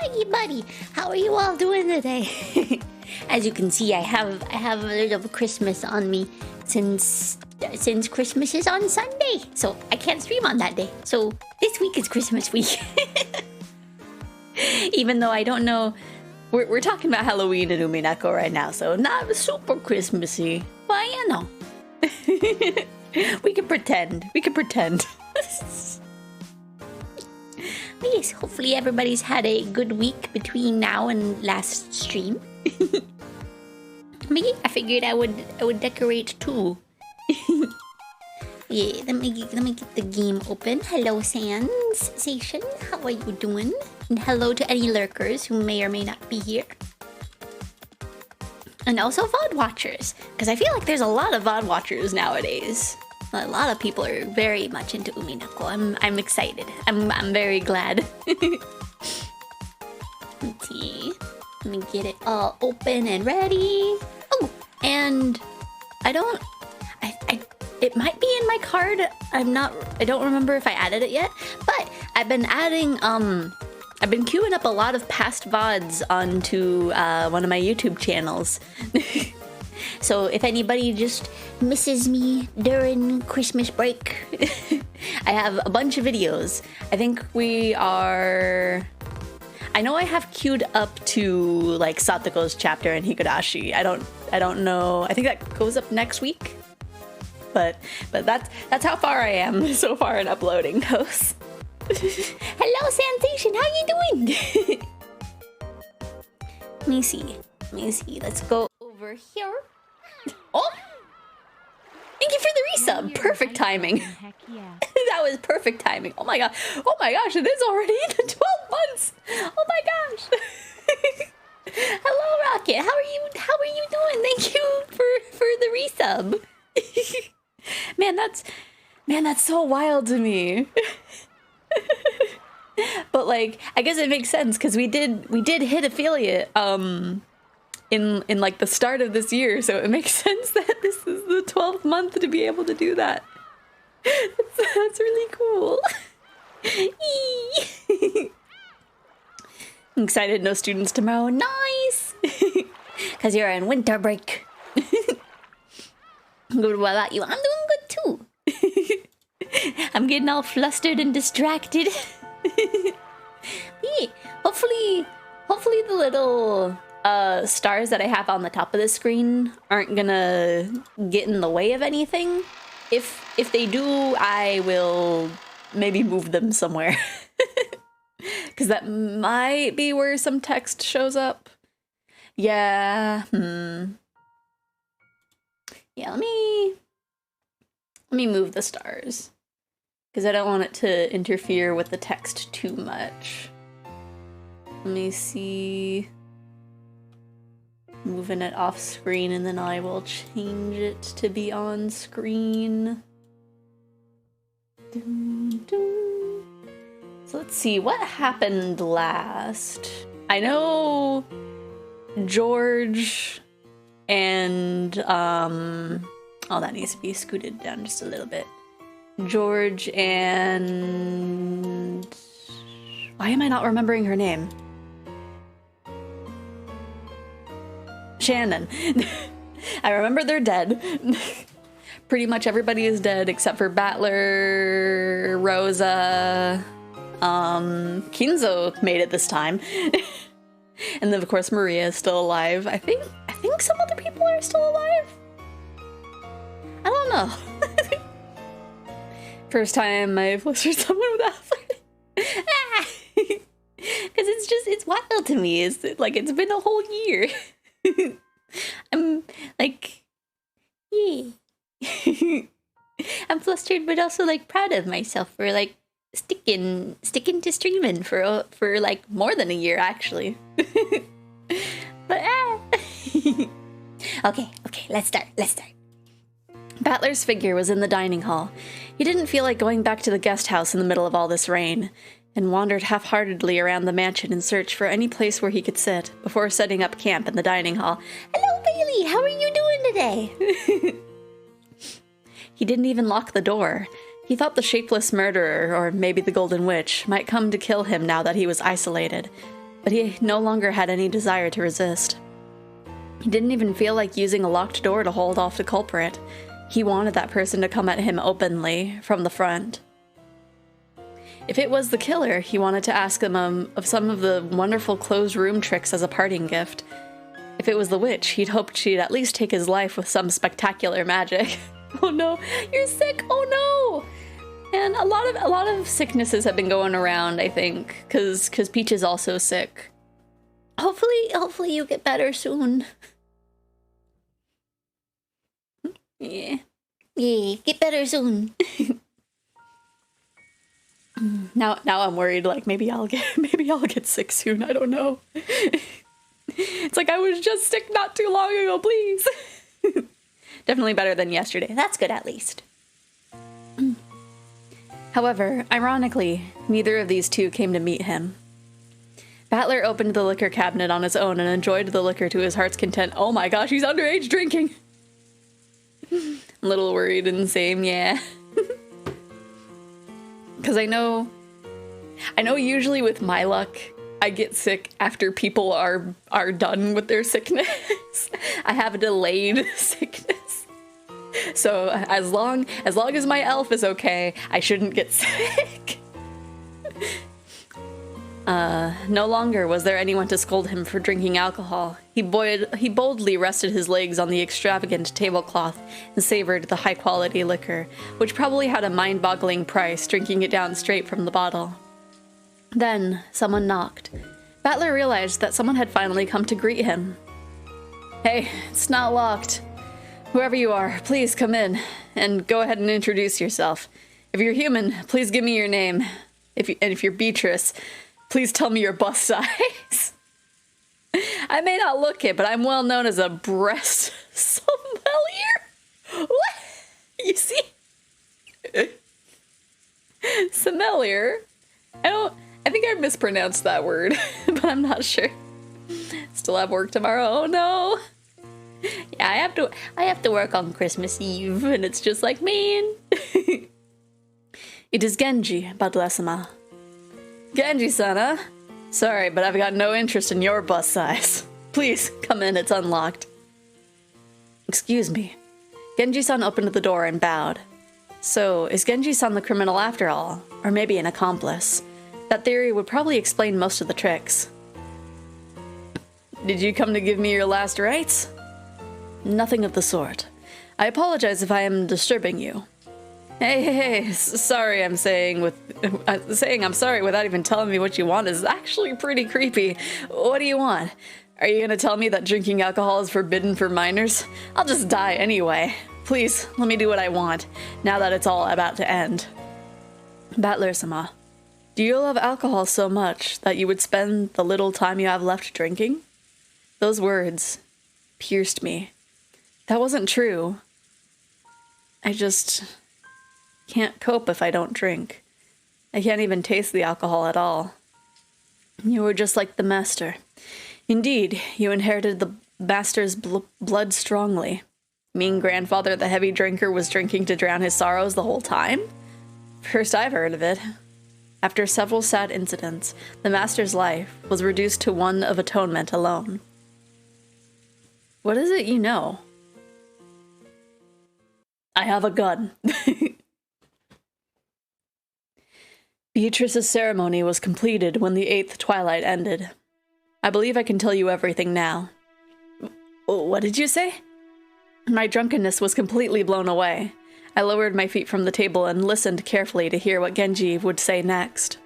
Hi, buddy. How are you all doing today? As you can see, I have a little Christmas on me since Christmas is on Sunday, so I can't stream on that day. So this week is Christmas week. Even though I don't know, we're talking about Halloween in Umineko right now, so not super Christmassy, but you know. We can pretend. But yes, hopefully everybody's had a good week between now and last stream. Me, I figured I would decorate too. Yeah, let me get the game open. Hello, Sensation. How are you doing? And hello to any lurkers who may or may not be here. And also VOD watchers, because I feel like there's a lot of VOD watchers nowadays. A lot of people are very much into Umineko. I'm excited. I'm very glad. Let's see. Let me get it all open and ready. Oh, and it might be in my card. I don't remember if I added it yet, but I've been adding I've been queuing up a lot of past VODs onto one of my YouTube channels. So if anybody just misses me during Christmas break, I have a bunch of videos. I think I know I have queued up to like Satoko's chapter in Higurashi. I don't know. I think that goes up next week. But that's how far I am so far in uploading those. Hello, Sensation. How you doing? Let me see. Let's go over here. Oh! Thank you for the resub. Perfect timing. Heck yeah. That was perfect timing. Oh my god. Oh my gosh, it is already into 12 months. Oh my gosh. Hello, Rocket. How are you doing? Thank you for the resub. Man, that's so wild to me. But like, I guess it makes sense because we did hit affiliate in like the start of this year, so it makes sense that this is the 12th month to be able to do that. That's really cool. I'm excited, no students tomorrow. Nice! Because you're on winter break. Good, what about you? I'm doing good too. I'm getting all flustered and distracted. Yeah, hopefully the little stars that I have on the top of the screen aren't gonna get in the way of anything. If they do, I will maybe move them somewhere. Because that might be where some text shows up. Yeah, Yeah, let me move the stars. Because I don't want it to interfere with the text too much. Let me see. Moving it off screen, and then I will change it to be on screen. So let's see, what happened last? I know George and oh, that needs to be scooted down just a little bit. George and why am I not remembering her name? Shannon. I remember they're dead. Pretty much everybody is dead except for Battler, Rosa, Kinzo made it this time. And then of course Maria is still alive. I think some other people are still alive. I don't know. First time I've listened to someone without flirting. Because it's wild to me. It's been a whole year. I'm like, yeah. I'm flustered, but also like proud of myself for like sticking to streaming for like more than a year actually. But okay, let's start. Battler's figure was in the dining hall. He didn't feel like going back to the guest house in the middle of all this rain, and wandered half-heartedly around the mansion in search for any place where he could sit, before setting up camp in the dining hall. Hello, Bailey! How are you doing today? He didn't even lock the door. He thought the shapeless murderer, or maybe the Golden Witch, might come to kill him now that he was isolated. but he no longer had any desire to resist. He didn't even feel like using a locked door to hold off the culprit. He wanted that person to come at him openly, from the front. If it was the killer, he wanted to ask him of some of the wonderful closed room tricks as a parting gift. If it was the witch, he'd hoped she'd at least take his life with some spectacular magic. Oh no, you're sick, oh no! And a lot of sicknesses have been going around, I think, cause Peach is also sick. Hopefully you get better soon. Yeah, get better soon. Now I'm worried, like maybe I'll get sick soon. I don't know. It's like I was just sick not too long ago, please. Definitely better than yesterday. That's good at least. However, ironically, neither of these two came to meet him. Battler opened the liquor cabinet on his own and enjoyed the liquor to his heart's content. Oh my gosh, he's underage drinking! I'm a little worried and same, yeah. Because I know usually with my luck, I get sick after people are done with their sickness. I have a delayed sickness. So as long as my elf is okay, I shouldn't get sick. No longer was there anyone to scold him for drinking alcohol. He boldly rested his legs on the extravagant tablecloth and savored the high-quality liquor, which probably had a mind-boggling price, drinking it down straight from the bottle. Then, someone knocked. Battler realized that someone had finally come to greet him. Hey, it's not locked. Whoever you are, please come in, and go ahead and introduce yourself. If you're human, please give me your name. If you're Beatrice, please tell me your bust size. I may not look it, but I'm well known as a breast sommelier. What? You see? Sommelier? I think I mispronounced that word, but I'm not sure. Still have work tomorrow. Oh no. Yeah, I have to work on Christmas Eve, and it's just like, man. It is Genji, Badlesama. Genji-san, huh? Sorry, but I've got no interest in your bust size. Please, come in, it's unlocked. Excuse me. Genji-san opened the door and bowed. So, is Genji-san the criminal after all? Or maybe an accomplice? That theory would probably explain most of the tricks. Did you come to give me your last rites? Nothing of the sort. I apologize if I am disturbing you. Hey, sorry I'm saying I'm sorry without even telling me what you want is actually pretty creepy. What do you want? Are you gonna tell me that drinking alcohol is forbidden for minors? I'll just die anyway. Please, let me do what I want, now that it's all about to end. Battler-sama, do you love alcohol so much that you would spend the little time you have left drinking? Those words pierced me. That wasn't true. I just can't cope if I don't drink. I can't even taste the alcohol at all. You were just like the master. Indeed, you inherited the master's blood strongly. Mean grandfather, the heavy drinker, was drinking to drown his sorrows the whole time? First I've heard of it. After several sad incidents, the master's life was reduced to one of atonement alone. What is it you know? I have a gun. Beatrice's ceremony was completed when the 8th twilight ended. I believe I can tell you everything now. What did you say? My drunkenness was completely blown away. I lowered my feet from the table and listened carefully to hear what Genji would say next.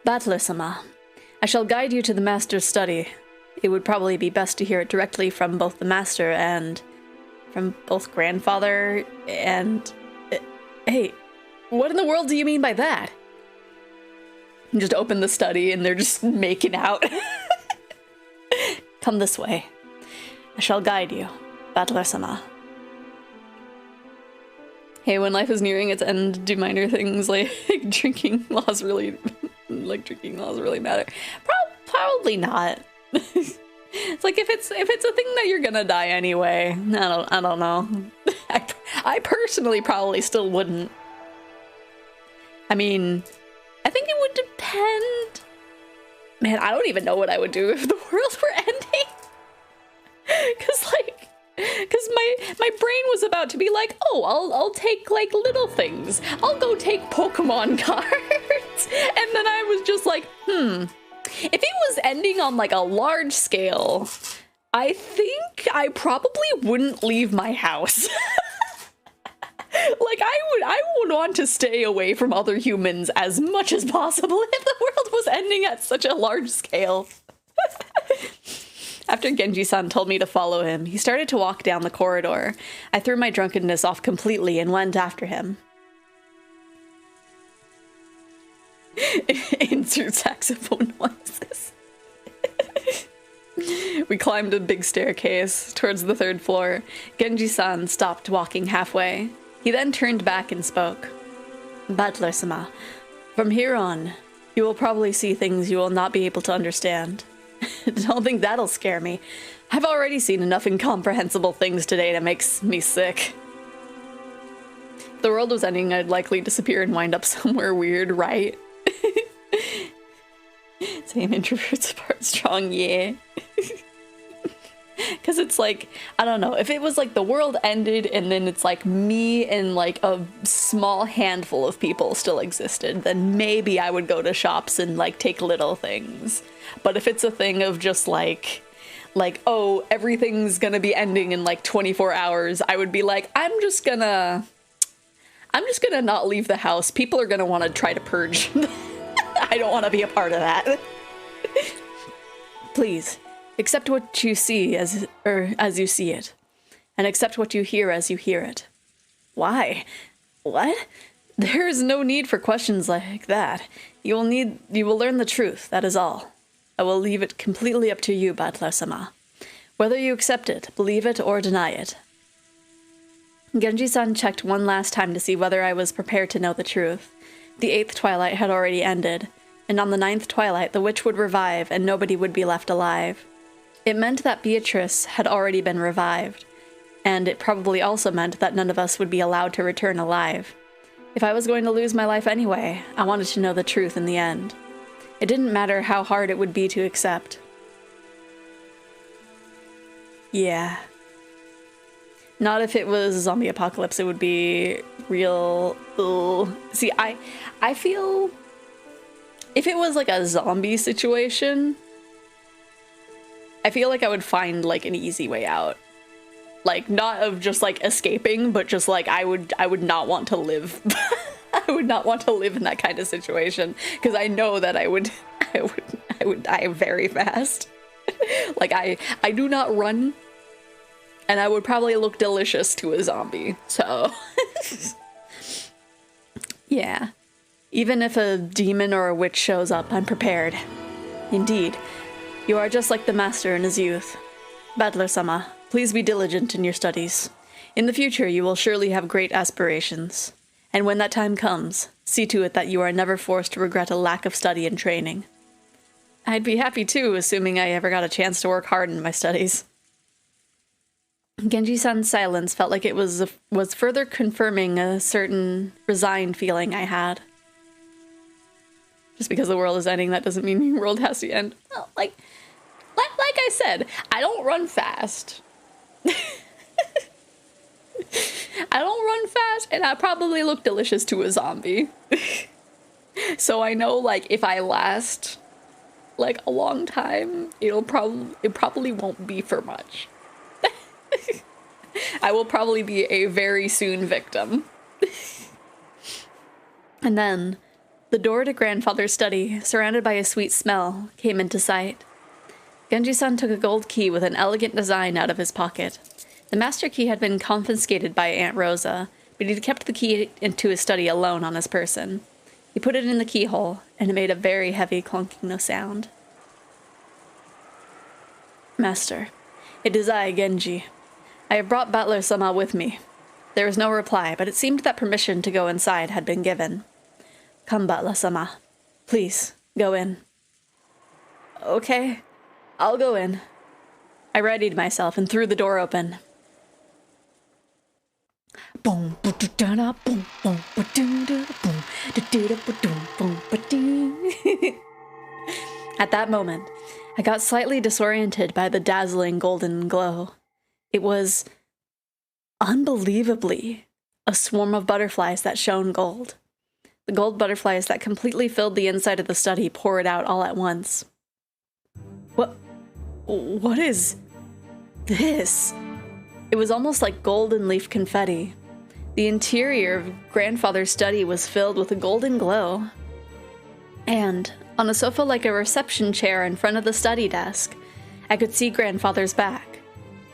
Battler-sama, I shall guide you to the master's study. It would probably be best to hear it directly from both the master and from both grandfather and... Hey, what in the world do you mean by that? You just open the study and they're just making out. Come this way. I shall guide you, Battler-sama. Hey, when life is nearing its end, do minor things like drinking laws really matter? Probably not. It's like if it's a thing that you're gonna die anyway. I don't know. I personally probably still wouldn't. I mean, I think it would depend. Man, I don't even know what I would do if the world were ending. Cause my brain was about to be like, oh, I'll take like little things. I'll go take Pokemon cards. And then I was just like, if it was ending on like a large scale, I think I probably wouldn't leave my house. Like I would want to stay away from other humans as much as possible if the world was ending at such a large scale. After Genji-san told me to follow him, he started to walk down the corridor. I threw my drunkenness off completely and went after him. Insert saxophone noises. We climbed a big staircase towards the 3rd floor. Genji-san stopped walking halfway. He then turned back and spoke. Butler-sama, from here on, you will probably see things you will not be able to understand. Don't think that'll scare me. I've already seen enough incomprehensible things today to make me sick. If the world was ending, I'd likely disappear and wind up somewhere weird, right? Same introverts part strong, yeah. Because it's like, I don't know, if it was like the world ended and then it's like me and like a small handful of people still existed, then maybe I would go to shops and like take little things. But if it's a thing of just like, oh, everything's gonna be ending in like 24 hours, I would be like, I'm just gonna not leave the house. People are gonna want to try to purge. I don't want to be a part of that. Please. Accept what you see as you see it, and accept what you hear as you hear it. Why? What? There is no need for questions like that. You will learn the truth, that is all. I will leave it completely up to you, Butler-sama. Whether you accept it, believe it, or deny it. Genji-san checked one last time to see whether I was prepared to know the truth. The 8th twilight had already ended, and on the 9th twilight the witch would revive and nobody would be left alive. It meant that Beatrice had already been revived, and it probably also meant that none of us would be allowed to return alive. If I was going to lose my life anyway, I wanted to know the truth in the end. It didn't matter how hard it would be to accept. Yeah. Not if it was a zombie apocalypse, it would be real... Ugh. See, I feel... If it was like a zombie situation... I feel like I would find like an easy way out. Like not of just like escaping, but just like I would not want to live. I would not want to live in that kind of situation because I know that I would die very fast. Like I do not run, and I would probably look delicious to a zombie. So yeah. Even if a demon or a witch shows up, I'm prepared. Indeed. You are just like the master in his youth. Butler-sama, please be diligent in your studies. In the future, you will surely have great aspirations. And when that time comes, see to it that you are never forced to regret a lack of study and training. I'd be happy too, assuming I ever got a chance to work hard in my studies. Genji-san's silence felt like it was further confirming a certain resigned feeling I had. Just because the world is ending, that doesn't mean the world has to end. Well, like I said, I don't run fast. I don't run fast, and I probably look delicious to a zombie. So I know, like, if I last, like, a long time, it probably won't be for much. I will probably be a very soon victim. And then... the door to grandfather's study, surrounded by a sweet smell, came into sight. Genji-san took a gold key with an elegant design out of his pocket. The master key had been confiscated by Aunt Rosa, but he'd kept the key into his study alone on his person. He put it in the keyhole, and it made a very heavy clunking sound. Master, it is I, Genji. I have brought Butler-sama with me. There was no reply, but it seemed that permission to go inside had been given. Come, Butler-sama. Please, go in. Okay, I'll go in. I readied myself and threw the door open. At that moment, I got slightly disoriented by the dazzling golden glow. It was, unbelievably, a swarm of butterflies that shone gold. The gold butterflies that completely filled the inside of the study poured out all at once. What is this? It was almost like golden leaf confetti. The interior of Grandfather's study was filled with a golden glow. And on a sofa like a reception chair in front of the study desk, I could see Grandfather's back.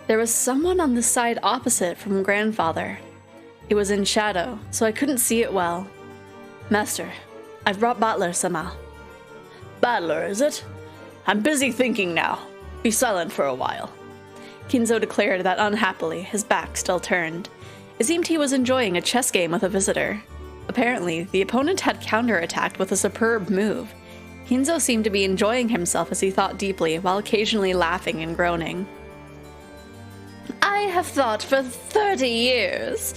There was someone on the side opposite from Grandfather. It was in shadow, so I couldn't see it well. Master, I've brought Battler somehow. Battler, is it? I'm busy thinking now. Be silent for a while. Kinzo declared that unhappily, his back still turned. It seemed he was enjoying a chess game with a visitor. Apparently, the opponent had counterattacked with a superb move. Kinzo seemed to be enjoying himself as he thought deeply, while occasionally laughing and groaning. I have thought for 30 years.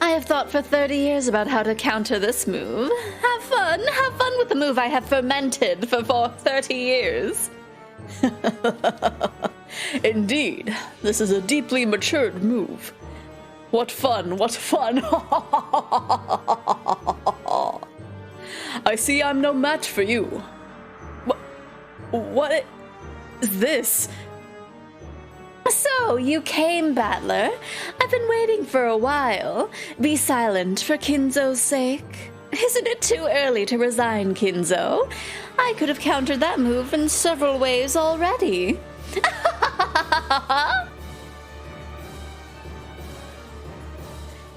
I have thought for 30 years about how to counter this move. Have fun with the move I have fermented for 30 years. Indeed, this is a deeply matured move. What fun, what fun! I see I'm no match for you. What is this? So, you came, Battler. I've been waiting for a while. Be silent for Kinzo's sake. Isn't it too early to resign, Kinzo? I could have countered that move in several ways already.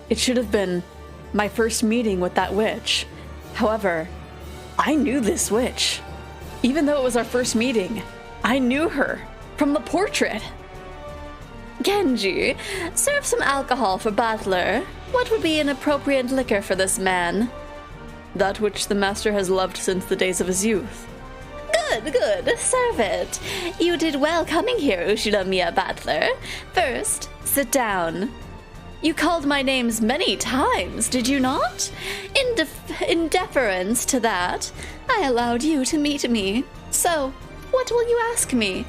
It should have been my first meeting with that witch. However, I knew this witch. Even though it was our first meeting, I knew her from the portrait. Genji, serve some alcohol for Battler. What would be an appropriate liquor for this man? That which the master has loved since the days of his youth. Good, serve it. You did well coming here, Ushidamiya Battler. First, sit down. You called my names many times, did you not? In deference to that, I allowed you to meet me. So, what will you ask me?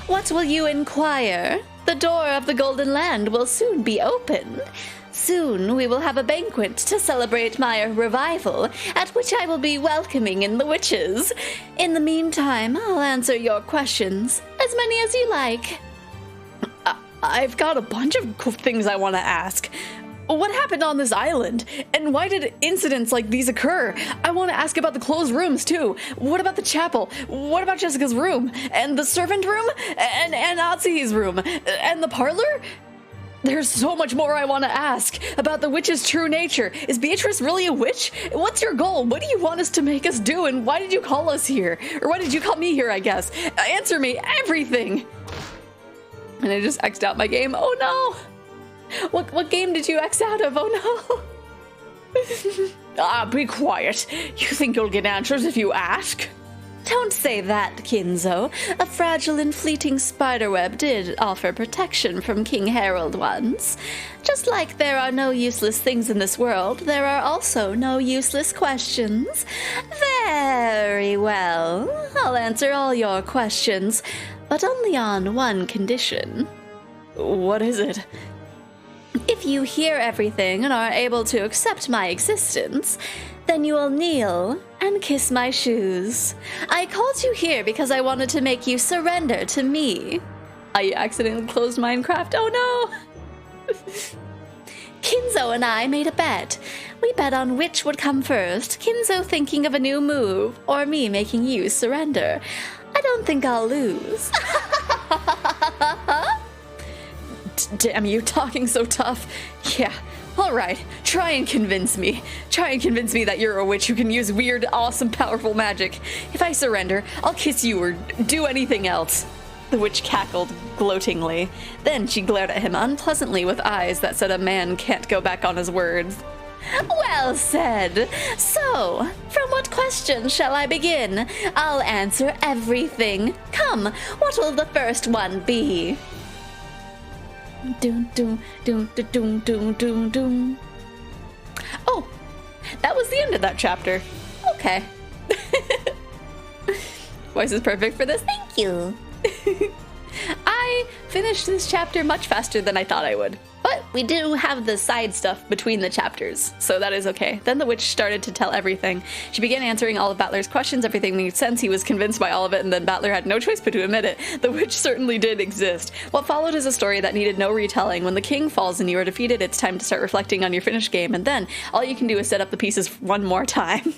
What will you inquire? The door of the Golden Land will soon be opened. Soon we will have a banquet to celebrate my revival, at which I will be welcoming in the witches. In the meantime, I'll answer your questions, as many as you like. I've got a bunch of cool things I want to ask. What happened on this island? And why did incidents like these occur? I want to ask about the closed rooms, too. What about the chapel? What about Jessica's room? And the servant room? And Atsuhi's room? And the parlor? There's so much more I want to ask about the witch's true nature. Is Beatrice really a witch? What's your goal? What do you want us to make us do? And why did you call us here? Or why did you call me here, I guess? Answer me, everything! And I just X'd out my game. Oh no! What game did you X out of? Oh no! Be quiet. You think you'll get answers if you ask? Don't say that, Kinzo. A fragile and fleeting spiderweb did offer protection from King Harold once. Just like there are no useless things in this world, there are also no useless questions. Very well. I'll answer all your questions, but only on one condition. What is it? If you hear everything and are able to accept my existence, then you will kneel and kiss my shoes. I called you here because I wanted to make you surrender to me. I accidentally closed Minecraft. Oh no! Kinzo and I made a bet. We bet on which would come first, Kinzo thinking of a new move, or me making you surrender. I don't think I'll lose. Damn you, talking so tough. Yeah, alright, try and convince me. Try and convince me that you're a witch who can use weird, awesome, powerful magic. If I surrender, I'll kiss you or do anything else. The witch cackled gloatingly. Then she glared at him unpleasantly with eyes that said a man can't go back on his words. Well said. So, from what question shall I begin? I'll answer everything. Come, what will the first one be? Doom, doom, doom, doom, doom, doom, doom. Oh, that was the end of that chapter. Okay. voice is perfect for this. Thank you. I finished this chapter much faster than I thought I would. But we do have the side stuff between the chapters, so that is okay. Then the witch started to tell everything. She began answering all of Battler's questions. Everything made sense. He was convinced by all of it, and then Battler had no choice but to admit it. The witch certainly did exist. What followed is a story that needed no retelling. When the king falls and you are defeated, it's time to start reflecting on your finished game, and then all you can do is set up the pieces one more time.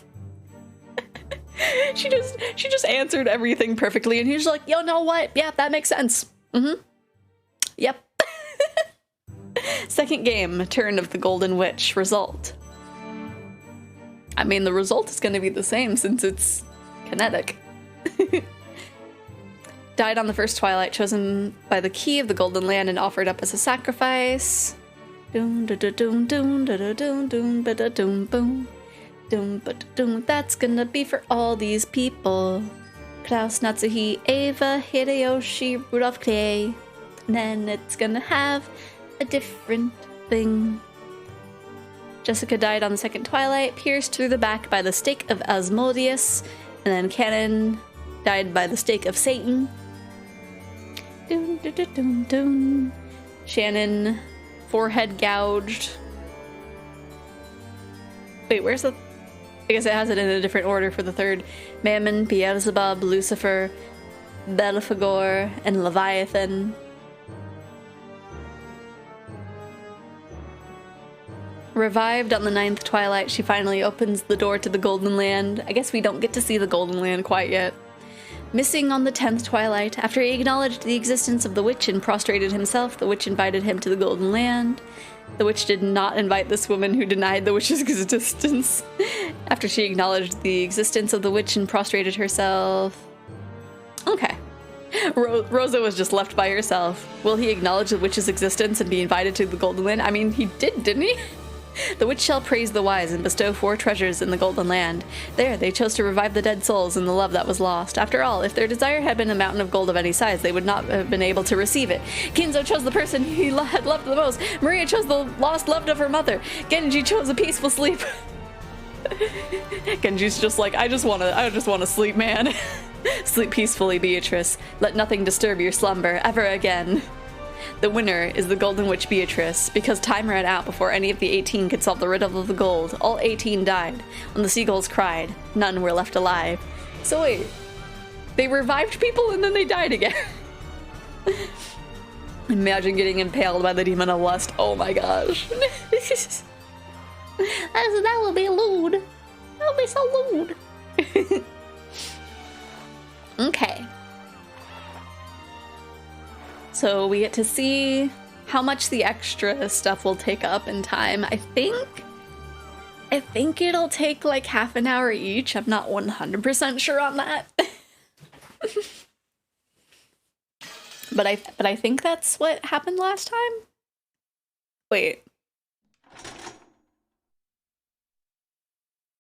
She just answered everything perfectly, and he's like, yo, know what? Yeah, that makes sense. Yep. Second game, Turn of the Golden Witch. Result. I mean, the result is going to be the same since it's kinetic. Died on the first twilight, chosen by the key of the Golden Land and offered up as a sacrifice. Doom da da doom doom da da doom doom ba da doom boom. Doom ba da doom. That's gonna be for all these people. Klaus, Natsuhi, Ava, Hideyoshi, Rudolph Clay. And then it's gonna have a different thing. Jessica died on the second twilight, pierced through the back by the stake of Asmodeus, and then Cannon died by the stake of Satan. Doom, doom, doom, doom, doom. Shannon, forehead gouged. Wait, where's the... I guess it has it in a different order for the third. Mammon, Beelzebub, Lucifer, Belphegor, and Leviathan. Revived on the 9th twilight, she finally opens the door to the Golden Land. I guess we don't get to see the Golden Land quite yet. Missing on the 10th twilight, after he acknowledged the existence of the witch and prostrated himself, the witch invited him to the Golden Land. The witch did not invite this woman who denied the witch's existence. After she acknowledged the existence of the witch and prostrated herself... Okay. Rosa was just left by herself. Will he acknowledge the witch's existence and be invited to the Golden Land? I mean, he did, didn't he? The witch shall praise the wise and bestow 4 treasures in the Golden Land. There, they chose to revive the dead souls and the love that was lost. After all, if their desire had been a mountain of gold of any size, they would not have been able to receive it. Kinzo chose the person he had loved the most. Maria chose the lost love of her mother. Genji chose a peaceful sleep. Genji's just like, I just wanna sleep, man. Sleep peacefully, Beatrice. Let nothing disturb your slumber ever again. The winner is the Golden Witch Beatrice, because time ran out before any of the 18 could solve the riddle of the gold. All 18 died. When the seagulls cried, none were left alive. So wait, they revived people and then they died again. Imagine getting impaled by the demon of lust. Oh my gosh. That will be lewd. That will be so lewd. Okay. So we get to see how much the extra stuff will take up in time. I think it'll take like half an hour each. I'm not 100% sure on that. But I think that's what happened last time. Wait.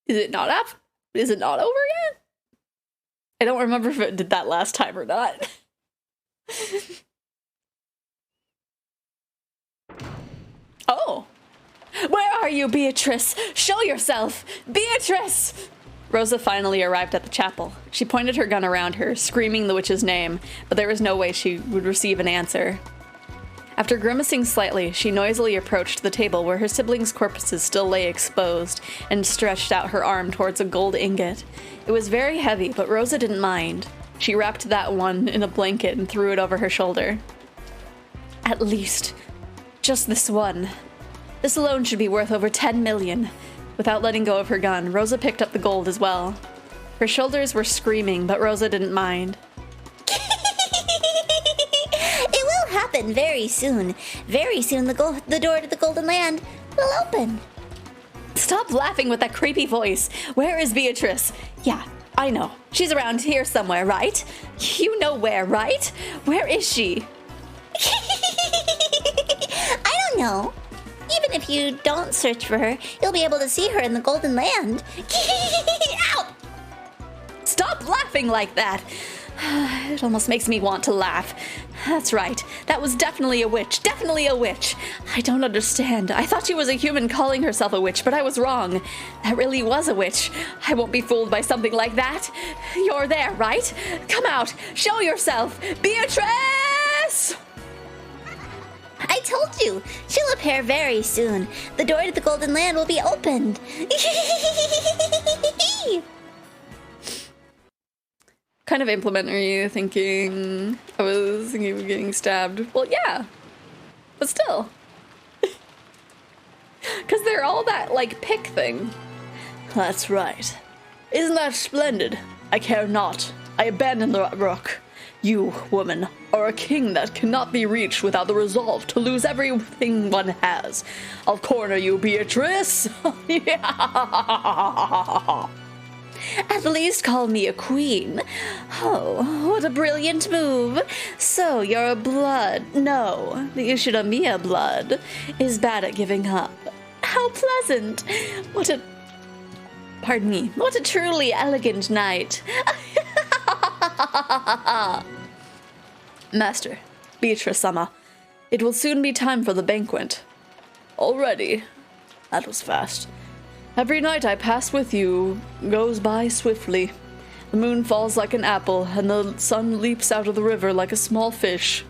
Is it not over yet? I don't remember if it did that last time or not. Oh! Where are you, Beatrice? Show yourself! Beatrice! Rosa finally arrived at the chapel. She pointed her gun around her, screaming the witch's name, but there was no way she would receive an answer. After grimacing slightly, she noisily approached the table where her siblings' corpses still lay exposed, and stretched out her arm towards a gold ingot. It was very heavy, but Rosa didn't mind. She wrapped that one in a blanket and threw it over her shoulder. At least... just this one. This alone should be worth over 10 million. Without letting go of her gun, Rosa picked up the gold as well. Her shoulders were screaming, but Rosa didn't mind. It will happen very soon. Very soon the door to the Golden Land will open. Stop laughing with that creepy voice. Where is Beatrice? Yeah, I know. She's around here somewhere, right? You know where, right? Where is she? I don't know. Even if you don't search for her, you'll be able to see her in the Golden Land. Ow! Stop laughing like that. It almost makes me want to laugh. That's right. That was definitely a witch. Definitely a witch. I don't understand. I thought she was a human calling herself a witch, but I was wrong. That really was a witch. I won't be fooled by something like that. You're there, right? Come out. Show yourself. Beatrice! I told you, she'll appear very soon. The door to the Golden Land will be opened. Kind of implement are you thinking? I was thinking of getting stabbed. Well, yeah. But still. Because they're all that, like, pick thing. That's right. Isn't that splendid? I care not. I abandon the rook. You, woman, are a king that cannot be reached without the resolve to lose everything one has. I'll corner you, Beatrice. Yeah. At least call me a queen. Oh, what a brilliant move. So you're a blood. No, the Ushinomiya blood is bad at giving up. How pleasant. Pardon me. What a truly elegant night. Master, Beatrice-sama, it will soon be time for the banquet. Already? That was fast. Every night I pass with you goes by swiftly. The moon falls like an apple, and the sun leaps out of the river like a small fish.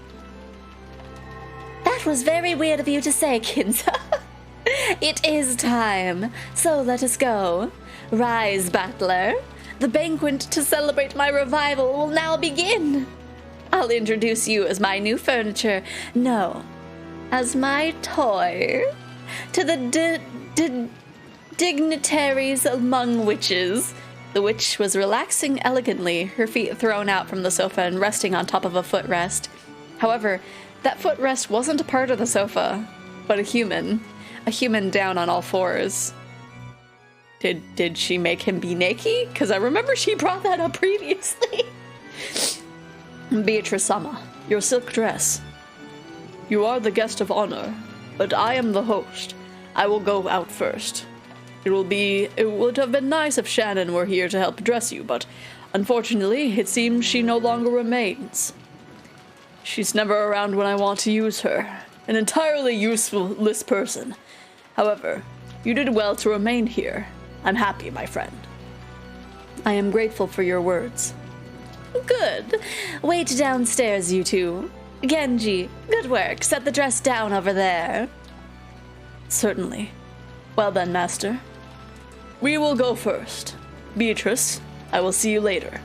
That was very weird of you to say, Kinza. It is time, so let us go. Rise, battler. The banquet to celebrate my revival will now begin. I'll introduce you as my new furniture. No, as my toy. To the dignitaries among witches. The witch was relaxing elegantly, her feet thrown out from the sofa and resting on top of a footrest. However, that footrest wasn't a part of the sofa, but a human down on all fours. Did she make him be naked? Because I remember she brought that up previously. Beatrice-sama, your silk dress. You are the guest of honor, but I am the host. I will go out first. It would have been nice if Shannon were here to help dress you, but unfortunately, it seems she no longer remains. She's never around when I want to use her. An entirely useless person. However, you did well to remain here. I'm happy, my friend. I am grateful for your words. Good. Wait downstairs, you two. Genji, good work. Set the dress down over there. Certainly. Well then, master. We will go first. Beatrice, I will see you later.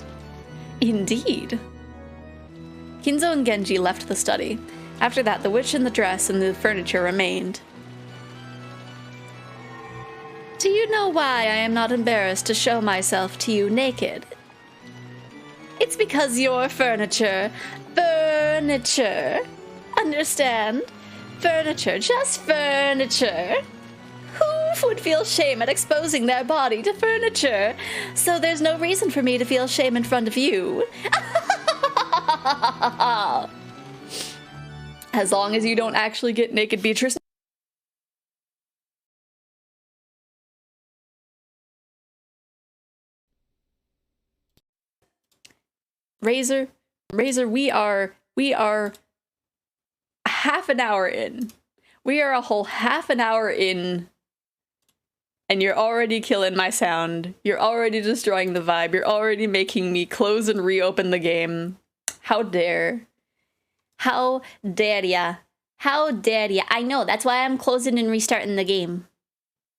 Indeed. Kinzo and Genji left the study. After that, the witch and the dress and the furniture remained. Do you know why I am not embarrassed to show myself to you naked? It's because you're furniture. Furniture. Understand? Furniture, just furniture. Who would feel shame at exposing their body to furniture? So there's no reason for me to feel shame in front of you. As long as you don't actually get naked, Beatrice. Razor, we are half an hour in. We are a whole half an hour in, and you're already killing my sound. You're already destroying the vibe. You're already making me close and reopen the game. How dare. How dare ya? How dare ya? I know, that's why I'm closing and restarting the game.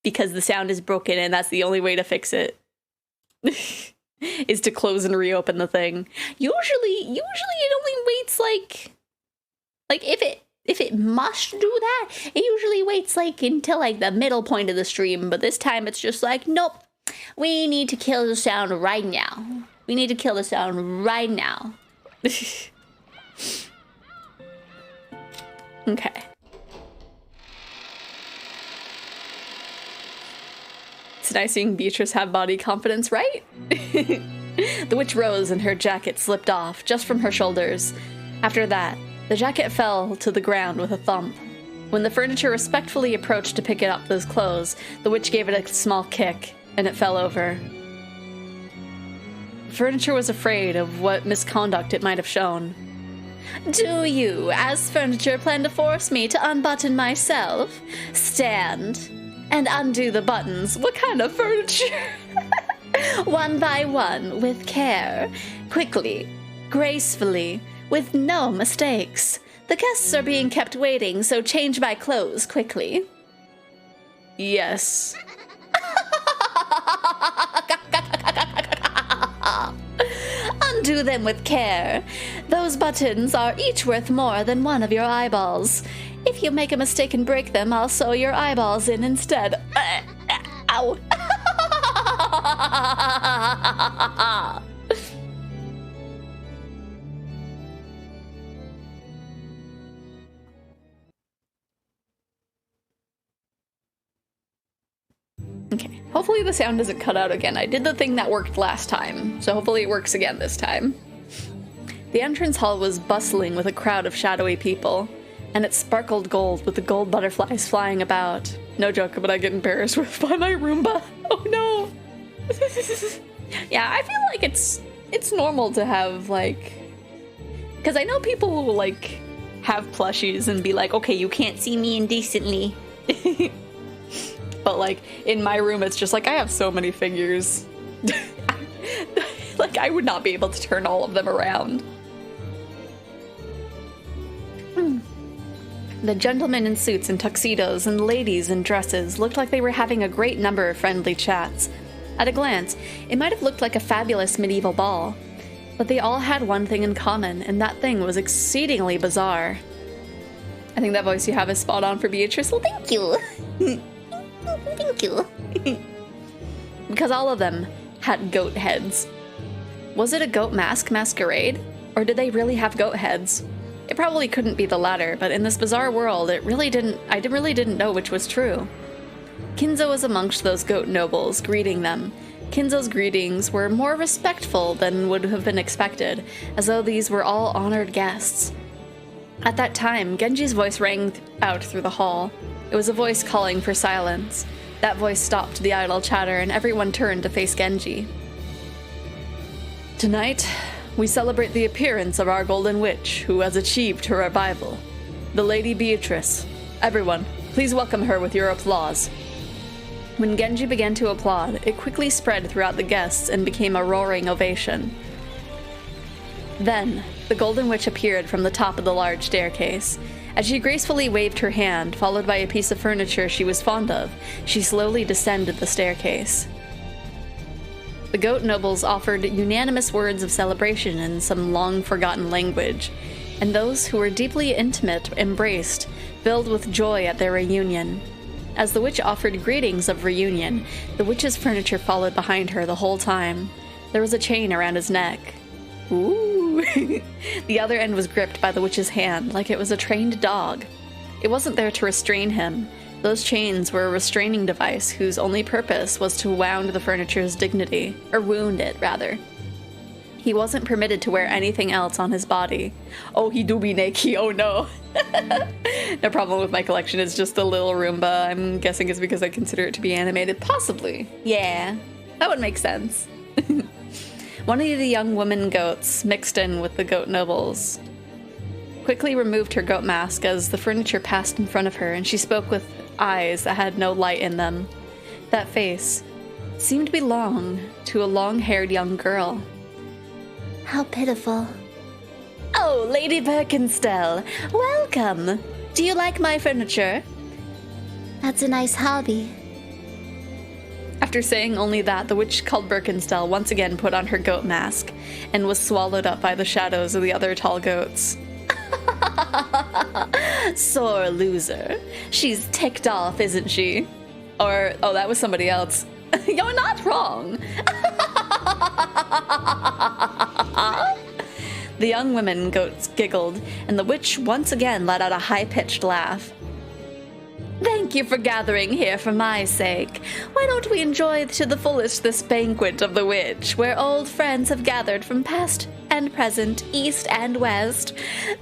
Because the sound is broken and that's the only way to fix it. Is to close and reopen the thing. Usually it only waits like if it must do that, it usually waits like until like the middle point of the stream, but this time it's just like, nope. We need to kill the sound right now. We need to kill the sound right now. Okay. It's nice seeing Beatrice have body confidence, right? The witch rose and her jacket slipped off, just from her shoulders. After that, the jacket fell to the ground with a thump. When the furniture respectfully approached to pick it up those clothes, the witch gave it a small kick, and it fell over. Furniture was afraid of what misconduct it might have shown. Do you, as Furniture, plan to force me to unbutton myself? Stand and undo the buttons. What kind of furniture? One by one, with care, quickly, gracefully, with no mistakes. The guests are being kept waiting, so change my clothes quickly. Yes. Undo them with care. Those buttons are each worth more than one of your eyeballs. If you make a mistake and break them, I'll sew your eyeballs in instead. Ow. Okay, hopefully the sound doesn't cut out again. I did the thing that worked last time, so hopefully it works again this time. The entrance hall was bustling with a crowd of shadowy people, and it sparkled gold with the gold butterflies flying about. No joke, but I get embarrassed by my Roomba. Oh no! Yeah, I feel like it's normal to have, like... Because I know people will, like, have plushies and be like, okay, you can't see me indecently. But, like, in my room, it's just like, I have so many figures. Like, I would not be able to turn all of them around. The gentlemen in suits and tuxedos and ladies in dresses looked like they were having a great number of friendly chats. At a glance, it might have looked like a fabulous medieval ball. But they all had one thing in common, and that thing was exceedingly bizarre. I think that voice you have is spot on for Beatrice. Well, thank you! Thank you. Because all of them had goat heads. Was it a goat masquerade? Or did they really have goat heads? It probably couldn't be the latter, but in this bizarre world, I really didn't know which was true. Kinzo was amongst those goat nobles, greeting them. Kinzo's greetings were more respectful than would have been expected, as though these were all honored guests. At that time, Genji's voice rang out through the hall. It was a voice calling for silence. That voice stopped the idle chatter, and everyone turned to face Genji. Tonight, we celebrate the appearance of our Golden Witch, who has achieved her revival. The Lady Beatrice. Everyone, please welcome her with your applause. When Genji began to applaud, it quickly spread throughout the guests and became a roaring ovation. Then, the Golden Witch appeared from the top of the large staircase. As she gracefully waved her hand, followed by a piece of furniture she was fond of, she slowly descended the staircase. The goat nobles offered unanimous words of celebration in some long-forgotten language, and those who were deeply intimate embraced, filled with joy at their reunion. As the witch offered greetings of reunion, the witch's furniture followed behind her the whole time. There was a chain around his neck. Ooh! The other end was gripped by the witch's hand, like it was a trained dog. It wasn't there to restrain him. Those chains were a restraining device whose only purpose was to wound the furniture's dignity, or wound it, rather. He wasn't permitted to wear anything else on his body. Oh, he do be naked, oh no! No problem with my collection, it's just a little Roomba. I'm guessing it's because I consider it to be animated. Possibly. Yeah, that would make sense. One of the young women goats, mixed in with the goat nobles, quickly removed her goat mask as the furniture passed in front of her, and she spoke with eyes that had no light in them. That face seemed to belong to a long-haired young girl. How pitiful. Oh, Lady Birkenstell, welcome! Do you like my furniture? That's a nice hobby. After saying only that, the witch called Birkenstell once again put on her goat mask, and was swallowed up by the shadows of the other tall goats. Sore loser. She's ticked off, isn't she? Or, oh, that was somebody else. You're not wrong. The young women goats giggled, and the witch once again let out a high-pitched laugh. Thank you for gathering here for my sake. Why don't we enjoy to the fullest this banquet of the witch, where old friends have gathered from past and present, east and west.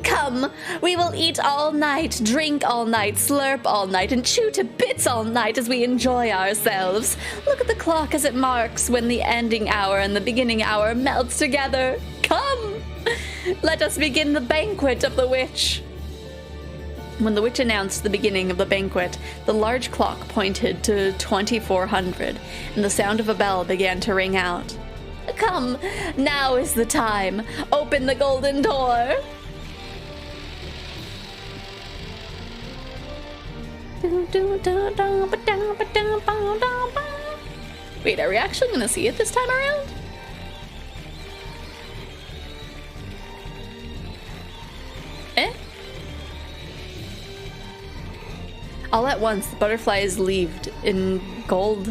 Come, we will eat all night, drink all night, slurp all night, and chew to bits all night as we enjoy ourselves. Look at the clock as it marks when the ending hour and the beginning hour melts together. Come, let us begin the banquet of the witch. When the witch announced the beginning of the banquet, the large clock pointed to 2400, and the sound of a bell began to ring out. Come, now is the time. Open the golden door. Wait, are we actually going to see it this time around? Eh? All at once, the butterflies leafed in gold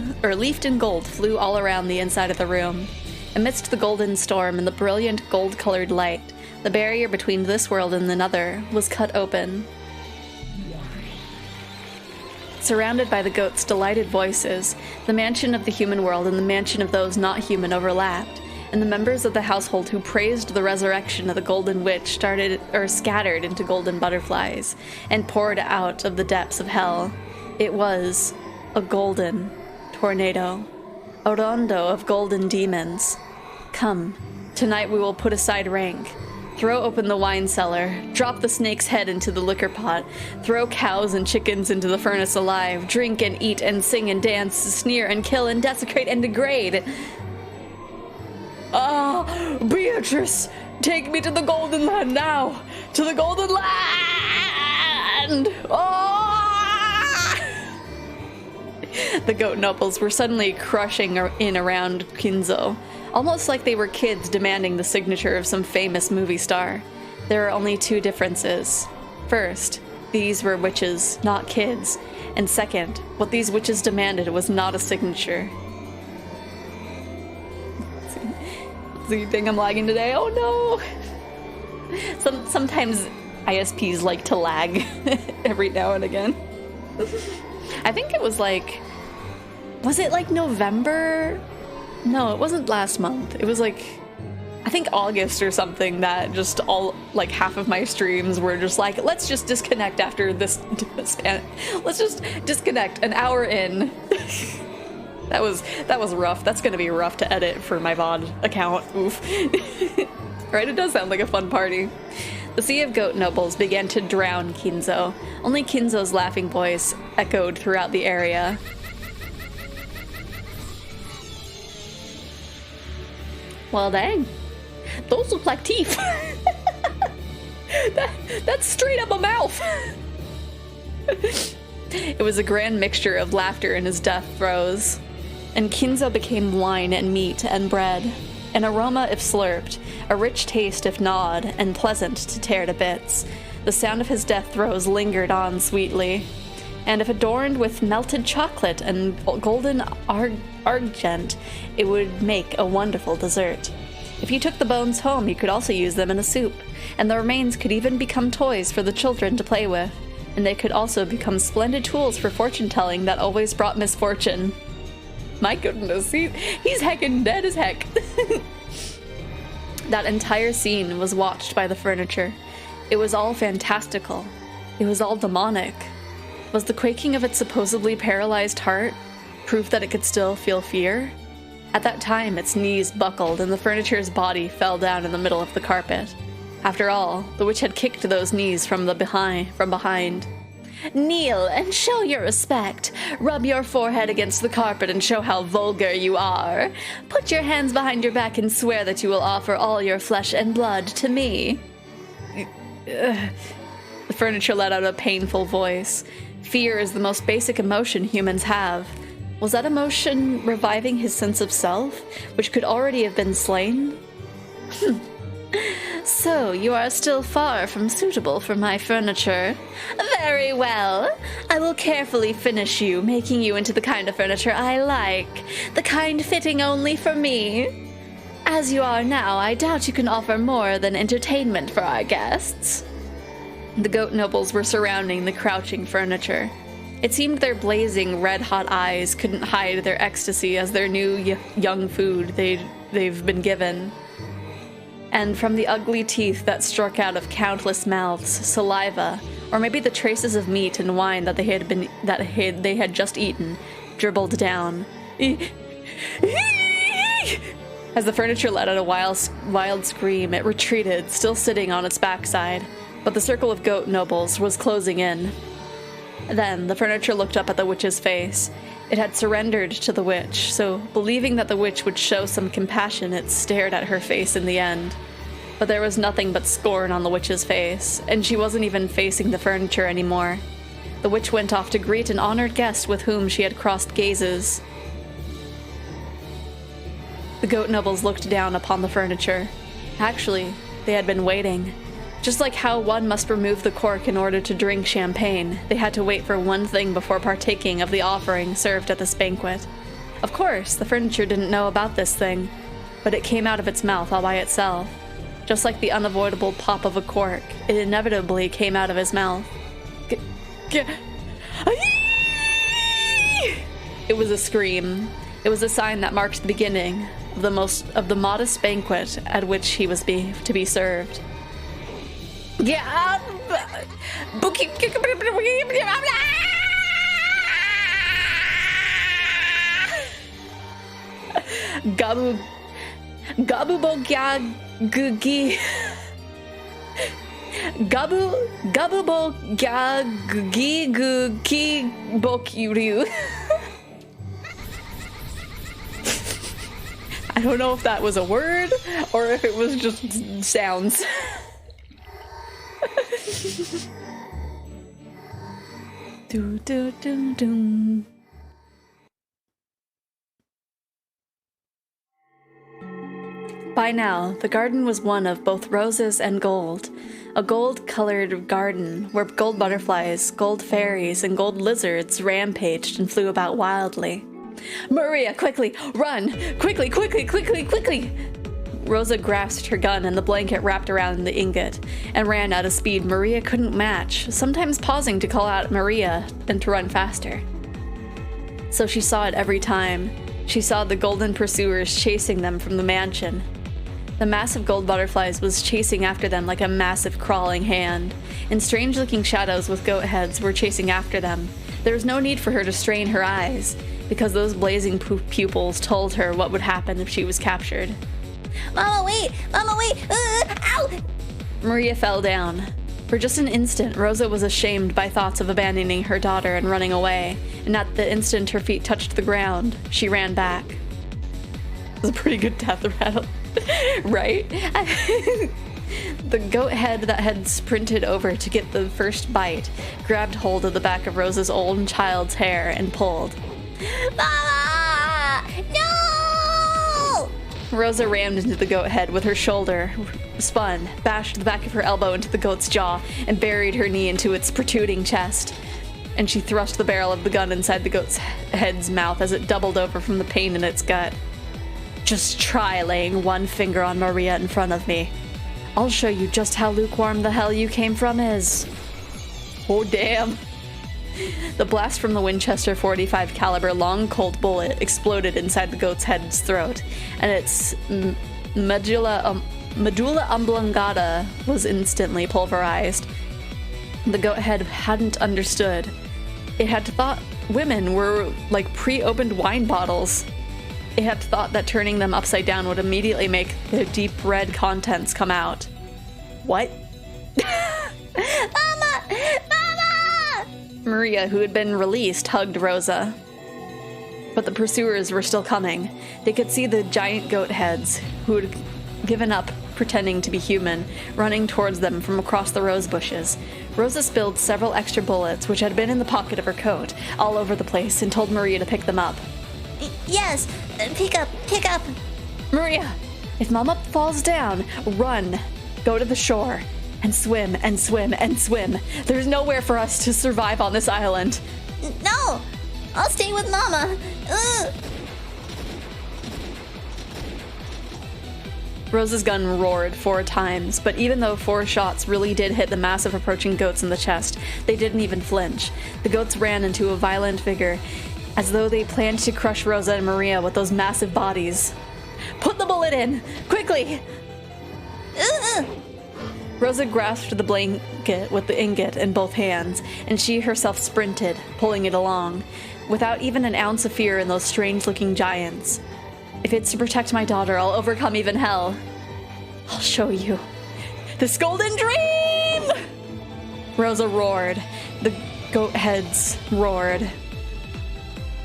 flew all around the inside of the room. Amidst the golden storm and the brilliant gold-colored light, the barrier between this world and another was cut open. Surrounded by the goats' delighted voices, the mansion of the human world and the mansion of those not human overlapped, and the members of the household who praised the resurrection of the Golden Witch scattered into golden butterflies and poured out of the depths of hell. It was a golden tornado, a rondo of golden demons. Come, tonight we will put aside rank, throw open the wine cellar, drop the snake's head into the liquor pot, throw cows and chickens into the furnace alive, drink and eat and sing and dance, sneer and kill and desecrate and degrade. Ah, Beatrice, take me to the Golden Land now! To the Golden Land! Oh! The goat nobles were suddenly crushing in around Kinzo, almost like they were kids demanding the signature of some famous movie star. There are only two differences. First, these were witches, not kids. And second, what these witches demanded was not a signature. Do you think I'm lagging today? Oh no! Sometimes ISPs like to lag every now and again. I think it was like... Was it like November? No, it wasn't last month. It was like... I think August or something that just all... Like half of my streams were just like, let's just disconnect after this span. Let's just disconnect an hour in. That was rough. That's gonna be rough to edit for my VOD account. Oof. Right, it does sound like a fun party. The sea of goat nobles began to drown Kinzo. Only Kinzo's laughing voice echoed throughout the area. Well, dang. Those look like teeth. That's straight up a mouth. It was a grand mixture of laughter and his death throes. And Kinzo became wine and meat and bread, an aroma if slurped, a rich taste if gnawed, and pleasant to tear to bits. The sound of his death throes lingered on sweetly, and if adorned with melted chocolate and golden argent, it would make a wonderful dessert. If you took the bones home, you could also use them in a soup, and the remains could even become toys for the children to play with, and they could also become splendid tools for fortune-telling that always brought misfortune. My goodness, he's heckin' dead as heck. That entire scene was watched by the furniture. It was all fantastical. It was all demonic. Was the quaking of its supposedly paralyzed heart proof that it could still feel fear? At that time, its knees buckled and the furniture's body fell down in the middle of the carpet. After all, the witch had kicked those knees from behind. Kneel and show your respect. Rub your forehead against the carpet and show how vulgar you are. Put your hands behind your back and swear that you will offer all your flesh and blood to me. The furniture let out a painful voice. Fear is the most basic emotion humans have. Was that emotion reviving his sense of self, which could already have been slain? So, you are still far from suitable for my furniture. Very well. I will carefully finish you, making you into the kind of furniture I like. The kind fitting only for me. As you are now, I doubt you can offer more than entertainment for our guests. The goat nobles were surrounding the crouching furniture. It seemed their blazing, red-hot eyes couldn't hide their ecstasy as their new young food they've been given. And from the ugly teeth that struck out of countless mouths, saliva, or maybe the traces of meat and wine that they had just eaten, dribbled down. As the furniture let out a wild scream, it retreated, still sitting on its backside, but the circle of goat nobles was closing in. Then the furniture looked up at the witch's face. It had surrendered to the witch, so believing that the witch would show some compassion, it stared at her face in the end. But there was nothing but scorn on the witch's face, and she wasn't even facing the furniture anymore. The witch went off to greet an honored guest with whom she had crossed gazes. The goat nobles looked down upon the furniture. Actually, they had been waiting. Just like how one must remove the cork in order to drink champagne, they had to wait for one thing before partaking of the offering served at this banquet. Of course, the furniture didn't know about this thing, but it came out of its mouth all by itself. Just like the unavoidable pop of a cork, it inevitably came out of his mouth. It was a scream. It was a sign that marked the beginning of the modest banquet at which he was to be served. Gabu bogya gugi gabu bogya gugi gugi bokyuryu. I don't know if that was a word or if it was just sounds. Do do do do. By now, the garden was one of both roses and gold. A gold-colored garden where gold butterflies, gold fairies, and gold lizards rampaged and flew about wildly. Maria, quickly, run! Quickly, quickly, quickly, quickly! Rosa grasped her gun and the blanket wrapped around the ingot, and ran at a speed Maria couldn't match, sometimes pausing to call out Maria and to run faster. So she saw it every time. She saw the golden pursuers chasing them from the mansion. The massive gold butterflies was chasing after them like a massive crawling hand, and strange-looking shadows with goat heads were chasing after them. There was no need for her to strain her eyes, because those blazing pupils told her what would happen if she was captured. Mama, wait! Mama, wait! Ow! Maria fell down. For just an instant, Rosa was ashamed by thoughts of abandoning her daughter and running away, and at the instant her feet touched the ground, she ran back. It was a pretty good death rattle, right? The goat head that had sprinted over to get the first bite grabbed hold of the back of Rosa's old child's hair and pulled. Mama! No! Rosa rammed into the goat head with her shoulder, spun, bashed the back of her elbow into the goat's jaw, and buried her knee into its protruding chest. And she thrust the barrel of the gun inside the goat's head's mouth as it doubled over from the pain in its gut. Just try laying one finger on Maria in front of me. I'll show you just how lukewarm the hell you came from is. Oh, damn. The blast from the Winchester .45 caliber long Colt bullet exploded inside the goat's head's throat, and its medulla oblongata was instantly pulverized. The goat head hadn't understood. It had thought women were like pre-opened wine bottles. It had thought that turning them upside down would immediately make their deep red contents come out. What? Mama! Mama! Maria, who had been released, hugged Rosa. But the pursuers were still coming. They could see the giant goat heads, who had given up pretending to be human, running towards them from across the rose bushes. Rosa spilled several extra bullets, which had been in the pocket of her coat, all over the place, and told Maria to pick them up. Yes, pick up. Maria, if Mama falls down, run. Go to the shore. And swim, and swim, and swim. There's nowhere for us to survive on this island. No! I'll stay with Mama. Rosa's gun roared 4 times, but even though 4 shots really did hit the massive approaching goats in the chest, they didn't even flinch. The goats ran into a violent vigor, as though they planned to crush Rosa and Maria with those massive bodies. "Put the bullet in! Quickly!" Rosa grasped the blanket with the ingot in both hands, and she herself sprinted, pulling it along, without even an ounce of fear in those strange-looking giants. "If it's to protect my daughter, I'll overcome even hell. I'll show you. This golden dream!" Rosa roared. The goat heads roared.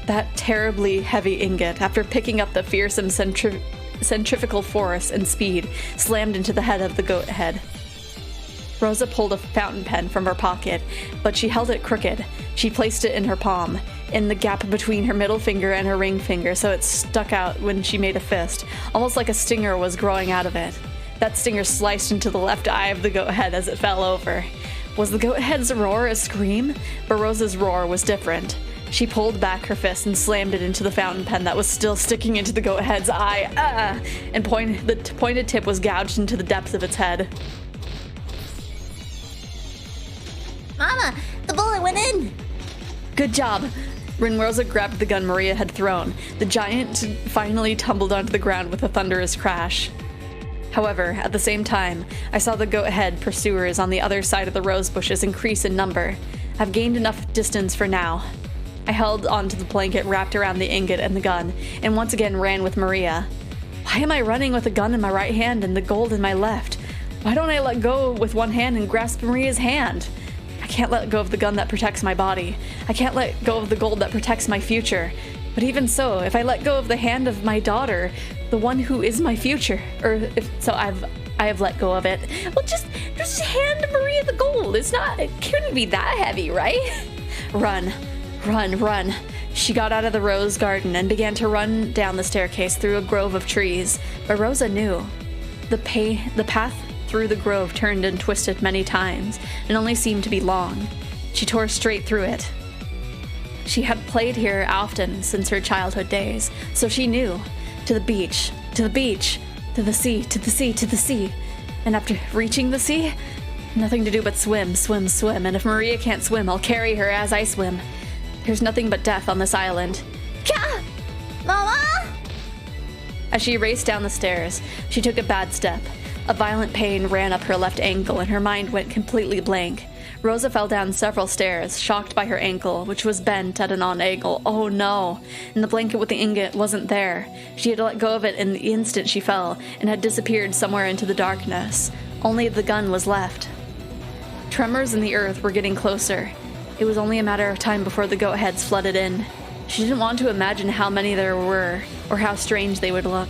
That terribly heavy ingot, after picking up the fearsome centrifugal force and speed, slammed into the head of the goat head. Rosa pulled a fountain pen from her pocket, but she held it crooked. She placed it in her palm, in the gap between her middle finger and her ring finger, so it stuck out when she made a fist, almost like a stinger was growing out of it. That stinger sliced into the left eye of the goat head as it fell over. Was the goat head's roar a scream? But Rosa's roar was different. She pulled back her fist and slammed it into the fountain pen that was still sticking into the goat head's eye, and the pointed tip was gouged into the depths of its head. Mama, the bullet went in. Good job. When Rosa grabbed the gun Maria had thrown, the giant finally tumbled onto the ground with a thunderous crash. However, at the same time, I saw the goat head pursuers on the other side of the rose bushes increase in number. I've gained enough distance for now. I held onto the blanket wrapped around the ingot and the gun, and once again ran with Maria. Why am I running with a gun in my right hand and the gold in my left? Why don't I let go with one hand and grasp Maria's hand? I can't let go of the gun that protects my body. I can't let go of the gold that protects my future. But even so, if I let go of the hand of my daughter, the one who is my future, I have let go of it. Well, just hand Maria the gold. It couldn't be that heavy, right? Run. Run, run. She got out of the rose garden and began to run down the staircase through a grove of trees. But Rosa knew. The path through the grove turned and twisted many times, and only seemed to be long. She tore straight through it. She had played here often since her childhood days, so she knew. To the beach, to the beach, to the sea, to the sea, to the sea. And after reaching the sea, nothing to do but swim, swim, swim. And if Maria can't swim, I'll carry her as I swim. There's nothing but death on this island. Ka! Mama! As she raced down the stairs, she took a bad step. A violent pain ran up her left ankle and her mind went completely blank. Rosa fell down several stairs, shocked by her ankle, which was bent at an odd angle. Oh no! And the blanket with the ingot wasn't there. She had let go of it in the instant she fell, and had disappeared somewhere into the darkness. Only the gun was left. Tremors in the earth were getting closer. It was only a matter of time before the goat heads flooded in. She didn't want to imagine how many there were, or how strange they would look.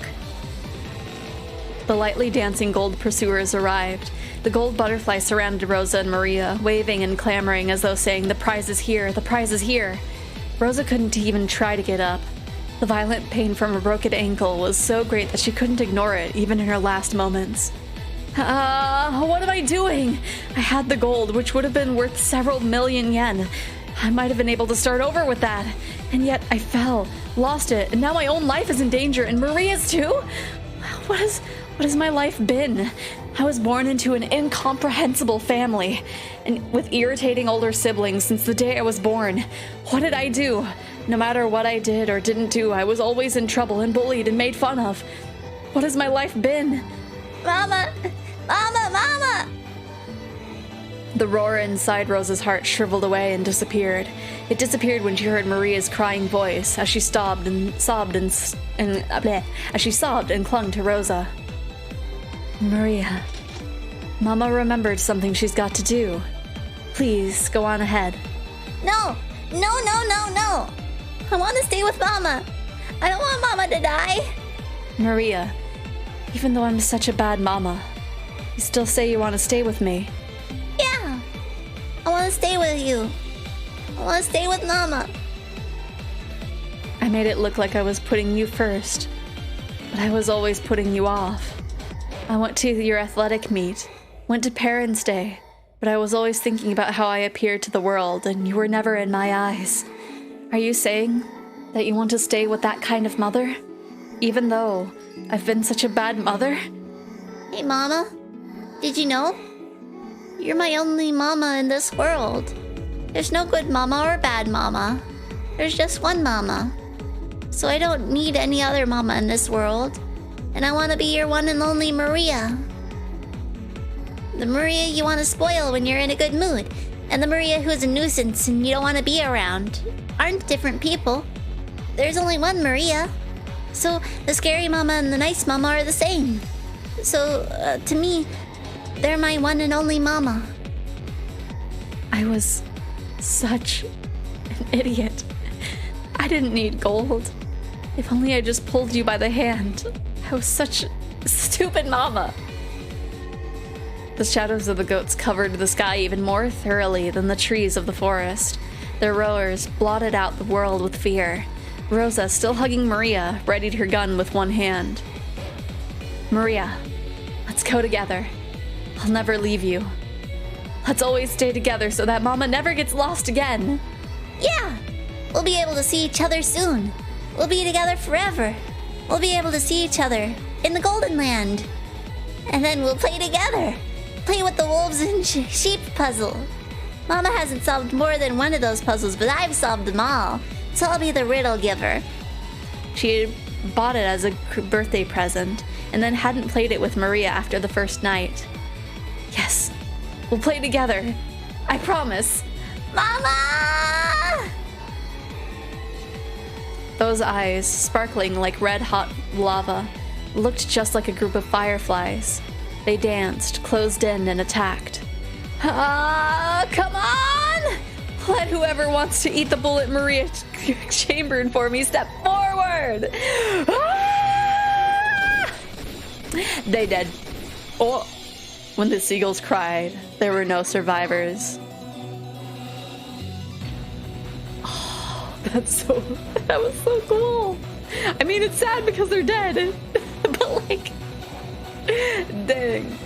The lightly dancing gold pursuers arrived. The gold butterflies surrounded Rosa and Maria, waving and clamoring as though saying, "The prize is here, the prize is here." Rosa couldn't even try to get up. The violent pain from her broken ankle was so great that she couldn't ignore it, even in her last moments. What am I doing? I had the gold, which would have been worth several million yen. I might have been able to start over with that. And yet I fell, lost it, and now my own life is in danger, and Maria's too? What has my life been? I was born into an incomprehensible family, and with irritating older siblings since the day I was born. What did I do? No matter what I did or didn't do, I was always in trouble and bullied and made fun of. What has my life been? Mama! Mama! Mama! The roar inside Rosa's heart shriveled away and disappeared. It disappeared when she heard Maria's crying voice as she sobbed and clung to Rosa. Maria, Mama remembered something she's got to do. Please go on ahead. No! No, no, no, no! I want to stay with Mama. I don't want Mama to die. Maria, even though I'm such a bad mama, you still say you want to stay with me. Yeah! I want to stay with you. I want to stay with Mama. I made it look like I was putting you first, but I was always putting you off. I went to your athletic meet, went to Parents' Day, but I was always thinking about how I appeared to the world, and you were never in my eyes. Are you saying that you want to stay with that kind of mother? Even though I've been such a bad mother? Hey, Mama. Did you know? You're my only mama in this world. There's no good mama or bad mama. There's just one mama. So I don't need any other mama in this world. And I want to be your one and only Maria. The Maria you want to spoil when you're in a good mood. And the Maria who's a nuisance and you don't want to be around. Aren't different people. There's only one Maria. So the scary mama and the nice mama are the same. So, to me, they're my one and only mama. I was such an idiot. I didn't need gold. If only I just pulled you by the hand. I was such a stupid mama. The shadows of the goats covered the sky even more thoroughly than the trees of the forest. Their roars blotted out the world with fear. Rosa, still hugging Maria, readied her gun with one hand. Maria, let's go together. I'll never leave you. Let's always stay together so that Mama never gets lost again. Yeah! We'll be able to see each other soon. We'll be together forever. We'll be able to see each other in the Golden Land. And then we'll play together. Play with the wolves and sheep puzzle. Mama hasn't solved more than one of those puzzles, but I've solved them all. So I'll be the riddle giver. She had bought it as a birthday present and then hadn't played it with Maria after the first night. Yes, we'll play together. I promise. Mama! Those eyes, sparkling like red-hot lava, looked just like a group of fireflies. They danced, closed in, and attacked. Ah, come on! Let whoever wants to eat the bullet Maria chambered for me step forward! Ah! They did. Oh. When the seagulls cried, there were no survivors. Oh, that was so cool. I mean, it's sad because they're dead, but like, dang,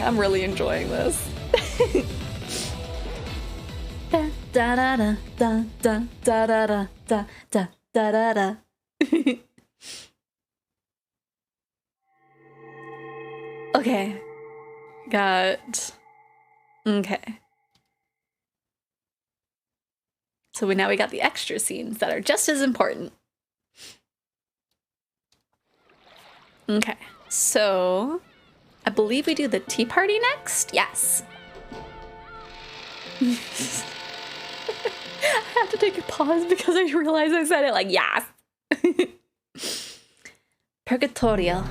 I'm really enjoying this. Da da da da da da da da da da da. Okay. Okay. So now we got the extra scenes that are just as important. Okay, so I believe we do the tea party next? Yes. I have to take a pause because I realized I said it like, yes. Purgatorio.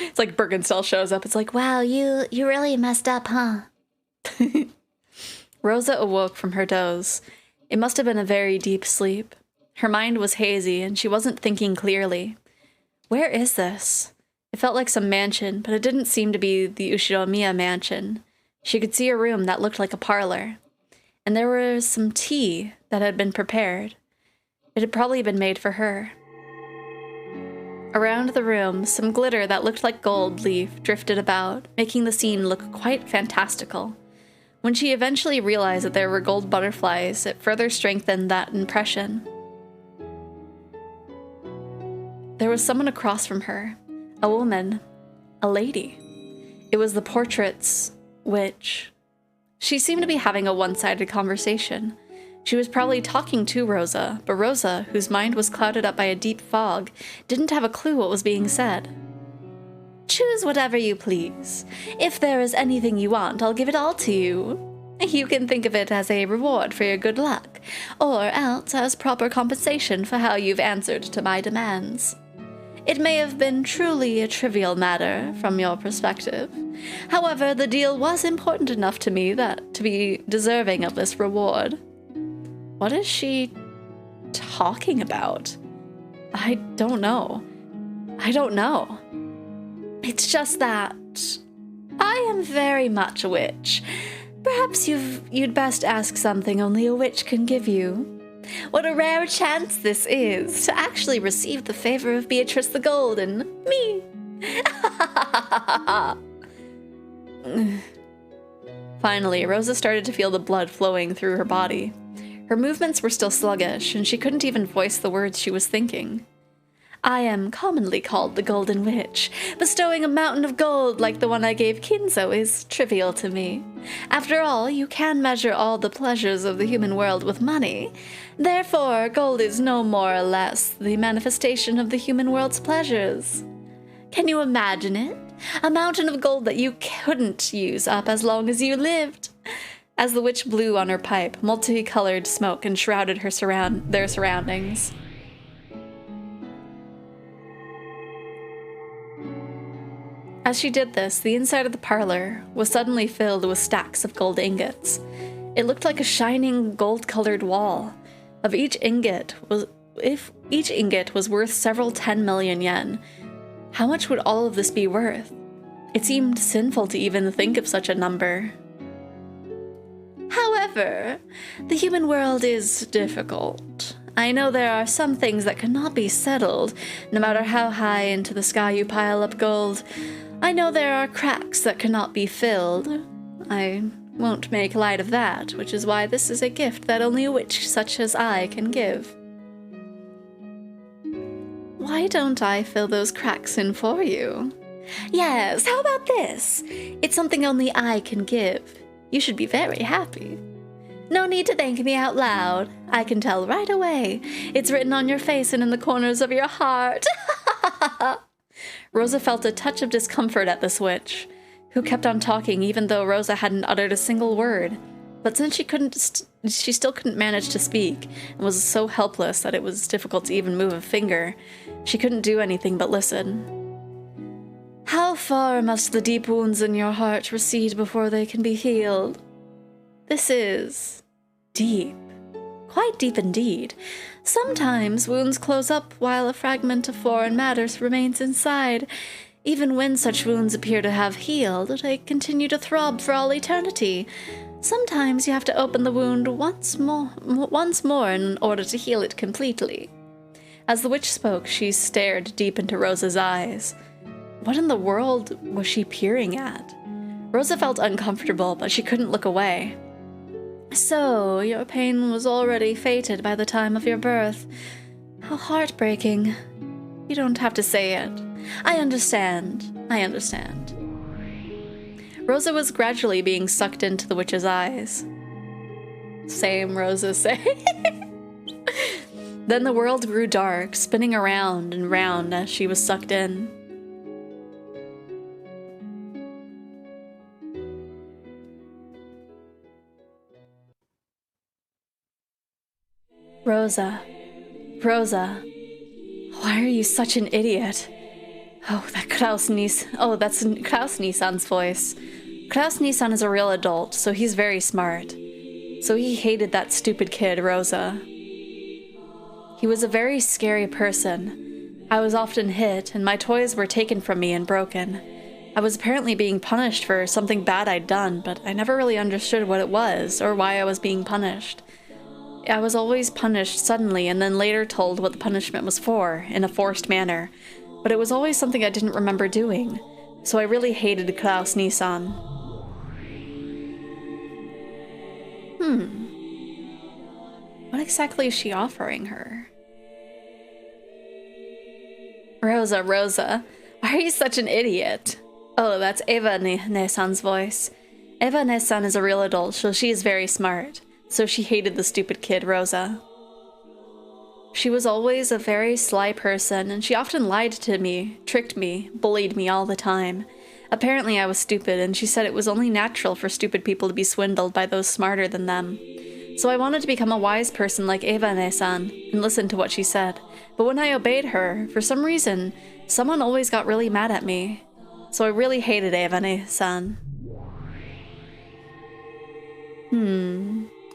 It's like Bergenstell shows up. It's like, Wow, you really messed up, huh? Rosa awoke from her doze. It must have been a very deep sleep. Her mind was hazy, and she wasn't thinking clearly. Where is this? It felt like some mansion, but it didn't seem to be the Ushinomiya mansion. She could see a room that looked like a parlor. And there was some tea that had been prepared. It had probably been made for her. Around the room, some glitter that looked like gold leaf drifted about, making the scene look quite fantastical. When she eventually realized that there were gold butterflies, it further strengthened that impression. There was someone across from her, a woman, a lady. It was the portrait's witch. She seemed to be having a one-sided conversation. She was probably talking to Rosa, but Rosa, whose mind was clouded up by a deep fog, didn't have a clue what was being said. Choose whatever you please. If there is anything you want, I'll give it all to you. You can think of it as a reward for your good luck, or else as proper compensation for how you've answered to my demands. It may have been truly a trivial matter from your perspective. However, the deal was important enough to me that to be deserving of this reward. What is she talking about? I don't know. It's just that I am very much a witch. Perhaps you'd best ask something only a witch can give you. What a rare chance this is to actually receive the favor of Beatrice the Golden, me. Finally, Rosa started to feel the blood flowing through her body. Her movements were still sluggish, and she couldn't even voice the words she was thinking. I am commonly called the Golden Witch. Bestowing a mountain of gold like the one I gave Kinzo is trivial to me. After all, you can measure all the pleasures of the human world with money. Therefore, gold is no more or less the manifestation of the human world's pleasures. Can you imagine it? A mountain of gold that you couldn't use up as long as you lived. As the witch blew on her pipe, multicolored smoke enshrouded their surroundings. As she did this, the inside of the parlor was suddenly filled with stacks of gold ingots. It looked like a shining gold-colored wall. If each ingot was worth several 10 million yen, how much would all of this be worth? It seemed sinful to even think of such a number. However, the human world is difficult. I know there are some things that cannot be settled, no matter how high into the sky you pile up gold. I know there are cracks that cannot be filled. I won't make light of that, which is why this is a gift that only a witch such as I can give. Why don't I fill those cracks in for you? Yes, how about this? It's something only I can give. You should be very happy. No need to thank me out loud. I can tell right away. It's written on your face and in the corners of your heart. Rosa felt a touch of discomfort at this witch, who kept on talking even though Rosa hadn't uttered a single word. But since she still couldn't manage to speak, and was so helpless that it was difficult to even move a finger, she couldn't do anything but listen. How far must the deep wounds in your heart recede before they can be healed? This is deep. Quite deep indeed. Sometimes wounds close up while a fragment of foreign matter remains inside. Even when such wounds appear to have healed, they continue to throb for all eternity. Sometimes you have to open the wound once more in order to heal it completely. As the witch spoke, she stared deep into Rosa's eyes. What in the world was she peering at? Rosa felt uncomfortable, but she couldn't look away. So, your pain was already fated by the time of your birth. How heartbreaking. You don't have to say it. I understand. Rosa was gradually being sucked into the witch's eyes. Same, Rosa, say. Then the world grew dark, spinning around and round as she was sucked in. Rosa, why are you such an idiot? Oh, that's Klaus Nissan's voice. Klaus Nissan is a real adult, so he's very smart. So he hated that stupid kid, Rosa. He was a very scary person. I was often hit, and my toys were taken from me and broken. I was apparently being punished for something bad I'd done, but I never really understood what it was, or why I was being punished. I was always punished suddenly and then later told what the punishment was for, in a forced manner, but it was always something I didn't remember doing, so I really hated Klaus Nissan. What exactly is she offering her? Rosa, why are you such an idiot? Oh, that's Eva Nissan's voice. Eva Nissan is a real adult, so she is very smart. So she hated the stupid kid, Rosa. She was always a very sly person, and she often lied to me, tricked me, bullied me all the time. Apparently I was stupid, and she said it was only natural for stupid people to be swindled by those smarter than them. So I wanted to become a wise person like Eva-ne-san, and listen to what she said. But when I obeyed her, for some reason, someone always got really mad at me. So I really hated Eva-ne-san.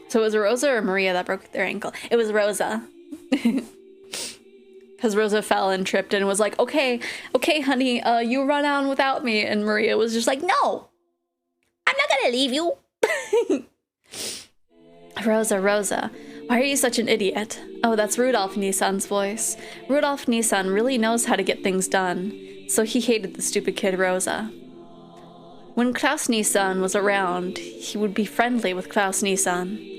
So it was Rosa or Maria that broke their ankle? It was Rosa. Because Rosa fell and tripped and was like, okay, honey, you run on without me. And Maria was just like, no, I'm not gonna leave you. Rosa, why are you such an idiot? Oh, that's Rudolph Nissan's voice. Rudolph Nissan really knows how to get things done, so he hated the stupid kid Rosa. When Klaus Nissan was around, he would be friendly with Klaus Nissan.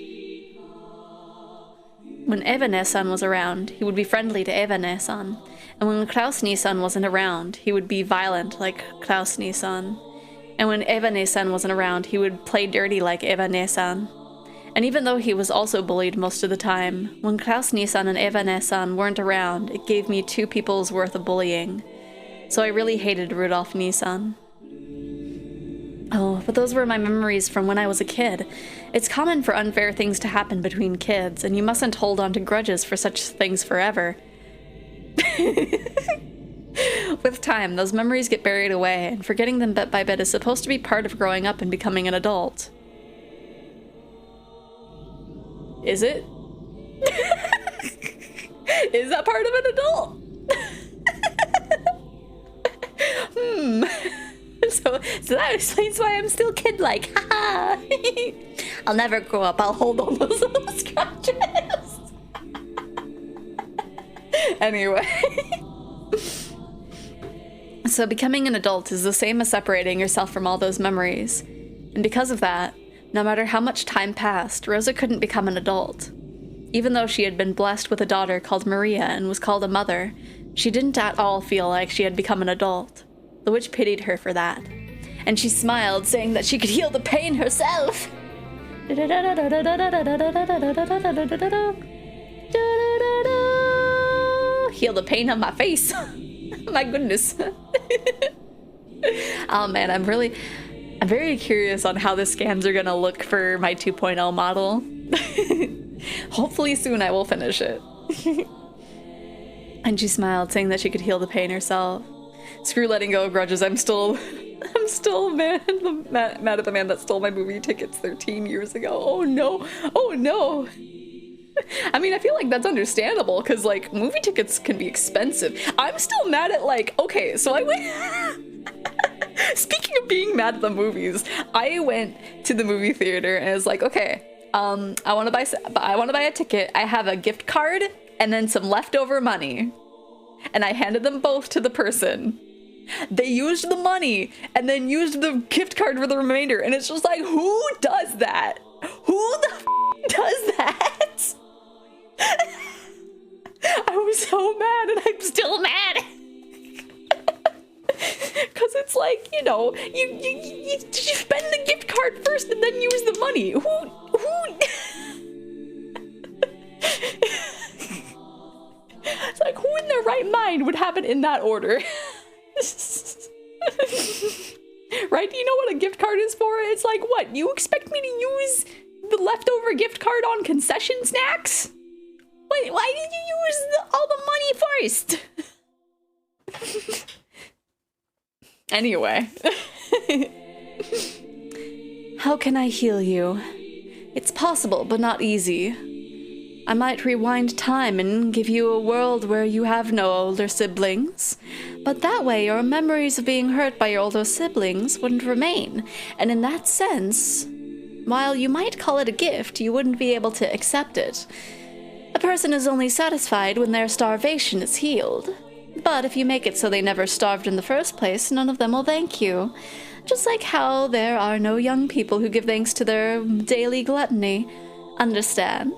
When Eva-ne-san was around, he would be friendly to Eva-ne-san. And when Klaus Nissan wasn't around, he would be violent like Klaus Nissan. And when Eva Nissan wasn't around, he would play dirty like Eva Nissan. And even though he was also bullied most of the time, when Klaus Nissan and Eva Nissan weren't around, it gave me 2 people's worth of bullying. So I really hated Rudolf Nissan. Oh, but those were my memories from when I was a kid. It's common for unfair things to happen between kids, and you mustn't hold on to grudges for such things forever. With time, those memories get buried away, and forgetting them bit by bit is supposed to be part of growing up and becoming an adult. Is it? Is that part of an adult? So that explains why I'm still kid-like. Haha. I'll never grow up. I'll hold all those little scratches. Anyway. So becoming an adult is the same as separating yourself from all those memories. And because of that, no matter how much time passed, Rosa couldn't become an adult. Even though she had been blessed with a daughter called Maria and was called a mother, she didn't at all feel like she had become an adult. The witch pitied her for that, and she smiled, saying that she could heal the pain herself. Heal the pain on my face. My goodness. Oh man, I'm very curious on how the scans are gonna look for my 2.0 model. Hopefully soon I will finish it. And she smiled, saying that she could heal the pain herself. Screw letting go of grudges. I'm still mad at the man that stole my movie tickets 13 years ago. Oh no. Oh no. I mean, I feel like that's understandable because like movie tickets can be expensive. I'm still mad at like, okay, so I went speaking of being mad at the movies, I went to the movie theater and I was like, okay, I want to buy a ticket. I have a gift card and then some leftover money. And I handed them both to the person. They used the money and then used the gift card for the remainder. And it's just like, who does that? Who the does that? I was so mad and I'm still mad. Because it's like, you know, you spend the gift card first and then use the money. Who? It's like, who in their right mind would have it in that order? Right? Do you know what a gift card is for? It's like, what? You expect me to use the leftover gift card on concession snacks? Why did you use all the money first? Anyway. How can I heal you? It's possible, but not easy. I might rewind time and give you a world where you have no older siblings. But that way your memories of being hurt by your older siblings wouldn't remain. And in that sense, while you might call it a gift, you wouldn't be able to accept it. A person is only satisfied when their starvation is healed. But if you make it so they never starved in the first place, none of them will thank you. Just like how there are no young people who give thanks to their daily gluttony. Understand?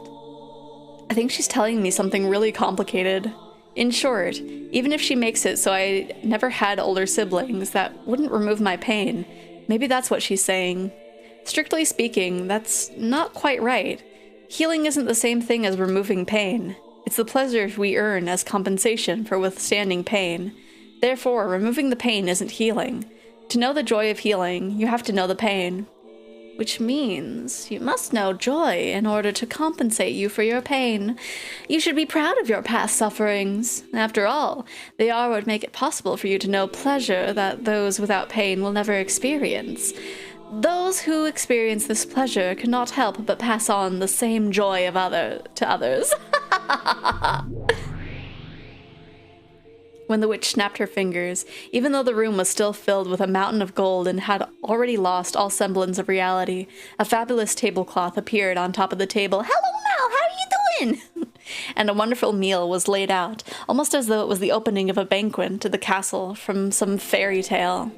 I think she's telling me something really complicated. In short, even if she makes it so I never had older siblings, that wouldn't remove my pain. Maybe that's what she's saying. Strictly speaking, that's not quite right. Healing isn't the same thing as removing pain. It's the pleasure we earn as compensation for withstanding pain. Therefore, removing the pain isn't healing. To know the joy of healing, you have to know the pain. Which means you must know joy in order to compensate you for your pain. You should be proud of your past sufferings. After all, they are what make it possible for you to know pleasure that those without pain will never experience. Those who experience this pleasure cannot help but pass on the same joy to others. When the witch snapped her fingers, even though the room was still filled with a mountain of gold and had already lost all semblance of reality, a fabulous tablecloth appeared on top of the table. "Hello, Mal, how are you doing?" And a wonderful meal was laid out, almost as though it was the opening of a banquet to the castle from some fairy tale.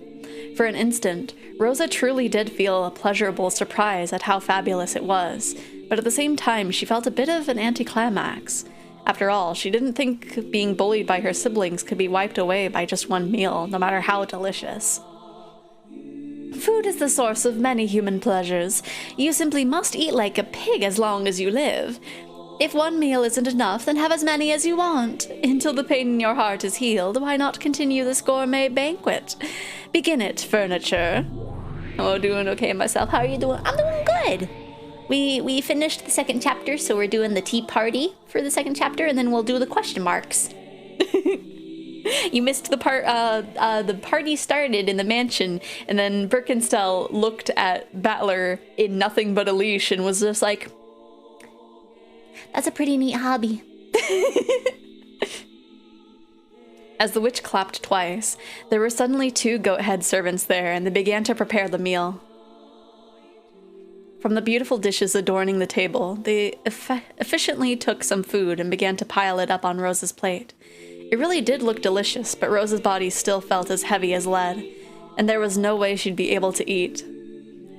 For an instant, Rosa truly did feel a pleasurable surprise at how fabulous it was, but at the same time she felt a bit of an anticlimax. After all, she didn't think being bullied by her siblings could be wiped away by just one meal, no matter how delicious. Food is the source of many human pleasures. You simply must eat like a pig as long as you live. If one meal isn't enough, then have as many as you want. Until the pain in your heart is healed, why not continue this gourmet banquet? Begin it, furniture. Oh, doing okay myself. How are you doing? I'm doing good. We finished the second chapter, so we're doing the tea party for the second chapter, and then we'll do the question marks. You missed the part, the party started in the mansion, and then Birkenstell looked at Battler in nothing but a leash and was just like, That's a pretty neat hobby. As the witch clapped twice, there were suddenly 2 goat-head servants there, and they began to prepare the meal. From the beautiful dishes adorning the table, they efficiently took some food and began to pile it up on Rose's plate. It really did look delicious, but Rose's body still felt as heavy as lead, and there was no way she'd be able to eat.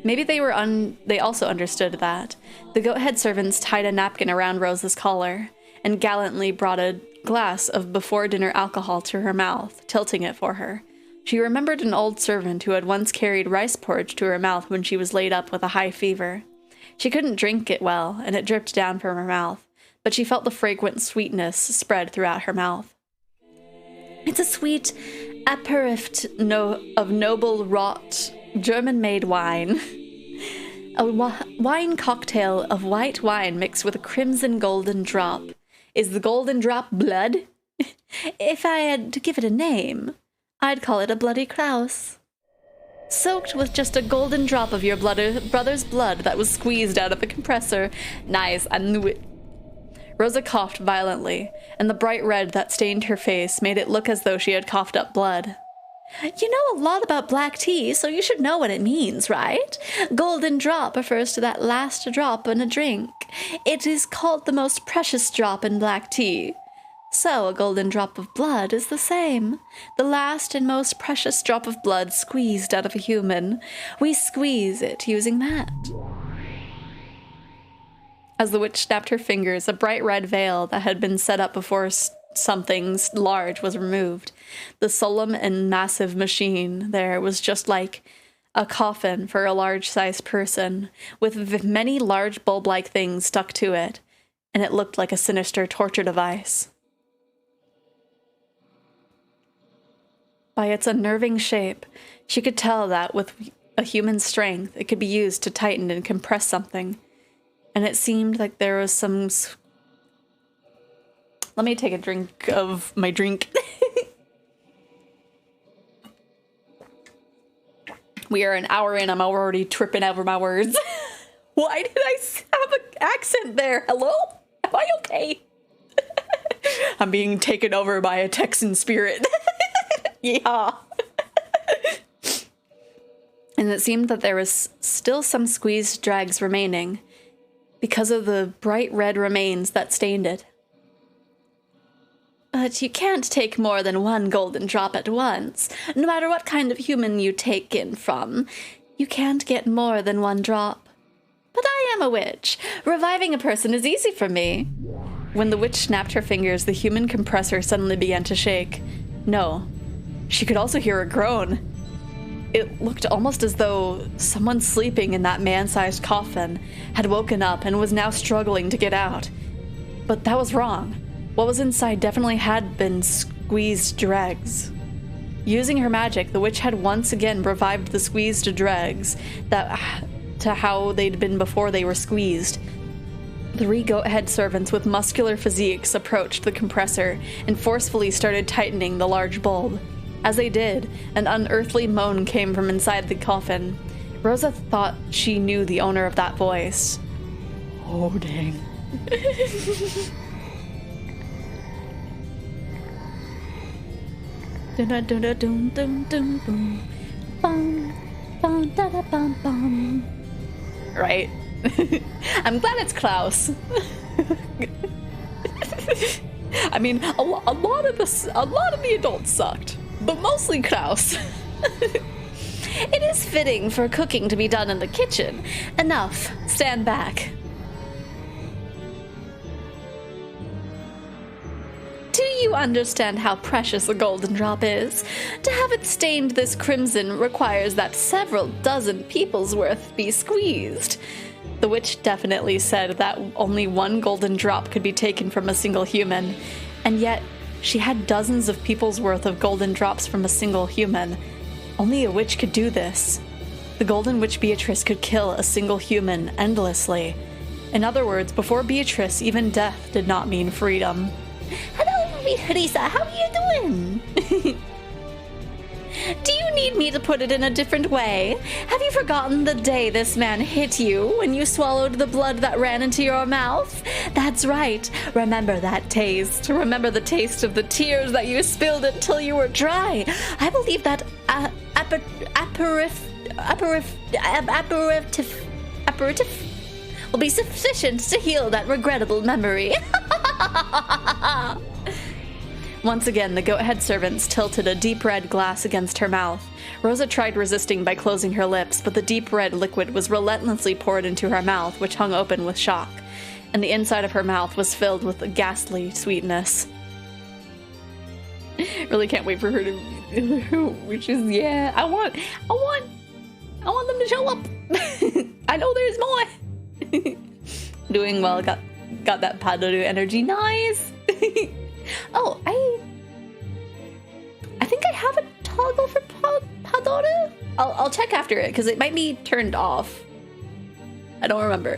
Maybe they also understood that. The goat-head servants tied a napkin around Rose's collar, and gallantly brought a glass of before-dinner alcohol to her mouth, tilting it for her. She remembered an old servant who had once carried rice porridge to her mouth when she was laid up with a high fever. She couldn't drink it well, and it dripped down from her mouth, but she felt the fragrant sweetness spread throughout her mouth. It's a sweet aperitif of noble wrought German-made wine. A wine cocktail of white wine mixed with a crimson golden drop. Is the golden drop blood? If I had to give it a name, I'd call it a bloody Klaus. Soaked with just a golden drop of your brother's blood that was squeezed out of the compressor. Nice, I knew it. Rosa coughed violently, and the bright red that stained her face made it look as though she had coughed up blood. You know a lot about black tea, so you should know what it means, right? Golden drop refers to that last drop in a drink. It is called the most precious drop in black tea. So a golden drop of blood is the same. The last and most precious drop of blood squeezed out of a human. We squeeze it using that. As the witch snapped her fingers, a bright red veil that had been set up before something large was removed. The solemn and massive machine there was just like a coffin for a large-sized person, with many large bulb-like things stuck to it, and it looked like a sinister torture device. By its unnerving shape, she could tell that with a human strength, it could be used to tighten and compress something. And it seemed like there was some... Let me take a drink of my drink. We are an hour in, I'm already tripping over my words. Why did I have an accent there? Hello? Am I okay? I'm being taken over by a Texan spirit. Yeah. And it seemed that there was still some squeezed dregs remaining because of the bright red remains that stained it. But you can't take more than one golden drop at once. No matter what kind of human you take in from, you can't get more than one drop. But I am a witch. Reviving a person is easy for me. When the witch snapped her fingers, the human compressor suddenly began to shake. No. She could also hear a groan. It looked almost as though someone sleeping in that man-sized coffin had woken up and was now struggling to get out. But that was wrong. What was inside definitely had been squeezed dregs. Using her magic, the witch had once again revived the squeezed dregs to how they'd been before they were squeezed. 3 goat-head servants with muscular physiques approached the compressor and forcefully started tightening the large bulb. As they did, an unearthly moan came from inside the coffin. Rosa thought she knew the owner of that voice. Oh, dang. Right. I'm glad it's Klaus. I mean, a lot of the adults sucked, but mostly Klaus. It is fitting for cooking to be done in the kitchen. Enough. Stand back. you understand how precious a golden drop is? To have it stained this crimson requires that several dozen people's worth be squeezed. The witch definitely said that only one golden drop could be taken from a single human, and yet she had dozens of people's worth of golden drops from a single human. Only a witch could do this. The Golden Witch Beatrice could kill a single human endlessly. In other words, before Beatrice, even death did not mean freedom. Hello, Risa. How are you doing? Do you need me to put it in a different way? Have you forgotten the day this man hit you when you swallowed the blood that ran into your mouth? That's right. Remember that taste. Remember the taste of the tears that you spilled until you were dry. I believe that aperitif will be sufficient to heal that regrettable memory. Once again, the goat-head servants tilted a deep red glass against her mouth. Rosa tried resisting by closing her lips, but the deep red liquid was relentlessly poured into her mouth, which hung open with shock, and the inside of her mouth was filled with a ghastly sweetness. Really can't wait for her to, which is, yeah, I want them to show up. I know there's more. Doing well, got that Padoru energy, nice. Oh, I think I have a toggle for Padoru. I'll check after it because it might be turned off. I don't remember.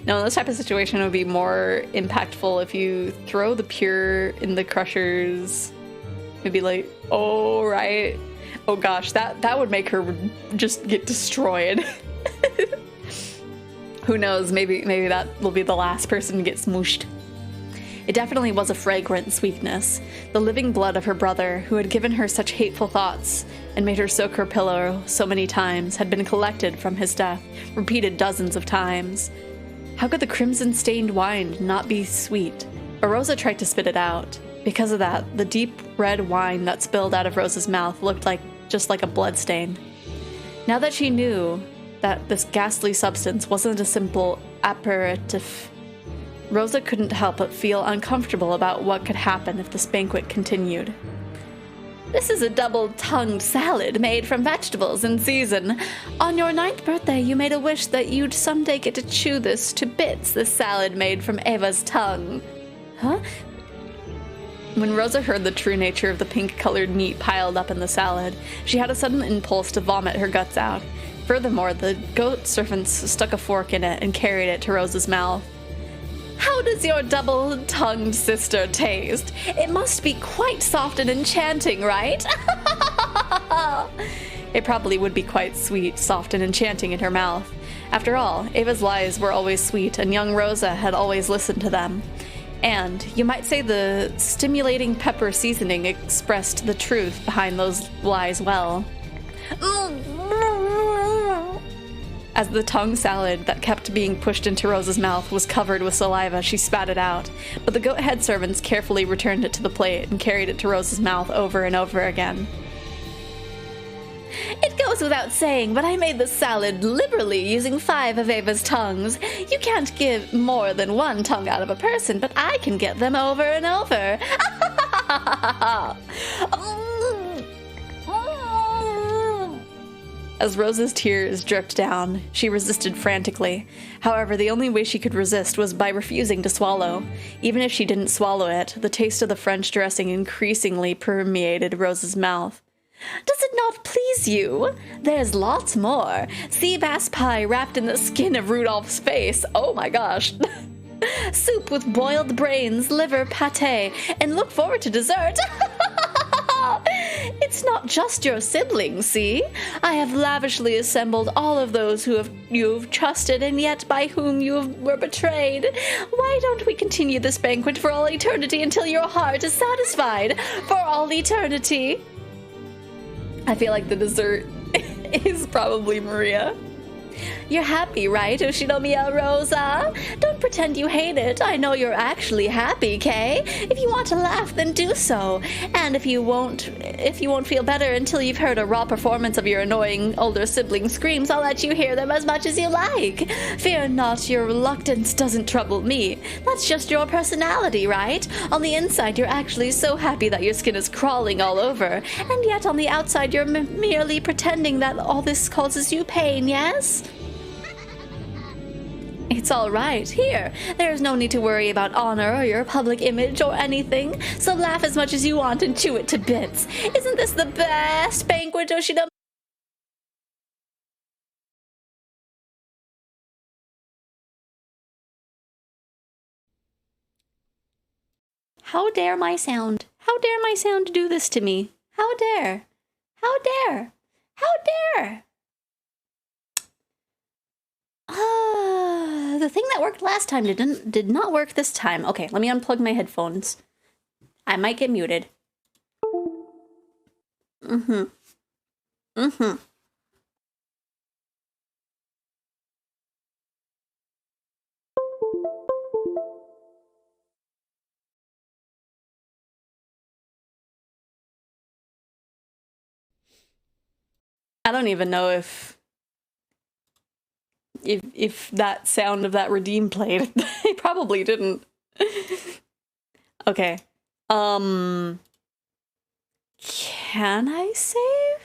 No, in this type of situation, it would be more impactful if you throw the pure in the crushers. Maybe like, oh right, oh gosh, that would make her just get destroyed. Who knows? Maybe that will be the last person to get smooshed. It definitely was a fragrant sweetness. The living blood of her brother, who had given her such hateful thoughts and made her soak her pillow so many times, had been collected from his death, repeated dozens of times. How could the crimson-stained wine not be sweet? But Rosa tried to spit it out. Because of that, the deep red wine that spilled out of Rosa's mouth looked just like a bloodstain. Now that she knew that this ghastly substance wasn't a simple aperitif, Rosa couldn't help but feel uncomfortable about what could happen if this banquet continued. This is a double-tongued salad made from vegetables in season. On your 9th birthday, you made a wish that you'd someday get to chew this to bits, this salad made from Ava's tongue. Huh? When Rosa heard the true nature of the pink-colored meat piled up in the salad, she had a sudden impulse to vomit her guts out. Furthermore, the goat servants stuck a fork in it and carried it to Rosa's mouth. How does your double-tongued sister taste? It must be quite soft and enchanting, right? It probably would be quite sweet, soft, and enchanting in her mouth. After all, Ava's lies were always sweet, and young Rosa had always listened to them. And you might say the stimulating pepper seasoning expressed the truth behind those lies well. As the tongue salad that kept being pushed into Rosa's mouth was covered with saliva, she spat it out, but the goat-head servants carefully returned it to the plate and carried it to Rosa's mouth over and over again. It goes without saying, but I made the salad liberally using 5 of Ava's tongues. You can't give more than 1 tongue out of a person, but I can get them over and over. As Rosa's tears dripped down, she resisted frantically. However, the only way she could resist was by refusing to swallow. Even if she didn't swallow it, the taste of the French dressing increasingly permeated Rosa's mouth. Does it not please you? There's lots more. Sea bass pie wrapped in the skin of Rudolph's face. Oh my gosh. Soup with boiled brains, liver, pate, and look forward to dessert. It's not just your siblings, see? I have lavishly assembled all of those you've trusted and yet by whom were betrayed. Why don't we continue this banquet for all eternity until your heart is satisfied? For all eternity. I feel like the dessert is probably Maria. You're happy, right, Ushinomiya Rosa? Don't pretend you hate it. I know you're actually happy, Kay. If you want to laugh, then do so. And if you won't feel better until you've heard a raw performance of your annoying older sibling screams, I'll let you hear them as much as you like. Fear not, your reluctance doesn't trouble me. That's just your personality, right? On the inside, you're actually so happy that your skin is crawling all over, and yet on the outside, you're merely pretending that all this causes you pain, yes? It's all right. Here, there's no need to worry about honor or your public image or anything, so laugh as much as you want and chew it to bits. Isn't this the best banquet, Yoshida? How dare my sound? How dare my sound do this to me? How dare? How dare? How dare? The thing that worked last time did not work this time. Okay, let me unplug my headphones. I might get muted. I don't even know if that sound of that redeem played. It probably didn't. Okay. Can I save?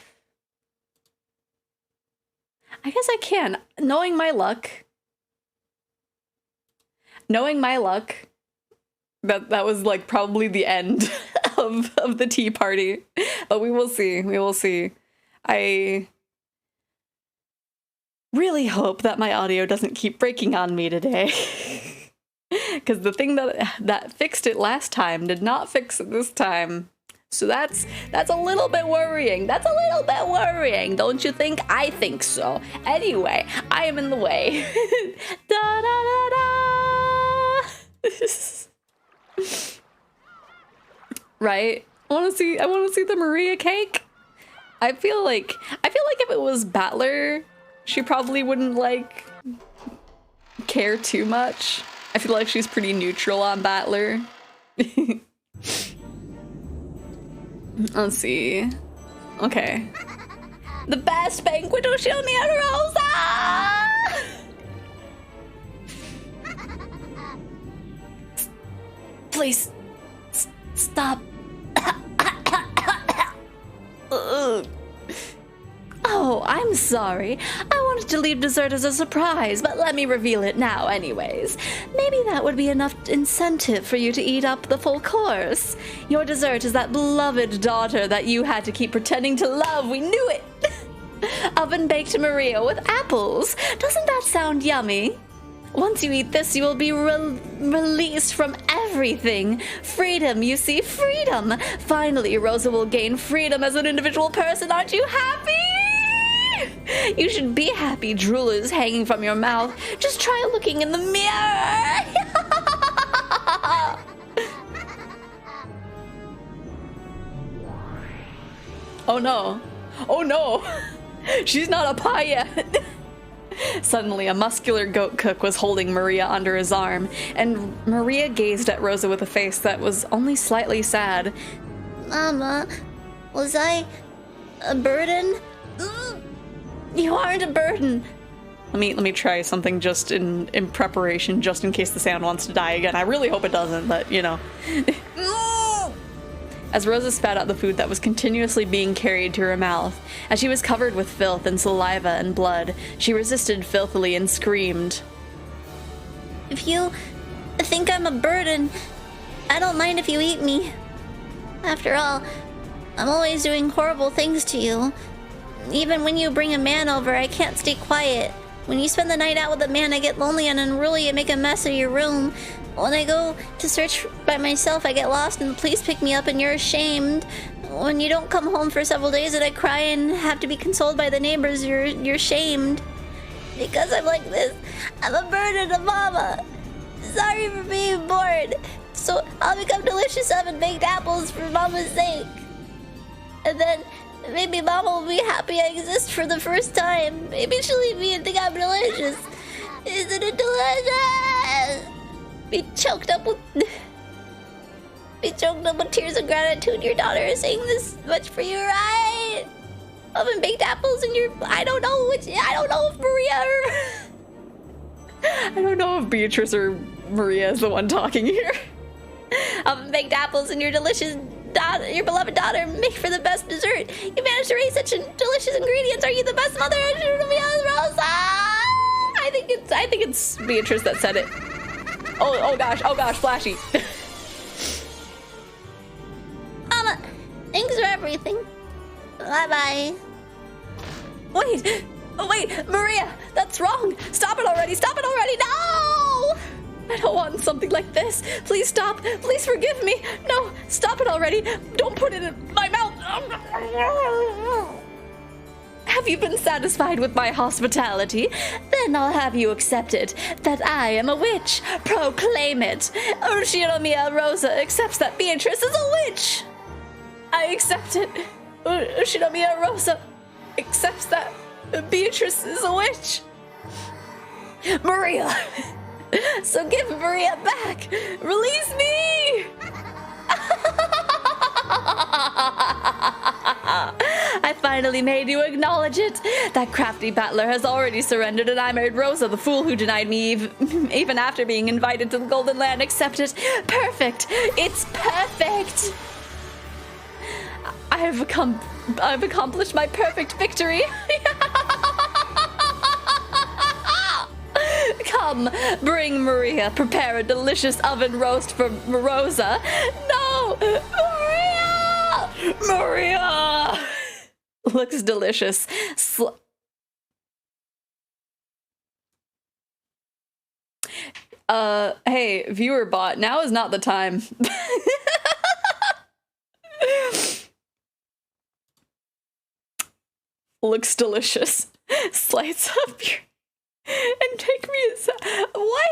I guess I can. Knowing my luck, that was like probably the end of the tea party. But we will see. We will see. I really hope that my audio doesn't keep breaking on me today. Because the thing that fixed it last time did not fix it this time. So that's a little bit worrying. That's a little bit worrying, don't you think? I think so. Anyway, I am in the way. Da da da da. Right? I want to see the Maria cake. I feel like if it was Battler, she probably wouldn't like care too much. I feel like she's pretty neutral on Battler. Let's see. Okay. The best banquet Ushinomiya Rosa! Please stop. Oh, I'm sorry. I wanted to leave dessert as a surprise, but let me reveal it now anyways. Maybe that would be enough incentive for you to eat up the full course. Your dessert is that beloved daughter that you had to keep pretending to love. We knew it! Oven-baked Maria with apples. Doesn't that sound yummy? Once you eat this, you will be released from everything. Freedom, you see, freedom. Finally, Rosa will gain freedom as an individual person. Aren't you happy? You should be happy, droolers hanging from your mouth. Just try looking in the mirror. Oh no. Oh no. She's not a pie yet. Suddenly, a muscular goat cook was holding Maria under his arm, and Maria gazed at Rosa with a face that was only slightly sad. Mama, was I a burden? You aren't a burden. Let me try something just in preparation, just in case the sound wants to die again. I really hope it doesn't, but you know. As Rosa spat out the food that was continuously being carried to her mouth, as she was covered with filth and saliva and blood, she resisted filthily and screamed. If you think I'm a burden, I don't mind if you eat me. After all, I'm always doing horrible things to you. Even when you bring a man over, I can't stay quiet. When you spend the night out with a man, I get lonely and unruly and make a mess of your room. When I go to search by myself, I get lost and the police pick me up and you're ashamed. When you don't come home for several days and I cry and have to be consoled by the neighbors, you're shamed. Because I'm like this, I'm a burden to Mama. Sorry for being bored. So I'll become delicious oven-baked apples for Mama's sake. And then Maybe Mama will be happy I exist for the first time. Maybe she'll leave me and think I'm delicious. Isn't it delicious? Be choked up with tears of gratitude. Your daughter is saying this much for you, right? Oven baked apples in your... I don't know if Maria or... I don't know if Beatrice or Maria is the one talking here. Oven baked apples and your delicious daughter, your beloved daughter, make for the best dessert. You managed to raise such delicious ingredients. Are you the best mother? Rosa? I think it's Beatrice that said it. Oh gosh, Flashy. Mama, thanks for everything. Bye-bye. Wait, Maria, that's wrong. Stop it already, no! I don't want something like this. Please stop, please forgive me. No, stop it already. Don't put it in my mouth. Have you been satisfied with my hospitality? Then I'll have you accept it, that I am a witch. Proclaim it. Urshiromia Rosa accepts that Beatrice is a witch. I accept it. Urshiromia Rosa accepts that Beatrice is a witch. Maria! So give Maria back! Release me! I finally made you acknowledge it. That crafty battler has already surrendered, and I made Rosa, the fool who denied me even after being invited to the Golden Land, accept it. Perfect! It's perfect! I've accomplished my perfect victory. Come, bring Maria. Prepare a delicious oven roast for Rosa. No, Maria. Looks delicious. Hey, viewer bot. Now is not the time. Looks delicious. Slice up your... and take me inside. What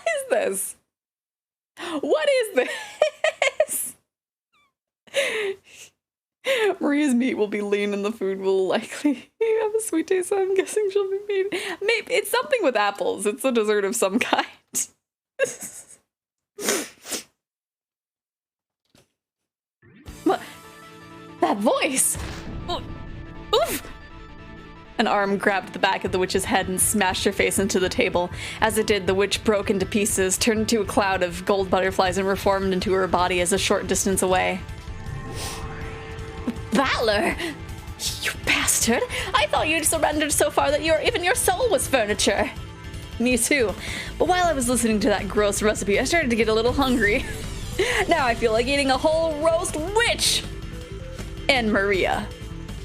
is this? What is this? Maria's meat will be lean and the food will likely have a sweet taste, so I'm guessing she'll be made. Maybe it's something with apples. It's a dessert of some kind. What? That voice! Oof! An arm grabbed the back of the witch's head and smashed her face into the table. As it did, the witch broke into pieces, turned into a cloud of gold butterflies, and reformed into her body as a short distance away. Battler! You bastard! I thought you'd surrendered so far that even your soul was furniture! Me too. But while I was listening to that gross recipe, I started to get a little hungry. Now I feel like eating a whole roast witch! And Maria.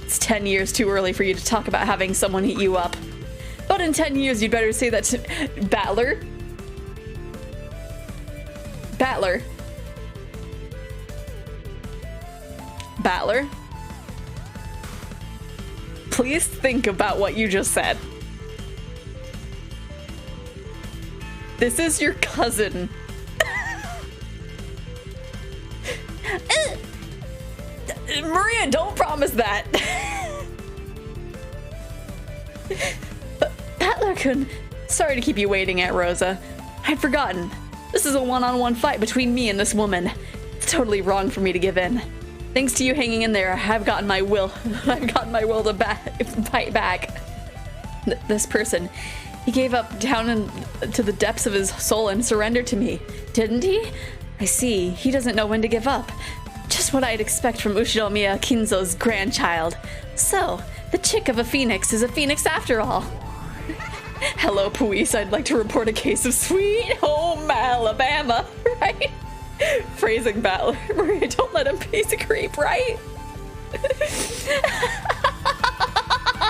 It's 10 years too early for you to talk about having someone eat you up. But in 10 years, you'd better say that to... Battler? Battler? Battler? Please think about what you just said. This is your cousin. Maria, don't promise that. Battler-kun, sorry to keep you waiting, Aunt Rosa. I'd forgotten. This is a one-on-one fight between me and this woman. It's totally wrong for me to give in. Thanks to you hanging in there, I've gotten my will. To fight back. This person, he gave up down to the depths of his soul and surrendered to me, didn't he? I see. He doesn't know when to give up. Just what I'd expect from Ushinomiya Kinzo's grandchild. So, the chick of a phoenix is a phoenix after all. Hello, police. I'd like to report a case of Sweet Home Alabama, right? Phrasing Battler. Maria, don't let him be. He's a creep, right?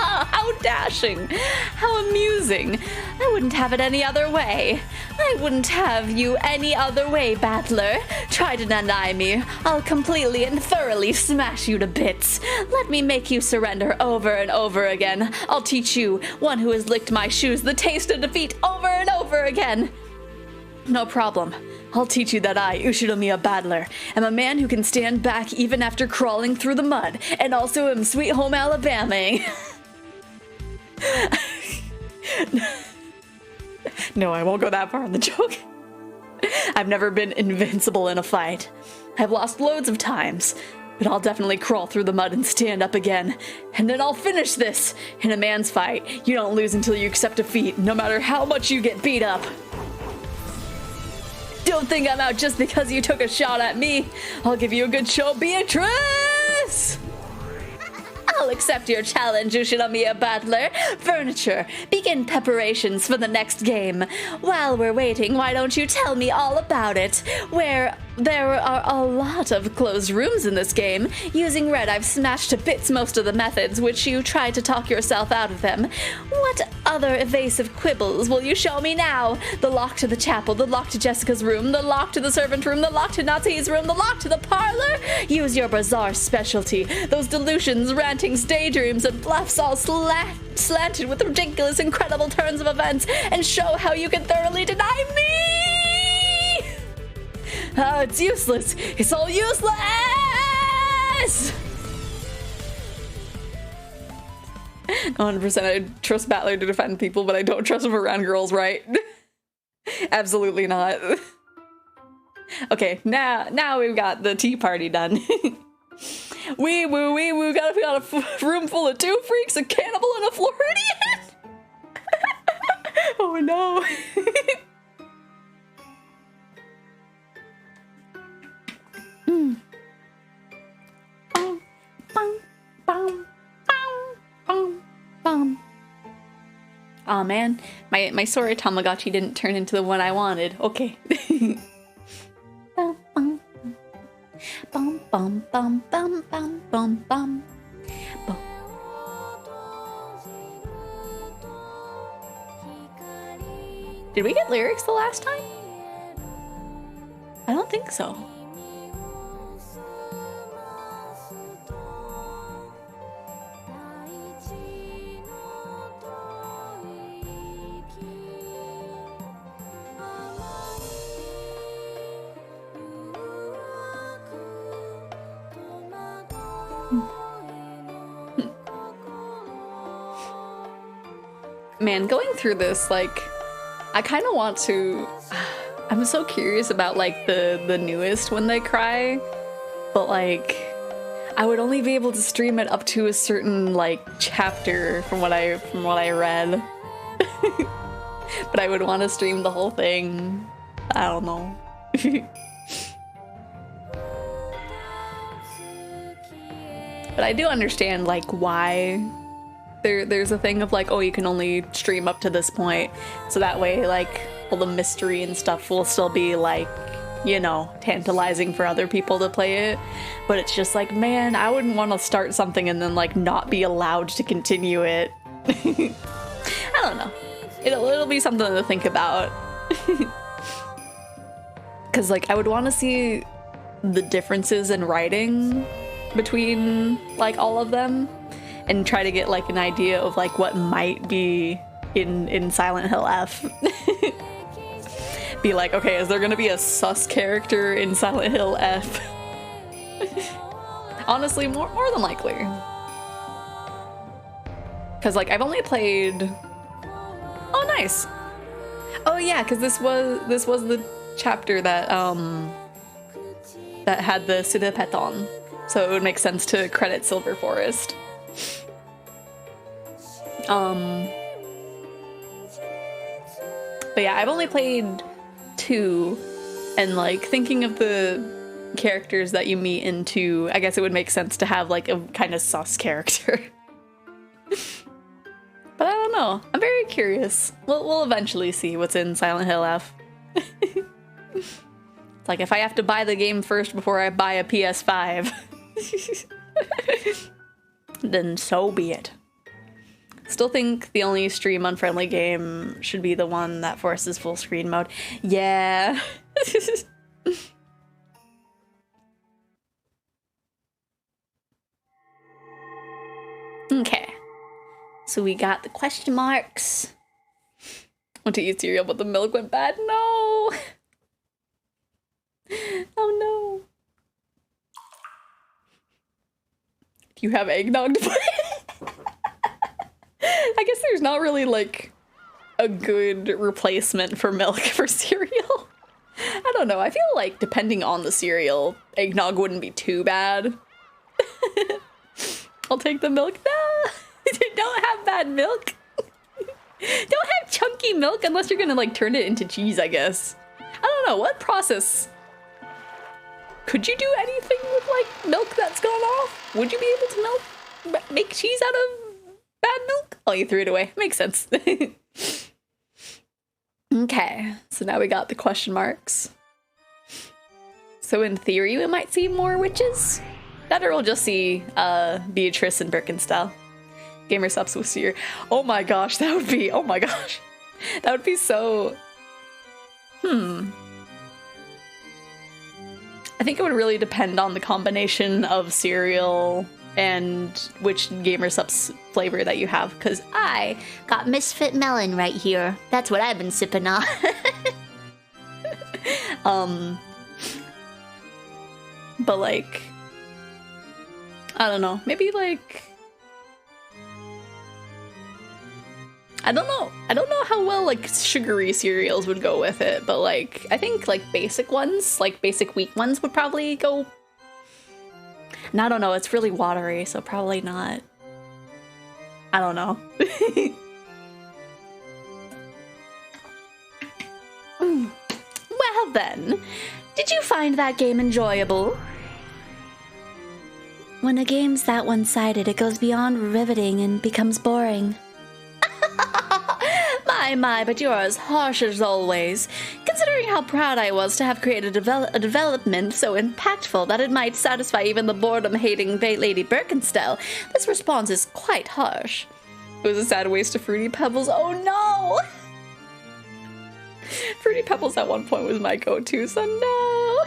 How dashing. How amusing. I wouldn't have it any other way. I wouldn't have you any other way, Battler. Try to deny me. I'll completely and thoroughly smash you to bits. Let me make you surrender over and over again. I'll teach you, one who has licked my shoes, the taste of defeat over and over again. No problem. I'll teach you that I, Ushinomiya Battler, am a man who can stand back even after crawling through the mud, and also am sweet home Alabama. No, I won't go that far in the joke. I've never been invincible in a fight. I've lost loads of times, but I'll definitely crawl through the mud and stand up again. And then I'll finish this. In a man's fight, you don't lose until you accept defeat, no matter how much you get beat up. Don't think I'm out just because you took a shot at me. I'll give you a good show, Beatrice! I'll accept your challenge, Ushinomiya Battler. Furniture, begin preparations for the next game. While we're waiting, why don't you tell me all about it? Where there are a lot of closed rooms in this game. Using red, I've smashed to bits most of the methods, which you tried to talk yourself out of them. What other evasive quibbles will you show me now? The lock to the chapel, the lock to Jessica's room, the lock to the servant room, the lock to Natsuhi's room, the lock to the parlor? Use your bizarre specialty. Those delusions, rantings, daydreams, and bluffs all slanted with ridiculous, incredible turns of events, and show how you can thoroughly deny me! It's useless. It's all useless! 100% I trust Battler to defend people, but I don't trust him around girls, right? Absolutely not. Okay, now we've got the tea party done. Wee woo, we got a room full of two freaks, a cannibal, and a Floridian! Oh no. Oh man, my Sora Tamagotchi didn't turn into the one I wanted. Okay. Bum bum bum bum bum bum bum. Did we get lyrics the last time? I don't think so. Man, going through this, like, I kind of want to... I'm so curious about, like, the newest When They Cry, but, like, I would only be able to stream it up to a certain, like, chapter from what I read. But I would want to stream the whole thing. I don't know. But I do understand, like, why there's a thing of, like, oh, you can only stream up to this point, so that way, like, all the mystery and stuff will still be, like, you know, tantalizing for other people to play it. But it's just like, man, I wouldn't want to start something and then, like, not be allowed to continue it. I don't know. It'll be something to think about. Because, like, I would want to see the differences in writing between, like, all of them, and try to get, like, an idea of, like, what might be in Silent Hill F. Be like, okay, is there gonna be a sus character in Silent Hill F? Honestly, more than likely. Because, like, I've only played... Oh, nice! Oh yeah, because this was the chapter that, that had the Sudapeton. So it would make sense to credit Silver Forest. But yeah, I've only played 2, and, like, thinking of the characters that you meet in 2, I guess it would make sense to have, like, a kind of sus character. But I don't know. I'm very curious. We'll eventually see what's in Silent Hill F. It's like, if I have to buy the game first before I buy a PS5, then so be it. Still think the only stream unfriendly game should be the one that forces full screen mode. Yeah. Okay. So we got the question marks. Went to eat cereal, but the milk went bad. No. you have eggnog to put in. I guess there's not really like a good replacement for milk for cereal. I don't know. I feel like depending on the cereal, eggnog wouldn't be too bad. I'll take the milk. No, don't have bad milk. Don't have chunky milk unless you're gonna like turn it into cheese, I guess. I don't know, what process? Could you do anything with like milk that's gone off? Would you be able to make cheese out of bad milk? Oh, you threw it away. Makes sense. Okay, so now we got the question marks. So in theory, we might see more witches. That or we'll just see Beatrice and Birkenstyle. Gamer subs with Seer. Oh my gosh, that would be, oh my gosh. That would be so, I think it would really depend on the combination of cereal and which Gamer subs flavor that you have, because I got Misfit Melon right here. That's what I've been sipping on. But like, I don't know, maybe like, I don't know how well like sugary cereals would go with it, but like I think like basic ones, like basic wheat ones would probably go. And I don't know, it's really watery, so probably not. I don't know. Well then, did you find that game enjoyable? When a game's that one-sided, it goes beyond riveting and becomes boring. My, but you're as harsh as always. Considering how proud I was to have created a development so impactful that it might satisfy even the boredom-hating Lady Birkenstell, this response is quite harsh. It was a sad waste of Fruity Pebbles. Oh no! Fruity Pebbles at one point was my go-to, so no!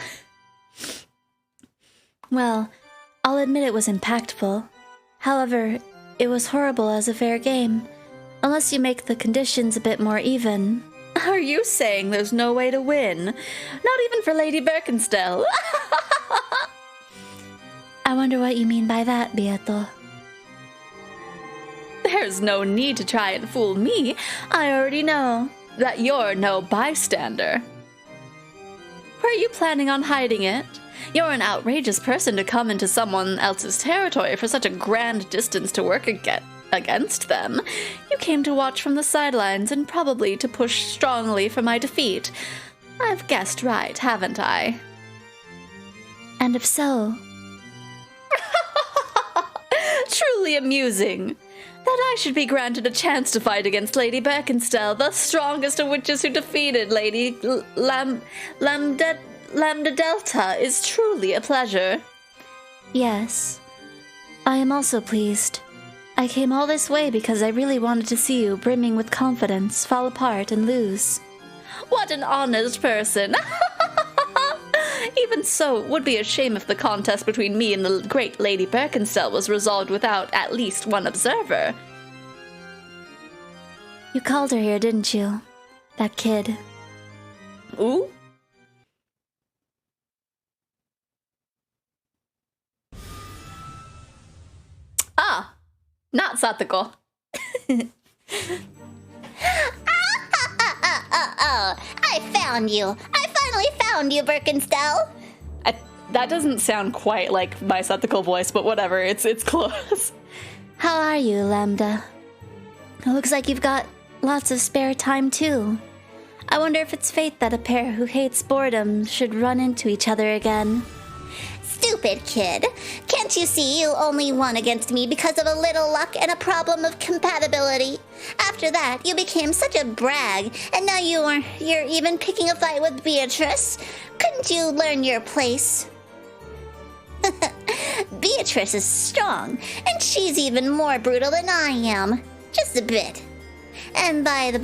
Well, I'll admit it was impactful. However, it was horrible as a fair game. Unless you make the conditions a bit more even. Are you saying there's no way to win? Not even for Lady Birkenstell? I wonder what you mean by that, Beato. There's no need to try and fool me. I already know that you're no bystander. Were you planning on hiding it? You're an outrageous person to come into someone else's territory for such a grand distance to work against them. You came to watch from the sidelines and probably to push strongly for my defeat. I've guessed right, haven't I? And if so... Truly amusing. That I should be granted a chance to fight against Lady Birkenstell, the strongest of witches who defeated Lady Lambda Delta, is truly a pleasure. Yes. I am also pleased. I came all this way because I really wanted to see you, brimming with confidence, fall apart and lose. What an honest person! Even so, it would be a shame if the contest between me and the great Lady Birkenstell was resolved without at least one observer. You called her here, didn't you? That kid. Ooh? Ah! Not Satoko. I found you. I finally found you, Birkenstell. That doesn't sound quite like my Satoko voice, but whatever, it's close. How are you, Lambda? It looks like you've got lots of spare time, too. I wonder if it's fate that a pair who hates boredom should run into each other again. Stupid kid. Can't you see you only won against me because of a little luck and a problem of compatibility? After that, you became such a brag, and now you're even picking a fight with Beatrice. Couldn't you learn your place? Beatrice is strong, and she's even more brutal than I am. Just a bit. And by the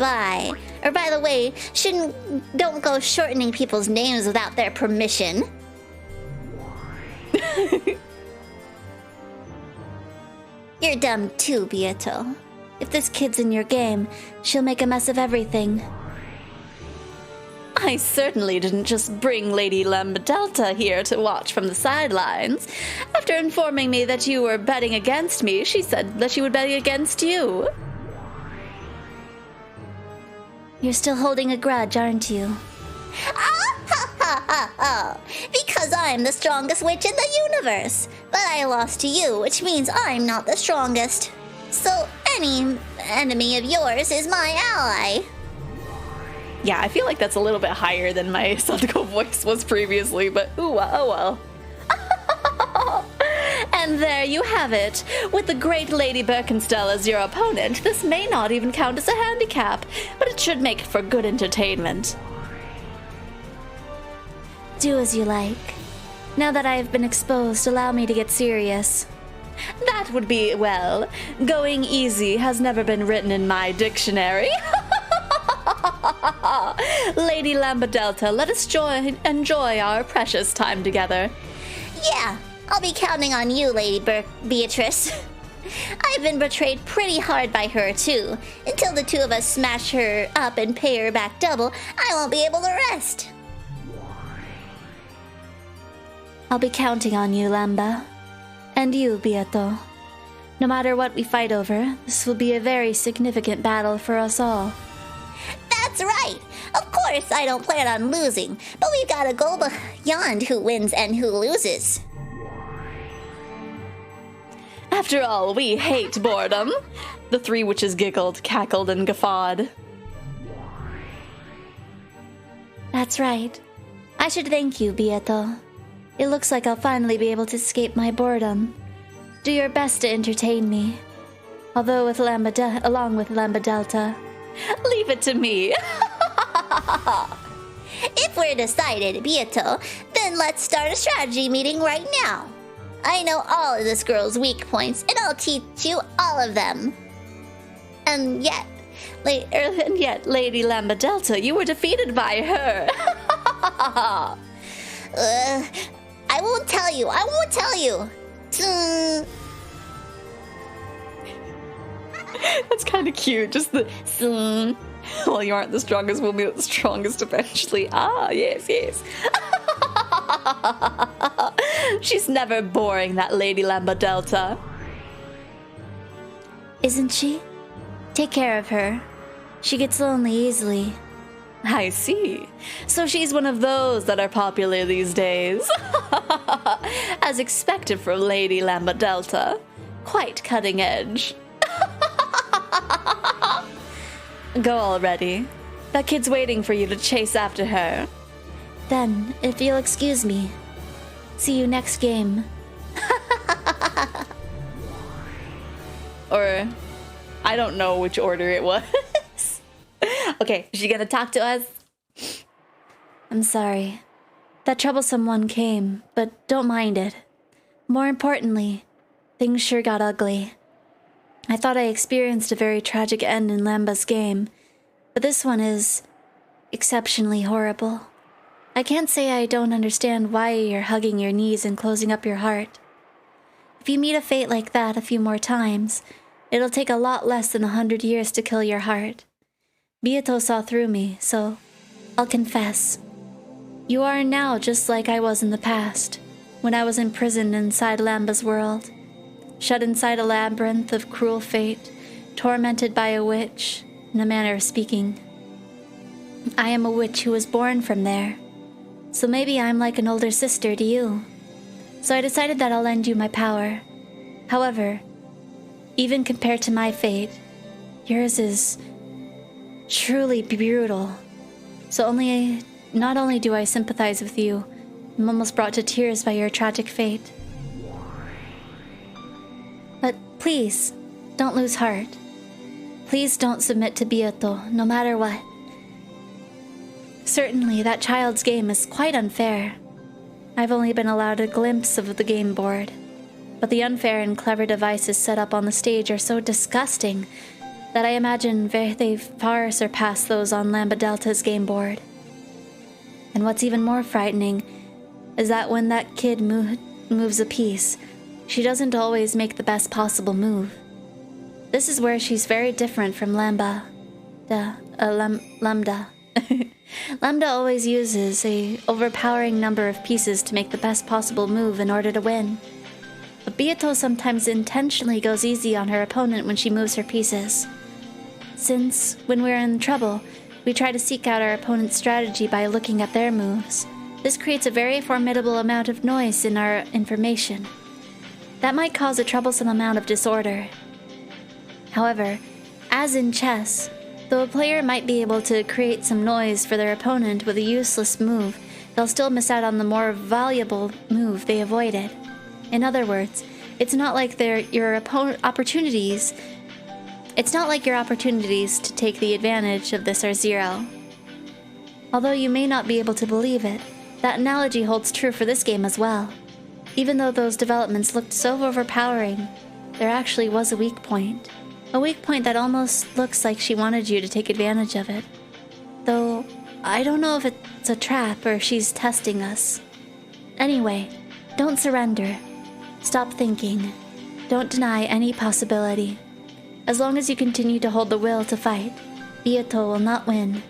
way, don't go shortening people's names without their permission. You're dumb too, Beato. If this kid's in your game, she'll make a mess of everything. I I certainly didn't just bring Lady Lambda Delta here to watch from the sidelines. After informing me that you were betting against me, she said that she would bet against you. You're still holding a grudge, aren't you? Because I'm the strongest witch in the universe. But I lost to you, which means I'm not the strongest. So any enemy of yours is my ally. Yeah, I feel like that's a little bit higher than my Sadako voice was previously, but ooh, oh well. And there you have it. With the great Lady Birkenstell as your opponent, this may not even count as a handicap, but it should make for good entertainment. Do as you like. Now that I have been exposed, allow me to get serious. That would be, well, going easy has never been written in my dictionary. Lady Lambda Delta, let us enjoy our precious time together. Yeah, I'll be counting on you, Lady Beatrice. I've been betrayed pretty hard by her, too. Until the two of us smash her up and pay her back double, I won't be able to rest. I'll be counting on you, Lamba. And you, Beato. No matter what we fight over, this will be a very significant battle for us all. That's right! Of course I don't plan on losing, but we've got to go beyond who wins and who loses. After all, we hate boredom. The three witches giggled, cackled, and guffawed. That's right. I should thank you, Beato. It looks like I'll finally be able to escape my boredom. Do your best to entertain me. Although along with Lambda Delta. Leave it to me. If we're decided, Beato, then let's start a strategy meeting right now. I know all of this girl's weak points, and I'll teach you all of them. And yet, Lady Lambda Delta, you were defeated by her. I won't tell you. I won't tell you. That's kind of cute. Just the well, you aren't the strongest, we'll be the strongest eventually. Ah, yes, yes. She's never boring, that Lady Lambda Delta. Isn't she? Take care of her. She gets lonely easily. I see. So she's one of those that are popular these days. As expected from Lady Lambda Delta. Quite cutting edge. Go already. That kid's waiting for you to chase after her. Then, if you'll excuse me, see you next game. Or, I don't know which order it was. Okay, is she gonna talk to us? I'm sorry. That troublesome one came, but don't mind it. More importantly, things sure got ugly. I thought I experienced a very tragic end in Lamba's game, but this one is exceptionally horrible. I can't say I don't understand why you're hugging your knees and closing up your heart. If you meet a fate like that a few more times, it'll take a lot less than 100 years to kill your heart. Beato saw through me, so I'll confess. You are now just like I was in the past, when I was imprisoned inside Lamba's world, shut inside a labyrinth of cruel fate, tormented by a witch, in a manner of speaking. I am a witch who was born from there, so maybe I'm like an older sister to you. So I decided that I'll lend you my power. However, even compared to my fate, yours is truly brutal. So not only do I sympathize with you, I'm almost brought to tears by your tragic fate. But please, don't lose heart. Please don't submit to Beato, no matter what. Certainly, that child's game is quite unfair. I've only been allowed a glimpse of the game board, but the unfair and clever devices set up on the stage are so disgusting that I imagine they far surpass those on Lambda Delta's game board. And what's even more frightening is that when that kid moves a piece, she doesn't always make the best possible move. This is where she's very different from Lambda. Lambda always uses a overpowering number of pieces to make the best possible move in order to win. But Beato sometimes intentionally goes easy on her opponent when she moves her pieces. Since, when we're in trouble, we try to seek out our opponent's strategy by looking at their moves. This creates a very formidable amount of noise in our information. That might cause a troublesome amount of disorder. However, as in chess, though a player might be able to create some noise for their opponent with a useless move, they'll still miss out on the more valuable move they avoided. In other words, it's not like your opportunities to take the advantage of this are zero. Although you may not be able to believe it, that analogy holds true for this game as well. Even though those developments looked so overpowering, there actually was a weak point. A weak point that almost looks like she wanted you to take advantage of it. Though, I don't know if it's a trap or if she's testing us. Anyway, don't surrender. Stop thinking. Don't deny any possibility. As long as you continue to hold the will to fight, Beato will not win.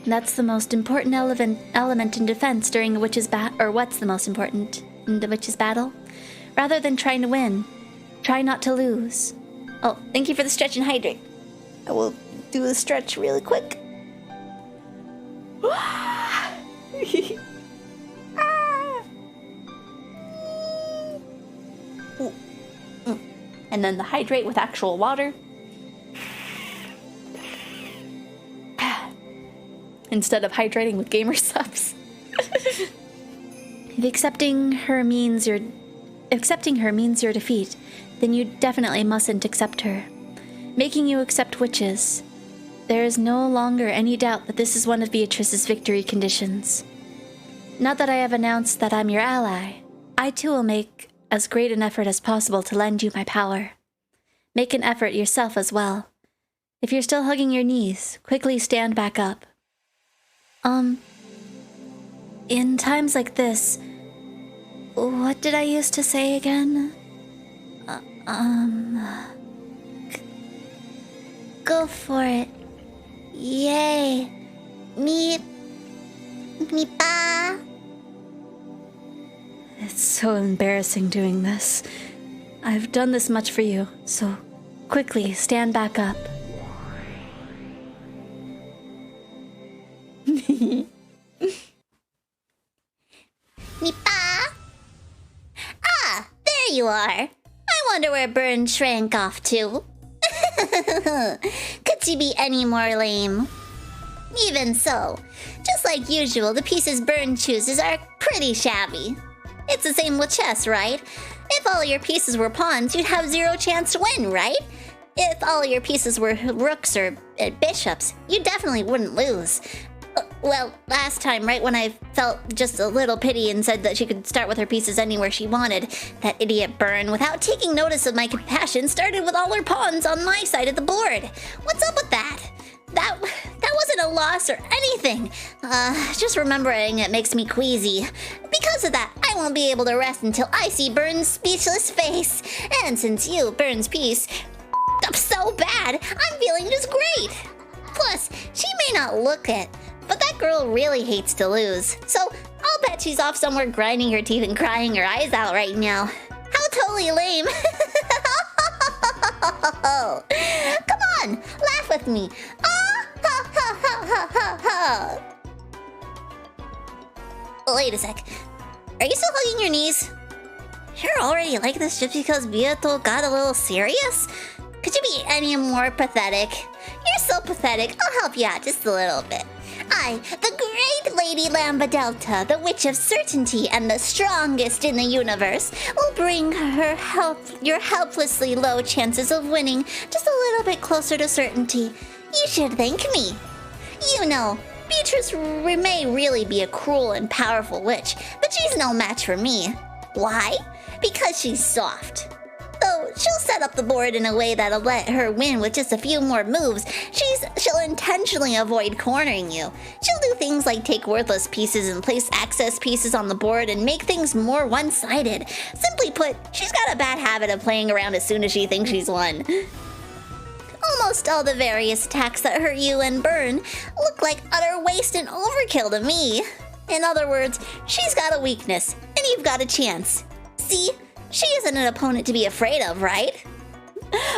That's the most important element in defense during a witch's or what's the most important in the witch's battle? Rather than trying to win, try not to lose. Oh, thank you for the stretch and hydrate. I will do the stretch really quick. And then the hydrate with actual water. Instead of hydrating with gamer subs. If accepting her means your defeat, then you definitely mustn't accept her. Making you accept witches. There is no longer any doubt that this is one of Beatrice's victory conditions. Now that I have announced that I'm your ally, I too will make as great an effort as possible to lend you my power. Make an effort yourself as well. If you're still hugging your knees, quickly stand back up. In times like this, what did I used to say again? Go for it. Yay. Me pa. It's so embarrassing doing this. I've done this much for you, so quickly stand back up. Me pa. Ah, there you are. I wonder where Burn shrank off to. Could she be any more lame? Even so, just like usual, the pieces Burn chooses are pretty shabby. It's the same with chess, right? If all your pieces were pawns, you'd have zero chance to win, right? If all your pieces were rooks or bishops, you definitely wouldn't lose. Well, last time, right when I felt just a little pity and said that she could start with her pieces anywhere she wanted, that idiot Burn, without taking notice of my compassion, started with all her pawns on my side of the board. What's up with that? That wasn't a loss or anything. Just remembering it makes me queasy. Because of that, I won't be able to rest until I see Burn's speechless face. And since you, Burn's piece, up so bad, I'm feeling just great. Plus, she may not look it, but that girl really hates to lose. So I'll bet she's off somewhere grinding her teeth and crying her eyes out right now. How totally lame. Come on, laugh with me. Wait a sec. Are you still hugging your knees? You're already like this just because Beato got a little serious? Could you be any more pathetic? You're so pathetic, I'll help you out just a little bit. I, the great Lady Lambda Delta, the Witch of Certainty and the strongest in the universe, will bring your helplessly low chances of winning just a little bit closer to certainty. You should thank me. You know, Beatrice may really be a cruel and powerful witch, but she's no match for me. Why? Because she's soft. Though she'll set up the board in a way that'll let her win with just a few more moves, she'll intentionally avoid cornering you. She'll do things like take worthless pieces and place excess pieces on the board and make things more one-sided. Simply put, she's got a bad habit of playing around as soon as she thinks she's won. Oh Almost all the various attacks that hurt you and Burn look like utter waste and overkill to me. In other words, she's got a weakness, and you've got a chance. See, she isn't an opponent to be afraid of, right?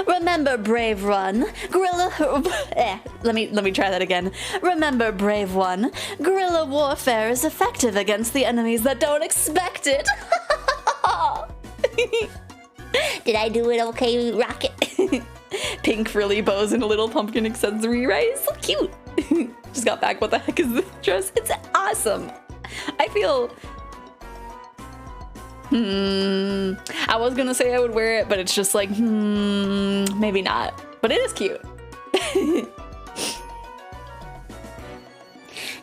Remember, Brave One, let me try that again. Remember, Brave One, guerrilla warfare is effective against the enemies that don't expect it. Did I do it okay, Rocket? Pink frilly bows and a little pumpkin accessory, right? It's so cute. Just got back. What the heck is this dress? It's awesome. I feel... I was gonna say I would wear it, but it's just like, maybe not. But it is cute.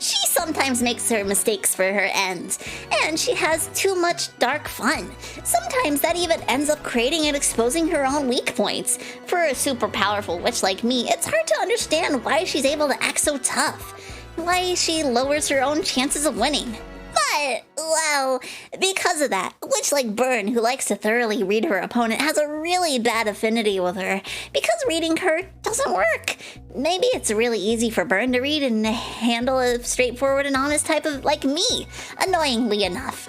She sometimes makes her mistakes for her ends, and she has too much dark fun. Sometimes that even ends up creating and exposing her own weak points. For a super powerful witch like me, it's hard to understand why she's able to act so tough. Why she lowers her own chances of winning. But, well, because of that, a witch like Burn, who likes to thoroughly read her opponent, has a really bad affinity with her, because reading her doesn't work. Maybe it's really easy for Burn to read and handle a straightforward and honest type of like me, annoyingly enough.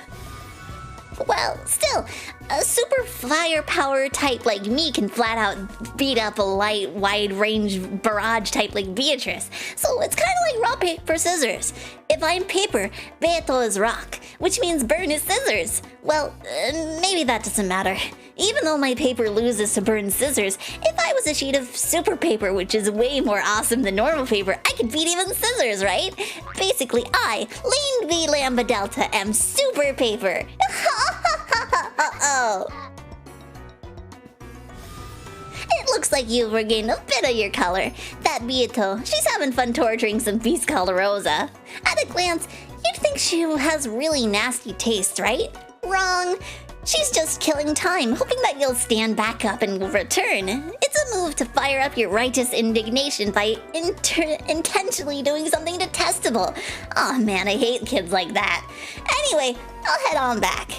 Well, still, a super firepower type like me can flat out beat up a light, wide-range barrage type like Beatrice. So it's kind of like rock, paper, scissors. If I'm paper, Beto is rock, which means Burn is scissors. Well, maybe that doesn't matter. Even though my paper loses to Burn scissors, if I was a sheet of super paper, which is way more awesome than normal paper, I could beat even scissors, right? Basically, I, Lane V Lambda Delta, am super paper. Uh-oh. It looks like you've regained a bit of your color. That Beato, she's having fun torturing some beast called Rosa. At a glance, you'd think she has really nasty taste, right? Wrong. She's just killing time, hoping that you'll stand back up and return. It's a move to fire up your righteous indignation by intentionally doing something detestable. Aw, man, I hate kids like that. Anyway, I'll head on back.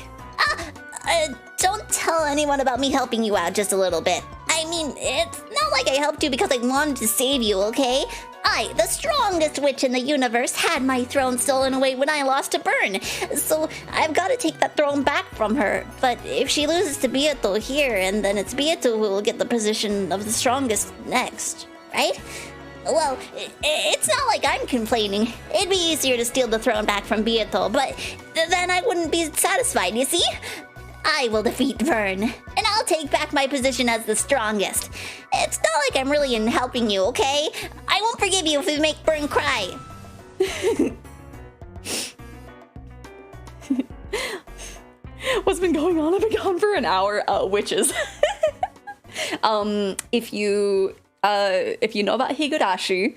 Don't tell anyone about me helping you out just a little bit. I mean, it's not like I helped you because I wanted to save you, okay? I, the strongest witch in the universe, had my throne stolen away when I lost to Burn. So I've got to take that throne back from her. But if she loses to Beato here, and then it's Beato who will get the position of the strongest next, right? Well, it's not like I'm complaining. It'd be easier to steal the throne back from Beato, but then I wouldn't be satisfied, you see? I will defeat Burn, and I'll take back my position as the strongest. It's not like I'm really in helping you, okay? I won't forgive you if you make Burn cry. What's been going on? I've been gone for an hour. Witches. If you know about Higurashi,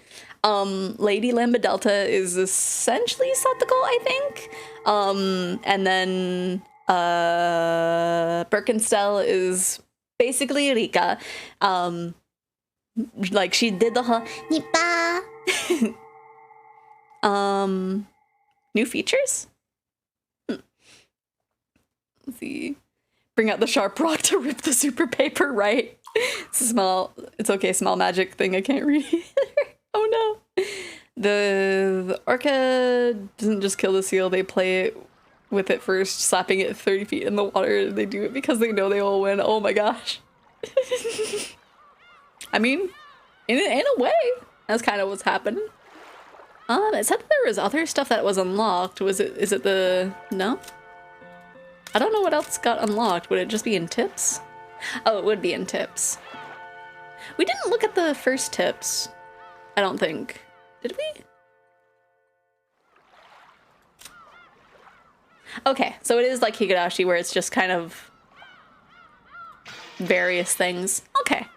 Lady Lambda Delta is essentially Satoko, I think. And then Birkenstell is basically Rika. Like she did the whole Nipa. New features? Let's see. Bring out the sharp rock to rip the super paper, right? It's a small magic thing I can't read either. Oh no. The orca doesn't just kill the seal, they play it with it first, slapping it 30 feet in the water. They do it because they know they will win. Oh my gosh. I mean, in a way, that's kind of what's happening. It said that there was other stuff that was unlocked. Is it the... No? I don't know what else got unlocked. Would it just be in tips? Oh, it would be in tips. We didn't look at the first tips. I don't think. Did we? Okay, so it is like Higurashi where it's just kind of various things. Okay.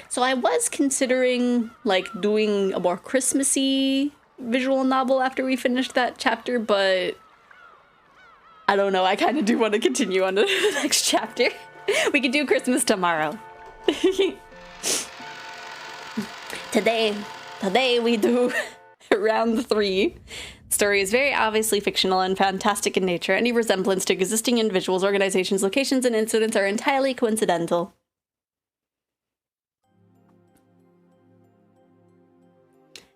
So I was considering like doing a more Christmassy visual novel after we finished that chapter, but I don't know. I kind of do want to continue on to the next chapter. We could do Christmas tomorrow. Today we do round 3. The story is very obviously fictional and fantastic in nature. Any resemblance to existing individuals, organizations, locations, and incidents are entirely coincidental.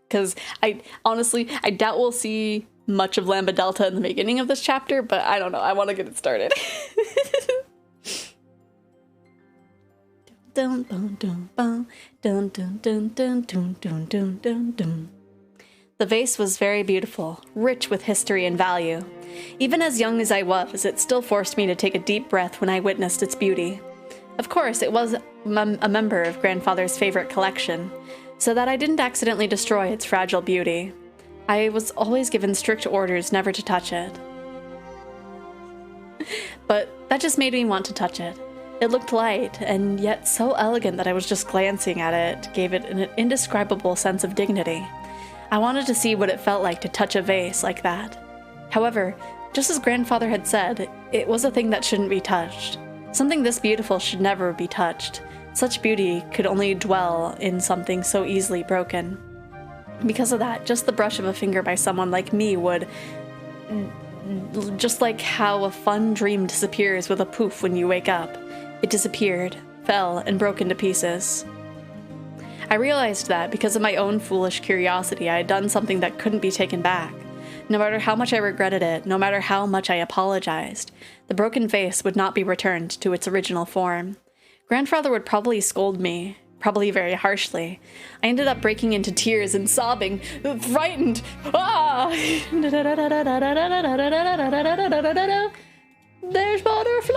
because I honestly, I doubt we'll see much of Lambda Delta in the beginning of this chapter, but I don't know. I want to get it started. Dun, dun, dun, dun, dun, dun, dun, dun, dun, dun, dun, dun, dun. The vase was very beautiful, rich with history and value. Even as young as I was, it still forced me to take a deep breath when I witnessed its beauty. Of course, it was a member of Grandfather's favorite collection, so that I didn't accidentally destroy its fragile beauty. I was always given strict orders never to touch it. But that just made me want to touch it. It looked light, and yet so elegant that I was just glancing at it gave it an indescribable sense of dignity. I wanted to see what it felt like to touch a vase like that. However, just as Grandfather had said, it was a thing that shouldn't be touched. Something this beautiful should never be touched. Such beauty could only dwell in something so easily broken. Because of that, just the brush of a finger by someone like me would... Just like how a fun dream disappears with a poof when you wake up. It disappeared, fell, and broke into pieces. I realized that, because of my own foolish curiosity, I had done something that couldn't be taken back. No matter how much I regretted it, no matter how much I apologized, the broken vase would not be returned to its original form. Grandfather would probably scold me, probably very harshly. I ended up breaking into tears and sobbing, frightened. Ah! There's butterflies!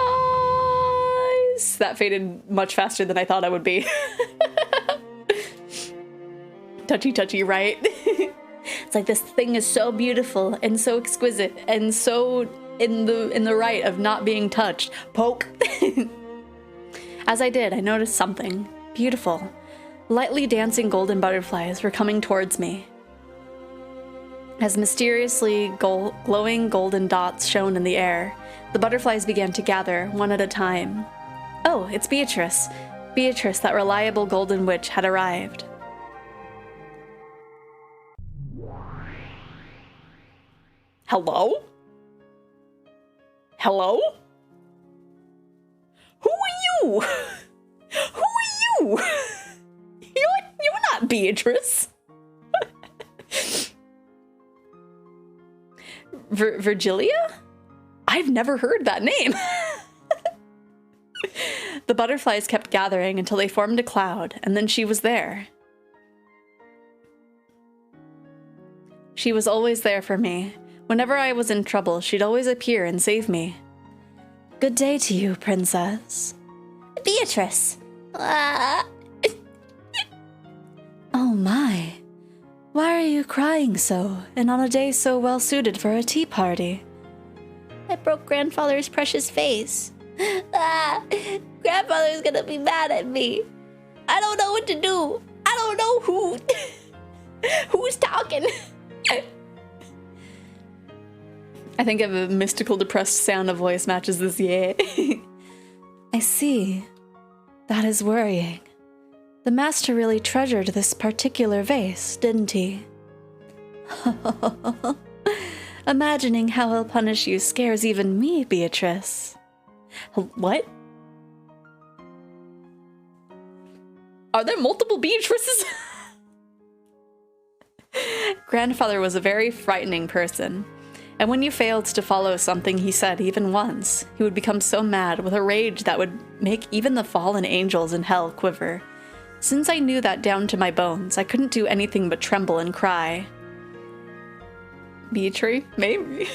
That faded much faster than I thought I would be. Touchy touchy, right? It's like this thing is so beautiful and so exquisite and so in the right of not being touched. Poke. As I did, I noticed something beautiful. Lightly dancing golden butterflies were coming towards me. As mysteriously glowing golden dots shone in the air, the butterflies began to gather, one at a time. Oh, it's Beatrice. Beatrice, that reliable golden witch, had arrived. Hello? Hello? Who are you? Who are you? You're not Beatrice. Virgilia? I've never heard that name. The butterflies kept gathering until they formed a cloud, and then she was there. She was always there for me. Whenever I was in trouble, she'd always appear and save me. Good day to you, princess. Beatrice. Oh my. Why are you crying so, and on a day so well suited for a tea party? I broke Grandfather's precious vase. Grandfather's gonna be mad at me. I don't know what to do. I don't know who's talking. I think if a mystical, depressed sound of voice matches this, yeah. I see. That is worrying. The master really treasured this particular vase, didn't he? Imagining how he'll punish you scares even me, Beatrice. What? Are there multiple Beatrices? Grandfather was a very frightening person. And when you failed to follow something he said even once, he would become so mad with a rage that would make even the fallen angels in hell quiver. Since I knew that down to my bones, I couldn't do anything but tremble and cry. Beatrice? Maybe.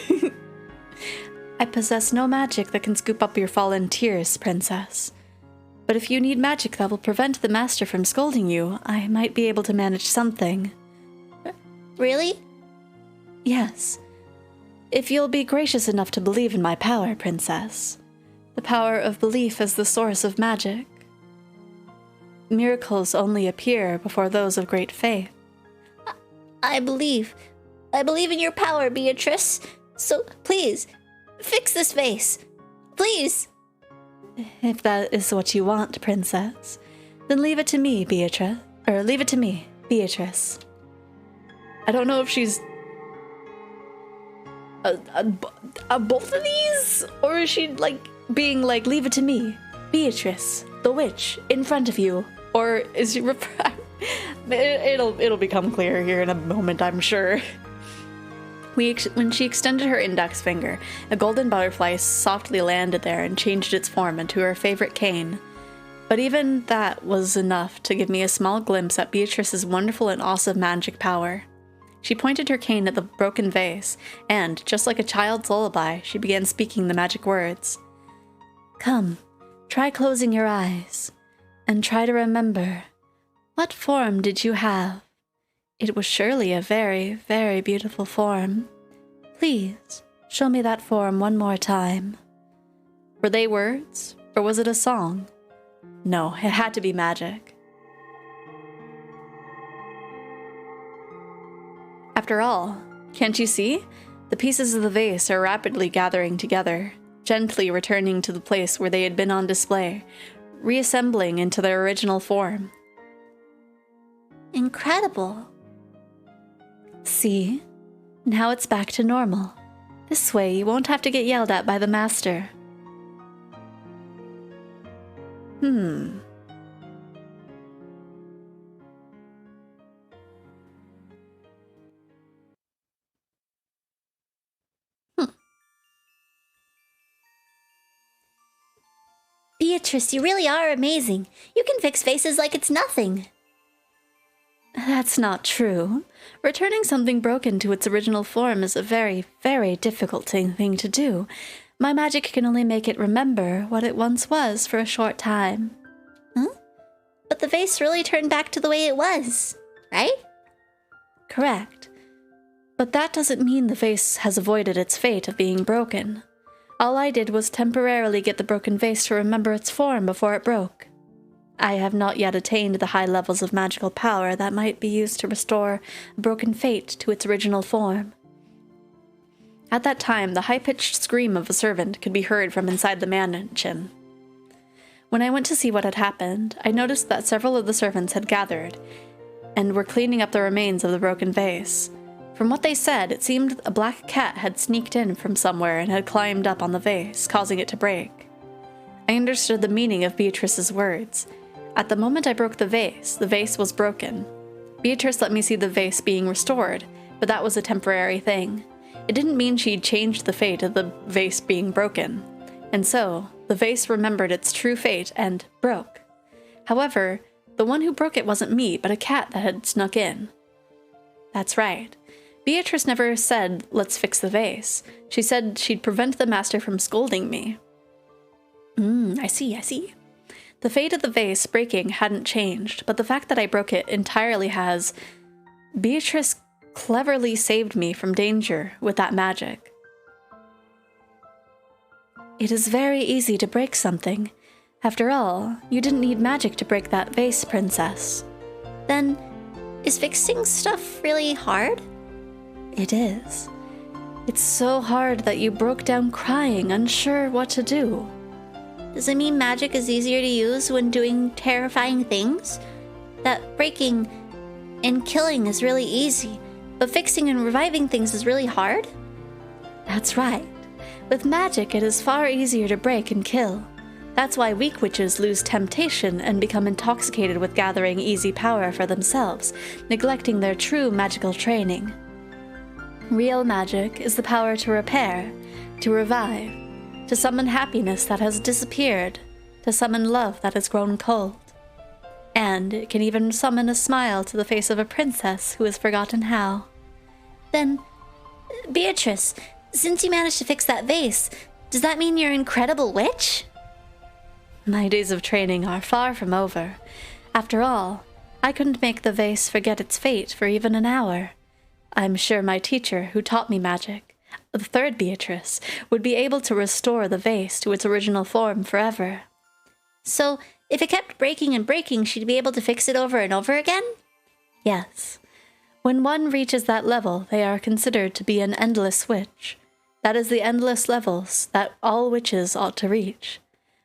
I possess no magic that can scoop up your fallen tears, princess. But if you need magic that will prevent the master from scolding you, I might be able to manage something. Really? Yes. If you'll be gracious enough to believe in my power, princess. The power of belief is the source of magic. Miracles only appear before those of great faith. I believe. I believe in your power, Beatrice. So, please, fix this vase. Please. If that is what you want, princess, then leave it to me, Beatrice. Or leave it to me, Beatrice. I don't know if she's... both of these? Or is she, like, being like, leave it to me, Beatrice, the witch, in front of you? Or is she It'll become clear here in a moment, I'm sure. When she extended her index finger, a golden butterfly softly landed there and changed its form into her favorite cane. But even that was enough to give me a small glimpse at Beatrice's wonderful and awesome magic power. She pointed her cane at the broken vase, and, just like a child's lullaby, she began speaking the magic words. Come, try closing your eyes, and try to remember. What form did you have? It was surely a very, very beautiful form. Please, show me that form one more time. Were they words, or was it a song? No, it had to be magic. After all, can't you see? The pieces of the vase are rapidly gathering together, gently returning to the place where they had been on display, reassembling into their original form. Incredible. See? Now it's back to normal. This way you won't have to get yelled at by the master. Beatrice, you really are amazing. You can fix faces like it's nothing. That's not true. Returning something broken to its original form is a very, very difficult thing to do. My magic can only make it remember what it once was for a short time. Huh? But the vase really turned back to the way it was, right? Correct. But that doesn't mean the vase has avoided its fate of being broken. All I did was temporarily get the broken vase to remember its form before it broke. I have not yet attained the high levels of magical power that might be used to restore a broken fate to its original form. At that time, the high-pitched scream of a servant could be heard from inside the mansion. When I went to see what had happened, I noticed that several of the servants had gathered and were cleaning up the remains of the broken vase. From what they said, it seemed a black cat had sneaked in from somewhere and had climbed up on the vase, causing it to break. I understood the meaning of Beatrice's words. At the moment I broke the vase was broken. Beatrice let me see the vase being restored, but that was a temporary thing. It didn't mean she'd changed the fate of the vase being broken. And so, the vase remembered its true fate and broke. However, the one who broke it wasn't me, but a cat that had snuck in. That's right. Beatrice never said, let's fix the vase. She said she'd prevent the master from scolding me. I see. The fate of the vase breaking hadn't changed, but the fact that I broke it entirely has. Beatrice cleverly saved me from danger with that magic. It is very easy to break something. After all, you didn't need magic to break that vase, Princess. Then, is fixing stuff really hard? It is. It's so hard that you broke down crying, unsure what to do. Does it mean magic is easier to use when doing terrifying things? That breaking and killing is really easy, but fixing and reviving things is really hard? That's right. With magic, it is far easier to break and kill. That's why weak witches lose temptation and become intoxicated with gathering easy power for themselves, neglecting their true magical training. Real magic is the power to repair, to revive, to summon happiness that has disappeared, to summon love that has grown cold. And it can even summon a smile to the face of a princess who has forgotten how. Then, Beatrice, since you managed to fix that vase, does that mean you're an incredible witch? My days of training are far from over. After all, I couldn't make the vase forget its fate for even an hour. I'm sure my teacher, who taught me magic, the third Beatrice, would be able to restore the vase to its original form forever. So, if it kept breaking and breaking, she'd be able to fix it over and over again? Yes. When one reaches that level, they are considered to be an endless witch. That is the endless levels that all witches ought to reach.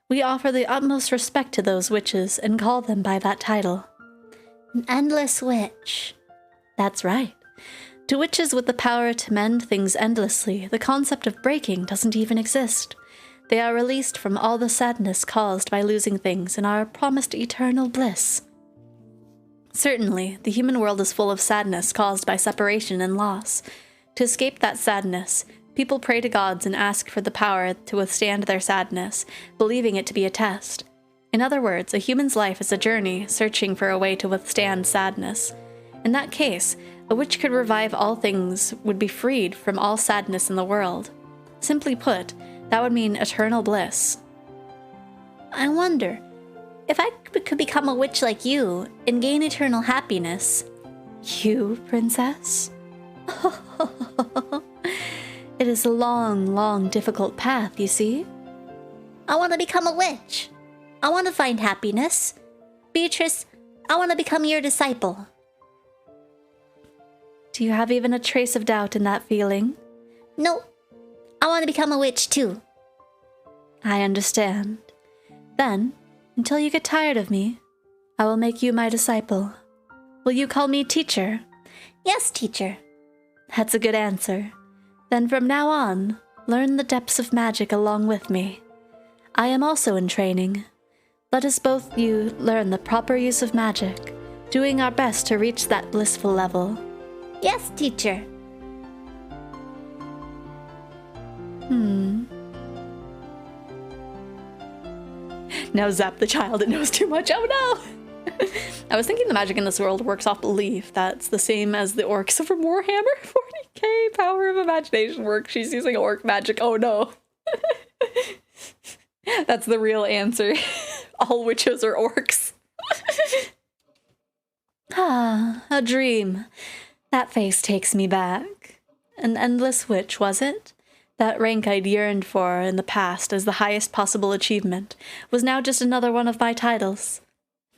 We offer the utmost respect to those witches and call them by that title. An endless witch. That's right. To witches with the power to mend things endlessly, the concept of breaking doesn't even exist. They are released from all the sadness caused by losing things and are promised eternal bliss. Certainly, the human world is full of sadness caused by separation and loss. To escape that sadness, people pray to gods and ask for the power to withstand their sadness, believing it to be a test. In other words, a human's life is a journey searching for a way to withstand sadness. In that case, a witch could revive all things, would be freed from all sadness in the world. Simply put, that would mean eternal bliss. I wonder, if I could become a witch like you and gain eternal happiness. You, princess? It is a long, long, difficult path, you see? I want to become a witch. I want to find happiness. Beatrice, I want to become your disciple. Do you have even a trace of doubt in that feeling? No, I want to become a witch too. I understand. Then, until you get tired of me, I will make you my disciple. Will you call me teacher? Yes, teacher. That's a good answer. Then from now on, learn the depths of magic along with me. I am also in training. Let us both learn the proper use of magic, doing our best to reach that blissful level. Yes, teacher. Now zap the child, it knows too much. Oh no! I was thinking the magic in this world works off belief. That's the same as the orcs from Warhammer 40k Power of Imagination work. She's using orc magic. Oh no. That's the real answer. All witches are orcs. A dream. That face takes me back. An endless witch, was it? That rank I'd yearned for in the past as the highest possible achievement was now just another one of my titles.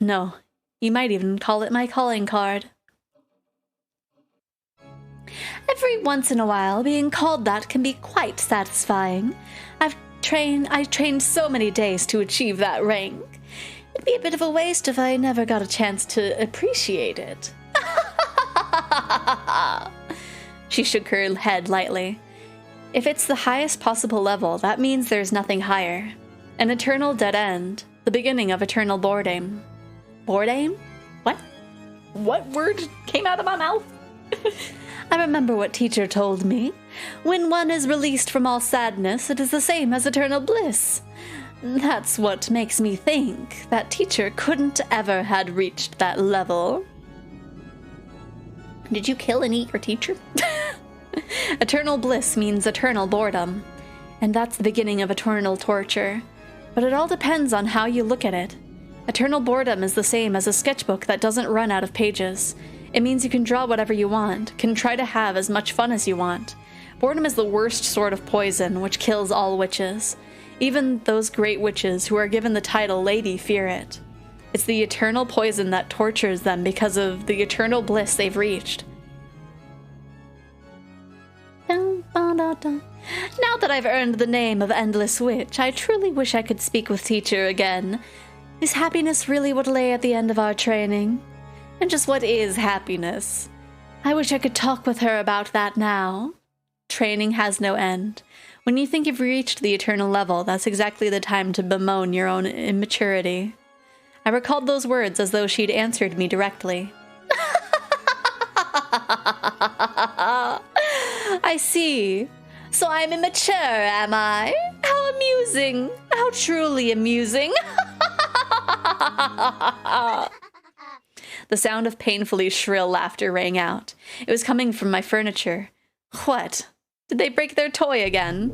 No, you might even call it my calling card. Every once in a while, being called that can be quite satisfying. I trained so many days to achieve that rank. It'd be a bit of a waste if I never got a chance to appreciate it. She shook her head lightly. If it's the highest possible level, that means there's nothing higher. An eternal dead end, the beginning of eternal boredom. Boredom? What? What word came out of my mouth? I remember what teacher told me. When one is released from all sadness, it is the same as eternal bliss. That's what makes me think that teacher couldn't ever had reached that level. Did you kill and eat your teacher? Eternal bliss means eternal boredom, and that's the beginning of eternal torture. But it all depends on how you look at it. Eternal boredom is the same as a sketchbook that doesn't run out of pages. It means you can draw whatever you want, can try to have as much fun as you want. Boredom is the worst sort of poison, which kills all witches. Even those great witches who are given the title Lady fear it. It's the eternal poison that tortures them because of the eternal bliss they've reached. Now that I've earned the name of Endless Witch, I truly wish I could speak with teacher again. Is happiness really what lay at the end of our training? And just what is happiness? I wish I could talk with her about that now. Training has no end. When you think you've reached the eternal level, that's exactly the time to bemoan your own immaturity. I recalled those words as though she'd answered me directly. I see. So I'm immature, am I? How amusing. How truly amusing. The sound of painfully shrill laughter rang out. It was coming from my furniture. What? Did they break their toy again?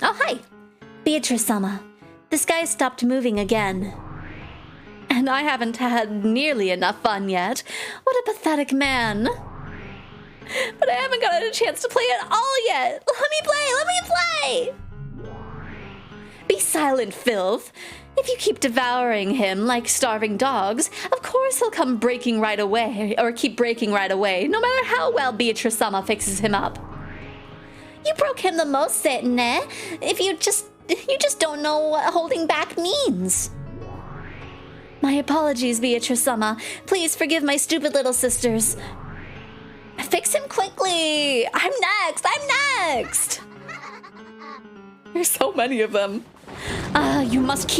Oh, hi. Beatrice-sama. This guy stopped moving again. And I haven't had nearly enough fun yet. What a pathetic man. But I haven't gotten a chance to play at all yet. Let me play! Be silent, filth. If you keep devouring him like starving dogs, of course he'll come breaking right away, or keep breaking right away, no matter how well Beatrice-sama fixes him up. You broke him the most, Setne. If you just don't know what holding back means. My apologies, Beatrice-sama. Please forgive my stupid little sisters. Fix him quickly! I'm next! There's so many of them. Must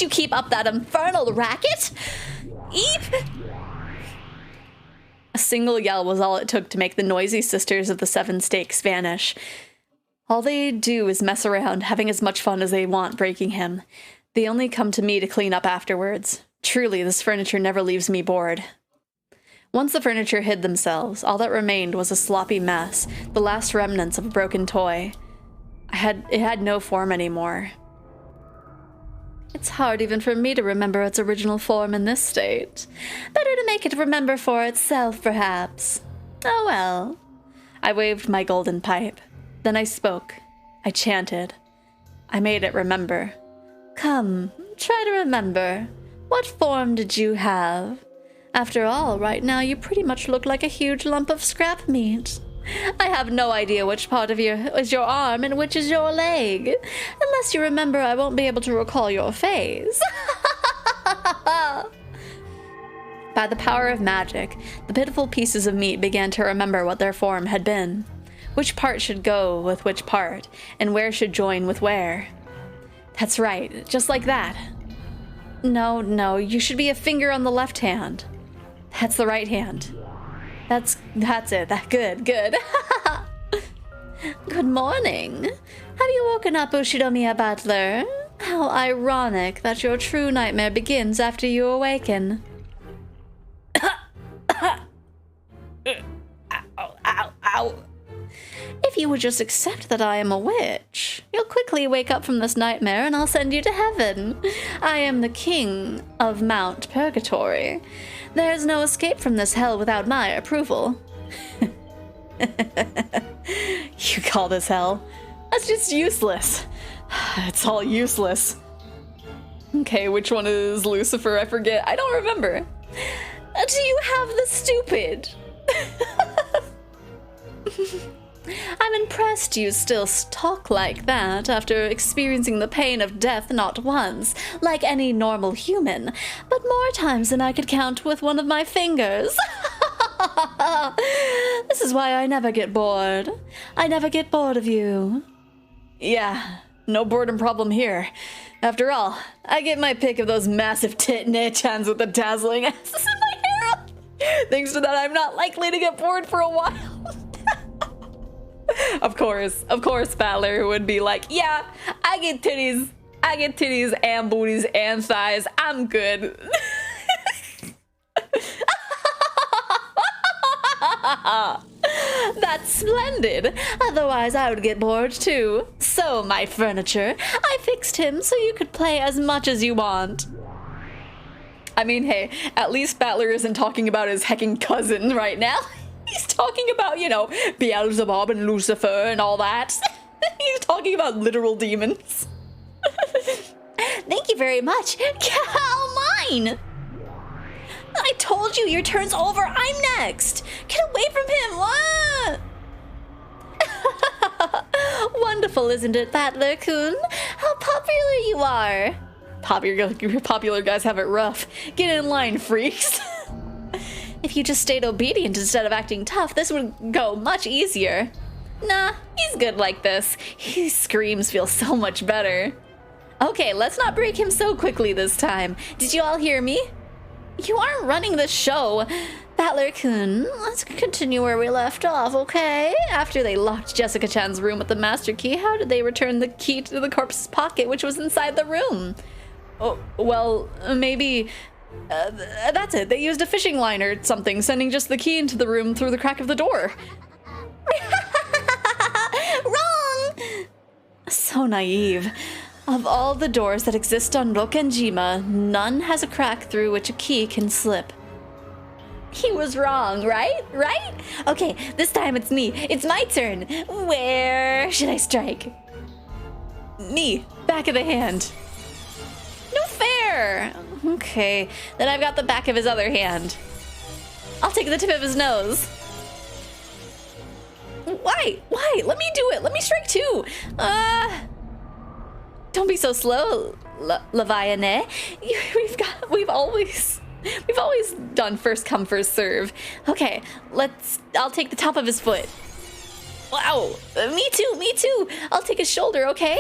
you keep up that infernal racket? Eep! A single yell was all it took to make the noisy sisters of the Seven Stakes vanish. All they do is mess around, having as much fun as they want breaking him. They only come to me to clean up afterwards. Truly, this furniture never leaves me bored. Once the furniture hid themselves, all that remained was a sloppy mess, the last remnants of a broken toy. It had no form anymore. It's hard even for me to remember its original form in this state. Better to make it remember for itself, perhaps. Oh well. I waved my golden pipe. Then I spoke. I chanted. I made it remember. Come, try to remember. What form did you have? After all, right now you pretty much look like a huge lump of scrap meat. I have no idea which part of you is your arm and which is your leg. Unless you remember, I won't be able to recall your face. By the power of magic, the pitiful pieces of meat began to remember what their form had been. Which part should go with which part, and where should join with where. That's right, just like that. No, you should be a finger on the left hand. That's the right hand. That's it. Good. Good morning. Have you woken up, Ushinomiya Butler? How ironic that your true nightmare begins after you awaken. Ow. If you would just accept that I am a witch, you'll quickly wake up from this nightmare and I'll send you to heaven. I am the king of Mount Purgatory. There is no escape from this hell without my approval. You call this hell? That's just useless. It's all useless. Okay, which one is Lucifer? I forget. I don't remember. Do you have the stupid? I'm impressed you still talk like that after experiencing the pain of death not once, like any normal human, but more times than I could count with one of my fingers. This is why I never get bored. I never get bored of you. Yeah, no boredom problem here. After all, I get my pick of those massive tit-nichans with the dazzling asses in my hair. Thanks to that, I'm not likely to get bored for a while. Of course, Battler would be like, yeah, I get titties and booties and thighs. I'm good. That's splendid. Otherwise, I would get bored too. So, my furniture, I fixed him so you could play as much as you want. I mean, hey, at least Battler isn't talking about his hecking cousin right now. He's talking about, Beelzebub and Lucifer and all that. He's talking about literal demons. Thank you very much. How mine? I told you your turn's over. I'm next. Get away from him. What? Wonderful, isn't it, Battler-kun? How popular you are. Popular guys have it rough. Get in line, freaks. If you just stayed obedient instead of acting tough, this would go much easier. Nah, he's good like this. His screams feel so much better. Okay, let's not break him so quickly this time. Did you all hear me? You aren't running the show. Battler-kun, let's continue where we left off, okay? After they locked Jessica-chan's room with the master key, how did they return the key to the corpse's pocket, which was inside the room? Oh, well, maybe... that's it. They used a fishing line or something, sending just the key into the room through the crack of the door. Wrong! So naive. Of all the doors that exist on Rokkenjima, none has a crack through which a key can slip. He was wrong, right? Right? Okay, this time it's me. It's my turn. Where should I strike? Me. Back of the hand. No fair! Okay, then I've got the back of his other hand. I'll take the tip of his nose. Why? Let me do it. Let me strike too. Don't be so slow, Leviane. We've always done first come, first serve. Okay, I'll take the top of his foot. Wow, me too. I'll take his shoulder, okay?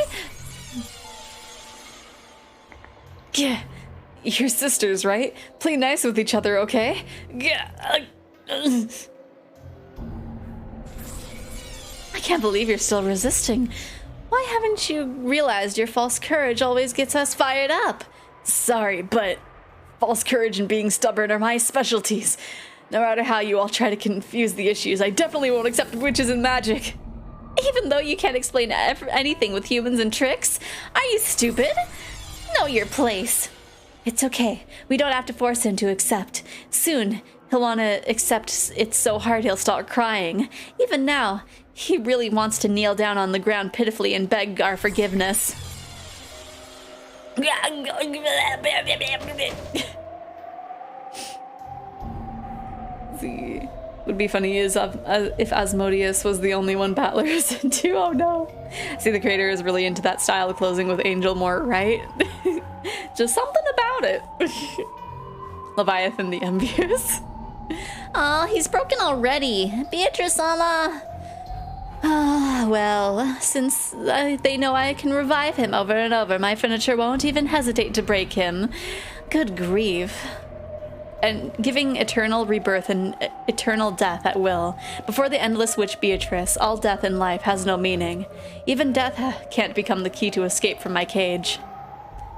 Yeah. You're sisters, right? Play nice with each other, okay? I can't believe you're still resisting. Why haven't you realized your false courage always gets us fired up? Sorry, but false courage and being stubborn are my specialties. No matter how you all try to confuse the issues, I definitely won't accept witches and magic. Even though you can't explain anything with humans and tricks? Are you stupid? Know your place. It's okay. We don't have to force him to accept. Soon, he'll want to accept it so hard he'll start crying. Even now, he really wants to kneel down on the ground pitifully and beg our forgiveness. See, would be funny is if Asmodeus was the only one Battler is into. Oh no. See, the creator is really into that style of closing with Angel more, right? Just something about it. Leviathan the Envious. Oh, he's broken already. Beatrice, Ama. Ah, well, since they know I can revive him over and over, my furniture won't even hesitate to break him. Good grief. And giving eternal rebirth and eternal death at will. Before the endless witch Beatrice, all death in life has no meaning. Even death can't become the key to escape from my cage.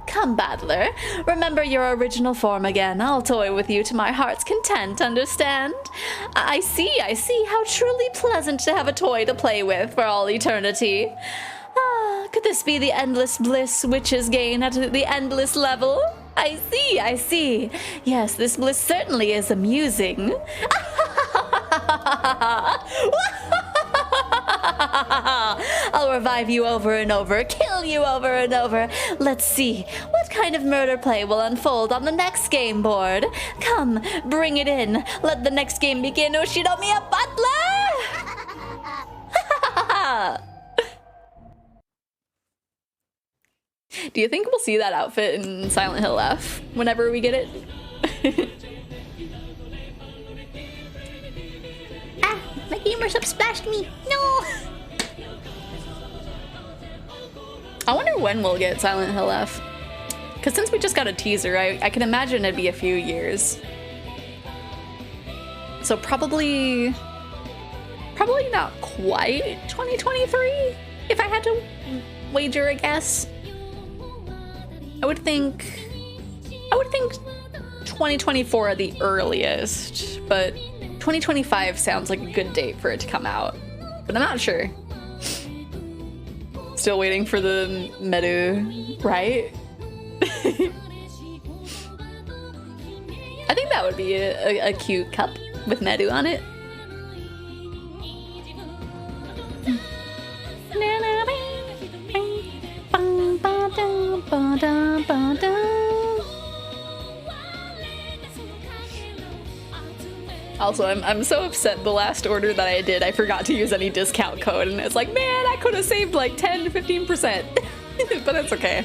Come, Battler, remember your original form again. I'll toy with you to my heart's content, understand? I see. How truly pleasant to have a toy to play with for all eternity. Ah, could this be the endless bliss witches gain at the endless level? I see. Yes, this bliss certainly is amusing. I'll revive you over and over, kill you over and over. Let's see, what kind of murder play will unfold on the next game board? Come, bring it in. Let the next game begin, Ushinomiya Butler! Do you think we'll see that outfit in Silent Hill F whenever we get it? Ah, my humor splashed me. No. I wonder when we'll get Silent Hill F. Because since we just got a teaser, I can imagine it'd be a few years. So probably not quite 2023, if I had to wager a guess. I would think 2024 at the earliest, but 2025 sounds like a good date for it to come out, but I'm not sure. Still waiting for the Medu, right? I think that would be a cute cup with Medu on it. Also, I'm so upset the last order that I did, I forgot to use any discount code, and it's like, man, I could have saved like 10 to 15%. But that's okay.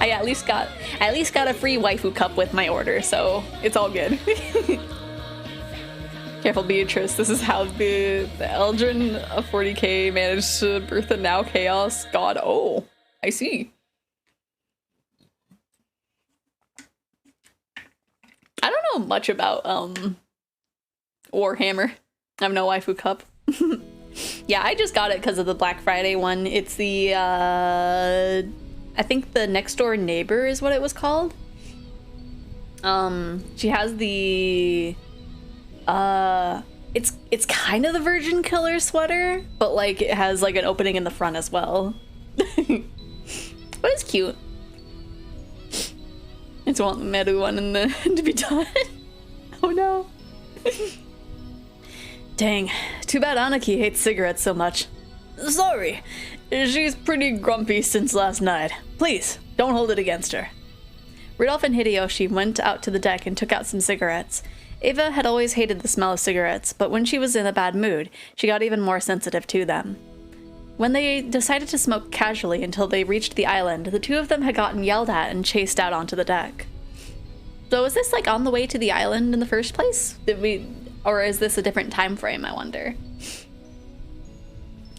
I at least got a free waifu cup with my order, so it's all good. Careful, Beatrice. This is how the Eldrin of 40k managed to birth a now chaos god. Oh, I see. I don't know much about Warhammer. I have no waifu cup. Yeah, I just got it because of the Black Friday one. It's the I think the Next Door Neighbor is what it was called. She has the it's kind of the Virgin Killer sweater, but like it has like an opening in the front as well. But it's cute. I just want the Medu one in the to be done. Oh no. Dang, too bad Anaki hates cigarettes so much. Sorry, she's pretty grumpy since last night. Please, don't hold it against her. Rudolph and Hideyoshi went out to the deck and took out some cigarettes. Ava had always hated the smell of cigarettes, but when she was in a bad mood, she got even more sensitive to them. When they decided to smoke casually until they reached the island, the two of them had gotten yelled at and chased out onto the deck. So is this like on the way to the island in the first place? Or is this a different time frame, I wonder?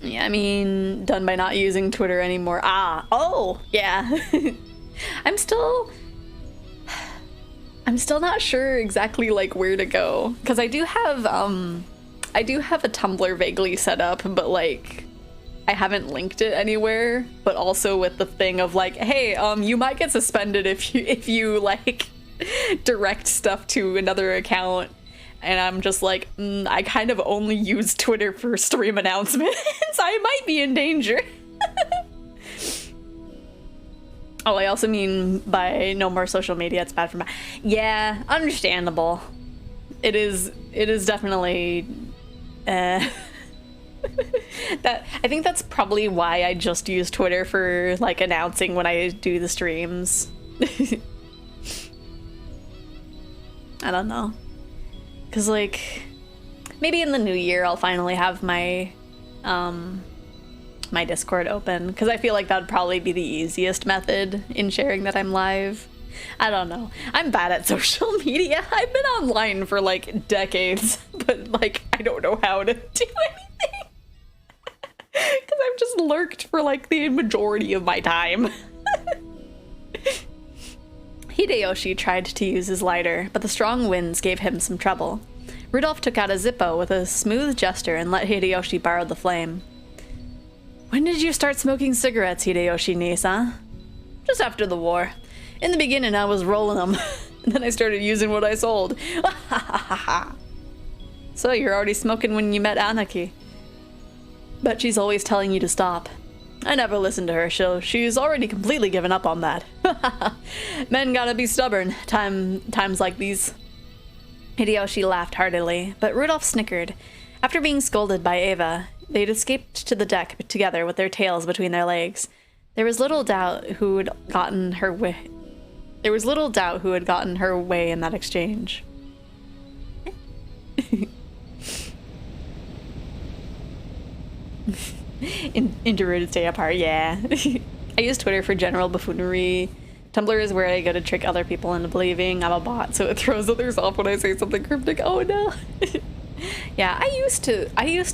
Yeah, I mean, done by not using Twitter anymore. Ah, oh, yeah. I'm still I'm still not sure exactly like where to go, because I do have a Tumblr vaguely set up, but like I haven't linked it anywhere, but also with the thing of like, hey, you might get suspended if you like direct stuff to another account. And I'm just like, I kind of only use Twitter for stream announcements. I might be in danger. Oh, I also mean by no more social media, it's bad for my... Yeah, understandable. It is definitely... that I think that's probably why I just use Twitter for, like, announcing when I do the streams. I don't know. Because, like, maybe in the new year I'll finally have my, my Discord open, because I feel like that would probably be the easiest method in sharing that I'm live. I don't know. I'm bad at social media. I've been online for, like, decades, but, like, I don't know how to do anything. Because I've just lurked for, like, the majority of my time. Hideyoshi tried to use his lighter, but the strong winds gave him some trouble. Rudolph took out a Zippo with a smooth gesture and let Hideyoshi borrow the flame. When did you start smoking cigarettes, Hideyoshi-niece, huh? Just after the war. In the beginning, I was rolling them, and then I started using what I sold. So you're already smoking when you met Anaki. Bet she's always telling you to stop. I never listened to her, so she's already completely given up on that. Men gotta be stubborn, times like these. Hideyoshi laughed heartily, but Rudolph snickered. After being scolded by Eva, they'd escaped to the deck together with their tails between their legs. There was little doubt who had gotten her way. There was little doubt who had gotten her way in that exchange. Interrooted stay apart, yeah. I use Twitter for general buffoonery. Tumblr is where I go to trick other people into believing I'm a bot, so it throws others off when I say something cryptic. Oh no. Yeah, I used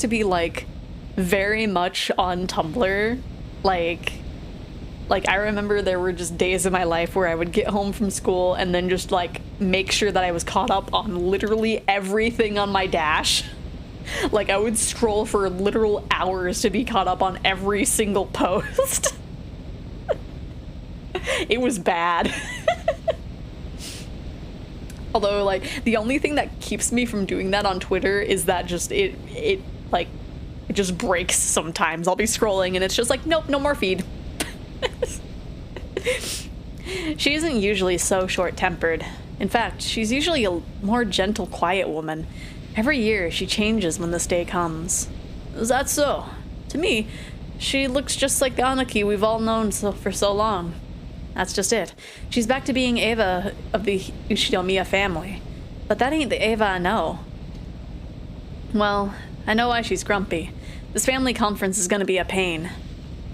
to be like very much on Tumblr. Like I remember there were just days in my life where I would get home from school and then just like make sure that I was caught up on literally everything on my dash. Like I would scroll for literal hours to be caught up on every single post. It was bad. Although like the only thing that keeps me from doing that on Twitter is that just it just breaks sometimes. I'll be scrolling and it's just like, nope, no more feed. She isn't usually so short-tempered. In fact, she's usually a more gentle, quiet woman. Every year, she changes when this day comes. Is that so? To me, she looks just like the Anaki we've all known for so long. That's just it. She's back to being Eva of the Ushinomiya family. But that ain't the Eva I know. Well, I know why she's grumpy. This family conference is gonna be a pain.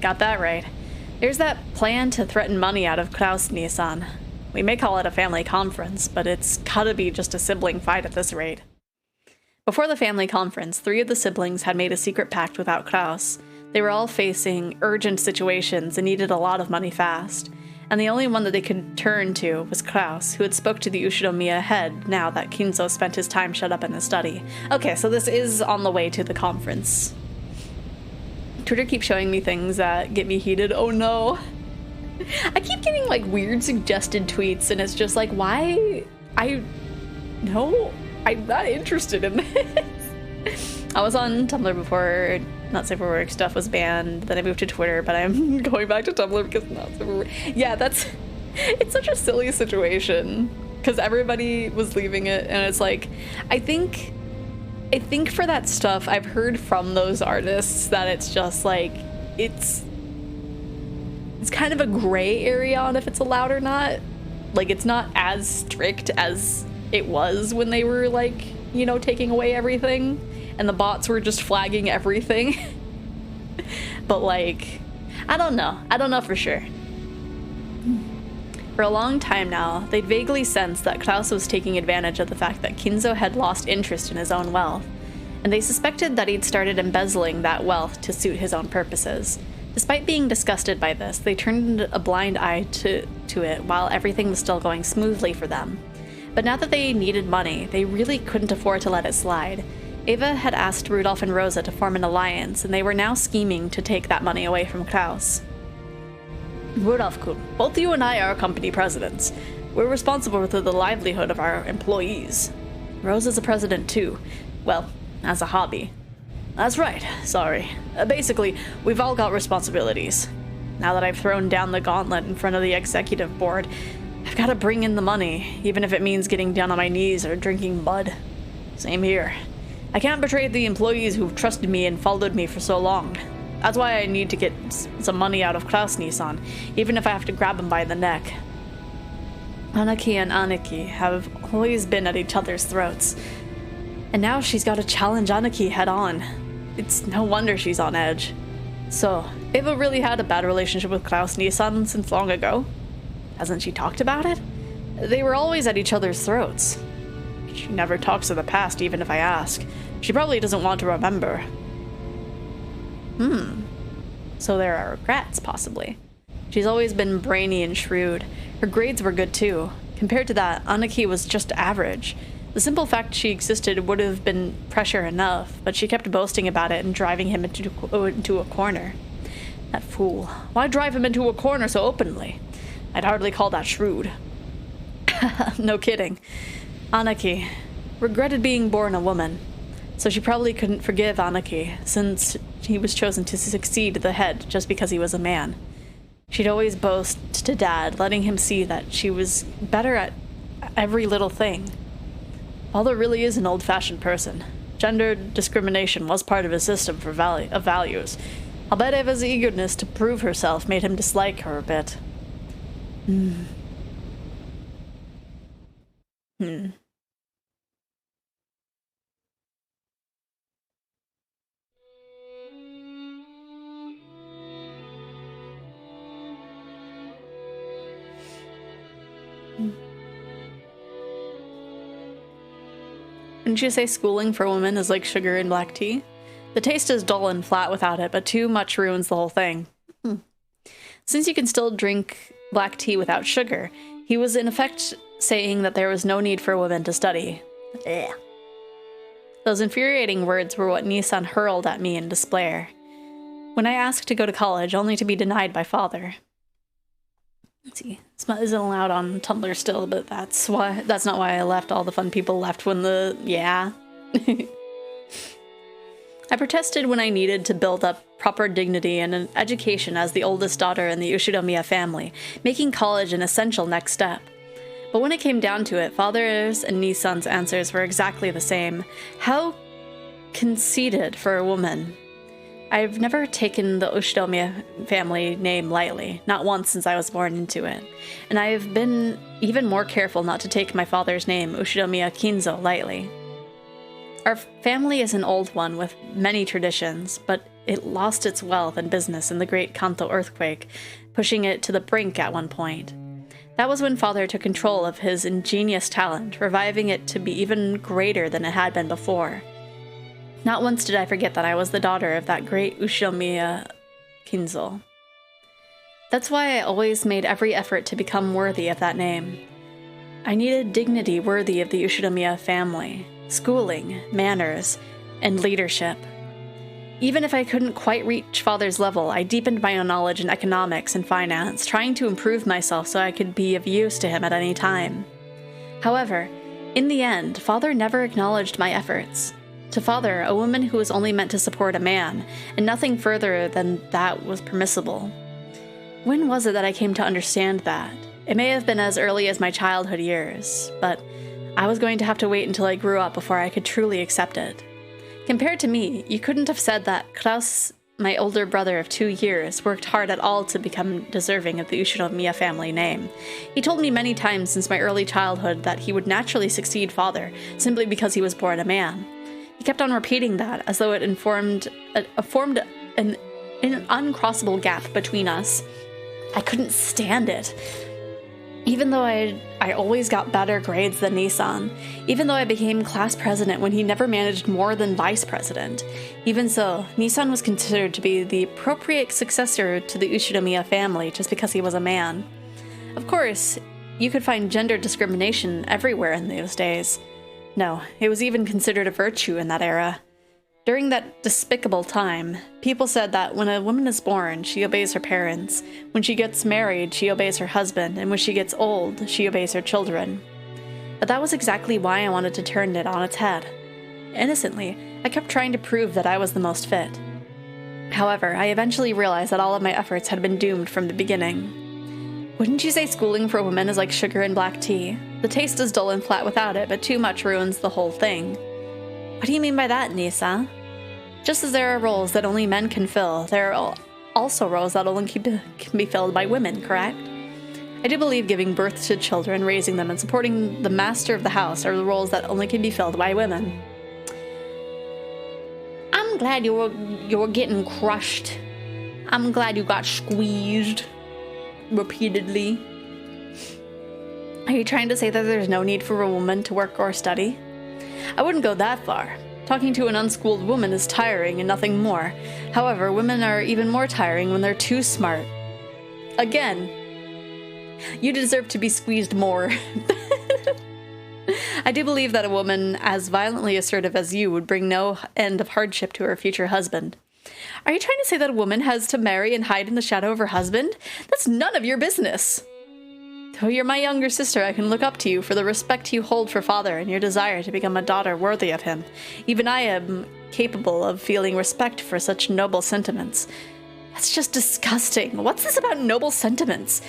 Got that right. There's that plan to threaten money out of Klaus-Nisan. We may call it a family conference, but it's gotta be just a sibling fight at this rate. Before the family conference, 3 of the siblings had made a secret pact without Klaus. They were all facing urgent situations and needed a lot of money fast. And the only one that they could turn to was Klaus, who had spoke to the Ushinomiya head now that Kinzo spent his time shut up in his study. Okay, so this is on the way to the conference. Twitter keeps showing me things that get me heated. Oh no. I keep getting like weird suggested tweets and it's just like, why? No, I'm not interested in this. I was on Tumblr before Not Safe for Work stuff was banned. Then I moved to Twitter, but I'm going back to Tumblr because Not Safe for Work. Yeah, it's such a silly situation because everybody was leaving it and it's like, I think for that stuff, I've heard from those artists that it's just like, it's kind of a gray area on if it's allowed or not. Like, it's not as strict as it was when they were like, you know, taking away everything and the bots were just flagging everything. But like, I don't know for sure. For a long time now, they'd vaguely sensed that Klaus was taking advantage of the fact that Kinzo had lost interest in his own wealth, and they suspected that he'd started embezzling that wealth to suit his own purposes. Despite being disgusted by this, they turned a blind eye to it while everything was still going smoothly for them. But now that they needed money, they really couldn't afford to let it slide. Ava had asked Rudolph and Rosa to form an alliance, and they were now scheming to take that money away from Klaus. Rudolph-kun, both you and I are company presidents. We're responsible for the livelihood of our employees. Rosa's a president too. Well, as a hobby. That's right, sorry. Basically, we've all got responsibilities. Now that I've thrown down the gauntlet in front of the executive board, I've got to bring in the money, even if it means getting down on my knees or drinking mud. Same here. I can't betray the employees who've trusted me and followed me for so long. That's why I need to get some money out of Klaus Nissan, even if I have to grab him by the neck. Anaki and Aniki have always been at each other's throats. And now she's got to challenge Aniki head on. It's no wonder she's on edge. So, Ava really had a bad relationship with Klaus Nissan since long ago? Hasn't she talked about it? They were always at each other's throats. She never talks of the past, even if I ask. She probably doesn't want to remember. So there are regrets, possibly. She's always been brainy and shrewd. Her grades were good too. Compared to that, Aniki was just average. The simple fact she existed would have been pressure enough, but she kept boasting about it and driving him into a corner. That fool. Why drive him into a corner so openly? I'd hardly call that shrewd. No kidding. Aniki regretted being born a woman, so she probably couldn't forgive Aniki, since he was chosen to succeed the head just because he was a man. She'd always boast to Dad, letting him see that she was better at every little thing. Father really is an old-fashioned person. Gender discrimination was part of his system of values. I'll bet Eva's eagerness to prove herself made him dislike her a bit. Wouldn't you say schooling for women is like sugar in black tea? The taste is dull and flat without it, but too much ruins the whole thing. Since you can still drink black tea without sugar, he was in effect saying that there was no need for women to study. Ugh. Those infuriating words were what Nissan hurled at me in despair. When I asked to go to college, only to be denied by Father. Let's see, Smut isn't allowed on Tumblr still, but that's not why I left. All the fun people left when yeah. I protested when I needed to build up proper dignity and an education as the oldest daughter in the Ushinomiya family, making college an essential next step. But when it came down to it, Father's and Nissan's answers were exactly the same. How conceited for a woman. I've never taken the Ushinomiya family name lightly, not once since I was born into it. And I've been even more careful not to take my father's name, Ushinomiya Kinzo, lightly. Our family is an old one with many traditions, but it lost its wealth and business in the Great Kanto earthquake, pushing it to the brink at one point. That was when Father took control of his ingenious talent, reviving it to be even greater than it had been before. Not once did I forget that I was the daughter of that great Ushinomiya Kinzo. That's why I always made every effort to become worthy of that name. I needed dignity worthy of the Ushinomiya family, schooling, manners, and leadership. Even if I couldn't quite reach Father's level, I deepened my own knowledge in economics and finance, trying to improve myself so I could be of use to him at any time. However, in the end, Father never acknowledged my efforts. To Father, a woman who was only meant to support a man, and nothing further than that was permissible. When was it that I came to understand that? It may have been as early as my childhood years, but I was going to have to wait until I grew up before I could truly accept it. Compared to me, you couldn't have said that Klaus, my older brother of 2 years, worked hard at all to become deserving of the Ushinomiya family name. He told me many times since my early childhood that he would naturally succeed Father, simply because he was born a man. He kept on repeating that, as though it formed an uncrossable gap between us. I couldn't stand it. Even though I always got better grades than Nissan, even though I became class president when he never managed more than vice president, even so, Nissan was considered to be the appropriate successor to the Ushinomiya family just because he was a man. Of course, you could find gender discrimination everywhere in those days. No, it was even considered a virtue in that era. During that despicable time, people said that when a woman is born, she obeys her parents. When she gets married, she obeys her husband, and when she gets old, she obeys her children. But that was exactly why I wanted to turn it on its head. Innocently, I kept trying to prove that I was the most fit. However, I eventually realized that all of my efforts had been doomed from the beginning. Wouldn't you say schooling for women is like sugar and black tea? The taste is dull and flat without it, but too much ruins the whole thing. What do you mean by that, Nisa? Just as there are roles that only men can fill, there are also roles that only can be filled by women, correct? I do believe giving birth to children, raising them, and supporting the master of the house are the roles that only can be filled by women. I'm glad you're getting crushed. I'm glad you got squeezed repeatedly. Are you trying to say that there's no need for a woman to work or study? I wouldn't go that far. Talking to an unschooled woman is tiring and nothing more. However, women are even more tiring when they're too smart. Again, you deserve to be squeezed more. I do believe that a woman as violently assertive as you would bring no end of hardship to her future husband. Are you trying to say that a woman has to marry and hide in the shadow of her husband? That's none of your business. Though you're my younger sister, I can look up to you for the respect you hold for father and your desire to become a daughter worthy of him. Even I am capable of feeling respect for such noble sentiments. That's just disgusting. What's this about noble sentiments?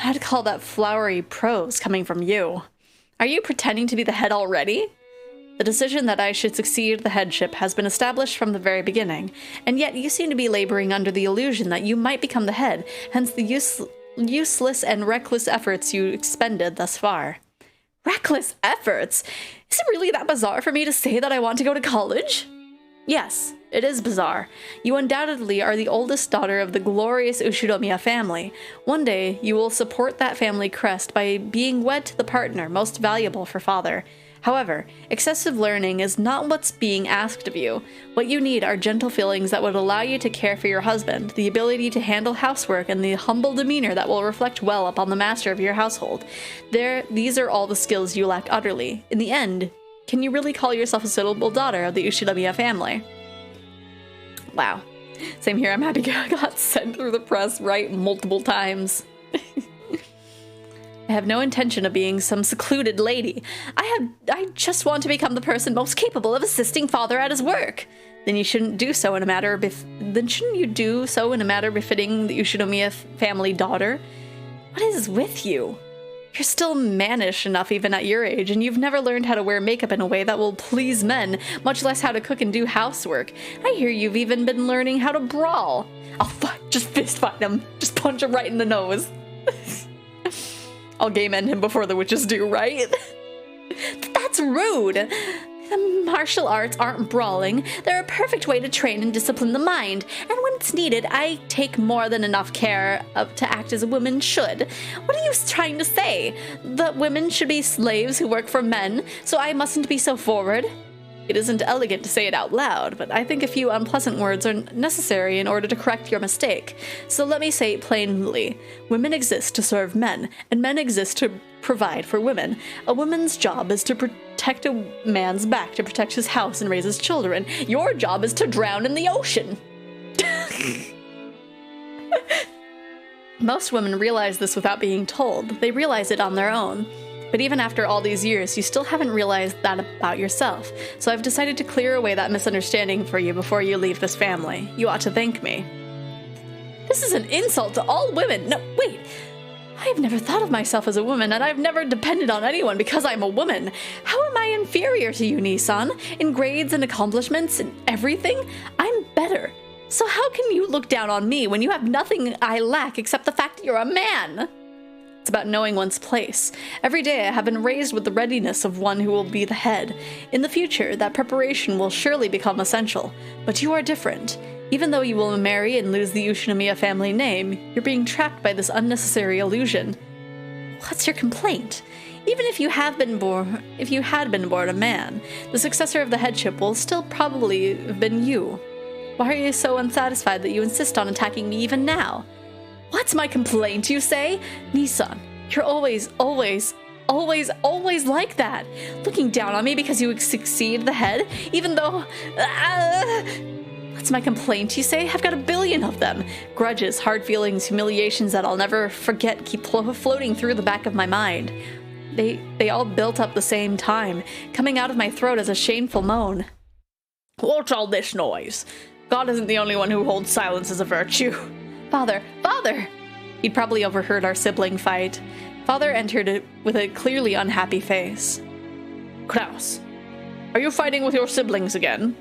I'd call that flowery prose coming from you. Are you pretending to be the head already? The decision that I should succeed the headship has been established from the very beginning, and yet you seem to be laboring under the illusion that you might become the head, hence the useless and reckless efforts you expended thus far. Reckless efforts? Is it really that bizarre for me to say that I want to go to college? Yes, it is bizarre. You undoubtedly are the oldest daughter of the glorious Ushinomiya family. One day, you will support that family crest by being wed to the partner most valuable for father. However, excessive learning is not what's being asked of you. What you need are gentle feelings that would allow you to care for your husband, the ability to handle housework, and the humble demeanor that will reflect well upon the master of your household. These are all the skills you lack utterly. In the end, can you really call yourself a suitable daughter of the Ushinomiya family? Wow. Same here, I'm happy I got sent through the press right multiple times. I have no intention of being some secluded lady. I just want to become the person most capable of assisting father at his work. Then you shouldn't do so in a matter befitting the Ushinomiya family daughter? What is with you? You're still mannish enough even at your age, and you've never learned how to wear makeup in a way that will please men, much less how to cook and do housework. I hear you've even been learning how to brawl. Just fist fight him. Just punch him right in the nose. I'll game end him before the witches do, right? That's rude! The martial arts aren't brawling. They're a perfect way to train and discipline the mind, and when it's needed, I take more than enough care to act as a woman should. What are you trying to say? That women should be slaves who work for men, so I mustn't be so forward? It isn't elegant to say it out loud, but I think a few unpleasant words are necessary in order to correct your mistake. So let me say it plainly. Women exist to serve men, and men exist to provide for women. A woman's job is to protect a man's back, to protect his house and raise his children. Your job is to drown in the ocean. Most women realize this without being told. They realize it on their own. But even after all these years, you still haven't realized that about yourself, so I've decided to clear away that misunderstanding for you before you leave this family. You ought to thank me. This is an insult to all women. No, wait. I've never thought of myself as a woman, and I've never depended on anyone because I'm a woman. How am I inferior to you, Nisan? In grades and accomplishments and everything? I'm better. So how can you look down on me when you have nothing I lack except the fact that you're a man? It's about knowing one's place. Every day I have been raised with the readiness of one who will be the head. In the future, that preparation will surely become essential. But you are different. Even though you will marry and lose the Ushinomiya family name, you're being trapped by this unnecessary illusion. What's your complaint? Even if you had been born a man, the successor of the headship will still probably have been you. Why are you so unsatisfied that you insist on attacking me even now? What's my complaint, you say? Nisan, You're always like that. Looking down on me because you succeed the head, even though... That's my complaint, you say? I've got a billion of them. Grudges, hard feelings, humiliations that I'll never forget keep floating through the back of my mind. They all built up the same time, coming out of my throat as a shameful moan. What's all this noise? God isn't the only one who holds silence as a virtue. Father! Father! He'd probably overheard our sibling fight. Father entered it with a clearly unhappy face. Klaus, are you fighting with your siblings again?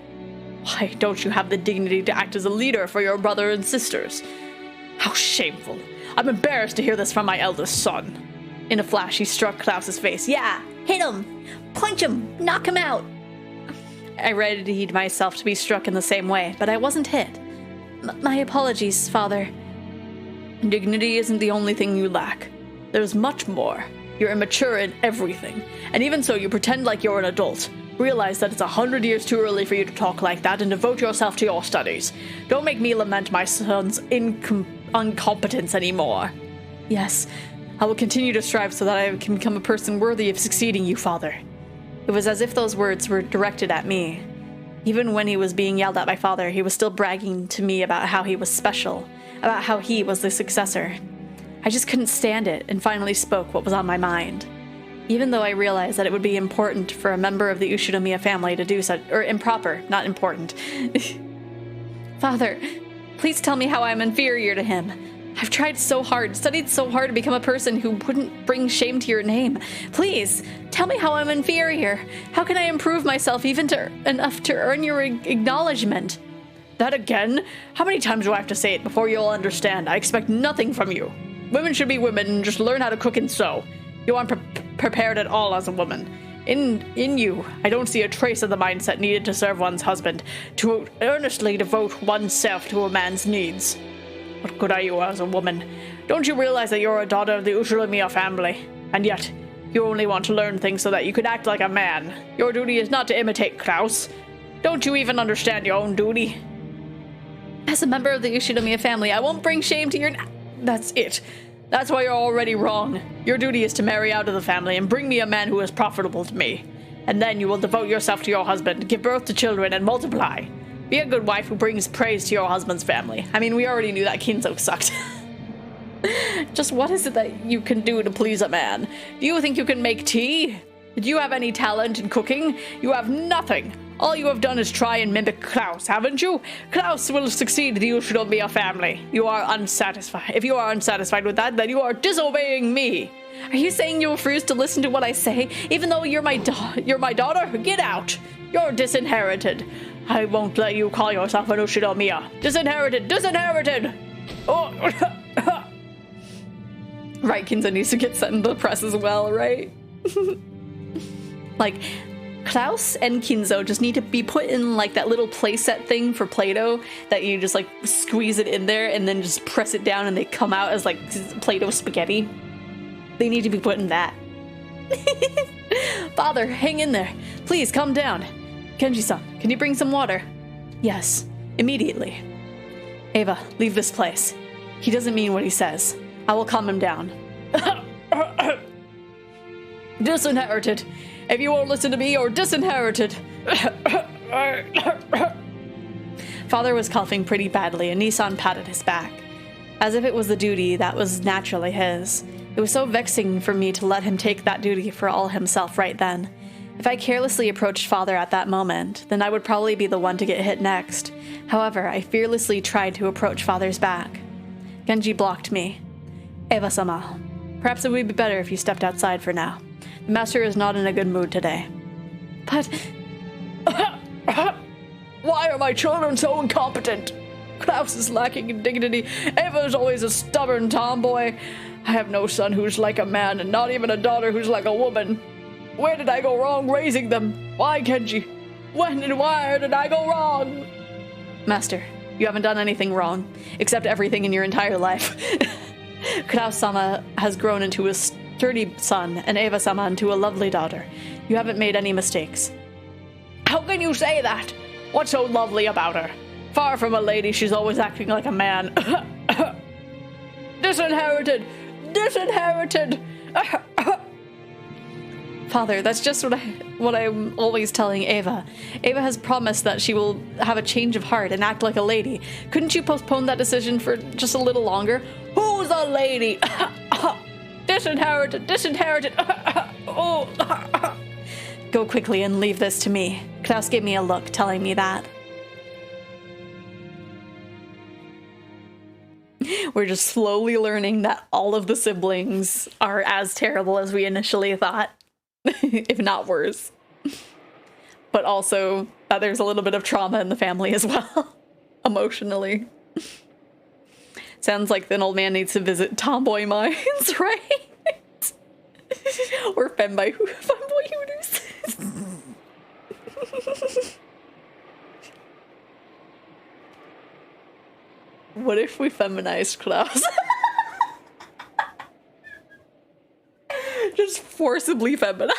Why don't you have the dignity to act as a leader for your brother and sisters? How shameful. I'm embarrassed to hear this from my eldest son. In a flash, he struck Klaus's face. Yeah, hit him! Punch him! Knock him out! I readied myself to be struck in the same way, but I wasn't hit. My apologies, Father. Dignity isn't the only thing you lack. There's much more. You're immature in everything, and even so you pretend like you're an adult. Realize that it's 100 years too early for you to talk like that and devote yourself to your studies. Don't make me lament my son's incompetence anymore. Yes, I will continue to strive so that I can become a person worthy of succeeding you, Father. It was as if those words were directed at me. Even when he was being yelled at by Father, he was still bragging to me about how he was special, about how he was the successor. I just couldn't stand it and finally spoke what was on my mind. Even though I realized that it would be important for a member of the Ushinomiya family to do such, or improper, not important. Father, please tell me how I'm inferior to him. I've tried so hard, studied so hard to become a person who wouldn't bring shame to your name. Please, tell me how I'm inferior. How can I improve myself even enough to earn your acknowledgement? That again? How many times do I have to say it before you'll understand? I expect nothing from you. Women should be women and just learn how to cook and sew. You aren't prepared at all as a woman. In you, I don't see a trace of the mindset needed to serve one's husband, to earnestly devote oneself to a man's needs. What good are you as a woman? Don't you realize that you're a daughter of the Ushinomiya family? And yet, you only want to learn things so that you can act like a man. Your duty is not to imitate Klaus. Don't you even understand your own duty? As a member of the Ushinomiya family, I won't bring shame to your... That's it. That's why you're already wrong. Your duty is to marry out of the family and bring me a man who is profitable to me. And then you will devote yourself to your husband, give birth to children, and multiply. Be a good wife who brings praise to your husband's family. I mean, we already knew that Kinzo sucked. Just what is it that you can do to please a man? Do you think you can make tea? Do you have any talent in cooking? You have nothing. All you have done is try and mimic Klaus, haven't you? Klaus will succeed the Ushinomiya family. You are unsatisfied. If you are unsatisfied with that, then you are disobeying me. Are you saying you refuse to listen to what I say, even though you're my daughter? Get out. You're disinherited. I won't let you call yourself an Ushinomiya. Disinherited! Disinherited! Oh. Right, Kinzo needs to get sent into the press as well, right? Like, Klaus and Kinzo just need to be put in, like, that little playset thing for Play-Doh that you just, like, squeeze it in there and then just press it down and they come out as, like, Play-Doh spaghetti. They need to be put in that. Father, hang in there. Please, calm down. Kenji-san, can you bring some water? Yes, immediately. Ava, leave this place. He doesn't mean what he says. I will calm him down. Disinherited. If you won't listen to me, you're disinherited. Father was coughing pretty badly, and Nissan patted his back, as if it was the duty that was naturally his. It was so vexing for me to let him take that duty for all himself right then. If I carelessly approached Father at that moment, then I would probably be the one to get hit next. However, I fearlessly tried to approach Father's back. Genji blocked me. Eva-sama, perhaps it would be better if you stepped outside for now. The master is not in a good mood today. But... Why are my children so incompetent? Klaus is lacking in dignity. Eva is always a stubborn tomboy. I have no son who's like a man, and not even a daughter who's like a woman. Where did I go wrong raising them? Why, Genji? When and where did I go wrong? Master, you haven't done anything wrong, except everything in your entire life. Klaus-sama has grown into a sturdy son, and Eva-sama into a lovely daughter. You haven't made any mistakes. How can you say that? What's so lovely about her? Far from a lady, she's always acting like a man. Disinherited! Disinherited! Father, that's just what I'm always telling Ava. Ava has promised that she will have a change of heart and act like a lady. Couldn't you postpone that decision for just a little longer? Who's a lady? Disinherited. Oh. Go quickly and leave this to me. Klaus gave me a look telling me that. We're just slowly learning that all of the siblings are as terrible as we initially thought, if not worse. But also that there's a little bit of trauma in the family as well, emotionally. Sounds like an old man needs to visit tomboy mines, right? Or femboy hooters. What if we feminized Klaus? Just forcibly feminized.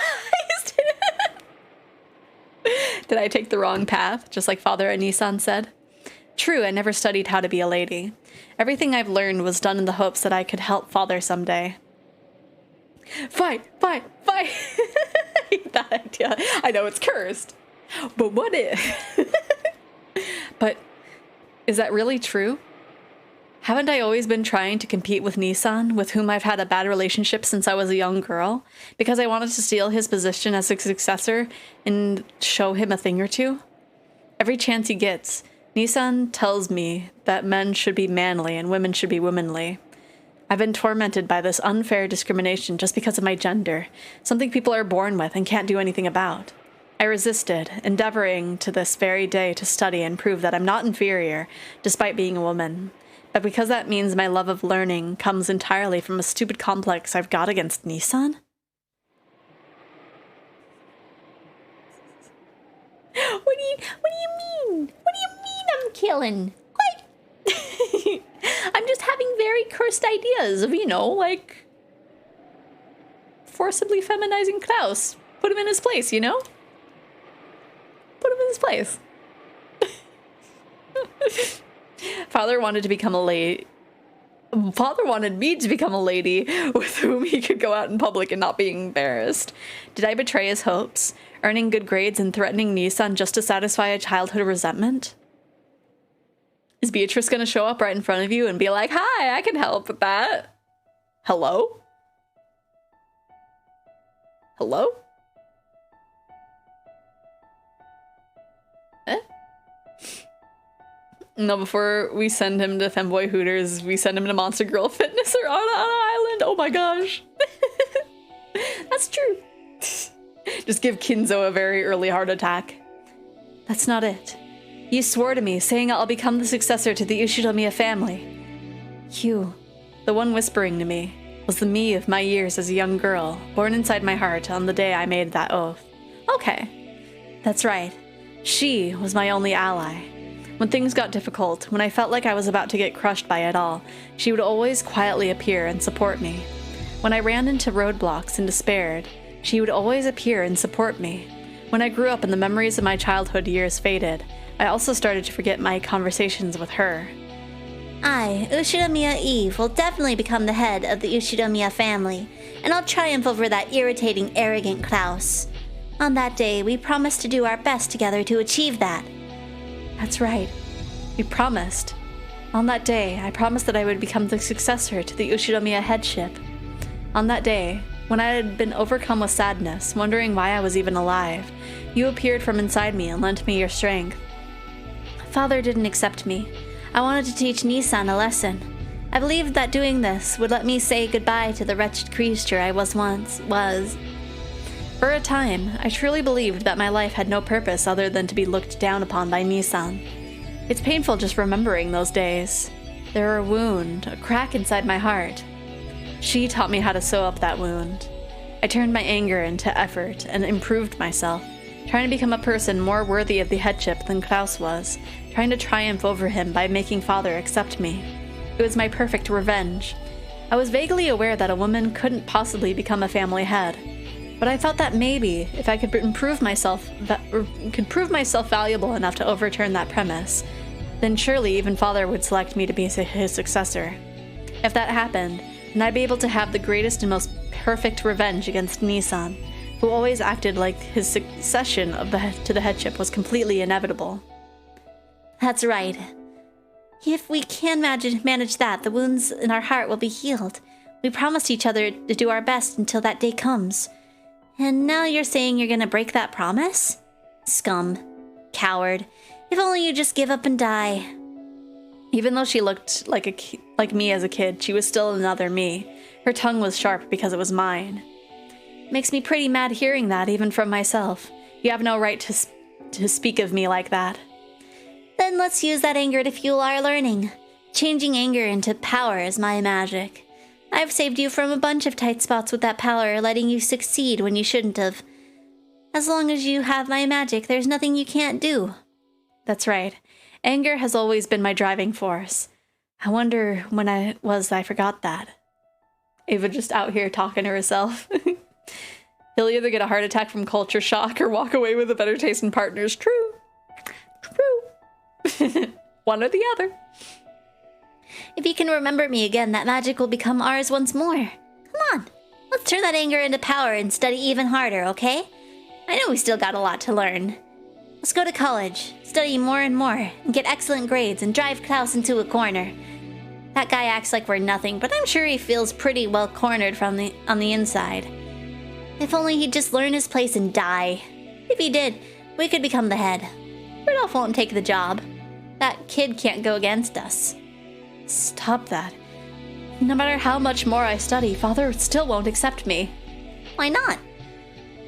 Did I take the wrong path, just like Father Anisan said? True, I never studied how to be a lady. Everything I've learned was done in the hopes that I could help Father someday. Fight! I hate that idea. I know it's cursed. But what if? But is that really true? Haven't I always been trying to compete with Nissan, with whom I've had a bad relationship since I was a young girl, because I wanted to steal his position as a successor and show him a thing or two? Every chance he gets, Nissan tells me that men should be manly and women should be womanly. I've been tormented by this unfair discrimination just because of my gender, something people are born with and can't do anything about. I resisted, endeavoring to this very day to study and prove that I'm not inferior, despite being a woman. But because that means my love of learning comes entirely from a stupid complex I've got against Nissan? What do you mean? What do you mean I'm killing? What? I'm just having very cursed ideas of, like, forcibly feminizing Klaus. Put him in his place, Put him in his place. Father wanted me to become a lady with whom he could go out in public and not be embarrassed. Did I betray his hopes, earning good grades and threatening Nissan just to satisfy a childhood resentment? Is Beatrice going to show up right in front of you and be like, hi, I can help with that? Hello? Hello? No, before we send him to Femboy Hooters, we send him to Monster Girl Fitness or on an island. Oh my gosh. That's true. Just give Kinzo a very early heart attack. That's not it. You swore to me, saying I'll become the successor to the Ushinomiya family. You, the one whispering to me, was the me of my years as a young girl, born inside my heart on the day I made that oath. Okay, that's right. She was my only ally. When things got difficult, when I felt like I was about to get crushed by it all, she would always quietly appear and support me. When I ran into roadblocks and despaired, she would always appear and support me. When I grew up and the memories of my childhood years faded, I also started to forget my conversations with her. I, Ushinomiya Eve, will definitely become the head of the Ushinomiya family, and I'll triumph over that irritating, arrogant Klaus. On that day, we promised to do our best together to achieve that. That's right. We promised. On that day, I promised that I would become the successor to the Ushinomiya headship. On that day, when I had been overcome with sadness, wondering why I was even alive, you appeared from inside me and lent me your strength. Father didn't accept me. I wanted to teach Nissan a lesson. I believed that doing this would let me say goodbye to the wretched creature I once was. For a time, I truly believed that my life had no purpose other than to be looked down upon by Nissan. It's painful just remembering those days. There were a wound, a crack inside my heart. She taught me how to sew up that wound. I turned my anger into effort and improved myself, trying to become a person more worthy of the headship than Klaus was, trying to triumph over him by making Father accept me. It was my perfect revenge. I was vaguely aware that a woman couldn't possibly become a family head, but I thought that maybe if I could prove myself valuable enough to overturn that premise, then surely even Father would select me to be his successor. If that happened, then I'd be able to have the greatest and most perfect revenge against Nissan, who always acted like his succession to the headship was completely inevitable. That's right. If we can manage that, the wounds in our heart will be healed. We promised each other to do our best until that day comes. And now you're saying you're gonna break that promise? Scum. Coward. If only you just give up and die. Even though she looked like me as a kid, she was still another me. Her tongue was sharp because it was mine. Makes me pretty mad hearing that, even from myself. You have no right to speak of me like that. Then let's use that anger to fuel our learning. Changing anger into power is my magic. I've saved you from a bunch of tight spots with that power, letting you succeed when you shouldn't have. As long as you have my magic, there's nothing you can't do. That's right. Anger has always been my driving force. I wonder when I forgot that. Ava just out here talking to herself. He'll either get a heart attack from culture shock or walk away with a better taste in partners. True. One or the other. If you can remember me again, that magic will become ours once more. Come on, let's turn that anger into power and study even harder, okay? I know we still got a lot to learn. Let's go to college, study more and more, and get excellent grades and drive Klaus into a corner. That guy acts like we're nothing, but I'm sure he feels pretty well cornered on the inside. If only he'd just learn his place and die. If he did, we could become the head. Rudolph won't take the job. That kid can't go against us. Stop that. No matter how much more I study, Father still won't accept me. Why not?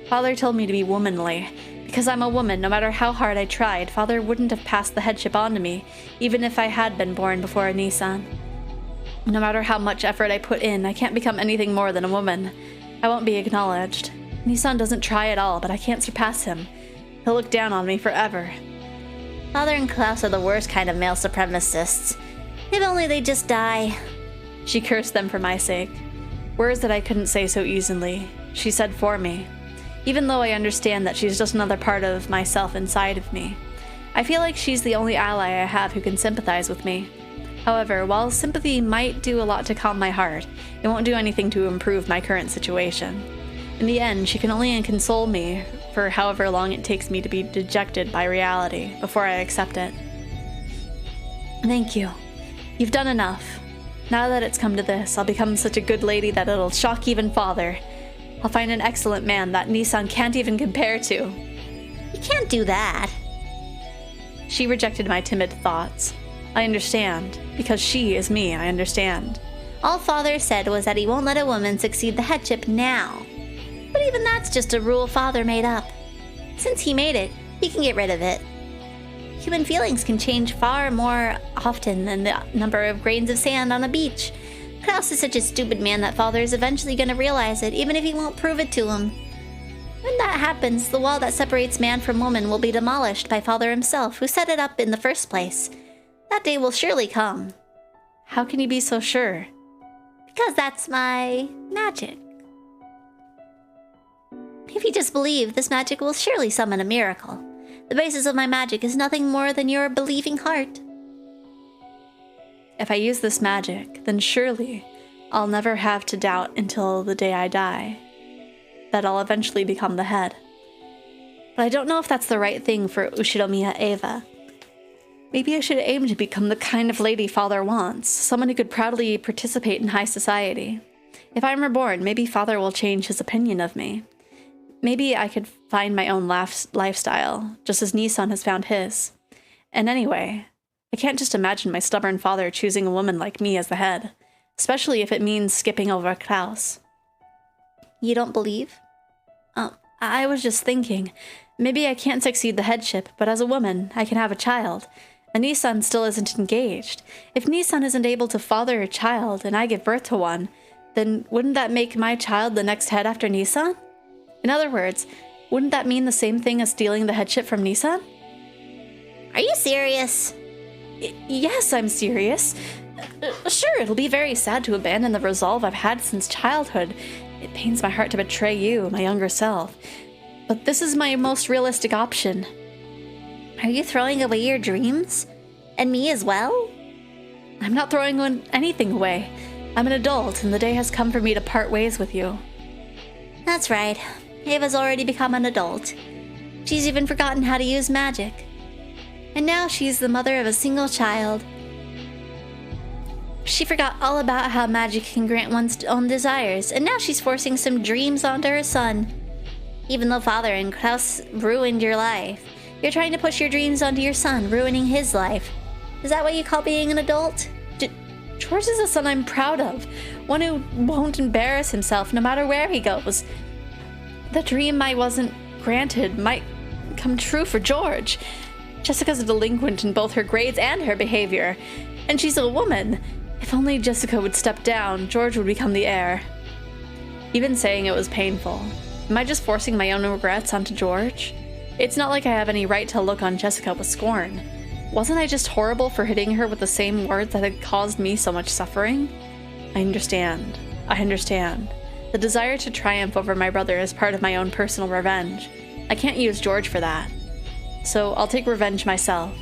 Father told me to be womanly. Because I'm a woman, no matter how hard I tried, Father wouldn't have passed the headship on to me, even if I had been born before a Nissan. No matter how much effort I put in, I can't become anything more than a woman. I won't be acknowledged. Nissan doesn't try at all, but I can't surpass him. He'll look down on me forever. Father and Klaus are the worst kind of male supremacists. If only they just die. She cursed them for my sake. Words that I couldn't say so easily. She said for me. Even though I understand that she's just another part of myself inside of me. I feel like she's the only ally I have who can sympathize with me. However, while sympathy might do a lot to calm my heart, it won't do anything to improve my current situation. In the end, she can only console me for however long it takes me to be dejected by reality before I accept it. Thank you. You've done enough. Now that it's come to this, I'll become such a good lady that it'll shock even Father. I'll find an excellent man that Nissan can't even compare to. You can't do that. She rejected my timid thoughts. I understand. Because she is me, I understand. All Father said was that he won't let a woman succeed the headship now. But even that's just a rule Father made up. Since he made it, he can get rid of it. Human feelings can change far more often than the number of grains of sand on a beach. Klaus is such a stupid man that Father is eventually going to realize it, even if he won't prove it to him. When that happens, the wall that separates man from woman will be demolished by Father himself, who set it up in the first place. That day will surely come. How can you be so sure? Because that's my magic. If you just believe, this magic will surely summon a miracle. The basis of my magic is nothing more than your believing heart. If I use this magic, then surely I'll never have to doubt until the day I die that I'll eventually become the head. But I don't know if that's the right thing for Ushiromiya Eva. Maybe I should aim to become the kind of lady Father wants, someone who could proudly participate in high society. If I'm reborn, maybe Father will change his opinion of me. Maybe I could find my own lifestyle, just as Nissan has found his. And anyway, I can't just imagine my stubborn father choosing a woman like me as the head, especially if it means skipping over Klaus. You don't believe? I was just thinking, maybe I can't succeed the headship, but as a woman, I can have a child. And Nissan still isn't engaged. If Nissan isn't able to father a child and I give birth to one, then wouldn't that make my child the next head after Nissan? In other words, wouldn't that mean the same thing as stealing the headship from Nissan? Are you serious? Yes, I'm serious. Sure, it'll be very sad to abandon the resolve I've had since childhood. It pains my heart to betray you, my younger self. But this is my most realistic option. Are you throwing away your dreams? And me as well? I'm not throwing anything away. I'm an adult, and the day has come for me to part ways with you. That's right. Ava's already become an adult. She's even forgotten how to use magic. And now she's the mother of a single child. She forgot all about how magic can grant one's own desires, and now she's forcing some dreams onto her son. Even though Father and Klaus ruined your life, you're trying to push your dreams onto your son, ruining his life. Is that what you call being an adult? George is a son I'm proud of. One who won't embarrass himself no matter where he goes. The dream I wasn't granted might come true for George. Jessica's a delinquent in both her grades and her behavior. And she's a woman. If only Jessica would step down, George would become the heir. Even saying it was painful. Am I just forcing my own regrets onto George? It's not like I have any right to look on Jessica with scorn. Wasn't I just horrible for hitting her with the same words that had caused me so much suffering? I understand. I understand. The desire to triumph over my brother is part of my own personal revenge. I can't use George for that. So I'll take revenge myself.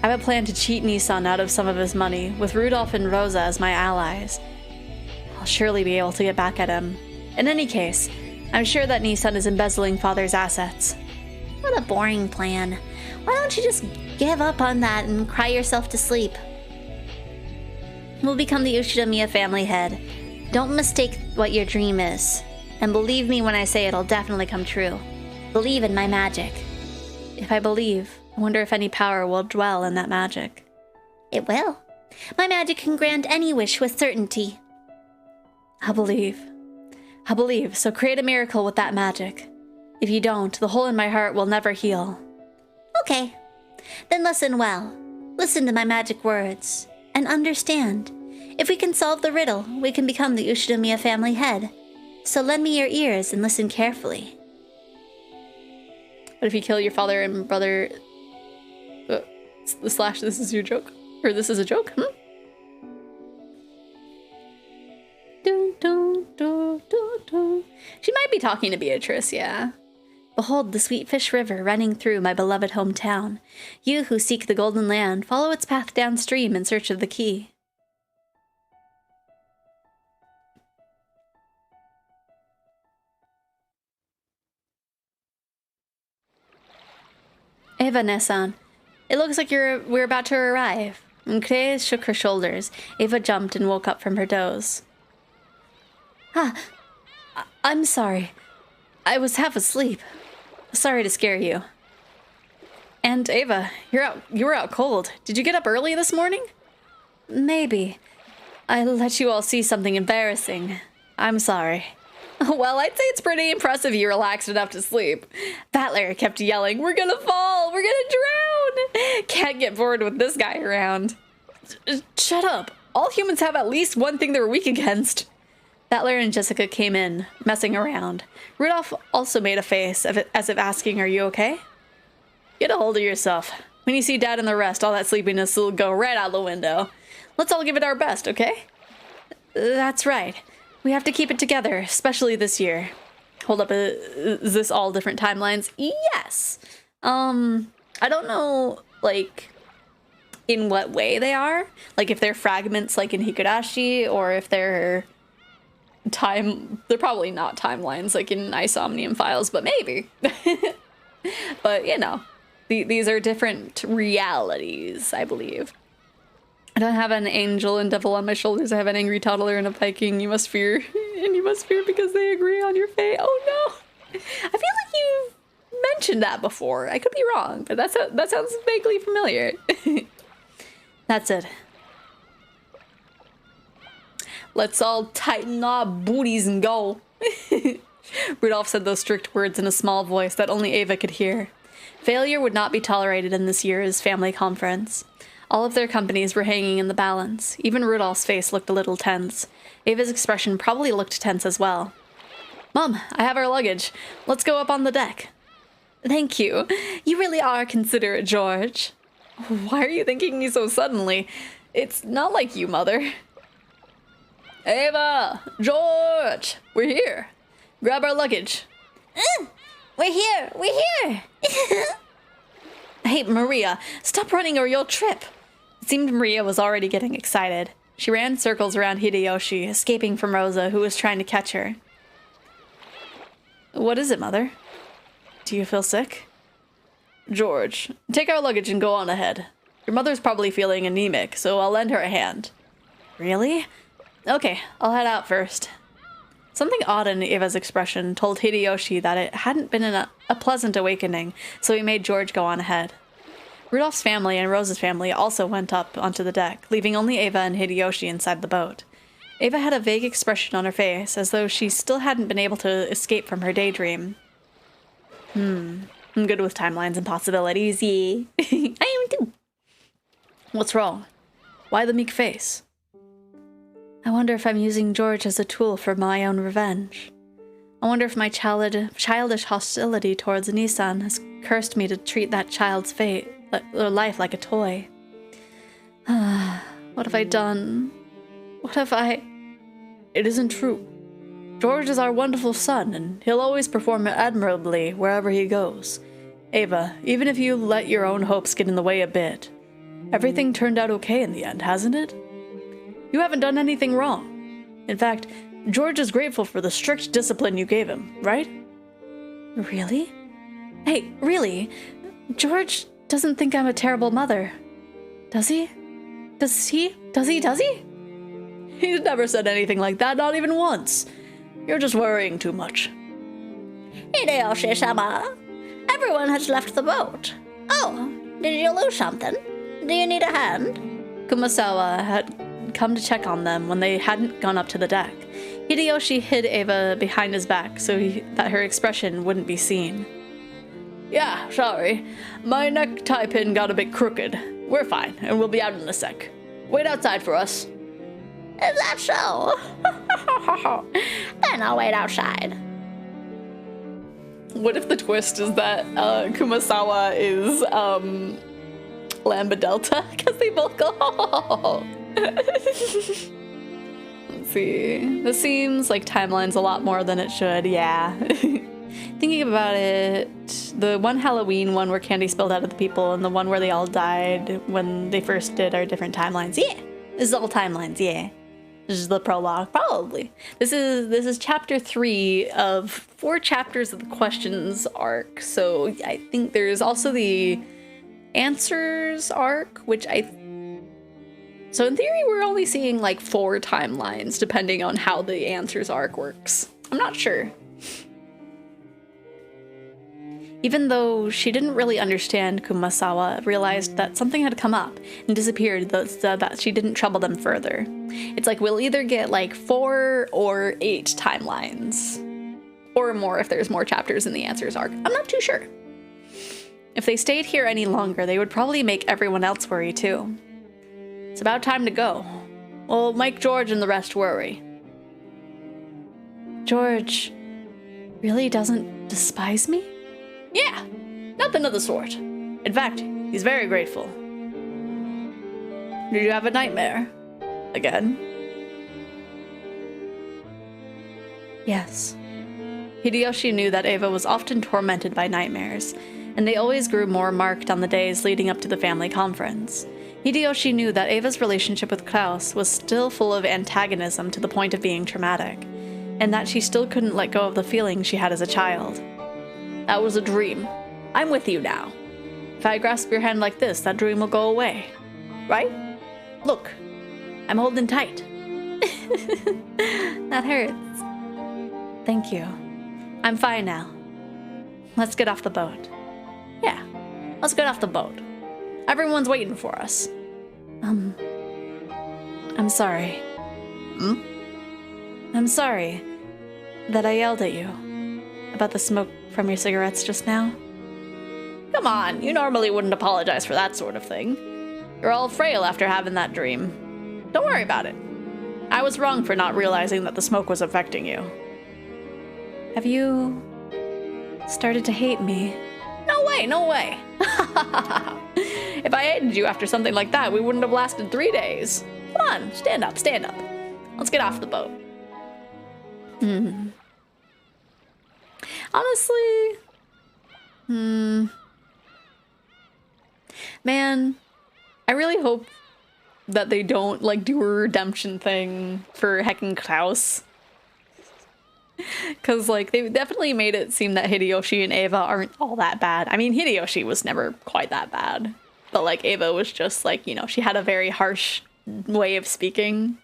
I have a plan to cheat Nissan out of some of his money, with Rudolph and Rosa as my allies. I'll surely be able to get back at him. In any case, I'm sure that Nissan is embezzling Father's assets. What a boring plan. Why don't you just give up on that and cry yourself to sleep? We'll become the Ushidamiya family head. Don't mistake what your dream is. And believe me when I say it'll definitely come true. Believe in my magic. If I believe, I wonder if any power will dwell in that magic. It will. My magic can grant any wish with certainty. I'll believe. I'll believe, so create a miracle with that magic. If you don't, the hole in my heart will never heal. Okay. Then listen well. Listen to my magic words. And understand. If we can solve the riddle, we can become the Ushidamiya family head. So lend me your ears and listen carefully. What if you kill your father and brother... slash this is your joke? Or this is a joke? Dun, dun, dun, dun, dun. She might be talking to Beatrice, yeah. Behold the sweet fish river running through my beloved hometown. You who seek the golden land, follow its path downstream in search of the key. Eva Nissan, it looks like we're about to arrive. And Kay shook her shoulders. Eva jumped and woke up from her doze. I'm sorry. I was half asleep. Sorry to scare you. And Ava, you were out cold. Did you get up early this morning? Maybe. I let you all see something embarrassing. I'm sorry. Well, I'd say it's pretty impressive you relaxed enough to sleep. Battler kept yelling, "We're gonna fall! We're gonna drown!" Can't get bored with this guy around. Shut up. All humans have at least one thing they're weak against. Battler and Jessica came in, messing around. Rudolph also made a face, as if asking, "Are you okay?" Get a hold of yourself. When you see Dad and the rest, all that sleepiness will go right out the window. Let's all give it our best, okay? That's right. We have to keep it together, especially this year. Hold up, is this all different timelines? Yes! I don't know, like, in what way they are. Like, if they're fragments, like in Higurashi, or if they're they're probably not timelines, like in Isomnium Files, but maybe. But, you know, these are different realities, I believe. I don't have an angel and devil on my shoulders. I have an angry toddler and a Viking. You must fear, and you must fear because they agree on your fate. Oh no! I feel like you've mentioned that before. I could be wrong, but that sounds vaguely familiar. That's it. Let's all tighten our booties and go. Rudolph said those strict words in a small voice that only Ava could hear. Failure would not be tolerated in this year's family conference. All of their companies were hanging in the balance. Even Rudolph's face looked a little tense. Ava's expression probably looked tense as well. Mom, I have our luggage. Let's go up on the deck. Thank you. You really are considerate, George. Why are you thanking me so suddenly? It's not like you, Mother. Ava! George! We're here. Grab our luggage. We're here! We're here! Hey, Maria, stop running or you'll trip. It seemed Maria was already getting excited. She ran circles around Hideyoshi, escaping from Rosa, who was trying to catch her. What is it, Mother? Do you feel sick? George, take our luggage and go on ahead. Your mother's probably feeling anemic, so I'll lend her a hand. Really? Okay, I'll head out first. Something odd in Ava's expression told Hideyoshi that it hadn't been a pleasant awakening, so he made George go on ahead. Rudolph's family and Rose's family also went up onto the deck, leaving only Ava and Hideyoshi inside the boat. Ava had a vague expression on her face, as though she still hadn't been able to escape from her daydream. I'm good with timelines and possibilities, yeah. I am too. What's wrong? Why the meek face? I wonder if I'm using George as a tool for my own revenge. I wonder if my childish hostility towards Nissan has cursed me to treat that child's life like a toy. What have I done? What have I... It isn't true. George is our wonderful son, and he'll always perform admirably wherever he goes. Ava, even if you let your own hopes get in the way a bit, everything turned out okay in the end, hasn't it? You haven't done anything wrong. In fact, George is grateful for the strict discipline you gave him, right? Really? Hey, really? George doesn't think I'm a terrible mother. Does he? Does he? He's never said anything like that, not even once. You're just worrying too much. Hideyoshi-sama, everyone has left the boat. Oh, did you lose something? Do you need a hand? Kumasawa had come to check on them when they hadn't gone up to the deck. Hideyoshi hid Ava behind his back so that her expression wouldn't be seen. Yeah, sorry. My necktie pin got a bit crooked. We're fine, and we'll be out in a sec. Wait outside for us. Is that so? Then I'll wait outside. What if the twist is that Kumasawa is Lambda Delta? Because they both go. Let's see. This seems like timeline's a lot more than it should, yeah. Thinking about it, the one Halloween one where candy spilled out of the people and the one where they all died when they first did are different timelines. Yeah, this is all timelines, yeah. This is the prologue, probably. This is chapter 3 of 4 chapters of the questions arc, so I think there's also the answers arc, which so in theory, we're only seeing like 4 timelines, depending on how the answers arc works. I'm not sure. Even though she didn't really understand, Kumasawa realized that something had come up and disappeared so that she didn't trouble them further. It's like we'll either get like 4 or 8 timelines. Or more if there's more chapters in the answers arc. I'm not too sure. If they stayed here any longer, they would probably make everyone else worry too. It's about time to go. We'll make George and the rest worry. George really doesn't despise me? Yeah, nothing of the sort. In fact, he's very grateful. Did you have a nightmare? Again? Yes. Hideyoshi knew that Ava was often tormented by nightmares, and they always grew more marked on the days leading up to the family conference. Hideyoshi knew that Ava's relationship with Klaus was still full of antagonism to the point of being traumatic, and that she still couldn't let go of the feelings she had as a child. That was a dream. I'm with you now. If I grasp your hand like this, that dream will go away. Right? Look, I'm holding tight. That hurts. Thank you. I'm fine now. Let's get off the boat. Yeah, let's get off the boat. Everyone's waiting for us. I'm sorry. I'm sorry that I yelled at you about the smoke from your cigarettes just now. Come on, you normally wouldn't apologize for that sort of thing. You're all frail after having that dream. Don't worry about it. I was wrong for not realizing that the smoke was affecting you. Have you started to hate me? No way, no way. If I hated you after something like that, we wouldn't have lasted 3 days. Come on, stand up, stand up. Let's get off the boat. Honestly, man, I really hope that they don't like do a redemption thing for heckin' Klaus. Because, like, they definitely made it seem that Hideyoshi and Ava aren't all that bad. I mean, Hideyoshi was never quite that bad. But, like, Ava was just, like, you know, she had a very harsh way of speaking.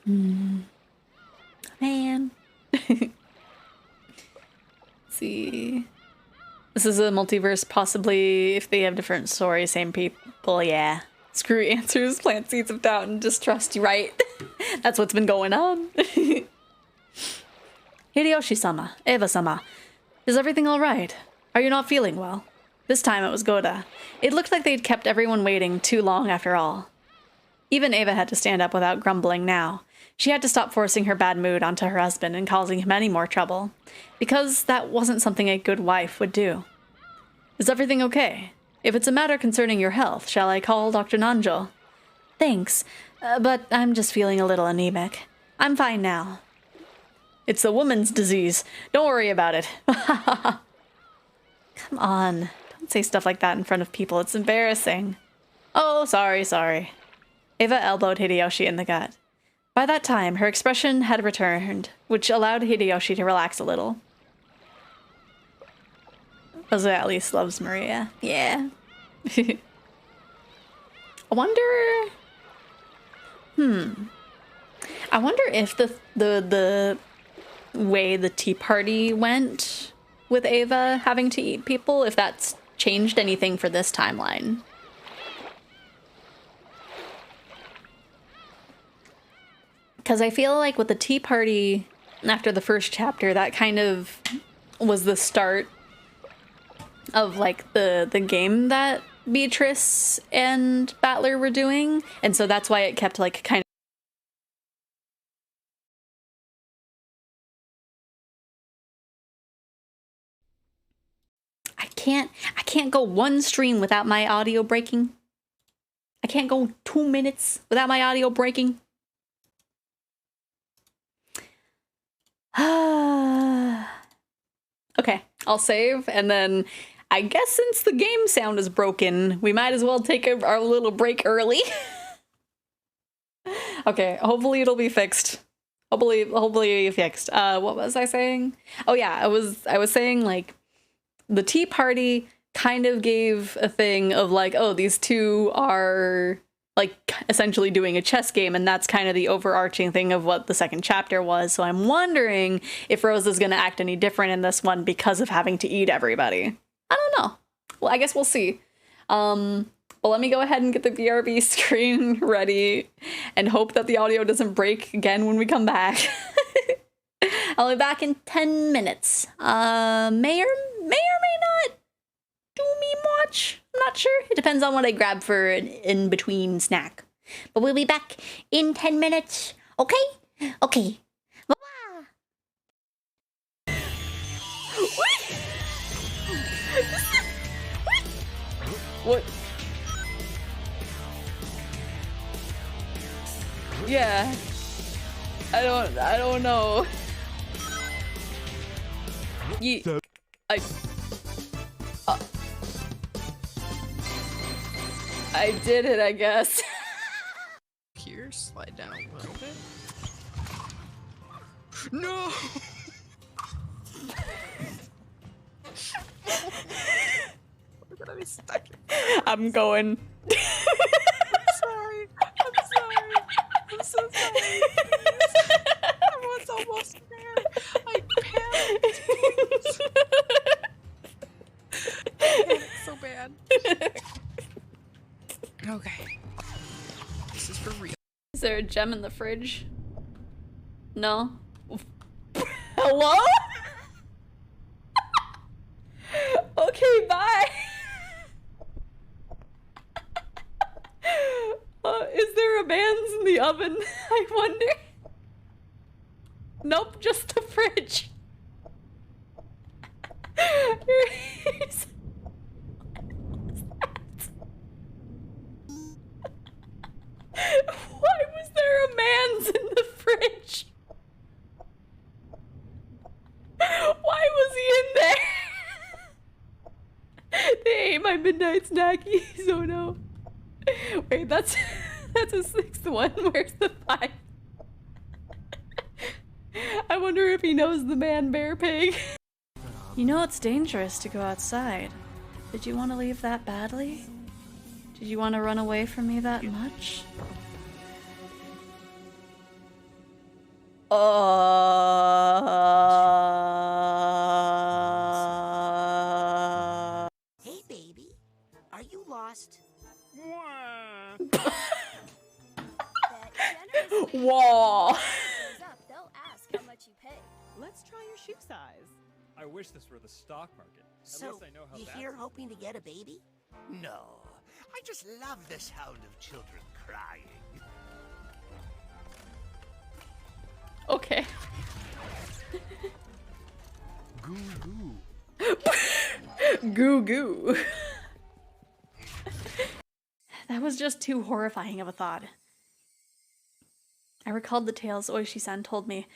Man. Let's see. This is a multiverse, possibly, if they have different stories, same people, yeah. Screw answers, plant seeds of doubt and distrust, right? That's what's been going on. Hideyoshi-sama, Eva-sama, is everything alright? Are you not feeling well? This time it was Goda. It looked like they'd kept everyone waiting too long after all. Even Ava had to stand up without grumbling now. She had to stop forcing her bad mood onto her husband and causing him any more trouble, because that wasn't something a good wife would do. Is everything okay? If it's a matter concerning your health, shall I call Dr. Nanjo? Thanks, but I'm just feeling a little anemic. I'm fine now. It's a woman's disease. Don't worry about it. Come on. Don't say stuff like that in front of people. It's embarrassing. Oh, sorry. Ava elbowed Hideyoshi in the gut. By that time, her expression had returned, which allowed Hideyoshi to relax a little. Rosa at least loves Maria. Yeah. I wonder... I wonder if the way the tea party went with Ava having to eat people, if that's changed anything for this timeline. Because I feel like with the tea party after the first chapter, that kind of was the start of like the game that Beatrice and Battler were doing, and so that's why it kept like kind of I can't go one stream without my audio breaking. I can't go 2 minutes without my audio breaking. Okay, I'll save, and then I guess since the game sound is broken, we might as well take our little break early. Okay, hopefully it'll be fixed. Hopefully fixed. What was I saying? Oh yeah, I was saying like the tea party kind of gave a thing of like, oh, these two are like essentially doing a chess game, and that's kind of the overarching thing of what the second chapter was. So I'm wondering if Rose is going to act any different in this one because of having to eat everybody. I don't know. Well, I guess we'll see. Well, let me go ahead and get the BRB screen ready and hope that the audio doesn't break again when we come back. I'll be back in 10 minutes. May or may not do me much. I'm not sure. It depends on what I grab for an in-between snack. But we'll be back in 10 minutes. Okay? Okay. Bye-bye. What? Yeah. I don't know. I did it, I guess. Here, slide down a little bit. No! We're gonna be stuck. I'm going. I'm sorry. I'm so sorry. Everyone's almost there. I panicked. It's so bad. Okay. This is for real. Is there a gem in the fridge? No? Hello? Okay, bye. Is there a man's in the oven? I wonder. Nope, just the fridge. Why was there a man's in the fridge? Why was he in there? They ate my midnight snackies. Oh no. Wait, that's a sixth one. Where's the five? wonder if he knows the man bear pig. You know it's dangerous to go outside. Did you want to leave that badly? Did you want to run away from me that much? Hey, baby. Are you lost? Whoa. They'll ask how much you pay. Let's try your shoe size. I wish this were the stock market. At So, least I know how you that's here hoping to get a baby? No, I just love the sound of children crying. Okay. Goo goo. Goo goo. That was just too horrifying of a thought. I recalled the tales Oishi-san told me.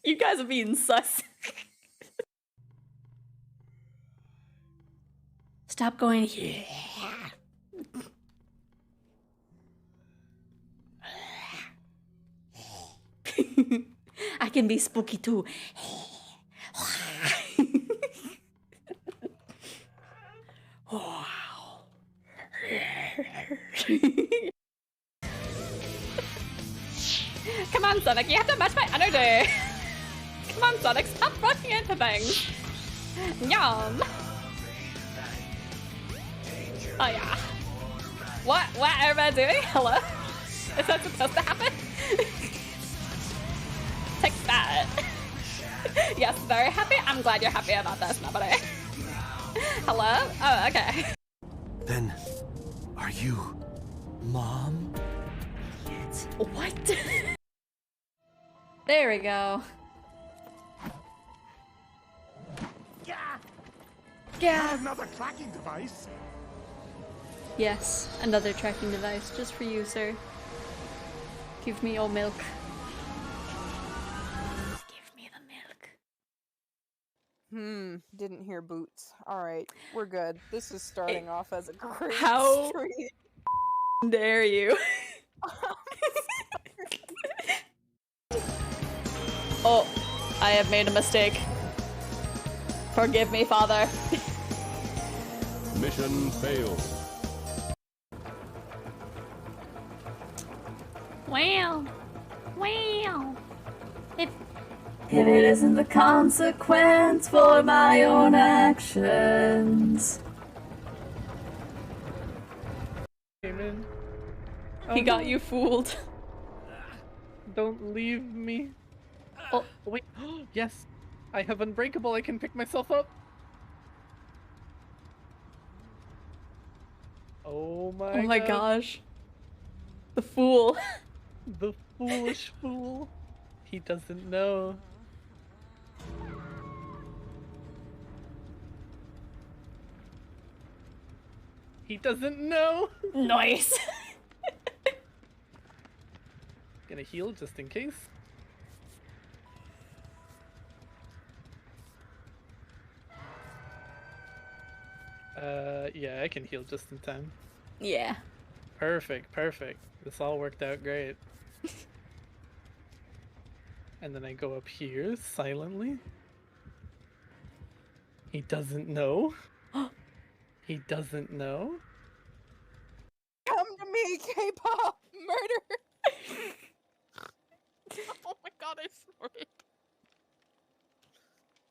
You guys are being sus. Stop going here. I can be spooky too. Wow. Come on, Sonic, you have to match my energy. Come on, Sonic, stop running into things. Yum. Oh yeah. What am I doing? Hello? Is that supposed to happen? Take that. Yes, very happy. I'm glad you're happy about this, nobody. Hello? Oh, okay. Then, are you Mom? What? There we go. Yeah. Another tracking device? Yes, another tracking device just for you, sir. Give me your milk. Give me the milk. Didn't hear boots. Alright, we're good. This is starting off as a great How street. dare you? Oh, I have made a mistake. Forgive me, Father. Mission failed. Wow. Wow. If it isn't the consequence for my own actions. Amen. He got you fooled. Don't leave me. Oh, Wait. Yes. I have Unbreakable. I can pick myself up. Oh my God. gosh. The fool. The foolish fool. He doesn't know. He doesn't know. Nice. Gonna heal just in case. Yeah, I can heal just in time. Yeah. Perfect, perfect. This all worked out great. And then I go up here silently. He doesn't know. He doesn't know. Come to me, K-pop! Murder! Oh my god, I snorted.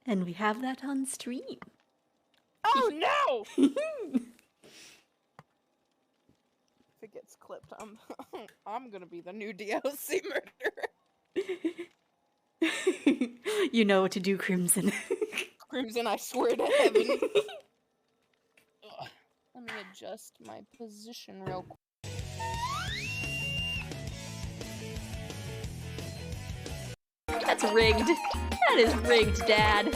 And we have that on stream. Oh no! If it gets clipped, I'm gonna be the new DLC murderer. You know what to do, Crimson. Crimson, I swear to heaven. Ugh. Let me adjust my position real quick. That's rigged. That is rigged, Dad.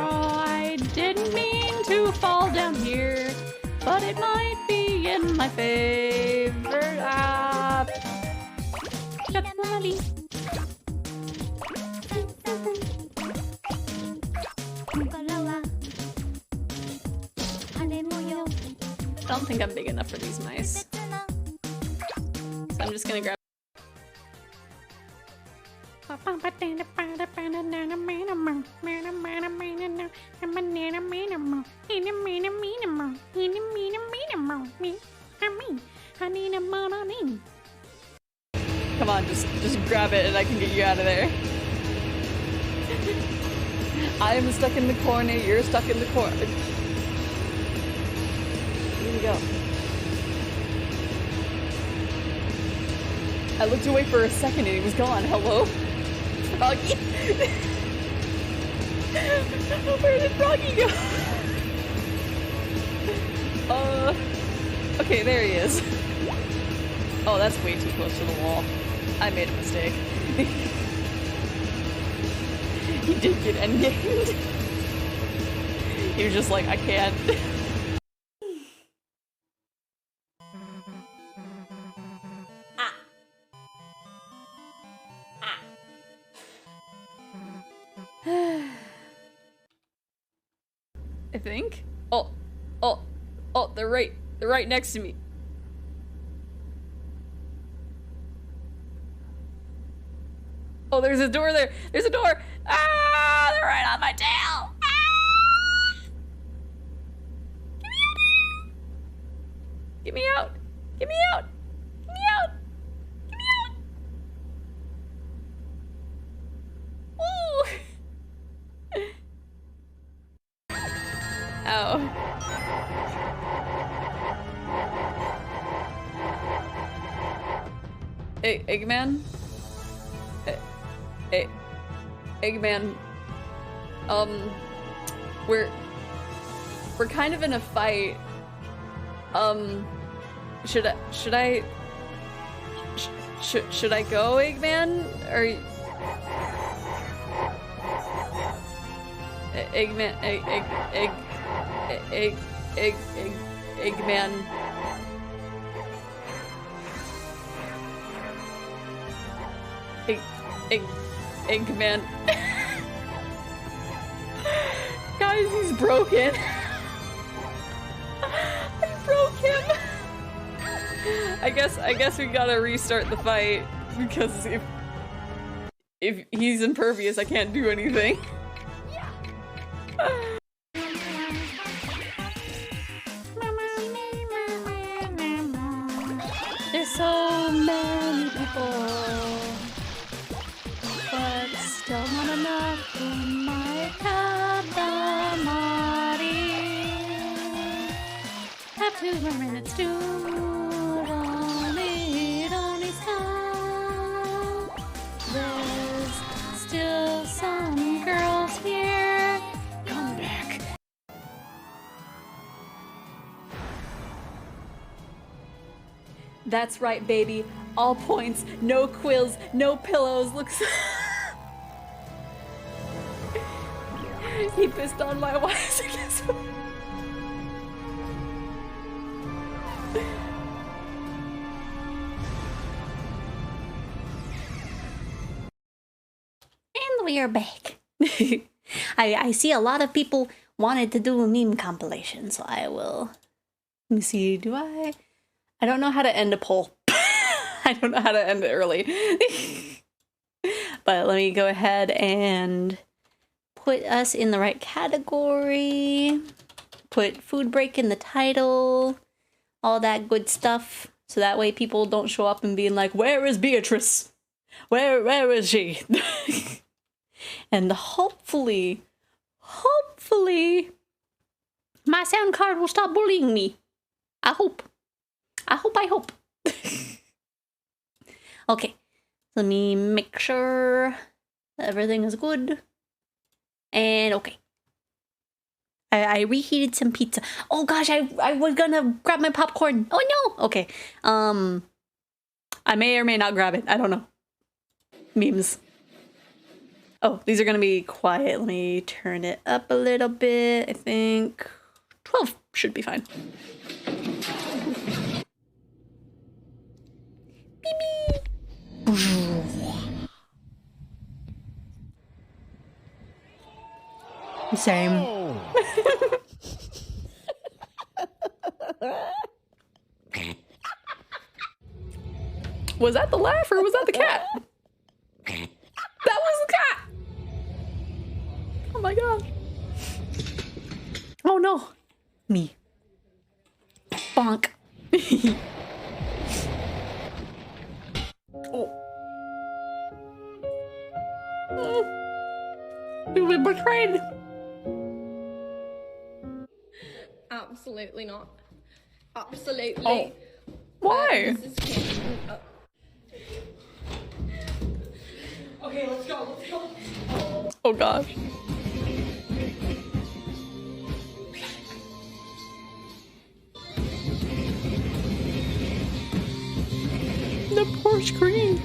I didn't mean to fall down here, but it might be in my favor. Definitely. I don't think I'm big enough for these mice. So I'm just gonna grab. Come on, just grab it and I can get you out of there. I am stuck in the corner, you're stuck in the corner. Here we go. I looked away for a second and he was gone. Hello? Froggy? Where did Froggy go? Okay, there he is. Oh, that's way too close to the wall. I made a mistake. He did get endgamed. He was just like, I can't. I think. Oh, they're right next to me. Oh, there's a door there. There's a door. Ah, they're right on my tail. Ah! Get me out. Get me out. Get me out. Get me out. Woo. Ow. Hey, Eggman? Hey, Eggman. We're kind of in a fight. Should I go, Eggman? Or Eggman, Eggman. Eggman. Guys, he's broken. I broke him. I guess we gotta restart the fight because if he's impervious, I can't do anything. There's so many people. But still not enough for my calamari. Have 2 more minutes to only stop. There's still some girls here. Come back. That's right, baby. All points, no quills, no pillows. Looks. He pissed on my wires against me. And we are back. I see a lot of people wanted to do a meme compilation, so I will. Let me see, do I don't know how to end a poll. I don't know how to end it early. But let me go ahead and put us in the right category. Put food break in the title. All that good stuff. So that way people don't show up and being like, where is Beatrice? Where is she? And hopefully, my sound card will stop bullying me. I hope. Okay, let me make sure everything is good. And okay. I reheated some pizza. Oh gosh, I was gonna grab my popcorn. Oh no! Okay. I may or may not grab it. I don't know. Memes. Oh, these are gonna be quiet. Let me turn it up a little bit. I think 12 should be fine. Beep beep. Same. Was that the laugh or was that the cat? That was the cat! Oh my god. Oh no. Me. Bonk. Oh. You've been betrayed. Absolutely not. Absolutely. Oh. Why? Okay, let's go. Let's go. Oh gosh. The poor screen.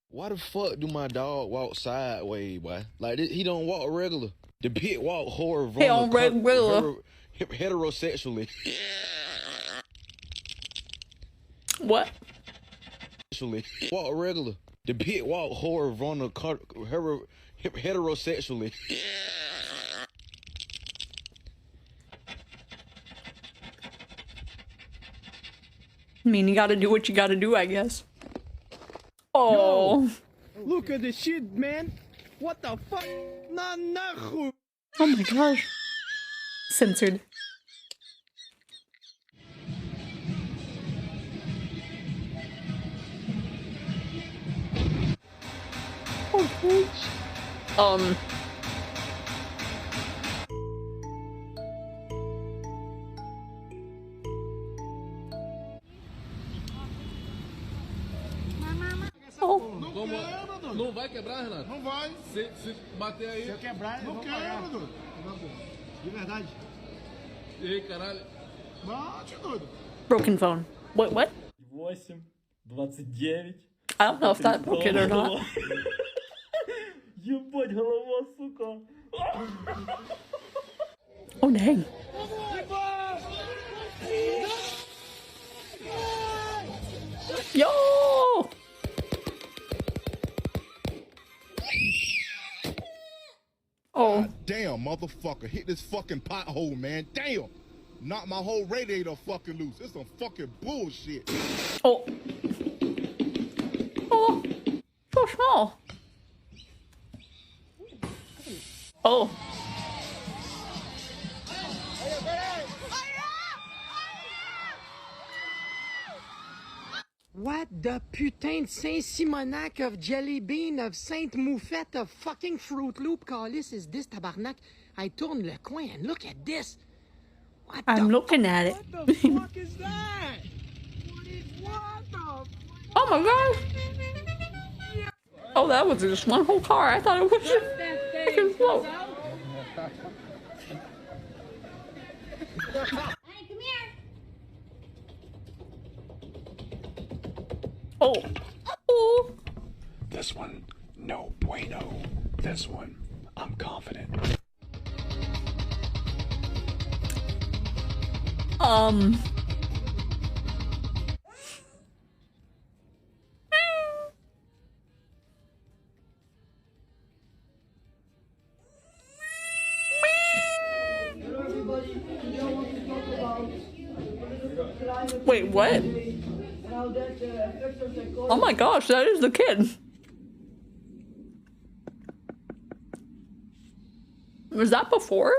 Why the fuck do my dog walk sideways, boy? Like, he don't walk regular. The pit walk horizontal. Heterosexually. What? Walk regular. The pit walk horizontal. Heterosexually. I mean, you gotta do what you gotta do, I guess. Oh. Yo, look at this shit, man. What the fuck? Oh my gosh. Censored. Okay. Não vai quebrar, Renato? Não vai. Se bater aí... Se eu quebrar, não quebra, doido. De verdade. Ei, caralho. Bate, doido. Broken phone. What? 8, 29. I don't know if that broke it or not. Ебать, голова, сука. Oh dang. Yo! Oh. God damn, motherfucker. Hit this fucking pothole, man. Damn. Knock my whole radiator fucking loose. It's some fucking bullshit. Oh. Oh. So small. Oh. What the putain de Saint-Simonac of Jelly Bean of Sainte Moufette of fucking Fruit Loop Calice is this, tabarnak? I tourne le coin and look at this. What I'm looking at it. What the fuck is that? What the Oh my god. Oh, that was just one whole car. I thought it was just freaking float. Hey, come here. Oh. Oh. This one, no bueno. This one, I'm confident. Wait, what? Oh my gosh, that is the kid. Was that before?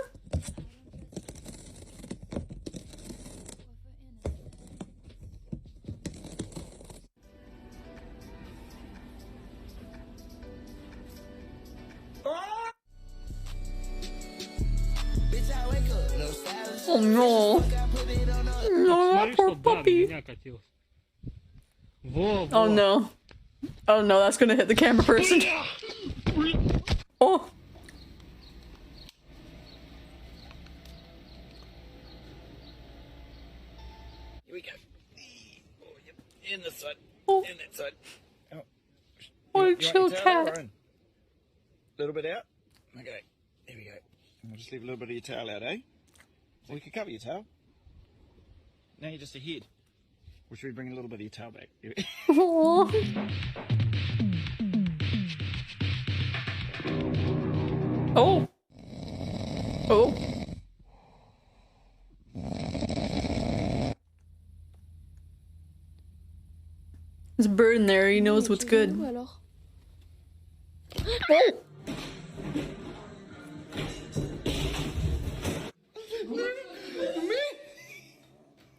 Oh no. No, that poor puppy. Oh no. Oh no, that's gonna hit the camera person. Oh. Here we go. In the sun. Oh. In that sun. Oh. What a chill cat. A little bit out. Okay. Here we go. We'll just leave a little bit of your towel out, eh? So we can cover your towel. Now you're just a head. Or should we bring a little bit of your towel back? Oh. Oh. Oh. Is It's Bird there, he knows what's good.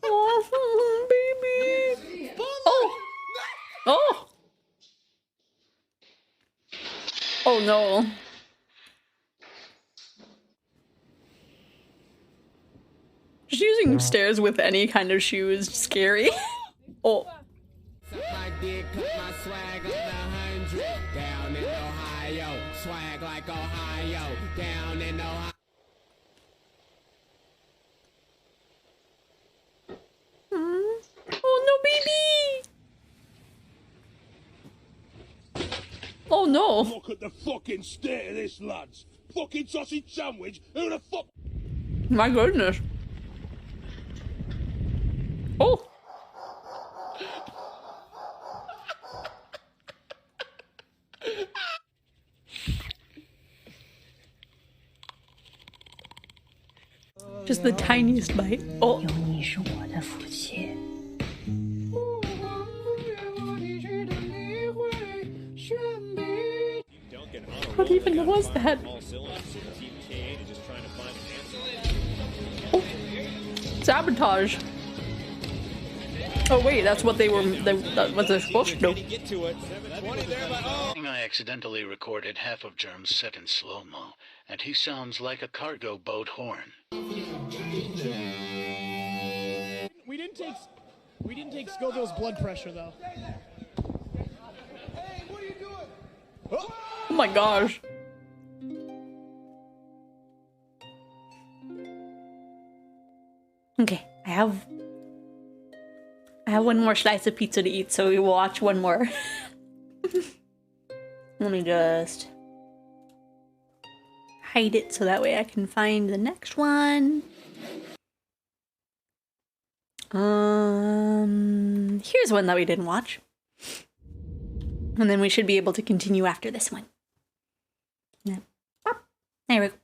Oh! Oh, baby! Oh! Oh! Oh no. Just using stairs with any kind of shoe is scary. Oh. I did cut my swag on 100 down in Ohio. Swag like Ohio down in Ohio. Oh no, baby! Oh no! Look at the fucking state of this, lads. Fucking sausage sandwich. Who the fuck? My goodness. Oh! Just the tiniest bite. Oh. What even was that? Oh. Sabotage. Oh wait, that's what they were. That's what they're supposed to do. I accidentally recorded half of Germ's set in slow-mo, and he sounds like a cargo boat horn. We didn't take Scoville's blood pressure though. Oh my gosh. Okay, I have one more slice of pizza to eat, so we will watch one more. Let me just hide it so that way I can find the next one. Here's one that we didn't watch. And then we should be able to continue after this one. Yeah. Oh, there we go.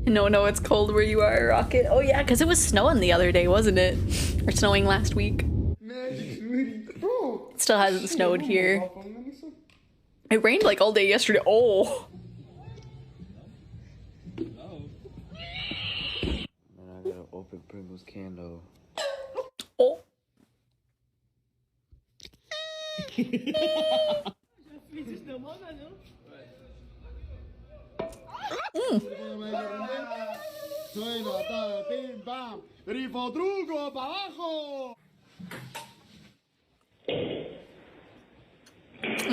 No, it's cold where you are, Rocket. Oh yeah, because it was snowing the other day, wasn't it? Or snowing last week. It still hasn't snowed here. It rained like all day yesterday. Oh! Man, I gotta open Pringles can though. Oh! I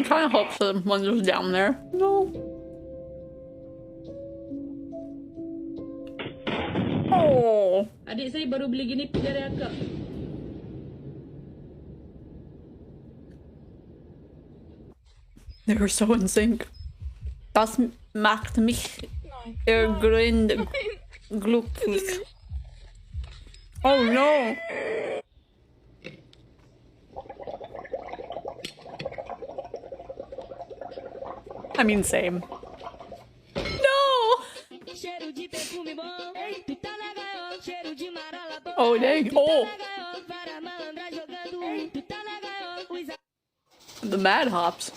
kind of hope someone's just down there. No. Oh. Adik saya baru beli gini dari akak. They were so in sync. Das macht mich glücklich. Oh no! I mean, same. No! Oh dang! Oh! The mad hops.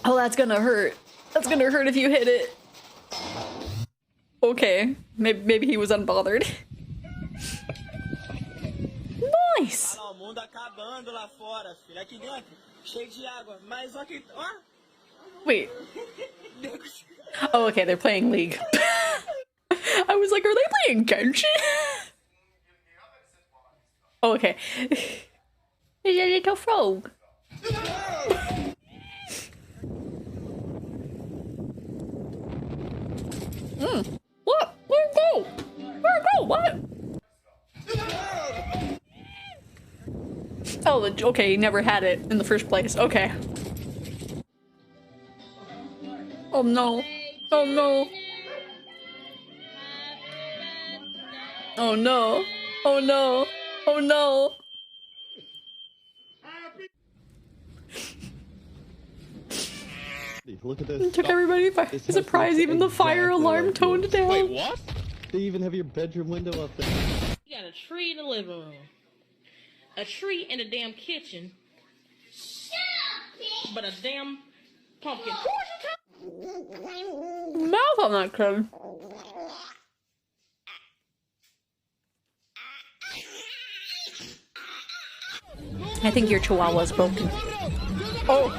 Oh, that's gonna hurt. That's gonna hurt if you hit it. Okay, maybe he was unbothered. Nice. Wait. Oh, okay, they're playing League. I was like, are they playing Genshin? Oh, okay. There's a little frog. What? Where'd it go? Where'd it go? What? Oh, okay, he never had it in the first place. Okay. Oh no. Oh no. Oh no. Oh no. Oh no. Look at this. It took everybody by surprise, even the fire alarm toned down. Wait, what? They even have your bedroom window up there. You got a tree in the living room. a tree in a damn kitchen. But a damn pumpkin. Mouth on that kid. I think your chihuahua's broken. Oh.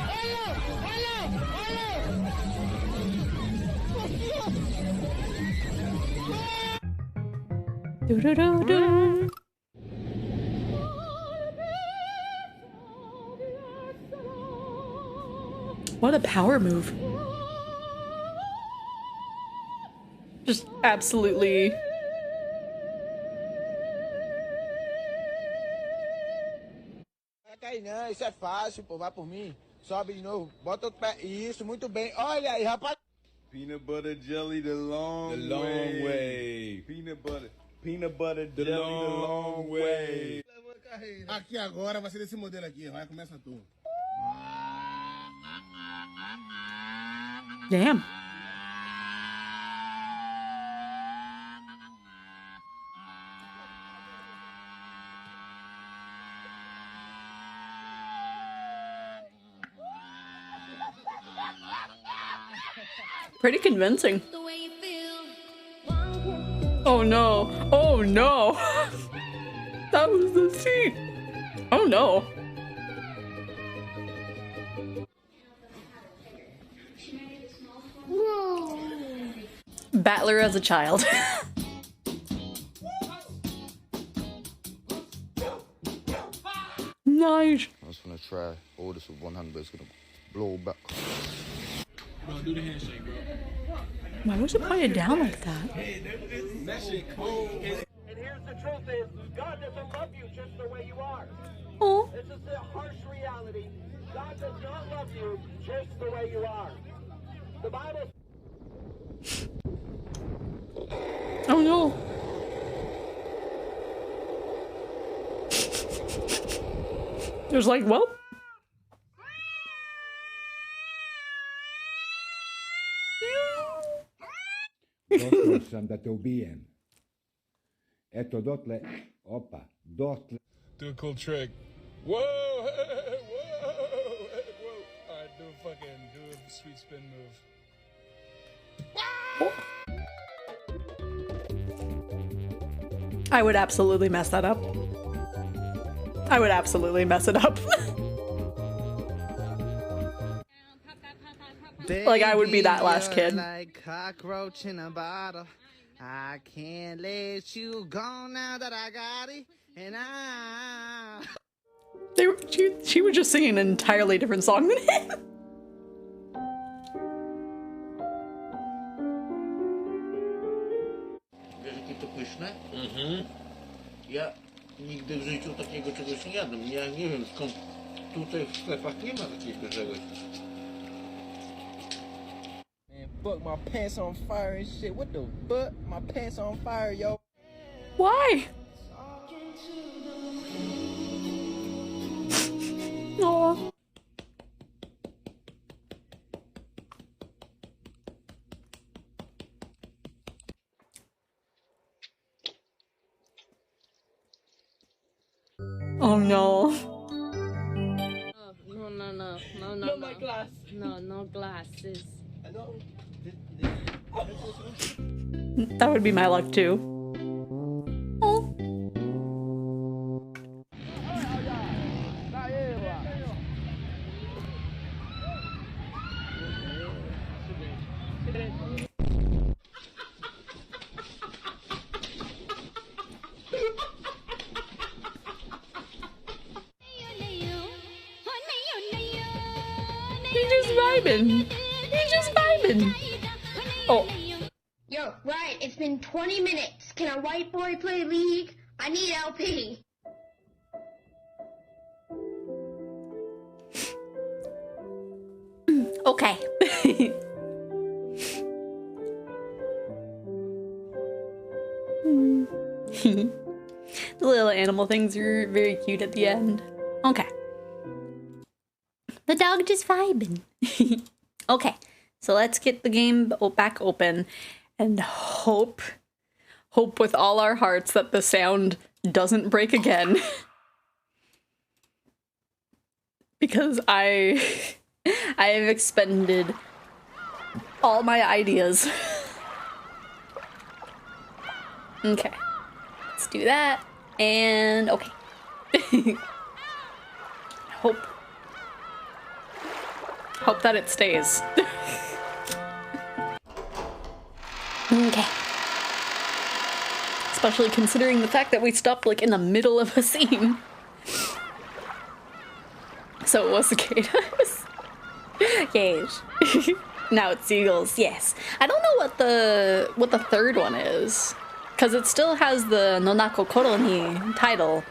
Do-do-do-do. What a power move. Just absolutely. Cai não, isso é fácil, pô, vai por mim. Sobe de novo, bota outro pé. Isso, muito bem. Olha aí, rapaz. Peanut butter jelly the long way. Peanut butter jelly the long way. Aqui agora vai ser desse modelo aqui, vai, começa tu. Damn. Pretty convincing. Oh no. Oh no. That was the seat. Oh no. Battler as a child. Nice. I was gonna try hold this with one hand, but it's gonna blow back. Bro, do the handshake, bro. Why was it pointed down like that? That shit cold. And here's the truth is, God doesn't love you just the way you are. Oh. This is the harsh reality. God does not love you just the way you are. The Bible... Oh no. There's like, well. Dotle da te ubijem. Eto dotle, opa, dotle. Do a cool trick. Whoa, whoa, whoa. Alright, do a sweet spin move. I would absolutely mess that up. I would absolutely mess it up. Like, I would be that last kid. Like cockroach in a bottle. I can't let you go now that I got it. And She was just singing an entirely different song than him. Wiesz, jakie to pyszne? Ja nigdy w życiu takiego czegoś nie jadłem. Ja nie wiem skąd tutaj w sklepach nie ma takiego czegoś. Man, fuck, my pants on fire and shit. What the fuck? My pants on fire, yo. Why? Aww. Oh no. No, my glass. No glasses. That would be my luck too. Oh. He's just vibing. He's just vibing. Oh. Yo, right, it's been 20 minutes. Can a white boy play League? I need LP. Okay. The little animal things are very cute at the end. Okay. The dog just vibing. Okay, so let's get the game back open and hope with all our hearts that the sound doesn't break again. because I have expended all my ideas. Okay, let's do that, and okay. Hope that it stays. Okay. Especially considering the fact that we stopped like in the middle of a scene. So it was cicadas. Yes. Now it's seagulls. Yes. I don't know what the third one is, because it still has the Nonako Koro ni title,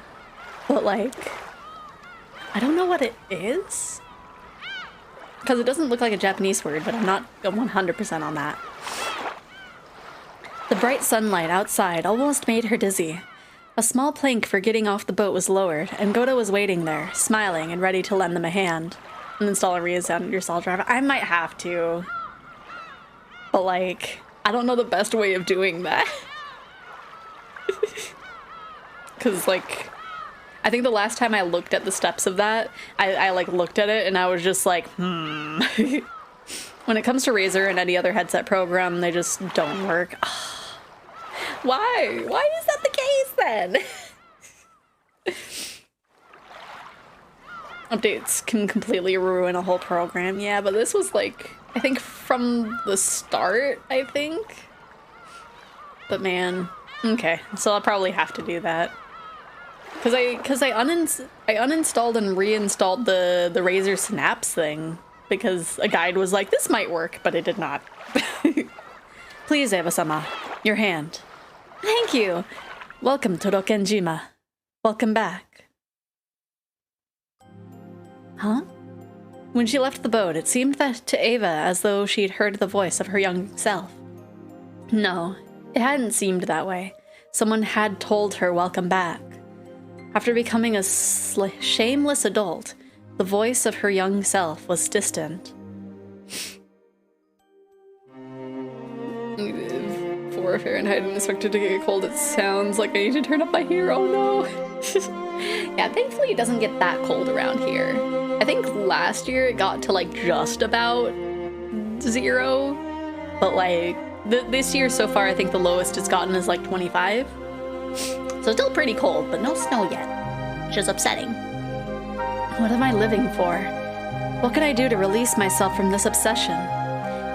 but like I don't know what it is, because it doesn't look like a Japanese word, but I'm not 100% on that. The bright sunlight outside almost made her dizzy. A small plank for getting off the boat was lowered, and Goda was waiting there, smiling and ready to lend them a hand. And install a reassign your stall driver. I might have to. But like, I don't know the best way of doing that. Cause like, I think the last time I looked at the steps of that, I like looked at it and I was just like, When it comes to Razer and any other headset program, they just don't work. Why? Why is that the case then? Updates can completely ruin a whole program. Yeah, but this was like, I think from the start, I think. But man, okay, so I'll probably have to do that. Cause I uninstalled and reinstalled the Razer Snaps thing because a guide was like, this might work, but it did not. Please, Eva-sama, your hand. Thank you. Welcome to Rokenjima. Welcome back. Huh? When she left the boat, it seemed that to Eva as though she'd heard the voice of her young self. No, it hadn't seemed that way. Someone had told her welcome back. After becoming a shameless adult, the voice of her young self was distant. 4 Fahrenheit and expected to get cold. It sounds like I need to turn up my heater. Oh no. Yeah, thankfully it doesn't get that cold around here. I think last year it got to like just about 0, but like this year so far I think the lowest it's gotten is like 25. So still pretty cold, but no snow yet, which is upsetting. What am I living for? What can I do to release myself from this obsession?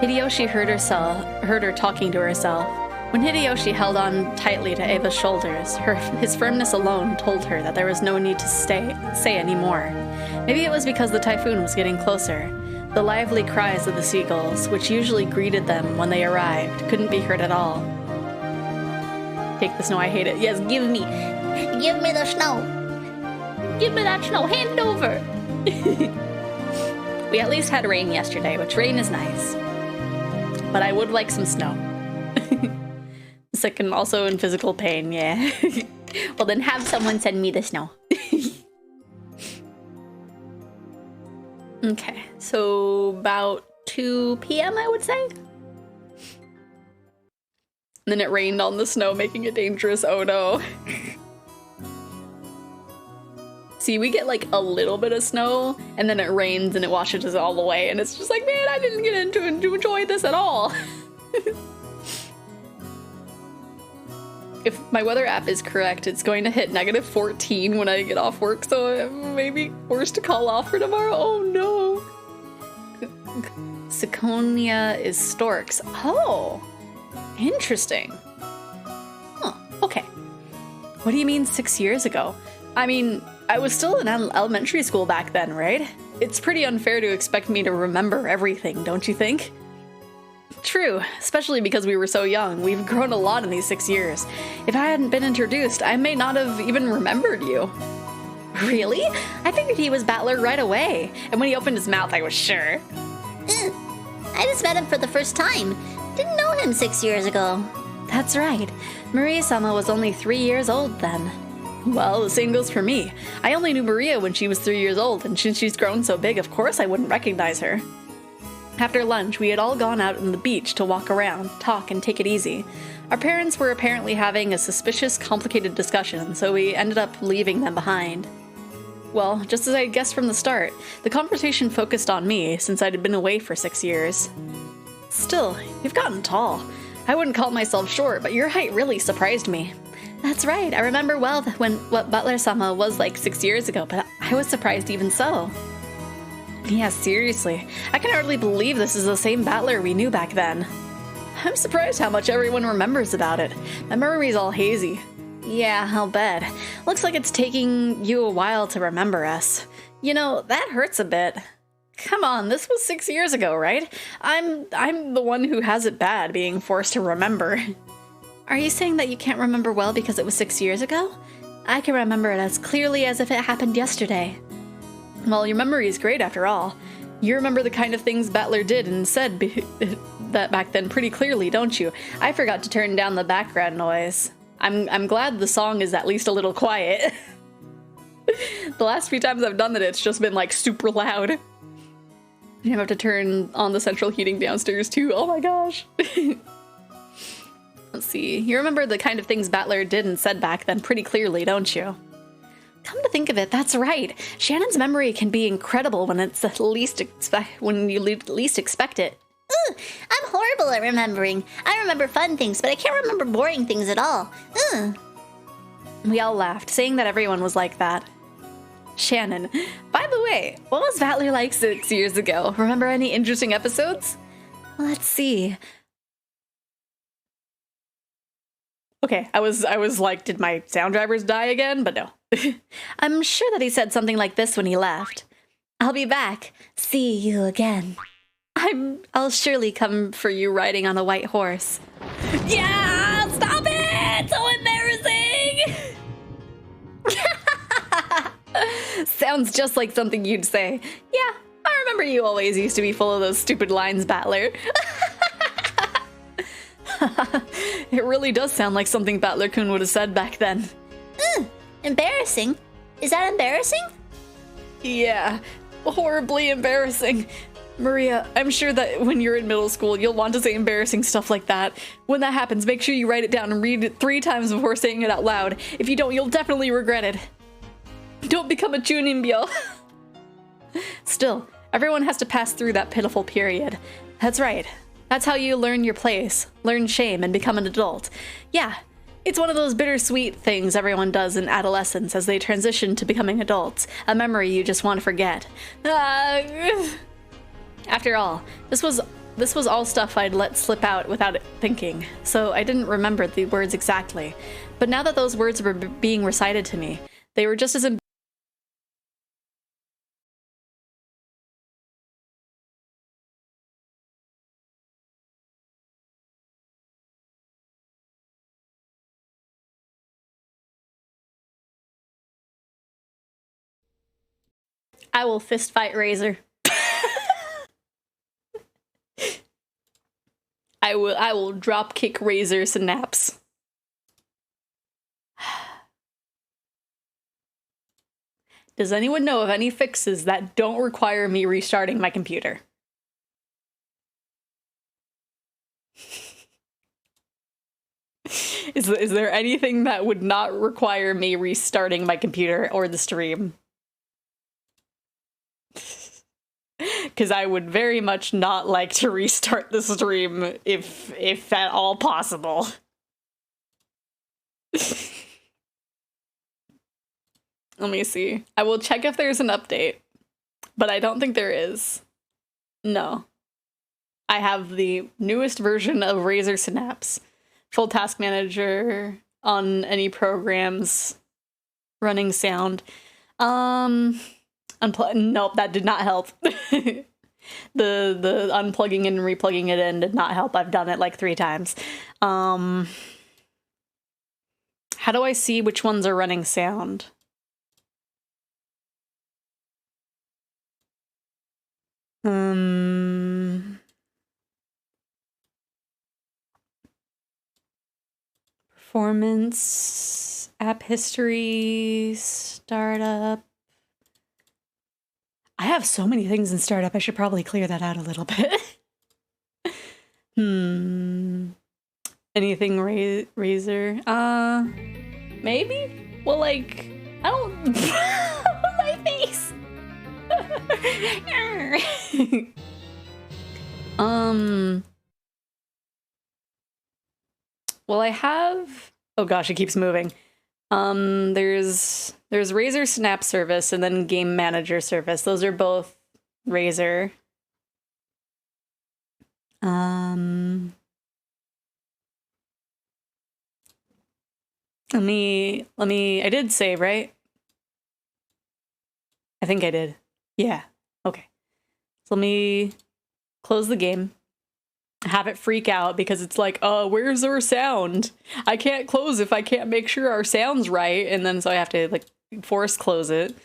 Hideyoshi heard her talking to herself. When Hideyoshi held on tightly to Eva's shoulders, his firmness alone told her that there was no need to say any more. Maybe it was because the typhoon was getting closer. The lively cries of the seagulls, which usually greeted them when they arrived, couldn't be heard at all. Take the snow, I hate it. Yes, give me the snow. Give me that snow, hand it over. We at least had rain yesterday, which rain is nice. But I would like some snow. Sick and also in physical pain, yeah. Well then have someone send me the snow. Okay, so about 2 p.m. I would say? And then it rained on the snow, making it dangerous. Oh no. See, we get like a little bit of snow, and then it rains and it washes us all away, and it's just like, man, I didn't get to enjoy this at all. If my weather app is correct, it's going to hit -14 when I get off work, so I may be forced to call off for tomorrow. Oh no. Ciconia is storks. Oh. Interesting. Huh, okay. What do you mean 6 years ago? I mean, I was still in elementary school back then, right? It's pretty unfair to expect me to remember everything, don't you think? True, especially because we were so young. We've grown a lot in these 6 years. If I hadn't been introduced, I may not have even remembered you. Really? I figured he was Battler right away. And when he opened his mouth, I was sure. I just met him for the first time. Didn't know him 6 years ago. That's right. Maria-sama was only 3 years old then. Well, the same goes for me. I only knew Maria when she was 3 years old, and since she's grown so big, of course I wouldn't recognize her. After lunch, we had all gone out on the beach to walk around, talk, and take it easy. Our parents were apparently having a suspicious, complicated discussion, so we ended up leaving them behind. Well, just as I guessed from the start, the conversation focused on me since I'd been away for 6 years. Still, you've gotten tall. I wouldn't call myself short, but your height really surprised me. That's right, I remember well what Butler-sama was like 6 years ago, but I was surprised even so. Yeah, seriously, I can hardly believe this is the same Battler we knew back then. I'm surprised how much everyone remembers about it. My memory's all hazy. Yeah, I'll bet. Looks like it's taking you a while to remember us. You know, that hurts a bit. Come on, this was 6 years ago, right? I'm the one who has it bad, being forced to remember. Are you saying that you can't remember well because it was 6 years ago? I can remember it as clearly as if it happened yesterday. Well, your memory is great after all. You remember the kind of things Battler did and said that back then pretty clearly, don't you? I forgot to turn down the background noise. I'm glad the song is at least a little quiet. The last few times I've done that, it's just been like super loud. You have to turn on the central heating downstairs too. Oh my gosh. Let's see. You remember the kind of things Battler did and said back then pretty clearly, don't you? Come to think of it, that's right. Shannon's memory can be incredible when it's when you least expect it. Ooh, I'm horrible at remembering. I remember fun things, but I can't remember boring things at all. We all laughed, saying that everyone was like that. Shannon, by the way, what was Battler like 6 years ago? Remember any interesting episodes? Let's see. Okay, I was like, did my sound drivers die again? But no. I'm sure that he said something like this when he left. I'll be back. See you again. I'll surely come for you riding on a white horse. Yeah! Stop it! So embarrassing! Sounds just like something you'd say. Yeah, I remember you always used to be full of those stupid lines, Battler. It really does sound like something Battler-kun would have said back then. Embarrassing? Is that embarrassing? Yeah, horribly embarrassing. Maria, I'm sure that when you're in middle school, you'll want to say embarrassing stuff like that. When that happens, make sure you write it down and read it 3 times before saying it out loud. If you don't, you'll definitely regret it. Don't become a chuninbyo. Still, everyone has to pass through that pitiful period. That's right. That's how you learn your place, learn shame, and become an adult. Yeah, it's one of those bittersweet things everyone does in adolescence as they transition to becoming adults. A memory you just want to forget. After all, this was all stuff I'd let slip out without thinking, so I didn't remember the words exactly. But now that those words were being recited to me, they were just as I will fist fight Razor. I will drop kick Razor Synapse. Does anyone know of any fixes that don't require me restarting my computer? Is there anything that would not require me restarting my computer or the stream? Because I would very much not like to restart the stream if at all possible. Let me see. I will check if there's an update, but I don't think there is. No. I have the newest version of Razor Synapse. Full Task Manager on any programs. Running sound. Nope, that did not help. the unplugging and replugging it in did not help. I've done it like 3 times. How do I see which ones are running sound? Performance, app history, startup. I have so many things in startup. I should probably clear that out a little bit. Anything Razor? Maybe? Well, like, I don't... I Well, I have... Oh gosh, it keeps moving. There's Razer Snap Service and then Game Manager Service. Those are both Razer. I did save, right? I think I did. Yeah. Okay. So let me close the game. Have it freak out because it's like, where's our sound? I can't close if I can't make sure our sound's right. And then so I have to like force close it.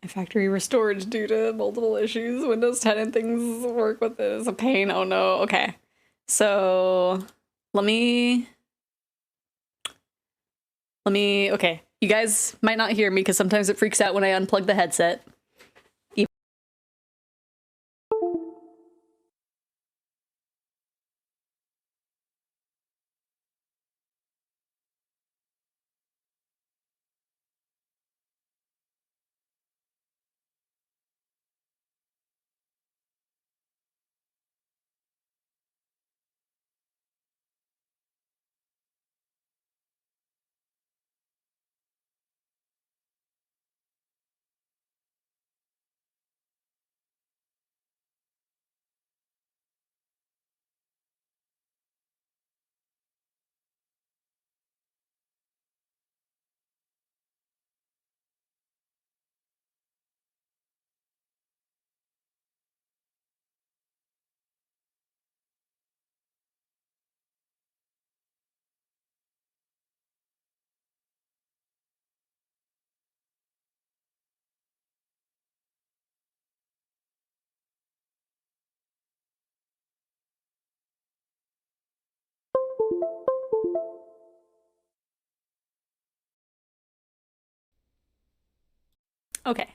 Factory restored due to multiple issues. Windows 10 and things work with it is a pain. Oh no. Okay. So okay. You guys might not hear me because sometimes it freaks out when I unplug the headset. Okay.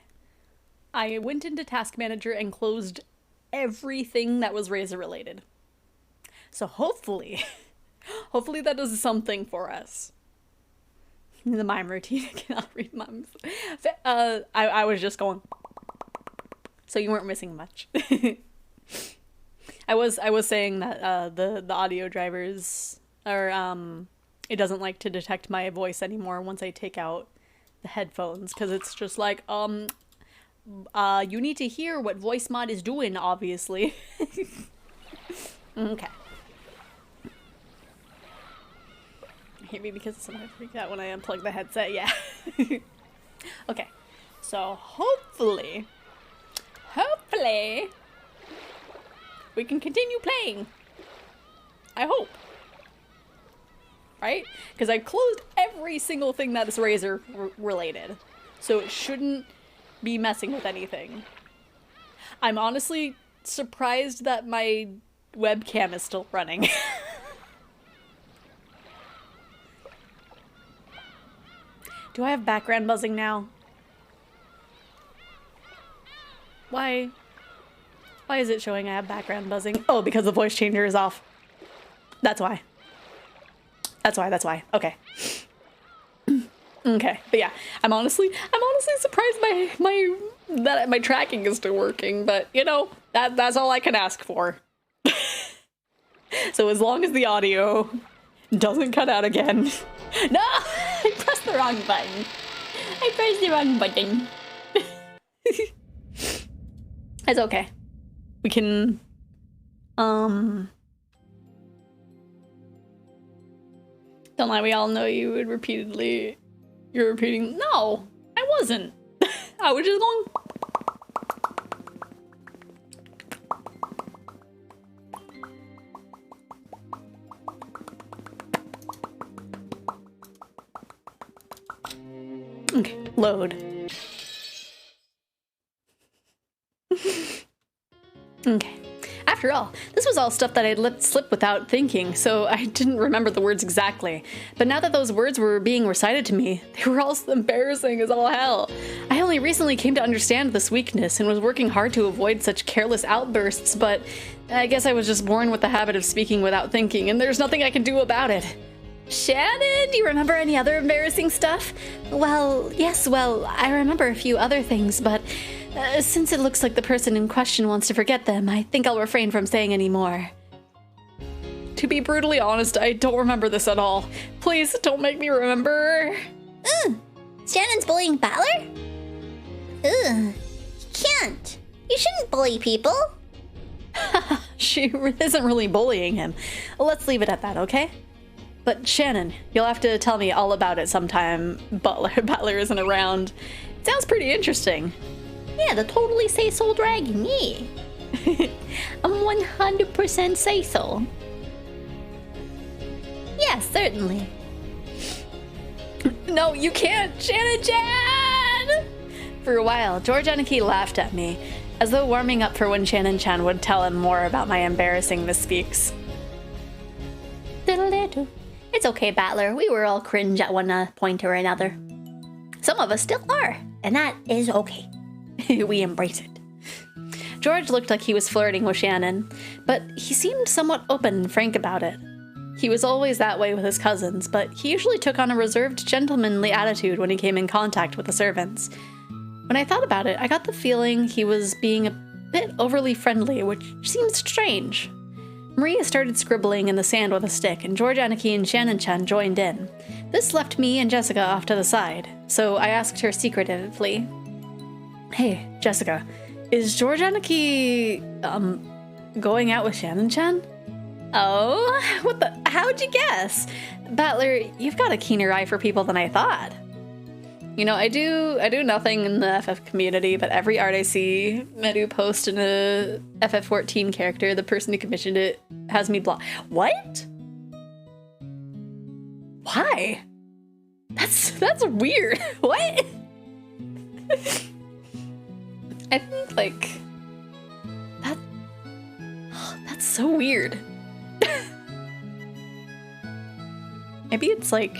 I went into Task Manager and closed everything that was Razer related. So hopefully that does something for us. The mime routine, I cannot read mimes. I was just going, so you weren't missing much. I was saying that the audio drivers are it doesn't like to detect my voice anymore once I take out the headphones, because it's just like you need to hear what voice mod is doing, obviously. Okay. Maybe because sometimes I freak out when I unplug the headset, yeah. Okay, so hopefully we can continue playing. I hope. Right? Because I closed every single thing that is Razer related, so it shouldn't be messing with anything. I'm honestly surprised that my webcam is still running. Do I have background buzzing now? Why is it showing I have background buzzing? Oh, because the voice changer is off. That's why. That's why. Okay. Okay, but yeah, I'm honestly surprised that my tracking is still working, but you know, that's all I can ask for. So as long as the audio doesn't cut out again. No! I pressed the wrong button. It's okay. We can don't lie, we all know you would repeatedly... You're repeating... No! I wasn't! I was just going... Okay, load. Okay. After all, this was all stuff that I'd let slip without thinking, so I didn't remember the words exactly. But now that those words were being recited to me, they were all embarrassing as all hell. I only recently came to understand this weakness and was working hard to avoid such careless outbursts, but I guess I was just born with the habit of speaking without thinking, and there's nothing I can do about it. Shannon, do you remember any other embarrassing stuff? Well, yes, I remember a few other things, but since it looks like the person in question wants to forget them, I think I'll refrain from saying any more. To be brutally honest, I don't remember this at all. Please don't make me remember. Shannon's bullying Battler? Ugh. Can't. You shouldn't bully people. She isn't really bullying him. Let's leave it at that, okay? But Shannon, you'll have to tell me all about it sometime. Battler isn't around. It sounds pretty interesting. Yeah, the totally say-so dragon, yeah. I'm 100% say-so. Yeah, certainly. No, you can't, Shannon-chan! For a while, George Aniki laughed at me, as though warming up for when Shannon-chan would tell him more about my embarrassing misspeaks. Diddle-diddle. It's okay, Battler. We were all cringe at one point or another. Some of us still are, and that is okay. We embrace it. George looked like he was flirting with Shannon, but he seemed somewhat open and frank about it. He was always that way with his cousins, but he usually took on a reserved, gentlemanly attitude when he came in contact with the servants. When I thought about it, I got the feeling he was being a bit overly friendly, which seemed strange. Maria started scribbling in the sand with a stick, and George Aniki and Shannon-chan joined in. This left me and Jessica off to the side, so I asked her secretively, "Hey, Jessica, is George Aniki, going out with Shannon-chan?" Oh, what the? How'd you guess? Battler, you've got a keener eye for people than I thought. You know, I do nothing in the FF community, but every art I see Medu post in a FF14 character, the person who commissioned it has me blocked. What? Why? That's weird. What? I think, like, that's so weird. Maybe it's like,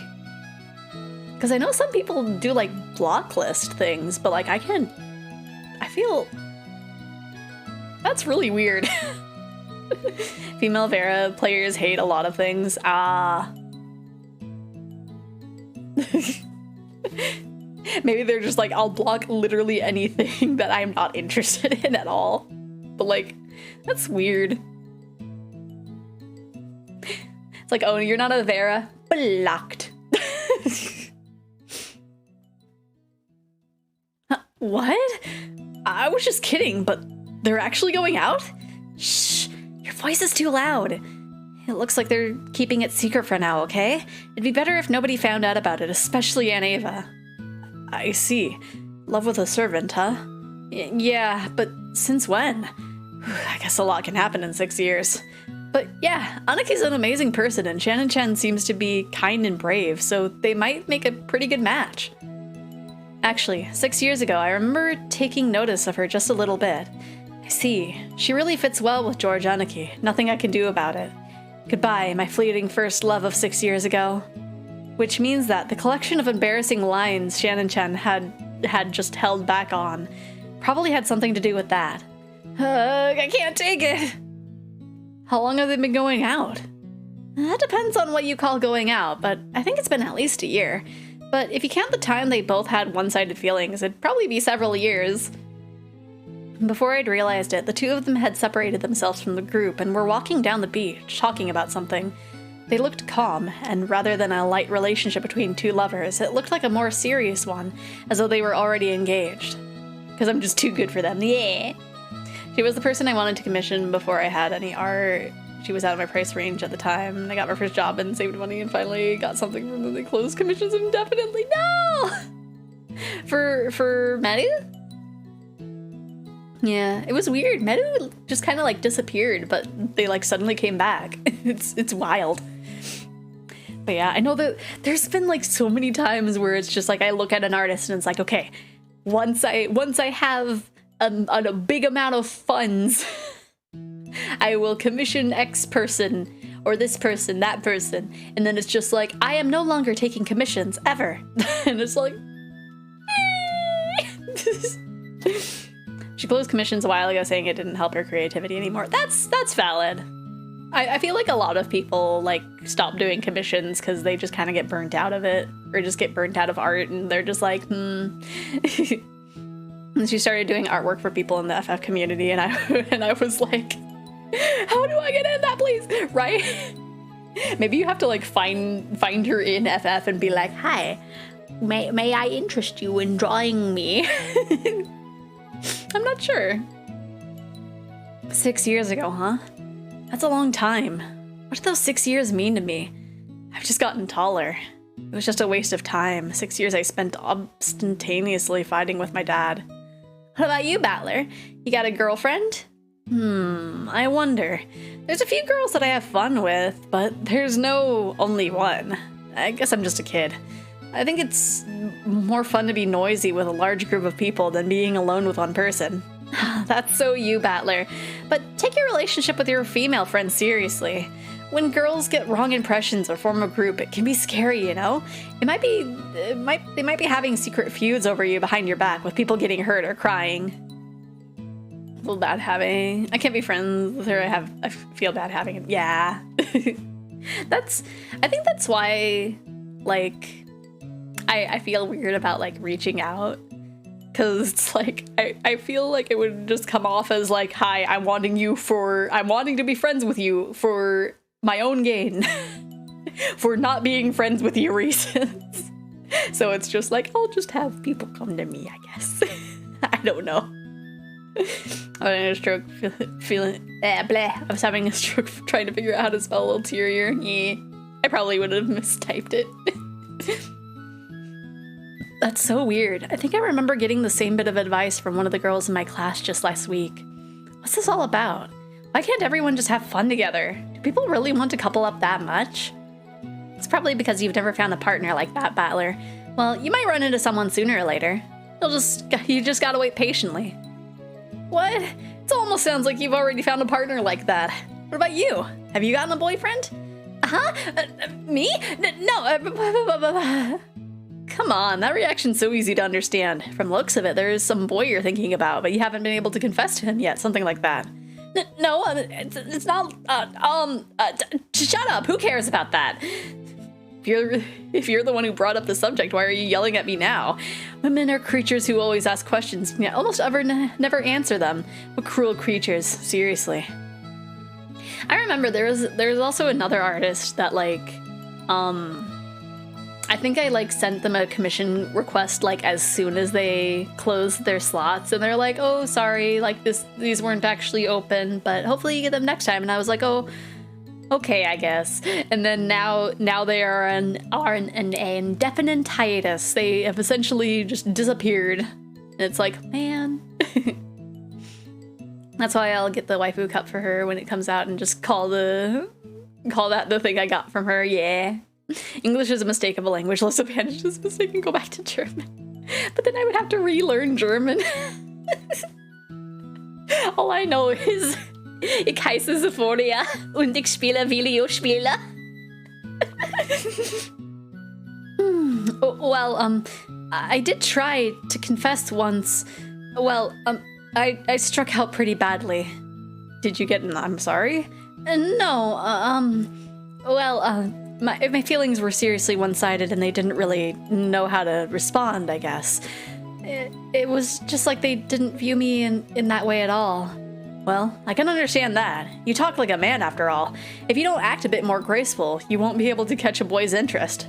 because I know some people do like block list things, but like I feel that's really weird. Female Vera players hate a lot of things. Maybe they're just like, I'll block literally anything that I'm not interested in at all. But like, that's weird. It's like, oh, you're not a Vera? Blocked. What? I was just kidding, but they're actually going out? Shh, your voice is too loud. It looks like they're keeping it secret for now, okay? It'd be better if nobody found out about it, especially Aunt Ava. I see. Love with a servant, huh? Yeah, but since when? I guess a lot can happen in 6 years. But yeah, Anaki's an amazing person, and Shannon-chan seems to be kind and brave, so they might make a pretty good match. Actually, 6 years ago, I remember taking notice of her just a little bit. I see. She really fits well with George Aniki. Nothing I can do about it. Goodbye, my fleeting first love of 6 years ago. Which means that the collection of embarrassing lines Shannon-chan had just held back on probably had something to do with that. I can't take it! How long have they been going out? That depends on what you call going out, but I think it's been at least a year. But if you count the time they both had one-sided feelings, it'd probably be several years. Before I'd realized it, the two of them had separated themselves from the group and were walking down the beach, talking about something. They looked calm, and rather than a light relationship between two lovers, it looked like a more serious one, as though they were already engaged. Because I'm just too good for them, yeah! She was the person I wanted to commission before I had any art. She was out of my price range at the time, and I got my first job and saved money and finally got something from them. They closed commissions indefinitely. No! For Medu? Yeah, it was weird. Medu just kind of like disappeared, but they like suddenly came back. It's wild. But yeah, I know that there's been like so many times where it's just like I look at an artist and it's like, okay, once I have a big amount of funds, I will commission X person or this person, that person, and then it's just like I am no longer taking commissions ever. And it's like she closed commissions a while ago saying it didn't help her creativity anymore. That's valid. I feel like a lot of people like stop doing commissions because they just kind of get burnt out of it, or just get burnt out of art, and they're just like, And she started doing artwork for people in the FF community, and I was like, how do I get in that, please? Right? Maybe you have to like find her in FF and be like, hi, may I interest you in drawing me? I'm not sure. 6 years ago, huh? That's a long time. What did those 6 years mean to me? I've just gotten taller. It was just a waste of time. 6 years I spent ostentatiously fighting with my dad. What about you, Battler? You got a girlfriend? I wonder. There's a few girls that I have fun with, but there's no only one. I guess I'm just a kid. I think it's more fun to be noisy with a large group of people than being alone with one person. That's so you, Battler. But take your relationship with your female friends seriously. When girls get wrong impressions or form a group, it can be scary, you know? They might be having secret feuds over you behind your back with people getting hurt or crying. I feel bad having. I can't be friends with her. I feel bad having it. Yeah. I think that's why, like, I feel weird about like reaching out. Cause it's like, I feel like it would just come off as like, hi, I'm wanting to be friends with you for my own gain. For not being friends with you reasons. So it's just like, I'll just have people come to me, I guess. I don't know. I was having a stroke I was having a stroke trying to figure out how to spell ulterior. Yeah. I probably would have mistyped it. That's so weird. I think I remember getting the same bit of advice from one of the girls in my class just last week. What's this all about? Why can't everyone just have fun together? Do people really want to couple up that much? It's probably because you've never found a partner like that, Battler. Well, you might run into someone sooner or later. You just gotta wait patiently. What? It almost sounds like you've already found a partner like that. What about you? Have you gotten a boyfriend? Huh? Me? No. Come on, that reaction's so easy to understand. From the looks of it, there is some boy you're thinking about, but you haven't been able to confess to him yet. Something like that. No, it's not. Shut up. Who cares about that? If you're the one who brought up the subject, why are you yelling at me now? Women are creatures who always ask questions, yet almost ever never answer them. What cruel creatures, seriously. I remember there was also another artist that like, I think I like sent them a commission request like as soon as they closed their slots, and they're like, oh, sorry, like these weren't actually open, but hopefully you get them next time. And I was like, oh, okay, I guess. And then now they are an indefinite hiatus. They have essentially just disappeared. And it's like, man. That's why I'll get the waifu cup for her when it comes out and just call that the thing I got from her. Yeah. English is a mistake of a language. Let's abandon this mistake and go back to German. But then I would have to relearn German. All I know is ich heiße Xephoria und ich spiele Videospiele. Well, I did try to confess once. Well, I struck out pretty badly. Did you get an I'm sorry? No, my feelings were seriously one-sided and they didn't really know how to respond, I guess. It was just like they didn't view me in that way at all. Well, I can understand that. You talk like a man after all. If you don't act a bit more graceful, you won't be able to catch a boy's interest.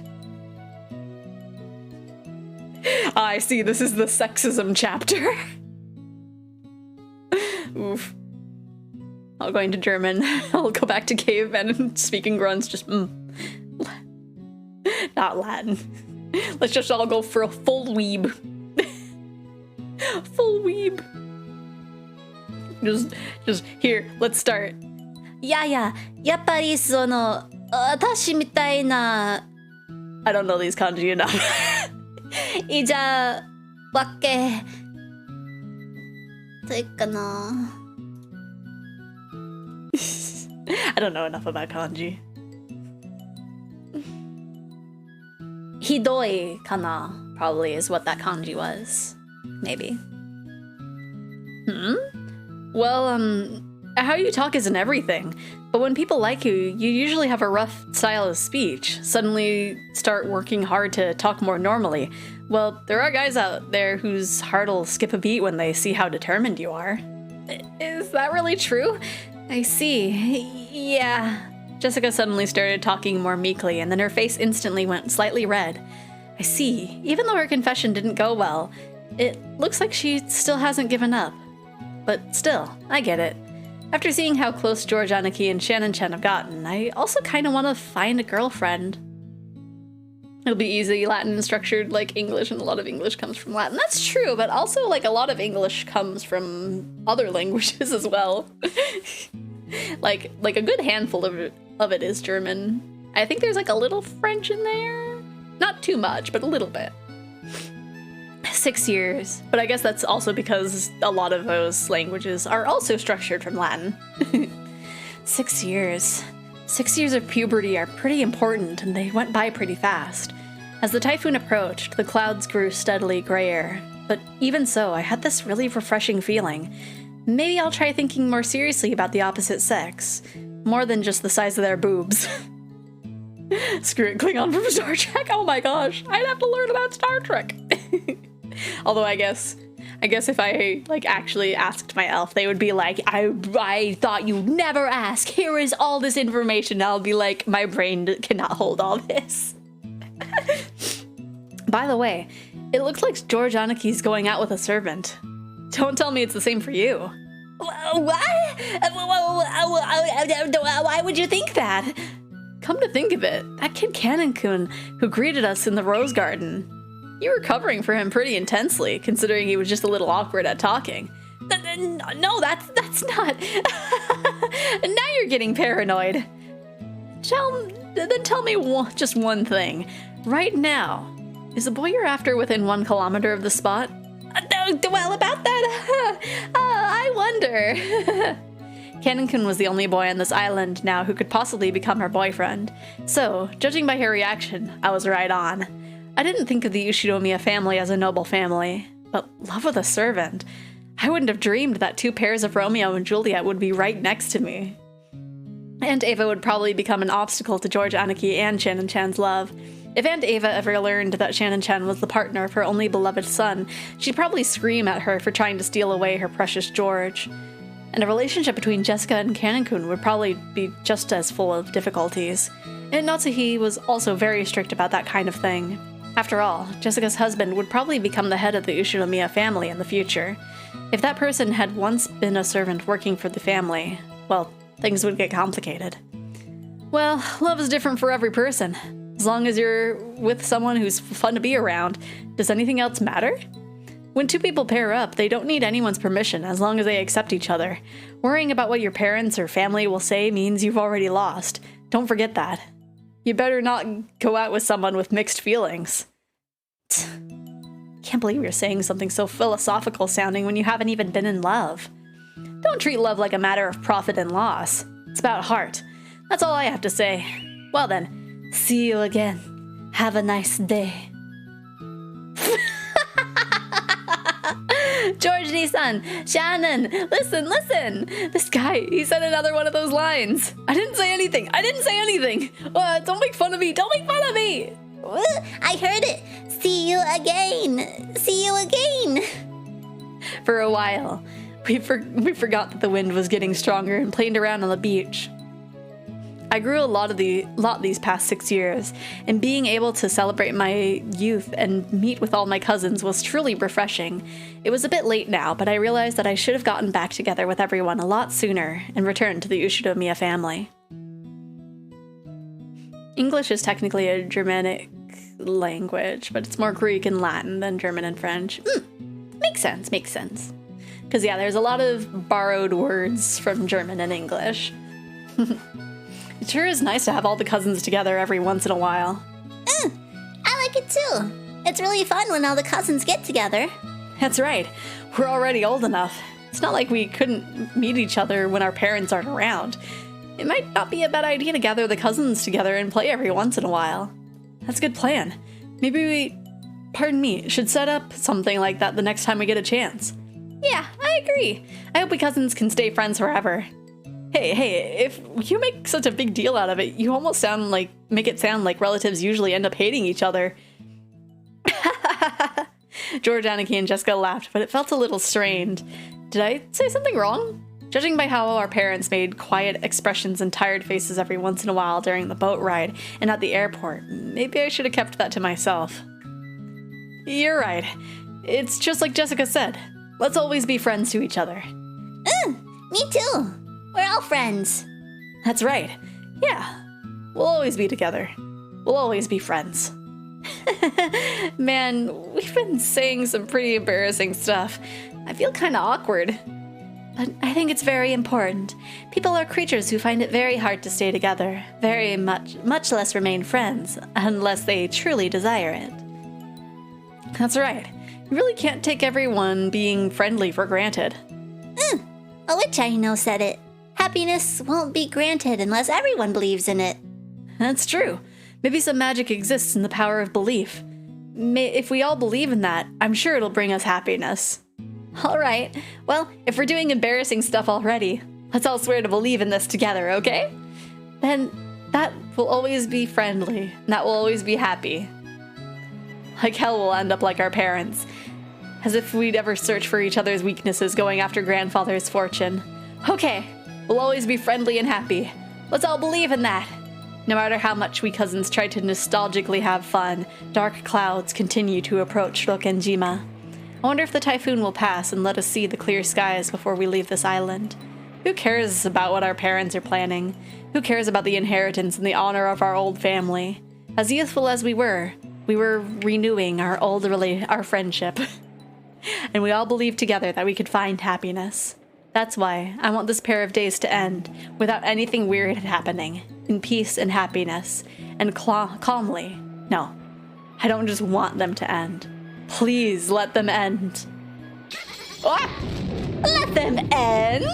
I see, this is the sexism chapter. Oof. I'll go into German. I'll go back to cavemen and speaking grunts, just not Latin. Let's just all go for a full weeb. Full weeb. Just here, let's start. いやいや、やっぱりその、私みたいな I don't know these kanji enough. いざわけというかな I don't know enough about kanji. ひどいかな probably is what that kanji was. Maybe. Well, how you talk isn't everything, but when people like you, you usually have a rough style of speech, suddenly start working hard to talk more normally. Well, there are guys out there whose heart'll skip a beat when they see how determined you are. Is that really true? I see. Yeah. Jessica suddenly started talking more meekly, and then her face instantly went slightly red. I see. Even though her confession didn't go well, it looks like she still hasn't given up. But still, I get it. After seeing how close George Aniki and Shannon Chen have gotten, I also kind of want to find a girlfriend. It'll be easy, Latin is structured like English, and a lot of English comes from Latin. That's true, but also like a lot of English comes from other languages as well. like a good handful of it is German. I think there's like a little French in there. Not too much, but a little bit. 6 years, but I guess that's also because a lot of those languages are also structured from Latin. 6 years. 6 years of puberty are pretty important, and they went by pretty fast. As the typhoon approached, the clouds grew steadily grayer, but even so, I had this really refreshing feeling. Maybe I'll try thinking more seriously about the opposite sex, more than just the size of their boobs. Screw it, Klingon from Star Trek. Oh my gosh, I'd have to learn about Star Trek. Although I guess if I like actually asked my elf, they would be like, I thought you'd never ask. Here is all this information. I'll be like, my brain cannot hold all this. By the way, it looks like George Aniki's going out with a servant. Don't tell me it's the same for you. What? Why would you think that? Come to think of it, that kid Cannon-kun who greeted us in the Rose Garden, you were covering for him pretty intensely, considering he was just a little awkward at talking. No, that's not. Now you're getting paranoid. Then tell me just one thing. Right now, is the boy you're after within 1 kilometer of the spot? Well, about that, I wonder. Cannon-kun was the only boy on this island now who could possibly become her boyfriend. So, judging by her reaction, I was right on. I didn't think of the Ushinomiya family as a noble family, but love with a servant. I wouldn't have dreamed that 2 pairs of Romeo and Juliet would be right next to me. Aunt Ava would probably become an obstacle to George Aniki and Shannon Chan's love. If Aunt Ava ever learned that Shannon Chan was the partner of her only beloved son, she'd probably scream at her for trying to steal away her precious George. And a relationship between Jessica and Cannon-kun would probably be just as full of difficulties. And Natsuhi was also very strict about that kind of thing. After all, Jessica's husband would probably become the head of the Ushinomiya family in the future. If that person had once been a servant working for the family, well, things would get complicated. Well, love is different for every person. As long as you're with someone who's fun to be around, does anything else matter? When 2 people pair up, they don't need anyone's permission as long as they accept each other. Worrying about what your parents or family will say means you've already lost. Don't forget that. You better not go out with someone with mixed feelings. Can't believe you're saying something so philosophical sounding when you haven't even been in love. Don't treat love like a matter of profit and loss. It's about heart. That's all I have to say. Well then, see you again. Have a nice day. George Nissan, Shannon, listen. This guy, he said another one of those lines. I didn't say anything. Don't make fun of me. I heard it. See you again. For a while, we forgot that the wind was getting stronger and played around on the beach. I grew a lot these past 6 years, and being able to celebrate my youth and meet with all my cousins was truly refreshing. It was a bit late now, but I realized that I should have gotten back together with everyone a lot sooner and returned to the Ushinomiya family. English is technically a Germanic language, but it's more Greek and Latin than German and French. Makes sense. Because yeah, there's a lot of borrowed words from German and English. It sure is nice to have all the cousins together every once in a while. I like it too. It's really fun when all the cousins get together. That's right. We're already old enough. It's not like we couldn't meet each other when our parents aren't around. It might not be a bad idea to gather the cousins together and play every once in a while. That's a good plan. Maybe we, should set up something like that the next time we get a chance. Yeah, I agree. I hope we cousins can stay friends forever. Hey, if you make such a big deal out of it, you almost make it sound like relatives usually end up hating each other. George, Anarchy, and Jessica laughed, but it felt a little strained. Did I say something wrong? Judging by how our parents made quiet expressions and tired faces every once in a while during the boat ride and at the airport, maybe I should have kept that to myself. You're right. It's just like Jessica said. Let's always be friends to each other. Me too. We're all friends. That's right. Yeah. We'll always be together. We'll always be friends. Man, we've been saying some pretty embarrassing stuff. I feel kind of awkward. But I think it's very important. People are creatures who find it very hard to stay together, very much less remain friends, unless they truly desire it. That's right. You really can't take everyone being friendly for granted. A witch I know said it. Happiness won't be granted unless everyone believes in it. That's true. Maybe some magic exists in the power of belief. If we all believe in that, I'm sure it'll bring us happiness. Alright, well, if we're doing embarrassing stuff already, let's all swear to believe in this together, okay? Then that will always be friendly, and that will always be happy. Like hell we'll end up like our parents. As if we'd ever search for each other's weaknesses going after grandfather's fortune. Okay, we'll always be friendly and happy. Let's all believe in that. No matter how much we cousins try to nostalgically have fun, dark clouds continue to approach Rokkenjima. I wonder if the typhoon will pass and let us see the clear skies before we leave this island. Who cares about what our parents are planning? Who cares about the inheritance and the honor of our old family? As youthful as we were renewing our friendship. And we all believed together that we could find happiness. That's why I want this pair of days to end without anything weird happening, in peace and happiness, and calmly. No, I don't just want them to end. Please let them end. Ah! Let them end?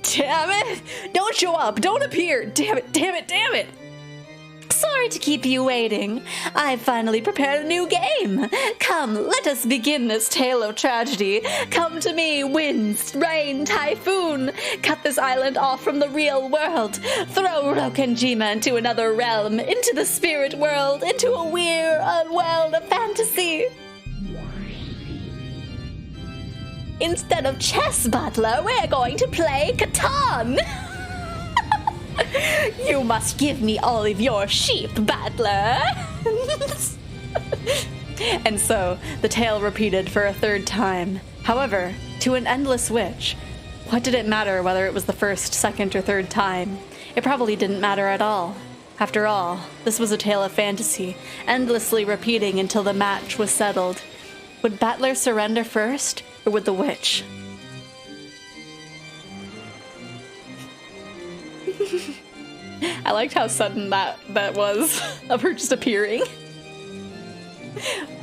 Damn it! Don't show up! Don't appear! Damn it, damn it, damn it! Sorry to keep you waiting. I've finally prepared a new game. Come, let us begin this tale of tragedy. Come to me, winds, rain, typhoon. Cut this island off from the real world. Throw Rokkenjima into another realm, into the spirit world, into a weird world of fantasy. Instead of chess, Butler, we're going to play Catan. You must give me all of your sheep, Battler! And so, the tale repeated for a third time. However, to an endless witch, what did it matter whether it was the first, second, or third time? It probably didn't matter at all. After all, this was a tale of fantasy, endlessly repeating until the match was settled. Would Battler surrender first, or would the witch? I liked how sudden that was, of her just appearing.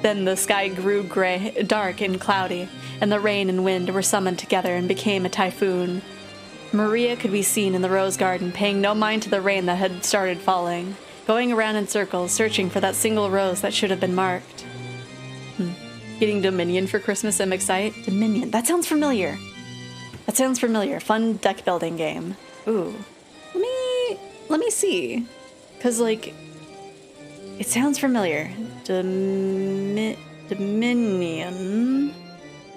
Then the sky grew dark and cloudy, and the rain and wind were summoned together and became a typhoon. Maria could be seen in the rose garden, paying no mind to the rain that had started falling, going around in circles, searching for that single rose that should have been marked. Getting Dominion for Christmas, I'm excited. Dominion, that sounds familiar. That sounds familiar. Fun deck building game. Ooh. Let me see. Cause like, it sounds familiar. Dominion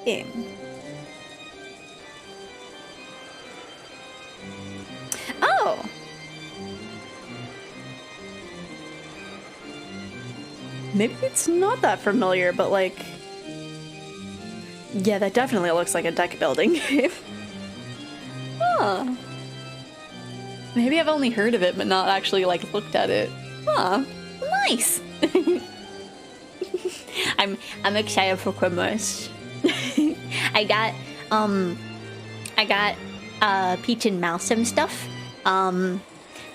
game. Oh. Maybe it's not that familiar, but like, yeah, that definitely looks like a deck building game. Huh. Maybe I've only heard of it, but not actually, like, looked at it. Huh. Nice. I'm excited for Christmas. I got Peach and Mal some stuff.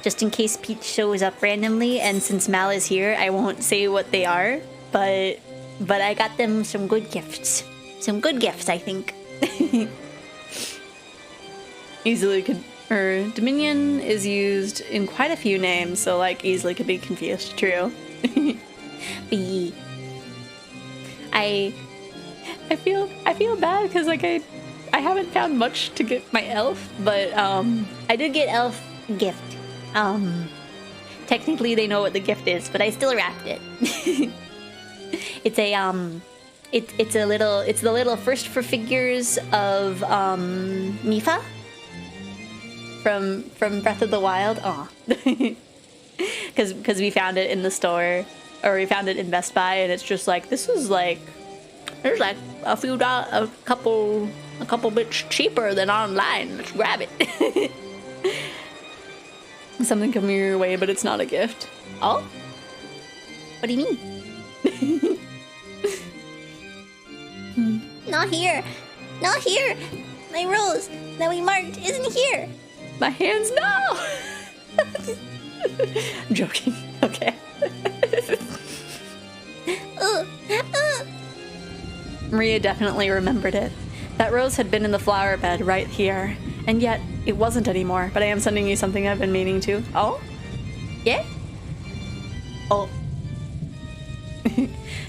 Just in case Peach shows up randomly, and since Mal is here, I won't say what they are, but I got them some good gifts. Some good gifts, I think. Easily could... Dominion is used in quite a few names, so like easily could be confused. True. I feel bad because like I haven't found much to get my elf, but I did get elf gift. Technically they know what the gift is, but I still wrapped it. It's a it's the little first for figures of Mifa from Breath of the Wild. Aw. Because we found it in the store, or we found it in Best Buy, and it's just like, this is like, there's like a couple bits cheaper than online. Let's grab it. Something coming your way, but it's not a gift. Oh? What do you mean? Not here. Not here. My rose that we marked isn't here. My hands, no! I'm joking. Okay. Maria definitely remembered it. That rose had been in the flower bed right here, and yet it wasn't anymore. But I am sending you something I've been meaning to. Oh? Yeah? Oh.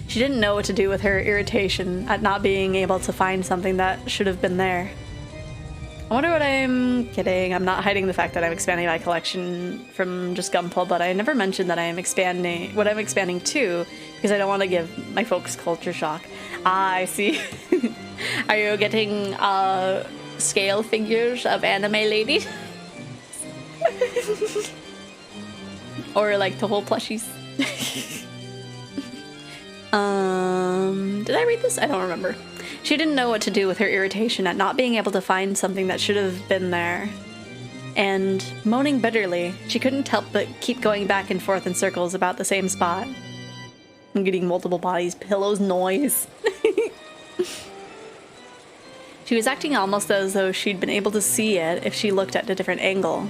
She didn't know what to do with her irritation at not being able to find something that should have been there. I wonder what I'm kidding. I'm not hiding the fact that I'm expanding my collection from just Gunpla, but I never mentioned that I am expanding what I'm expanding to, because I don't want to give my folks culture shock. Ah, I see. Are you getting scale figures of anime ladies? Or like the whole plushies? Did I read this? I don't remember. She didn't know what to do with her irritation at not being able to find something that should have been there. And moaning bitterly, she couldn't help but keep going back and forth in circles about the same spot. I'm getting multiple bodies, pillows, noise. She was acting almost as though she'd been able to see it if she looked at a different angle.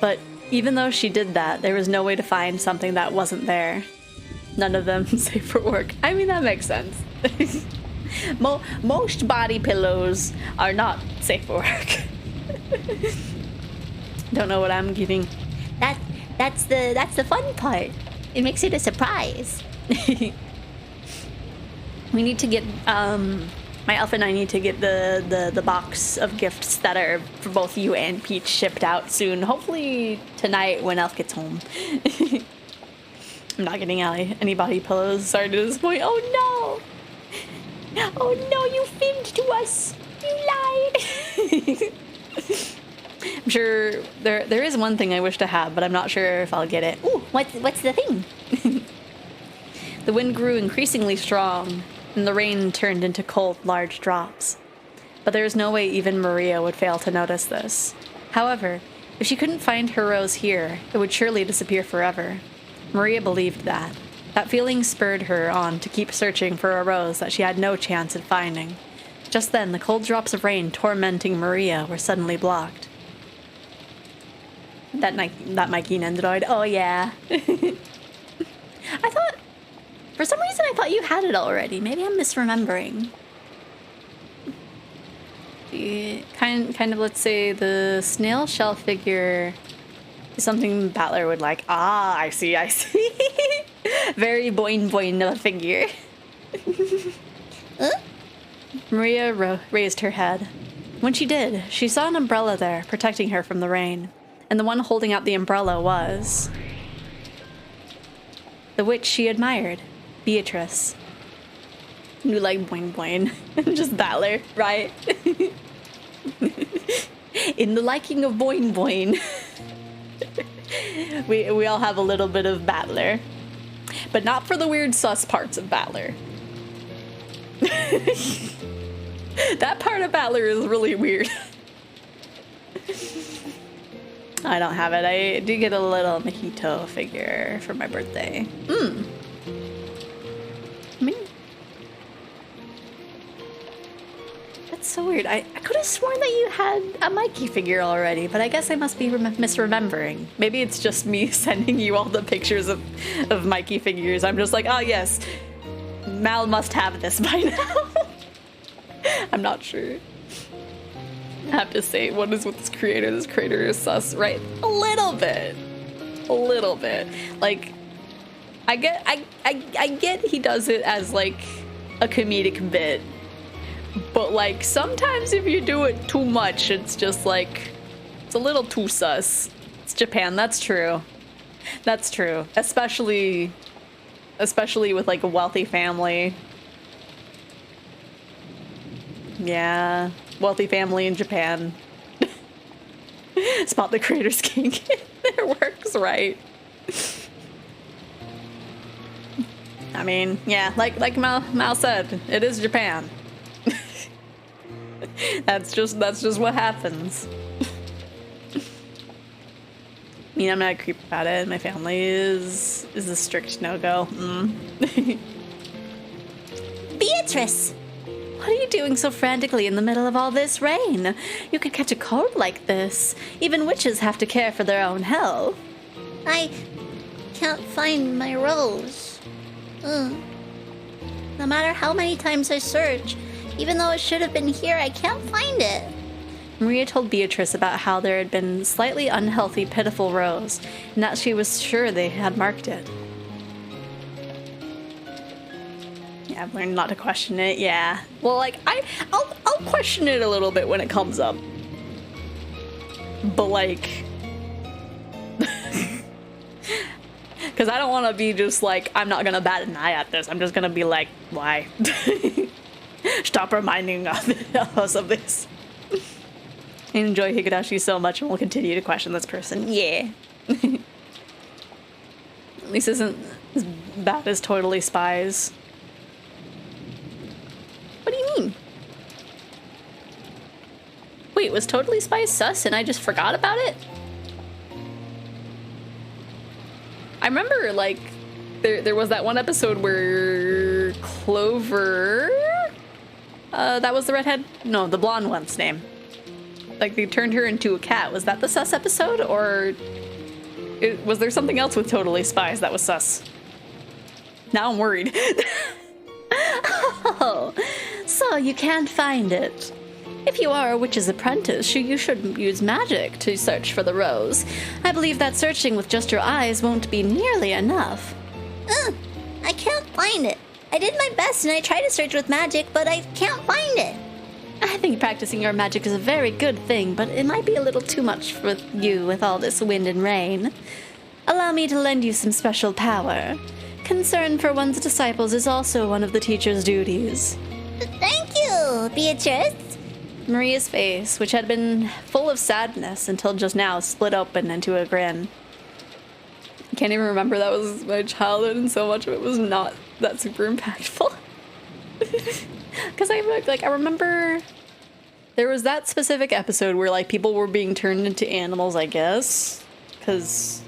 But even though she did that, there was no way to find something that wasn't there. None of them safe for work. I mean, that makes sense. Most body pillows are not safe for work. Don't know what I'm getting. That's the fun part. It makes it a surprise. We need to get my elf and I need to get the box of gifts that are for both you and Peach shipped out soon. Hopefully tonight when Elf gets home. I'm not getting any body pillows. Sorry to disappoint. Oh no! Oh no, you fibbed to us! You lied! I'm sure there is one thing I wish to have, but I'm not sure if I'll get it. Ooh, what's the thing? The wind grew increasingly strong, and the rain turned into cold, large drops. But there was no way even Maria would fail to notice this. However, if she couldn't find her rose here, it would surely disappear forever. Maria believed that. That feeling spurred her on to keep searching for a rose that she had no chance at finding. Just then, the cold drops of rain tormenting Maria were suddenly blocked. That Mikey Nendoroid. Oh yeah. I thought, for some reason I thought you had it already. Maybe I'm misremembering. Kind of, let's say the snail shell figure is something Battler would like. Ah, I see. Very boing boing of a figure. Huh? Maria raised her head. When she did, she saw an umbrella there, protecting her from the rain. And the one holding out the umbrella was the witch she admired, Beatrice. You like boing boing. Just Battler, right? In the liking of boing boing. We all have a little bit of Battler. But not for the weird sus parts of Battler. That part of Battler is really weird. I don't have it. I do get a little mojito figure for my birthday. I mean, that's so weird. I could have sworn that you had a Mikey figure already, but I guess I must be misremembering. Maybe it's just me sending you all the pictures of Mikey figures. I'm just like, oh yes, Mal must have this by now. I'm not sure. I have to say, what is with this creator? This creator is sus, right? A little bit. Like, I get he does it as like a comedic bit, But like sometimes if you do it too much, it's just like it's a little too sus. It's Japan, that's true. That's true. Especially with like a wealthy family. Yeah, wealthy family in Japan. Spot the creator's kink. It works right. I mean, yeah, like Mal said, it is Japan. That's just what happens. I mean, I'm not a creep about it. My family is a strict no-go. Beatrice! What are you doing so frantically in the middle of all this rain? You could catch a cold like this. Even witches have to care for their own health. I can't find my rose. No matter how many times I search, even though it should have been here, I can't find it. Maria told Beatrice about how there had been slightly unhealthy, pitiful rose, and that she was sure they had marked it. Yeah, I've learned not to question it, yeah. Well, like, I'll question it a little bit when it comes up. But like... Because I don't want to be just like, I'm not going to bat an eye at this. I'm just going to be like, why? Stop reminding us of this. I enjoy Higurashi so much and will continue to question this person. Yeah. At least isn't as bad as Totally Spies. What do you mean? Wait, was Totally Spies sus and I just forgot about it? I remember, like, there was that one episode where Clover... that was the redhead? No, the blonde one's name. Like, they turned her into a cat. Was that the sus episode? Or was there something else with Totally Spies that was sus? Now I'm worried. Oh, so you can't find it. If you are a witch's apprentice, you should use magic to search for the rose. I believe that searching with just your eyes won't be nearly enough. I can't find it. I did my best and I tried to search with magic, but I can't find it. I think practicing your magic is a very good thing, but it might be a little too much for you with all this wind and rain. Allow me to lend you some special power. Concern for one's disciples is also one of the teacher's duties. Thank you, Beatrice. Maria's face, which had been full of sadness until just now, split open into a grin. I can't even remember that was my childhood and so much of it was not that super impactful. Because I remember there was that specific episode where like people were being turned into animals, I guess, because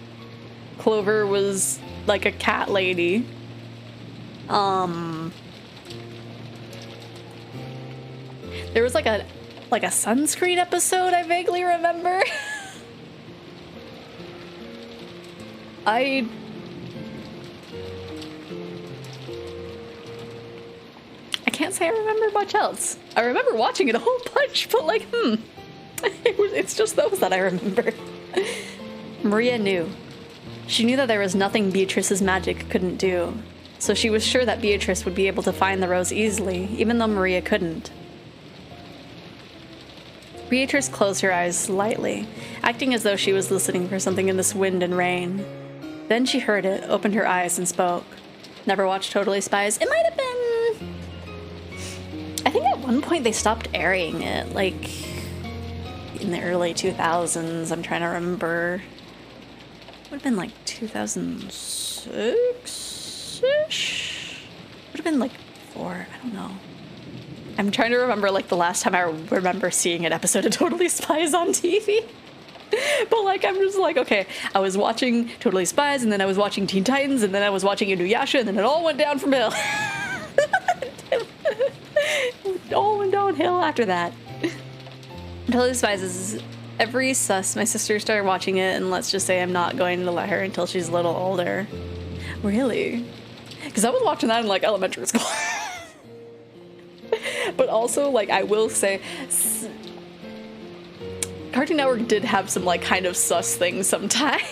Clover was like a cat lady. There was like a sunscreen episode I vaguely remember. I can't say I remember much else. I remember watching it a whole bunch, but like, it's just those that I remember. Maria knew. She knew that there was nothing Beatrice's magic couldn't do, so she was sure that Beatrice would be able to find the rose easily, even though Maria couldn't. Beatrice closed her eyes slightly, acting as though she was listening for something in this wind and rain. Then she heard it, opened her eyes, and spoke. Never watched Totally Spies? It might have been... I think at one point they stopped airing it, like, in the early 2000s. I'm trying to remember. Would have been like 2006-ish? Would have been like 4, I don't know. I'm trying to remember like the last time I remember seeing an episode of Totally Spies on TV. But like, I'm just like, okay, I was watching Totally Spies, and then I was watching Teen Titans, and then I was watching Inuyasha, and then it all went down from hill. It all went downhill after that. Totally Spies is every sus. My sister started watching it, and let's just say I'm not going to let her until she's a little older. Really? Because I was watching that in like elementary school. But also, like, I will say, Cartoon Network did have some like kind of sus things sometimes.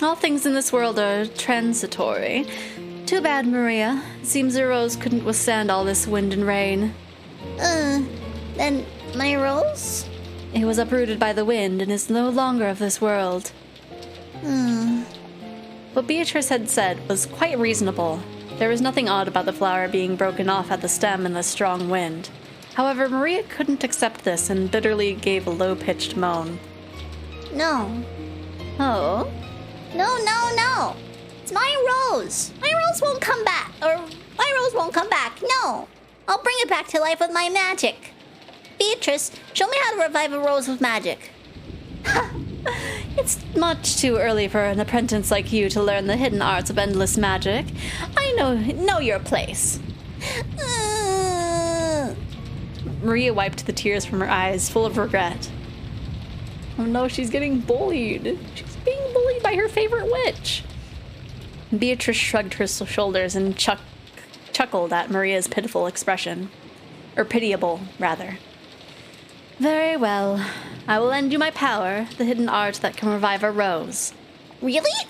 All things in this world are transitory. Too bad, Maria. Seems the rose couldn't withstand all this wind and rain. Then my rose? It was uprooted by the wind and is no longer of this world. What Beatrice had said was quite reasonable. There was nothing odd about the flower being broken off at the stem in the strong wind. However, Maria couldn't accept this and bitterly gave a low-pitched moan. No. Oh? No. It's my rose. My rose won't come back. Or my rose won't come back. No. I'll bring it back to life with my magic. Beatrice, show me how to revive a rose with magic. It's much too early for an apprentice like you to learn the hidden arts of endless magic. I know your place. Maria wiped the tears from her eyes, full of regret. Oh no, she's getting bullied. She's being bullied by her favorite witch. Beatrice shrugged her shoulders and chuckled at Maria's pitiful expression. Or pitiable, rather. Very well. I will lend you my power, the hidden art that can revive a rose. Really?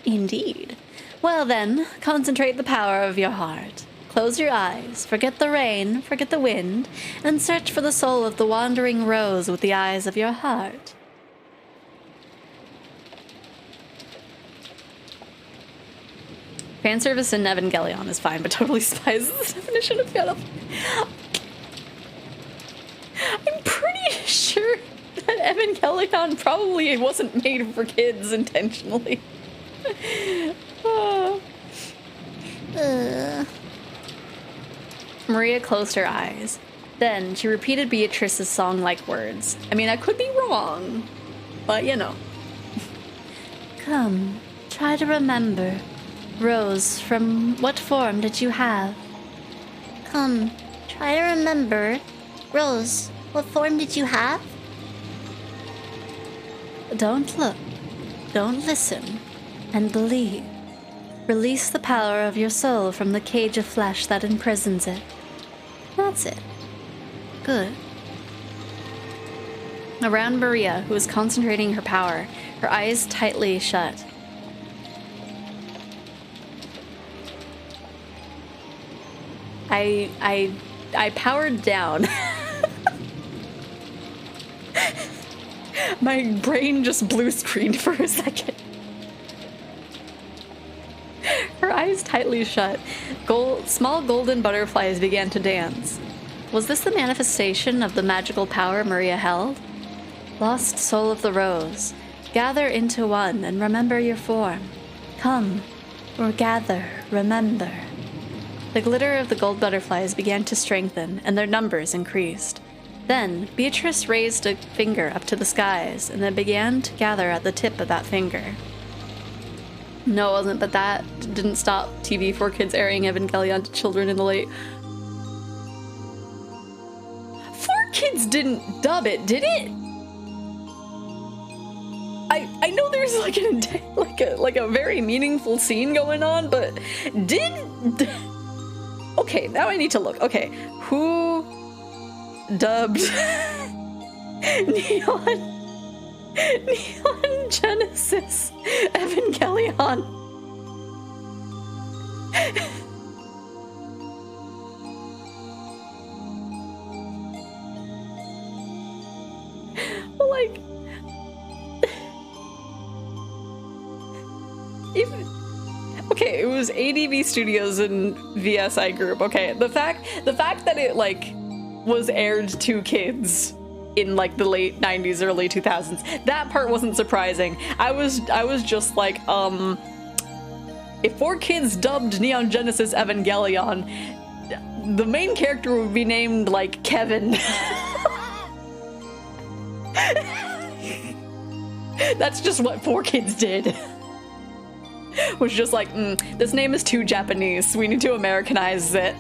Indeed. Well then, concentrate the power of your heart. Close your eyes, forget the rain, forget the wind, and search for the soul of the wandering rose with the eyes of your heart. Fanservice in Evangelion is fine, but totally spies the definition of pedophile. I'm pretty sure that Evangelion probably wasn't made for kids intentionally. Maria closed her eyes. Then she repeated Beatrice's song-like words. I mean, I could be wrong, but you know. Come, try to remember. Rose, from what form did you have? Come, try to remember. Rose, what form did you have? Don't look, don't listen, and believe. Release the power of your soul from the cage of flesh that imprisons it. That's it. Good. Around Maria, who was concentrating her power, her eyes tightly shut. I powered down. My brain just blue screened for a second. Her eyes tightly shut. Small golden butterflies began to dance. Was this the manifestation of the magical power Maria held? Lost soul of the rose, gather into one and remember your form. Come, or gather, remember. The glitter of the gold butterflies began to strengthen, and their numbers increased. Then, Beatrice raised a finger up to the skies, and they began to gather at the tip of that finger. No, it wasn't, but that didn't stop TV4Kids airing Evangelion to children in the late... 4Kids didn't dub it, did it? I know there's like a very meaningful scene going on, but okay, now I need to look. Okay, who dubbed Neon Genesis Evangelion? Like, okay, it was ADV Studios and VSI Group. Okay, the fact that it like was aired to kids in like the late 90s, early 2000s, that part wasn't surprising. I was just like, if 4Kids dubbed Neon Genesis Evangelion, the main character would be named like Kevin. That's just what 4Kids did. Was just like, this name is too Japanese. We need to Americanize it.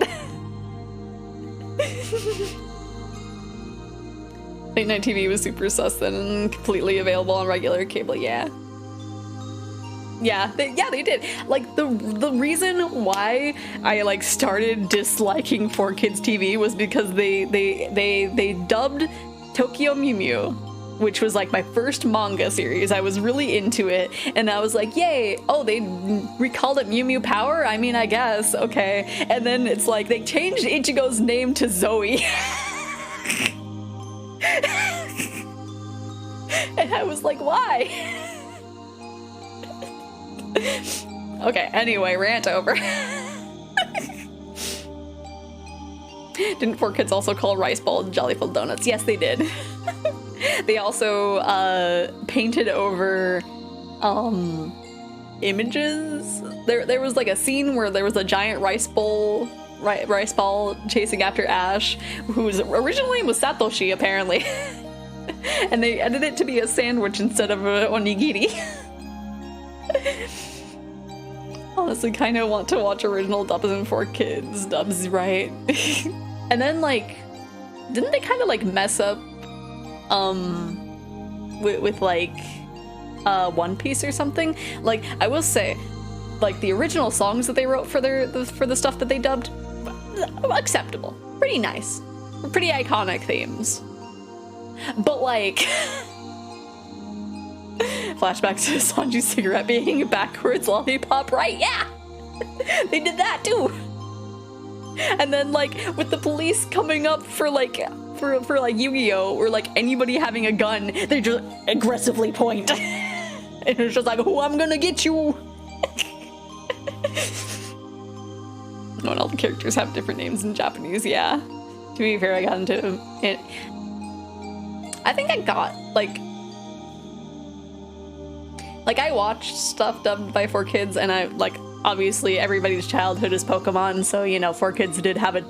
Late night TV was super sus then and completely available on regular cable. Yeah, they did. Like the reason why I like started disliking 4Kids TV was because they dubbed Tokyo Mew Mew which was like my first manga series. I was really into it, and I was like, yay, oh, they recalled it Mew Mew Power? I mean, I guess, okay. And then it's like, they changed Ichigo's name to Zoe. And I was like, why? Okay, anyway, rant over. Didn't 4Kids also call rice balls jelly-filled donuts? Yes, they did. They also painted over images. There was like a scene where there was a giant rice ball chasing after Ash, whose original name was Satoshi, apparently. And they edited it to be a sandwich instead of a onigiri. Honestly, kind of want to watch original dubs and 4Kids dubs, right? And then, like, didn't they kind of like mess up with like One Piece or something? Like, I will say, like, the original songs that they wrote for the stuff that they dubbed, acceptable, pretty nice, pretty iconic themes. But like, flashbacks to Sanji's cigarette being a backwards lollipop, right? Yeah, they did that too. And then like with the police coming up for like Yu-Gi-Oh, or like anybody having a gun, they just aggressively point. And it's just like, oh, I'm gonna get you. No, and all the characters have different names in Japanese, yeah. To be fair, I got into it. I think I got, like I watched stuff dubbed by 4Kids, and I, like, obviously everybody's childhood is Pokemon, so, you know, 4Kids did have a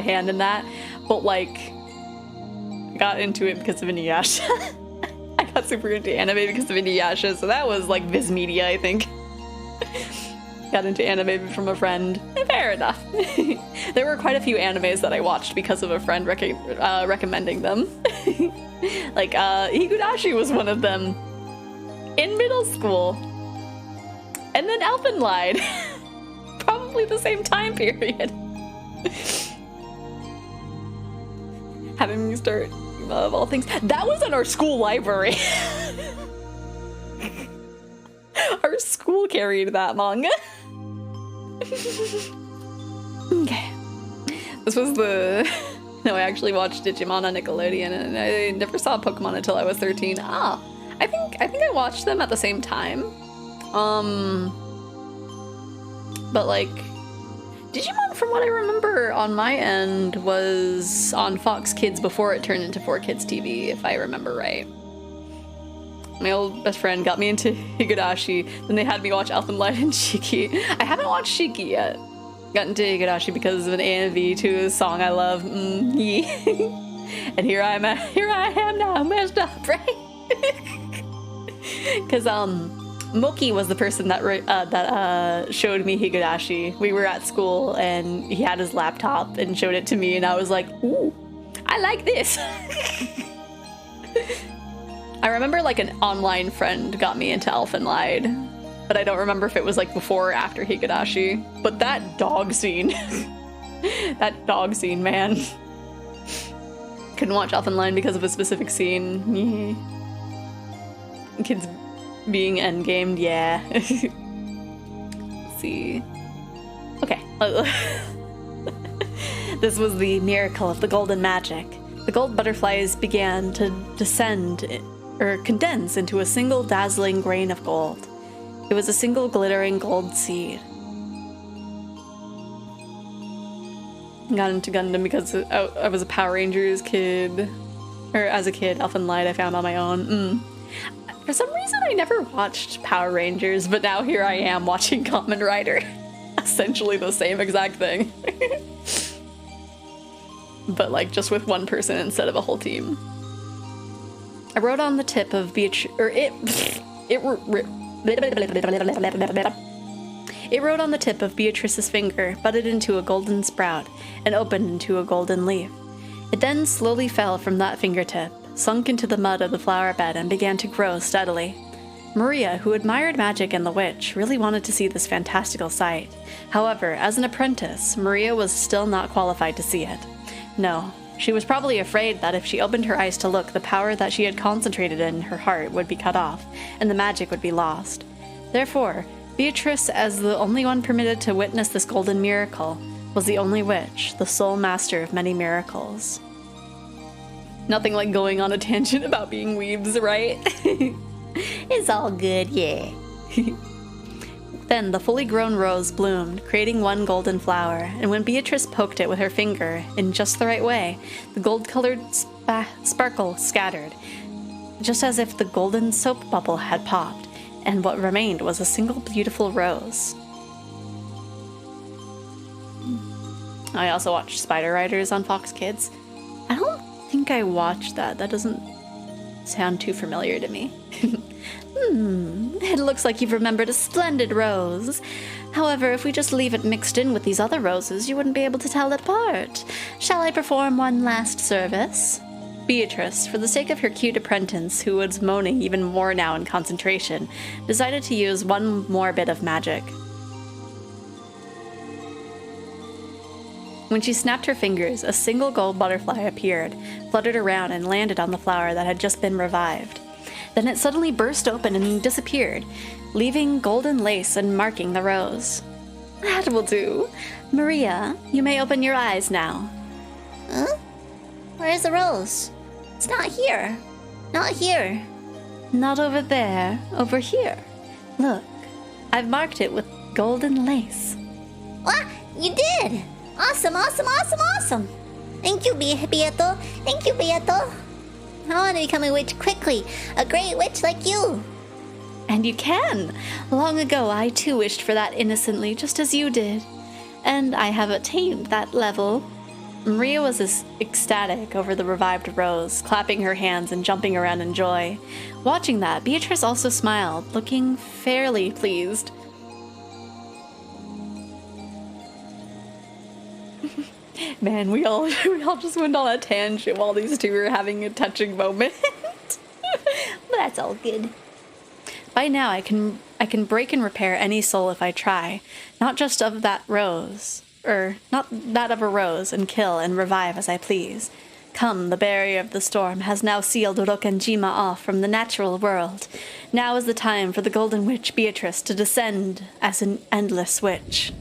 hand in that, but, like, I got into it because of Inuyasha. I got super into anime because of Inuyasha, so that was, like, Viz Media, I think. Got into anime from a friend. Fair enough. There were quite a few animes that I watched because of a friend recommending them. Like, Higurashi was one of them. In middle school. And then Elfenlied. Probably the same time period. Having me start, of all things. That was in our school library. Our school carried that manga. Okay. This was the... No, I actually watched Digimon on Nickelodeon, and I never saw Pokemon until I was 13. Ah, I think I watched them at the same time. But like, Digimon, from what I remember on my end, was on Fox Kids before it turned into 4Kids TV, if I remember right. My old best friend got me into Higurashi, then they had me watch Elfenlied and Shiki. I haven't watched Shiki yet. Got into Higurashi because of an AMV to a song I love. And here I am now, messed up, right? Because Moki was the person that showed me Higurashi. We were at school and he had his laptop and showed it to me, and I was like, ooh, I like this. I remember like an online friend got me into Elfenlied, but I don't remember if it was like before or after Higurashi. But that dog scene, man. Couldn't watch Elfenlied because of a specific scene. Kids being endgamed, yeah. Let's see. Okay. This was the miracle of the golden magic. The gold butterflies began to condense into a single dazzling grain of gold. It was a single glittering gold seed. Got into Gundam because I was a Power Rangers kid. Or as a kid, Elfenlied I found on my own. For some reason I never watched Power Rangers, but now here I am watching Kamen Rider. Essentially the same exact thing. But like just with one person instead of a whole team. I wrote on the tip of Beatrice, it wrote on the tip of Beatrice's finger, budded into a golden sprout, and opened into a golden leaf. It then slowly fell from that fingertip, sunk into the mud of the flower bed, and began to grow steadily. Maria, who admired magic and the witch, really wanted to see this fantastical sight. However, as an apprentice, Maria was still not qualified to see it. No, She was probably afraid that if she opened her eyes to look, the power that she had concentrated in her heart would be cut off, and the magic would be lost. Therefore, Beatrice, as the only one permitted to witness this golden miracle, was the only witch, the sole master of many miracles. Nothing like going on a tangent about being weebs, right? It's all good, yeah. Then the fully grown rose bloomed, creating one golden flower, and when Beatrice poked it with her finger in just the right way, the gold-colored sparkle scattered, just as if the golden soap bubble had popped, and what remained was a single beautiful rose. I also watched Spider Riders on Fox Kids. I don't think I watched that. That doesn't sound too familiar to me. It looks like you've remembered a splendid rose. However, if we just leave it mixed in with these other roses, you wouldn't be able to tell it apart. Shall I perform one last service? Beatrice, for the sake of her cute apprentice, who was moaning even more now in concentration, decided to use one more bit of magic. When she snapped her fingers, a single gold butterfly appeared, fluttered around, and landed on the flower that had just been revived. Then it suddenly burst open and disappeared, leaving golden lace and marking the rose. That will do. Maria, you may open your eyes now. Huh? Where is the rose? It's not here. Not here. Not over there. Over here. Look, I've marked it with golden lace. What? You did! Awesome, awesome, awesome, awesome! Thank you, Beato. Thank you, Beato. I want to become a witch quickly. A great witch like you. And you can! Long ago, I too wished for that innocently, just as you did. And I have attained that level. Maria was ecstatic over the revived rose, clapping her hands and jumping around in joy. Watching that, Beatrice also smiled, looking fairly pleased. Man, we all just went on a tangent while these two were having a touching moment. But that's all good. By now, I can break and repair any soul if I try, not just of that rose, not that of a rose, and kill and revive as I please. Come, the barrier of the storm has now sealed Orokanjima off from the natural world. Now is the time for the Golden Witch Beatrice to descend as an endless witch.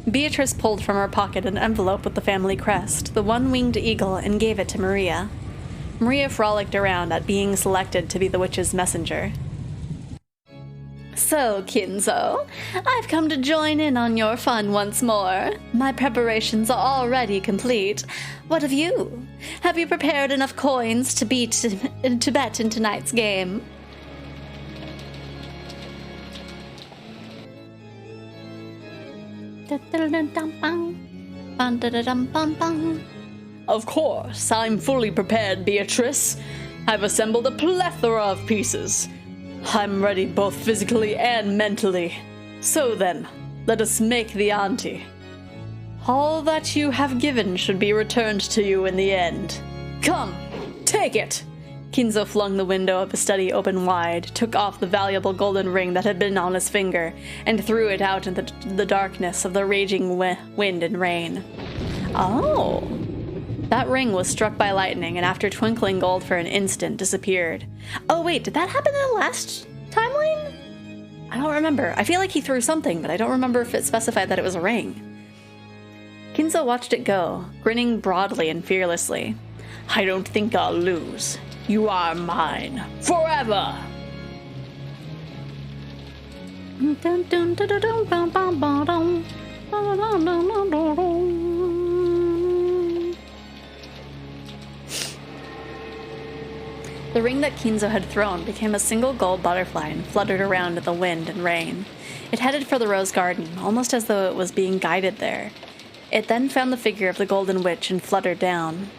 Beatrice pulled from her pocket an envelope with the family crest, the one-winged eagle, and gave it to Maria. Maria frolicked around at being selected to be the witch's messenger. So, Kinzo, I've come to join in on your fun once more. My preparations are already complete. What of you? Have you prepared enough coins to bet in tonight's game? Of course, I'm fully prepared, Beatrice. I've assembled a plethora of pieces. I'm ready both physically and mentally. So then, let us make the ante. All that you have given should be returned to you in the end. Come, take it! Kinzo flung the window of his study open wide, took off the valuable golden ring that had been on his finger, and threw it out into the darkness of the raging wind and rain. Oh! That ring was struck by lightning, and after twinkling gold for an instant, disappeared. Oh wait, did that happen in the last timeline? I don't remember. I feel like he threw something, but I don't remember if it specified that it was a ring. Kinzo watched it go, grinning broadly and fearlessly. I don't think I'll lose. You are mine. Forever! The ring that Kinzo had thrown became a single gold butterfly and fluttered around in the wind and rain. It headed for the rose garden, almost as though it was being guided there. It then found the figure of the golden witch and fluttered down.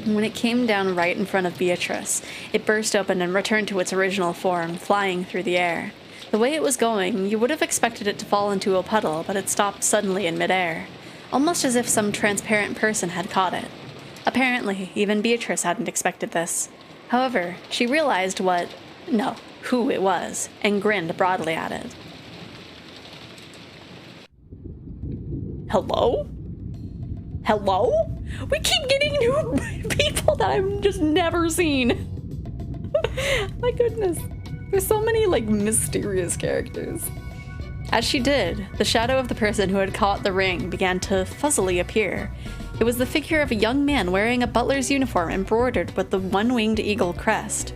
When it came down right in front of Beatrice, it burst open and returned to its original form, flying through the air. The way it was going, you would have expected it to fall into a puddle, but it stopped suddenly in midair, almost as if some transparent person had caught it. Apparently, even Beatrice hadn't expected this. However, she realized who it was, and grinned broadly at it. Hello? Hello? We keep getting new people that I've just never seen. My goodness. There's so many, like, mysterious characters. As she did, the shadow of the person who had caught the ring began to fuzzily appear. It was the figure of a young man wearing a butler's uniform embroidered with the one-winged eagle crest.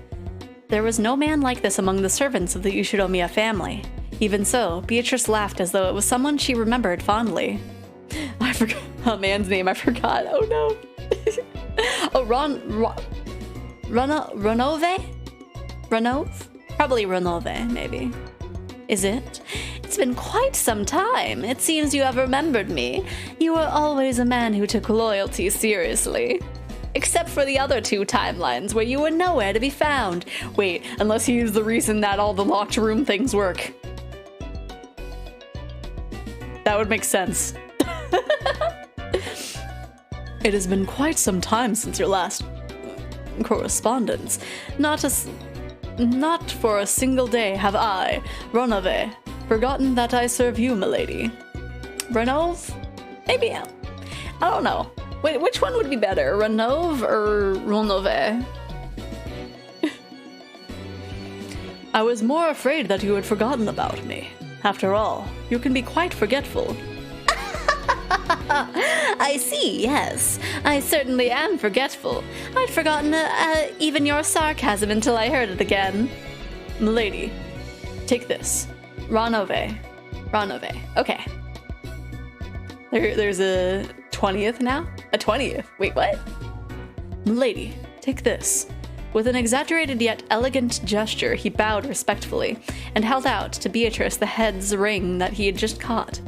There was no man like this among the servants of the Ushinomiya family. Even so, Beatrice laughed as though it was someone she remembered fondly. I forgot a man's name, I forgot. Oh no. Oh, Renove? Renove? Probably Renove, maybe. Is it? It's been quite some time. It seems you have remembered me. You were always a man who took loyalty seriously. Except for the other two timelines where you were nowhere to be found. Wait, unless he is the reason that all the locked room things work. That would make sense. It has been quite some time since your last correspondence. Not for a single day have I, Renove, forgotten that I serve you, milady. Renove? Maybe. I don't know. Wait, which one would be better, Renove or Renove? I was more afraid that you had forgotten about me. After all, you can be quite forgetful. I see, yes. I certainly am forgetful. I'd forgotten even your sarcasm until I heard it again. Milady, take this. Renove. Renove. Okay. There's a 20th now? A 20th? Wait, what? Milady, take this. With an exaggerated yet elegant gesture, he bowed respectfully and held out to Beatrice the head's ring that he had just caught.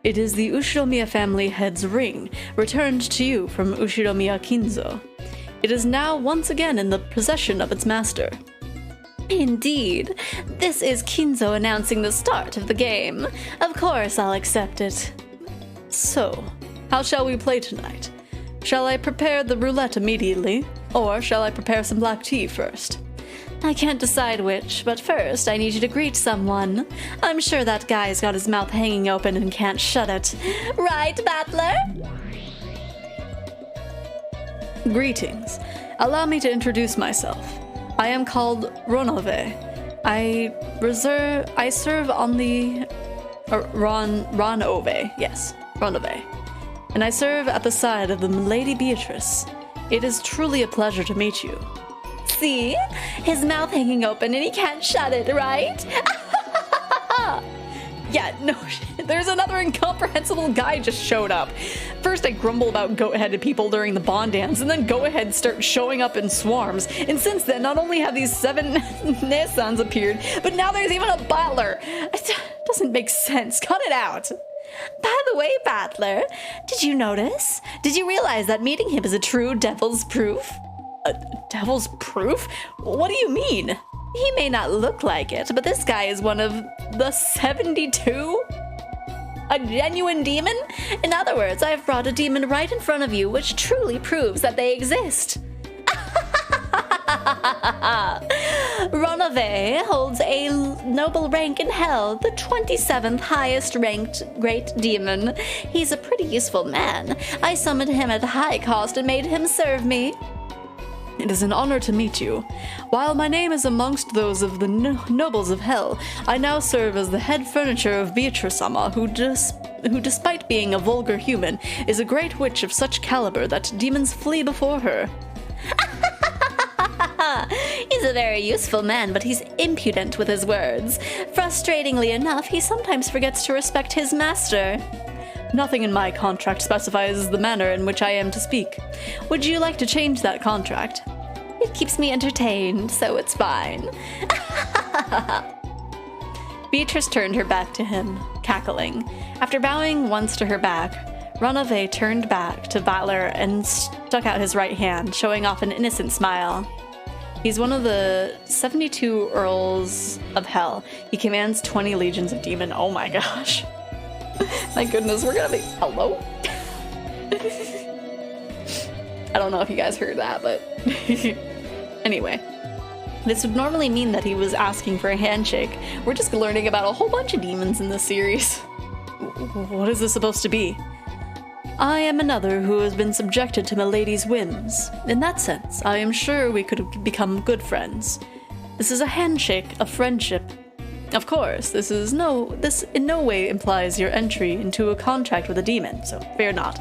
It is the Ushinomiya family head's ring, returned to you from Ushinomiya Kinzo. It is now once again in the possession of its master. Indeed. This is Kinzo announcing the start of the game. Of course I'll accept it. So, how shall we play tonight? Shall I prepare the roulette immediately, or shall I prepare some black tea first? I can't decide which, but first I need you to greet someone. I'm sure that guy's got his mouth hanging open and can't shut it. Right, Battler? Greetings. Allow me to introduce myself. I am called Renove. I serve on the... Renove, yes, Renove. And I serve at the side of the Milady Beatrice. It is truly a pleasure to meet you. See? His mouth hanging open and he can't shut it, right? Yeah, no, there's another incomprehensible guy just showed up. First I grumble about goat-headed people during the Bond dance, and then go-ahead start showing up in swarms. And since then, not only have these 7 Nissans appeared, but now there's even a Battler. It doesn't make sense. Cut it out. By the way, Battler, did you notice? Did you realize that meeting him is a true devil's proof? Devil's proof? What do you mean? He may not look like it, but this guy is one of the 72? A genuine demon? In other words, I've brought a demon right in front of you, which truly proves that they exist. Renove holds a noble rank in hell, the 27th highest ranked great demon. He's a pretty useful man. I summoned him at high cost and made him serve me. It is an honor to meet you. While my name is amongst those of the nobles of hell, I now serve as the head furniture of Beatrice-sama, who despite being a vulgar human, is a great witch of such caliber that demons flee before her. He's a very useful man, but he's impudent with his words. Frustratingly enough, he sometimes forgets to respect his master. Nothing in my contract specifies the manner in which I am to speak. Would you like to change that contract? It keeps me entertained, so it's fine. Beatrice turned her back to him, cackling. After bowing once to her back, Renove turned back to Battler and stuck out his right hand, showing off an innocent smile. He's one of the 72 Earls of Hell. He commands 20 legions of demon. Oh my gosh. My goodness, we're gonna be... Hello? I don't know if you guys heard that, but... Anyway. This would normally mean that he was asking for a handshake. We're just learning about a whole bunch of demons in this series. What is this supposed to be? I am another who has been subjected to milady's whims. In that sense, I am sure we could have become good friends. This is a handshake of friendship. Of course, this in no way implies your entry into a contract with a demon, so fear not.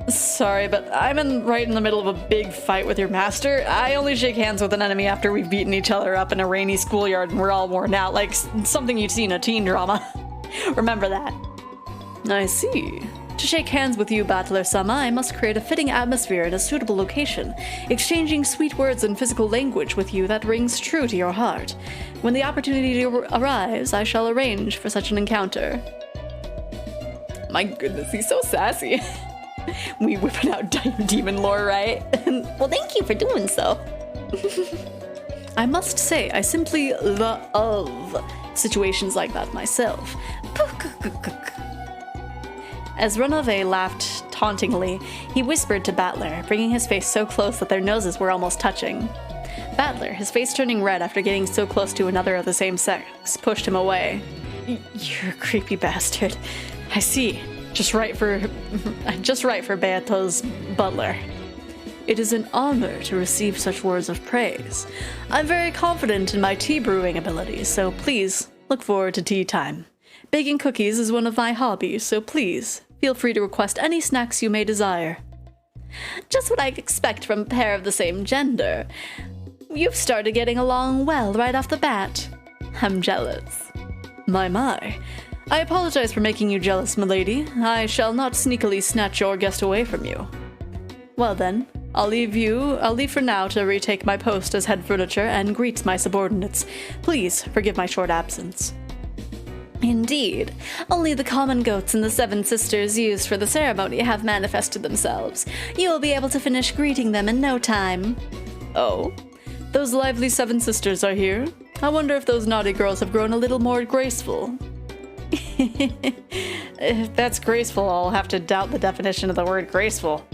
Sorry, but I'm right in the middle of a big fight with your master. I only shake hands with an enemy after we've beaten each other up in a rainy schoolyard and we're all worn out, like something you'd see in a teen drama. Remember that. I see. To shake hands with you, Battler-sama, I must create a fitting atmosphere in a suitable location, exchanging sweet words and physical language with you that rings true to your heart. When the opportunity arrives, I shall arrange for such an encounter. My goodness, he's so sassy. We whipping out demon lore, right? Well, thank you for doing so. I must say, I simply love situations like that myself. As Renove laughed tauntingly, he whispered to Battler, bringing his face so close that their noses were almost touching. Battler, his face turning red after getting so close to another of the same sex, pushed him away. You're a creepy bastard. I see. Just right for Beato's butler. It is an honor to receive such words of praise. I'm very confident in my tea brewing abilities, so please look forward to tea time. Baking cookies is one of my hobbies, so please feel free to request any snacks you may desire. Just what I expect from a pair of the same gender. You've started getting along well right off the bat. I'm jealous. My. I apologize for making you jealous, milady. I shall not sneakily snatch your guest away from you. Well then, I'll leave for now to retake my post as head furniture and greet my subordinates. Please forgive my short absence. Indeed. Only the common goats and the 7 sisters used for the ceremony have manifested themselves. You will be able to finish greeting them in no time. Oh, those lively 7 sisters are here. I wonder if those naughty girls have grown a little more graceful. If that's graceful, I'll have to doubt the definition of the word graceful.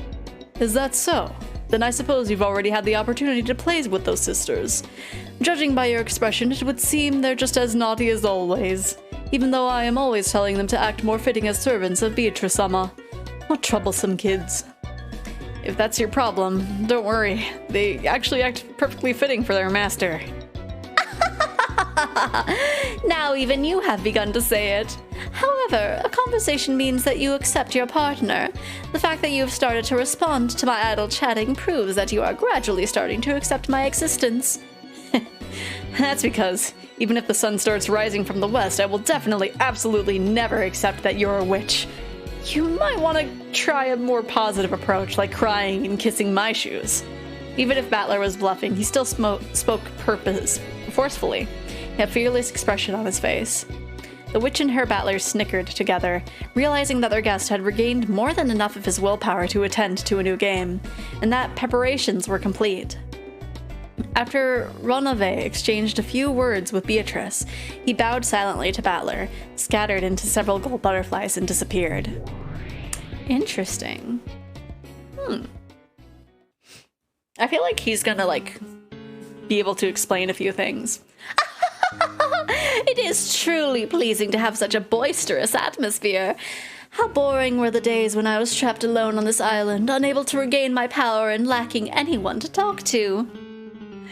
Is that so? Then I suppose you've already had the opportunity to play with those sisters. Judging by your expression, it would seem they're just as naughty as always, even though I am always telling them to act more fitting as servants of Beatrice-sama. What troublesome kids. If that's your problem, don't worry. They actually act perfectly fitting for their master. Now even you have begun to say it. However, a conversation means that you accept your partner. The fact that you have started to respond to my idle chatting proves that you are gradually starting to accept my existence. That's because, even if the sun starts rising from the west, I will definitely, absolutely never accept that you're a witch. You might want to try a more positive approach, like crying and kissing my shoes. Even if Battler was bluffing, he still spoke forcefully. He had a fearless expression on his face. The witch and her Battler snickered together, realizing that their guest had regained more than enough of his willpower to attend to a new game, and that preparations were complete. After Renove exchanged a few words with Beatrice, he bowed silently to Battler, scattered into several gold butterflies, and disappeared. Interesting. I feel like he's gonna, be able to explain a few things. It is truly pleasing to have such a boisterous atmosphere. How boring were the days when I was trapped alone on this island, unable to regain my power and lacking anyone to talk to.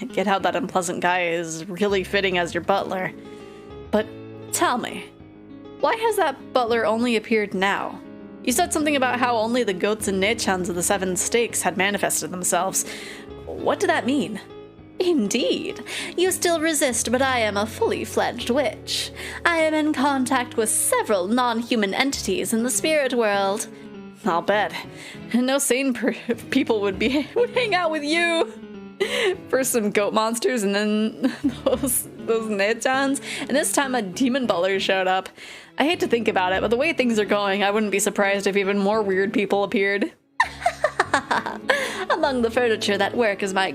I get how that unpleasant guy is really fitting as your butler. But tell me, why has that butler only appeared now? You said something about how only the goats and nechans of the 7 stakes had manifested themselves. What did that mean? Indeed. You still resist, but I am a fully fledged witch. I am in contact with several non-human entities in the spirit world. I'll bet. No sane people would hang out with you. First some goat monsters, and then those nechans, and this time a demon butler showed up. I hate to think about it, but the way things are going, I wouldn't be surprised if even more weird people appeared. Among the furniture that work as my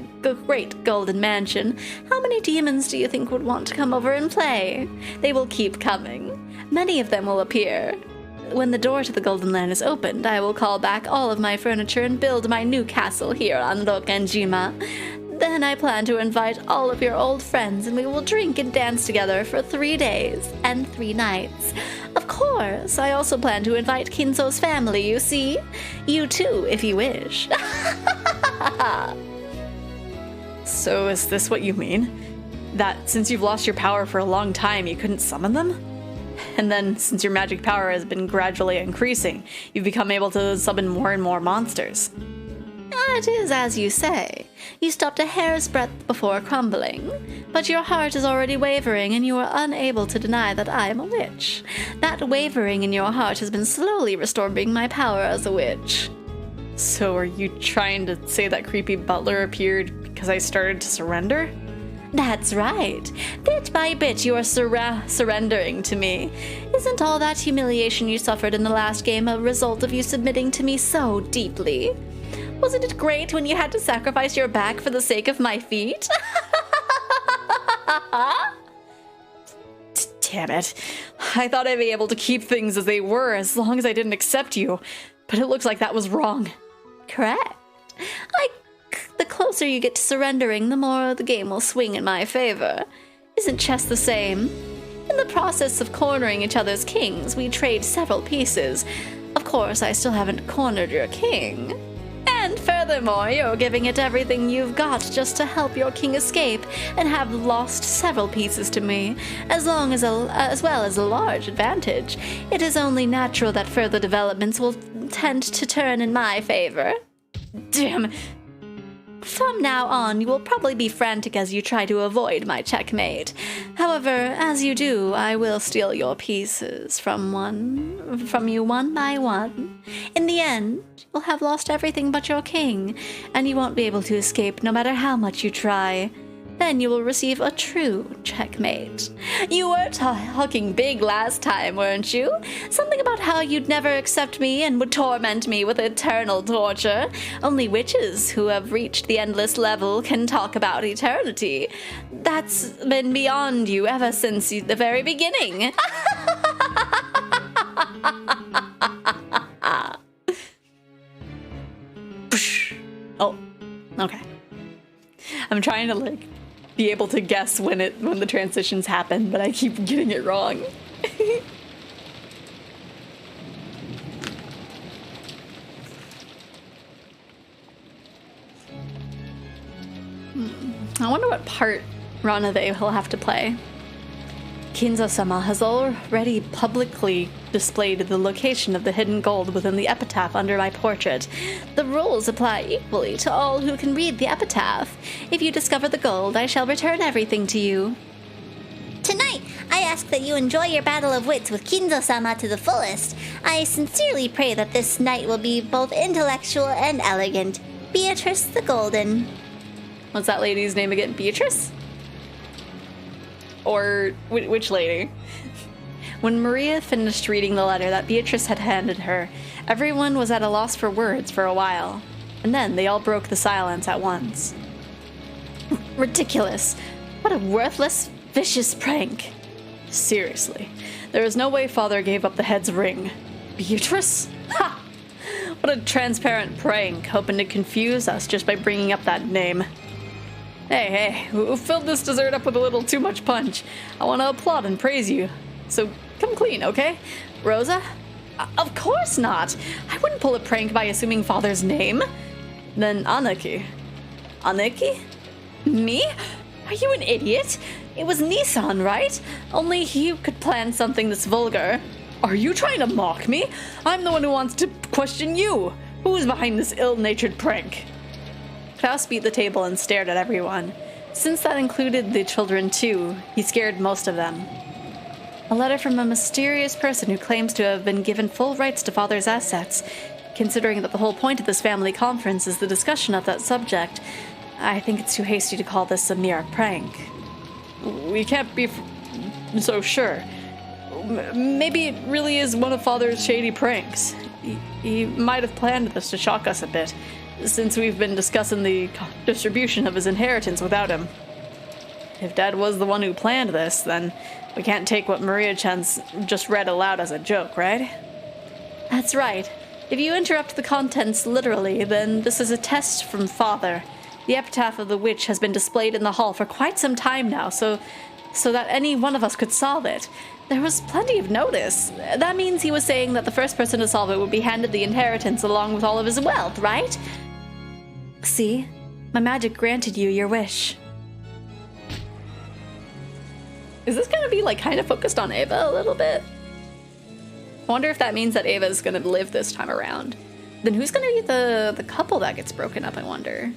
great golden mansion, how many demons do you think would want to come over and play? They will keep coming. Many of them will appear. When the door to the Golden Land is opened, I will call back all of my furniture and build my new castle here on Rokenjima. Then I plan to invite all of your old friends and we will drink and dance together for 3 days and 3 nights. Of course, I also plan to invite Kinzo's family, you see? You too, if you wish. So is this what you mean? That since you've lost your power for a long time, you couldn't summon them? And then, since your magic power has been gradually increasing, you've become able to summon more and more monsters. It is as you say. You stopped a hair's breadth before crumbling, but your heart is already wavering and you are unable to deny that I am a witch. That wavering in your heart has been slowly restoring my power as a witch. So are you trying to say that creepy butler appeared because I started to surrender? That's right. Bit by bit you are surrendering to me. Isn't all that humiliation you suffered in the last game a result of you submitting to me so deeply? Wasn't it great when you had to sacrifice your back for the sake of my feet? Damn it. I thought I'd be able to keep things as they were as long as I didn't accept you, but it looks like that was wrong. Correct. The closer you get to surrendering, the more the game will swing in my favor. Isn't chess the same? In the process of cornering each other's kings, we trade several pieces. Of course, I still haven't cornered your king. And furthermore, you're giving it everything you've got just to help your king escape and have lost several pieces to me, as well as a large advantage. It is only natural that further developments will tend to turn in my favor. Damn. From now on, you will probably be frantic as you try to avoid my checkmate. However, as you do, I will steal your pieces from you one by one. In the end, you'll have lost everything but your king, and you won't be able to escape no matter how much you try. Then you will receive a true checkmate. You were talking big last time, weren't you? Something about how you'd never accept me and would torment me with eternal torture. Only witches who have reached the endless level can talk about eternity. That's been beyond you ever since the very beginning. Oh, okay. I'm trying to be able to guess when the transitions happen, but I keep getting it wrong. I wonder what part Ranave will have to play. Kinzo-sama has already publicly displayed the location of the hidden gold within the epitaph under my portrait. The rules apply equally to all who can read the epitaph. If you discover the gold, I shall return everything to you. Tonight, I ask that you enjoy your battle of wits with Kinzo-sama to the fullest. I sincerely pray that this night will be both intellectual and elegant. Beatrice the Golden. What's that lady's name again? Beatrice? Or which lady? When Maria finished reading the letter that Beatrice had handed her, everyone was at a loss for words for a while, and then they all broke the silence at once. Ridiculous. What a worthless, vicious prank. Seriously, there is no way Father gave up the head's ring. Beatrice? Ha! What a transparent prank, hoping to confuse us just by bringing up that name. Hey, who filled this dessert up with a little too much punch? I want to applaud and praise you. So come clean, okay? Rosa? Of course not. I wouldn't pull a prank by assuming Father's name. Then Aniki. Aniki? Me? Are you an idiot? It was Nissan, right? Only he could plan something this vulgar. Are you trying to mock me? I'm the one who wants to question you. Who is behind this ill-natured prank? Klaus beat the table and stared at everyone. Since that included the children too, he scared most of them. A letter from a mysterious person who claims to have been given full rights to Father's assets. Considering that the whole point of this family conference is the discussion of that subject, I think it's too hasty to call this a mere prank. We can't be so sure. Maybe it really is one of Father's shady pranks. He might have planned this to shock us a bit, since we've been discussing the distribution of his inheritance without him. If Dad was the one who planned this, then we can't take what Maria-chan's just read aloud as a joke, right? That's right. If you interrupt the contents literally, then this is a test from Father. The epitaph of the witch has been displayed in the hall for quite some time now, so that any one of us could solve it. There was plenty of notice. That means he was saying that the first person to solve it would be handed the inheritance along with all of his wealth, right? See? My magic granted you your wish. Is this gonna be like kind of focused on Ava a little bit? I wonder if that means that Ava's gonna live this time around. Then who's gonna be the couple that gets broken up, I wonder?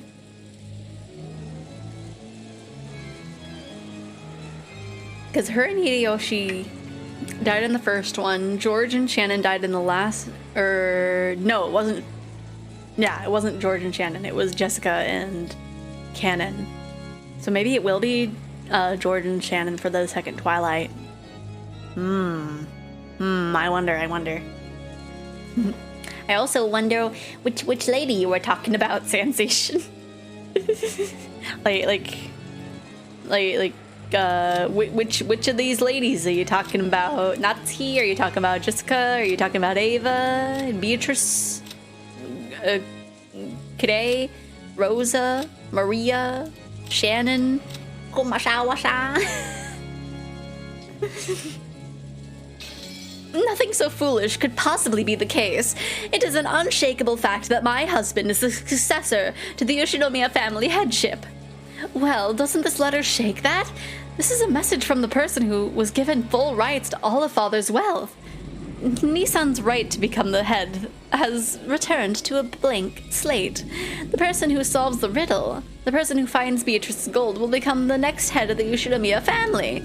Because her and Hideyoshi died in the first one. George and Shannon died in the last... no, it wasn't... Yeah, it wasn't George and Shannon. It was Jessica and Cannon. So maybe it will be George and Shannon for the second Twilight. I wonder. I also wonder which lady you were talking about, Sensation. Which of these ladies are you talking about? Natsuki? Are you talking about Jessica? Are you talking about Ava? Beatrice? Kide? Rosa? Maria? Shannon? Nothing so foolish could possibly be the case. It is an unshakable fact that my husband is the successor to the Yoshinomiya family headship. Well, doesn't this letter shake that? This is a message from the person who was given full rights to all of Father's wealth. Nissan's right to become the head has returned to a blank slate. The person who solves the riddle, the person who finds Beatrice's gold, will become the next head of the Yoshinomiya family.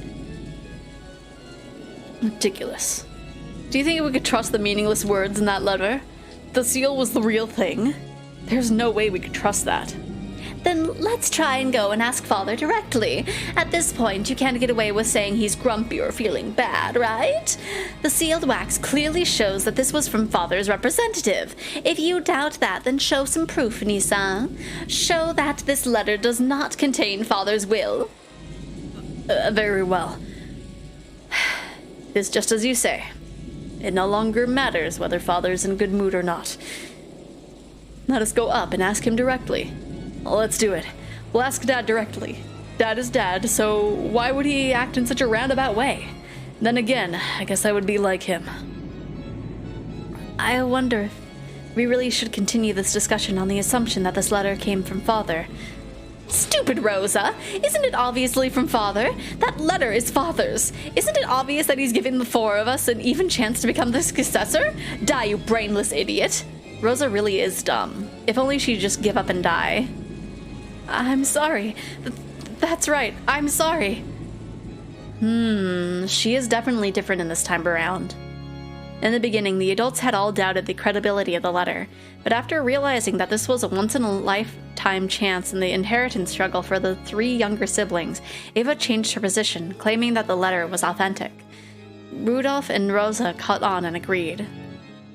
Ridiculous. Do you think we could trust the meaningless words in that letter? The seal was the real thing? There's no way we could trust that. Then let's try and go and ask Father directly. At this point, you can't get away with saying he's grumpy or feeling bad, right? The sealed wax clearly shows that this was from Father's representative. If you doubt that, then show some proof, Nissan. Show that this letter does not contain Father's will. Very well. It's just as you say. It no longer matters whether Father's in good mood or not. Let us go up and ask him directly. Well, let's do it. We'll ask Dad directly. Dad is Dad, so why would he act in such a roundabout way? Then again, I guess I would be like him. I wonder if we really should continue this discussion on the assumption that this letter came from Father. Stupid Rosa! Isn't it obviously from Father? That letter is Father's. Isn't it obvious that he's given the four of us an even chance to become the successor? Die, you brainless idiot! Rosa really is dumb. If only she'd just give up and die. I'm sorry. That's right. I'm sorry. She is definitely different in this time around. In the beginning, the adults had all doubted the credibility of the letter, but after realizing that this was a once-in-a-lifetime chance in the inheritance struggle for the three younger siblings, Ava changed her position, claiming that the letter was authentic. Rudolph and Rosa caught on and agreed.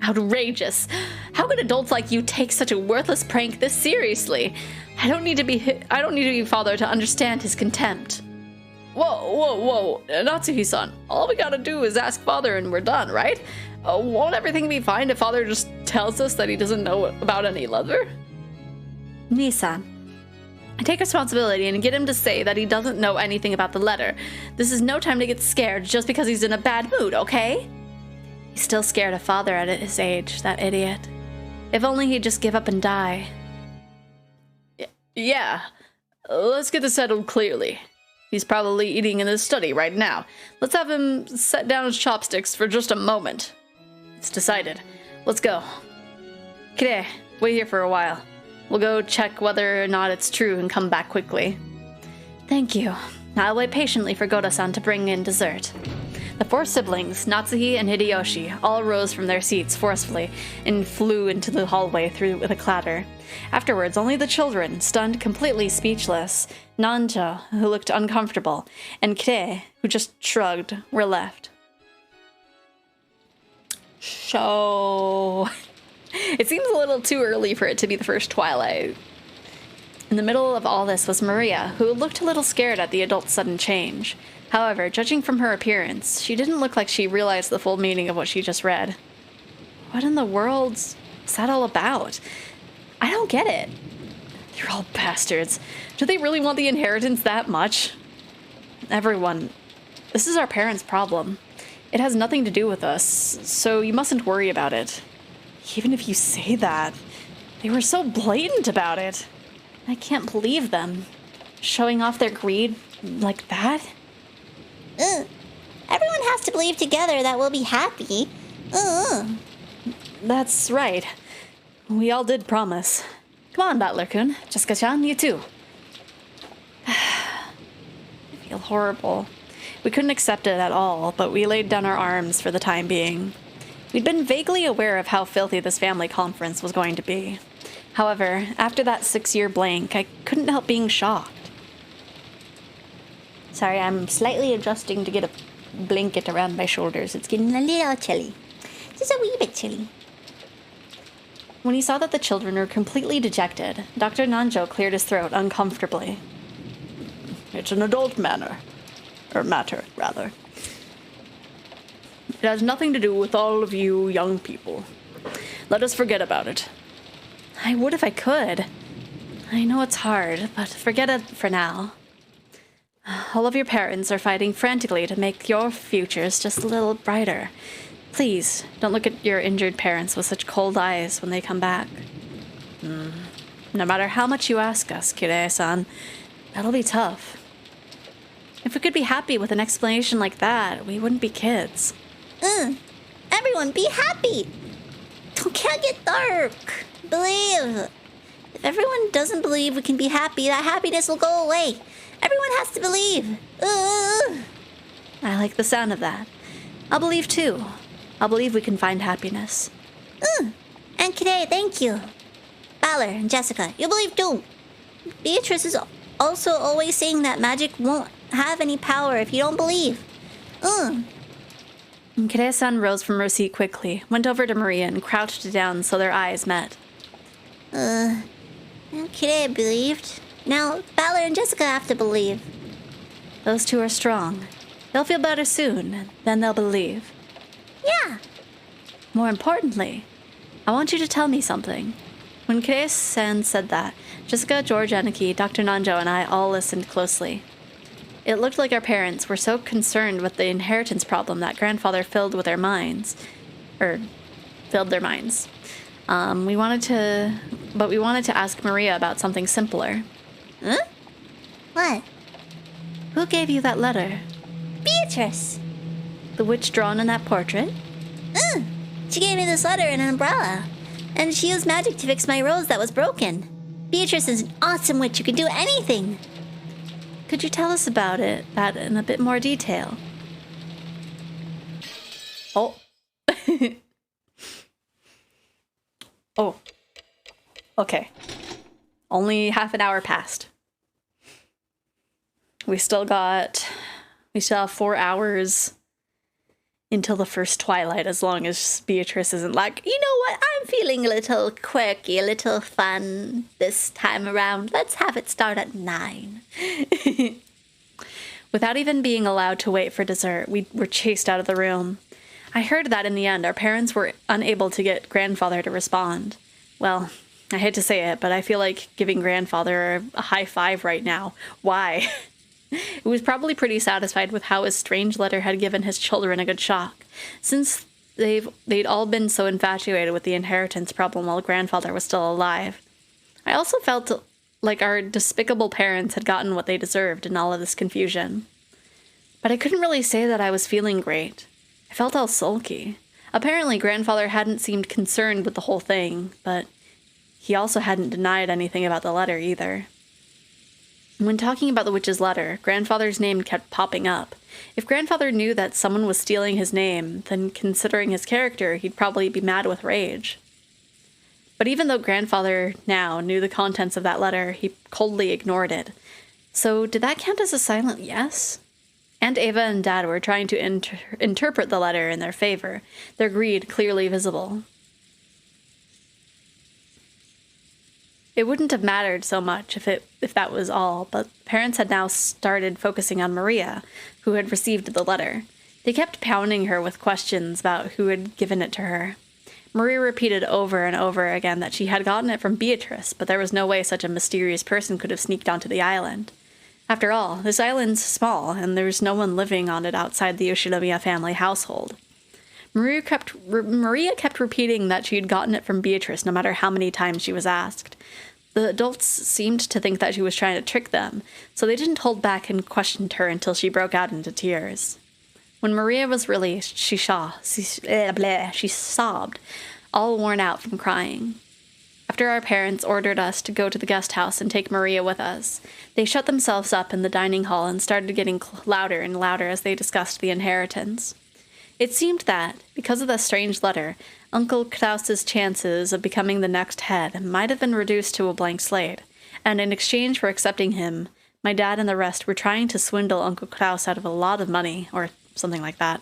Outrageous! How could adults like you take such a worthless prank this seriously? I don't need to be Father to understand his contempt. Whoa, Natsuki-san. All we gotta do is ask Father and we're done, right? Won't everything be fine if Father just tells us that he doesn't know about any leather? Nissan, I take responsibility and get him to say that he doesn't know anything about the letter. This is no time to get scared just because he's in a bad mood, okay? He's still scared of Father at his age, that idiot. If only he'd just give up and die. Yeah, let's get this settled clearly. He's probably eating in his study right now. Let's have him set down his chopsticks for just a moment. It's decided. Let's go. Kide, wait here for a while. We'll go check whether or not it's true and come back quickly. Thank you. I'll wait patiently for Goda-san to bring in dessert. The four siblings, Natsuki and Hideyoshi, all rose from their seats forcefully and flew into the hallway through with a clatter. Afterwards, only the children, stunned, completely speechless, Nanja, who looked uncomfortable, and Kide, who just shrugged, were left. So... It seems a little too early for it to be the first Twilight. In the middle of all this was Maria, who looked a little scared at the adult's sudden change. However, judging from her appearance, she didn't look like she realized the full meaning of what she just read. What in the world is that all about? I don't get it. They're all bastards. Do they really want the inheritance that much? Everyone, this is our parents' problem. It has nothing to do with us, so you mustn't worry about it. Even if you say that, they were so blatant about it. I can't believe them. Showing off their greed like that? Everyone has to believe together that we'll be happy. That's right. We all did promise. Come on, Butler-kun. Jessica-chan, you too. I feel horrible. We couldn't accept it at all, but we laid down our arms for the time being. We'd been vaguely aware of how filthy this family conference was going to be. However, after that 6-year blank, I couldn't help being shocked. Sorry, I'm slightly adjusting to get a blanket around my shoulders. It's getting a little chilly. Just a wee bit chilly. When he saw that the children were completely dejected, Dr. Nanjo cleared his throat uncomfortably. It's an adult matter, rather. It has nothing to do with all of you young people. Let us forget about it. I would if I could. I know it's hard, but forget it for now. All of your parents are fighting frantically to make your futures just a little brighter. Please, don't look at your injured parents with such cold eyes when they come back. No matter how much you ask us, Kirei-san, that'll be tough. If we could be happy with an explanation like that, we wouldn't be kids. Everyone be happy. Can't get dark. Believe. If everyone doesn't believe we can be happy, that happiness will go away. Everyone has to believe. I like the sound of that. I'll believe too. I'll believe we can find happiness. And Kirei, thank you. Valor and Jessica, you believe too. Beatrice is also always saying that magic won't have any power if you don't believe. Kirei-san rose from her seat quickly, went over to Maria and crouched down so their eyes met. Kirei believed. Now, Valor and Jessica have to believe. Those two are strong. They'll feel better soon, and then they'll believe. Yeah. More importantly, I want you to tell me something. When Kirei-san said that, Jessica, George, Aniki, Dr. Nanjo, and I all listened closely. It looked like our parents were so concerned with the inheritance problem that grandfather filled their minds. We wanted to ask Maria about something simpler. Huh? What? Who gave you that letter? Beatrice. The witch drawn in that portrait? She gave me this letter and an umbrella. And she used magic to fix my rose that was broken. Beatrice is an awesome witch who can do anything. Could you tell us about that in a bit more detail? Oh. Oh. Okay. Only half an hour passed. We still have 4 hours until the first twilight, as long as Beatrice isn't like, you know what, I'm feeling a little quirky, a little fun this time around. Let's have it start at 9. Without even being allowed to wait for dessert, we were chased out of the room. I heard that in the end, our parents were unable to get grandfather to respond. Well, I hate to say it, but I feel like giving grandfather a high five right now. Why? It was probably pretty satisfied with how his strange letter had given his children a good shock, since they'd all been so infatuated with the inheritance problem while grandfather was still alive. I also felt like our despicable parents had gotten what they deserved in all of this confusion. But I couldn't really say that I was feeling great. I felt all sulky. Apparently grandfather hadn't seemed concerned with the whole thing, but he also hadn't denied anything about the letter either. When talking about the witch's letter, grandfather's name kept popping up. If grandfather knew that someone was stealing his name, then considering his character, he'd probably be mad with rage. But even though grandfather now knew the contents of that letter, he coldly ignored it. So did that count as a silent yes? Aunt Ava and Dad were trying to interpret the letter in their favor, their greed clearly visible. It wouldn't have mattered so much if that was all, but parents had now started focusing on Maria, who had received the letter. They kept pounding her with questions about who had given it to her. Maria repeated over and over again that she had gotten it from Beatrice, but there was no way such a mysterious person could have sneaked onto the island. After all, this island's small, and there's no one living on it outside the Yoshinomiya family household. Maria kept repeating that she had gotten it from Beatrice no matter how many times she was asked. The adults seemed to think that she was trying to trick them, so they didn't hold back and questioned her until she broke out into tears. When Maria was released, she sobbed, all worn out from crying. After our parents ordered us to go to the guest house and take Maria with us, they shut themselves up in the dining hall and started getting louder and louder as they discussed the inheritance. It seemed that, because of the strange letter, Uncle Klaus's chances of becoming the next head might have been reduced to a blank slate, and in exchange for accepting him, my dad and the rest were trying to swindle Uncle Klaus out of a lot of money, or something like that.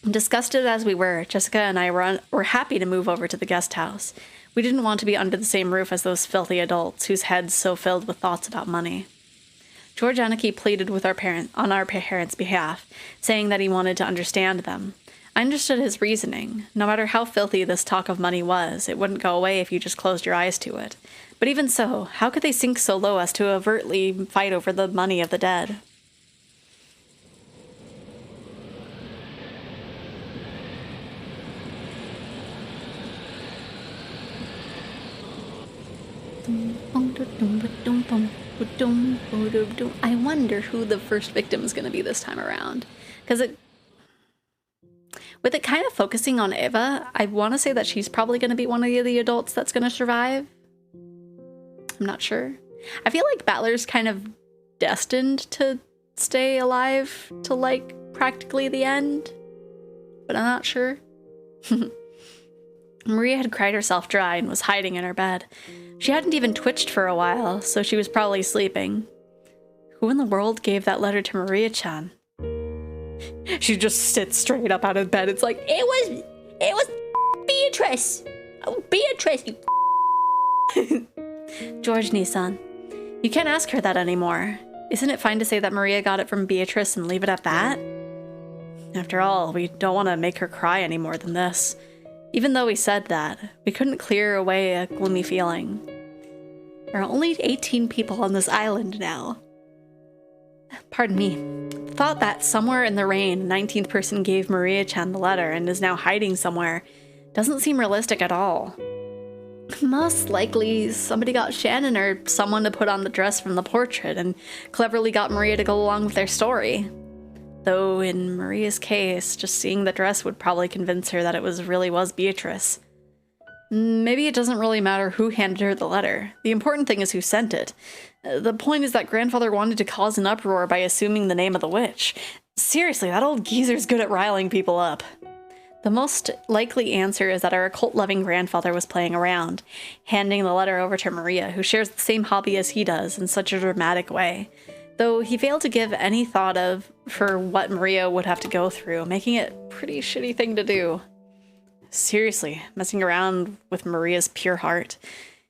Disgusted as we were, Jessica and I were happy to move over to the guest house. We didn't want to be under the same roof as those filthy adults whose heads so filled with thoughts about money. George Anarchy pleaded with on our parents' behalf, saying that he wanted to understand them. I understood his reasoning. No matter how filthy this talk of money was, it wouldn't go away if you just closed your eyes to it. But even so, how could they sink so low as to overtly fight over the money of the dead? I wonder who the first victim is going to be this time around. Because with it kind of focusing on Eva, I want to say that she's probably going to be one of the adults that's going to survive. I'm not sure. I feel like Battler's kind of destined to stay alive to, like, practically the end. But I'm not sure. Maria had cried herself dry and was hiding in her bed. She hadn't even twitched for a while, so she was probably sleeping. Who in the world gave that letter to Maria-chan? She just sits straight up out of bed. It's like, it was Beatrice! Oh, Beatrice, you George Nissan. You can't ask her that anymore. Isn't it fine to say that Maria got it from Beatrice and leave it at that? After all, we don't want to make her cry any more than this. Even though we said that, we couldn't clear away a gloomy feeling. There are only 18 people on this island now. Pardon me. The thought that somewhere in the rain, a 19th person gave Maria-chan the letter and is now hiding somewhere doesn't seem realistic at all. Most likely, somebody got Shannon or someone to put on the dress from the portrait and cleverly got Maria to go along with their story. Though in Maria's case, just seeing the dress would probably convince her that it really was Beatrice. Maybe it doesn't really matter who handed her the letter. The important thing is who sent it. The point is that grandfather wanted to cause an uproar by assuming the name of the witch. Seriously, that old geezer's good at riling people up. The most likely answer is that our occult-loving grandfather was playing around, handing the letter over to Maria, who shares the same hobby as he does in such a dramatic way. Though he failed to give any thought for what Maria would have to go through, making it a pretty shitty thing to do. Seriously, messing around with Maria's pure heart.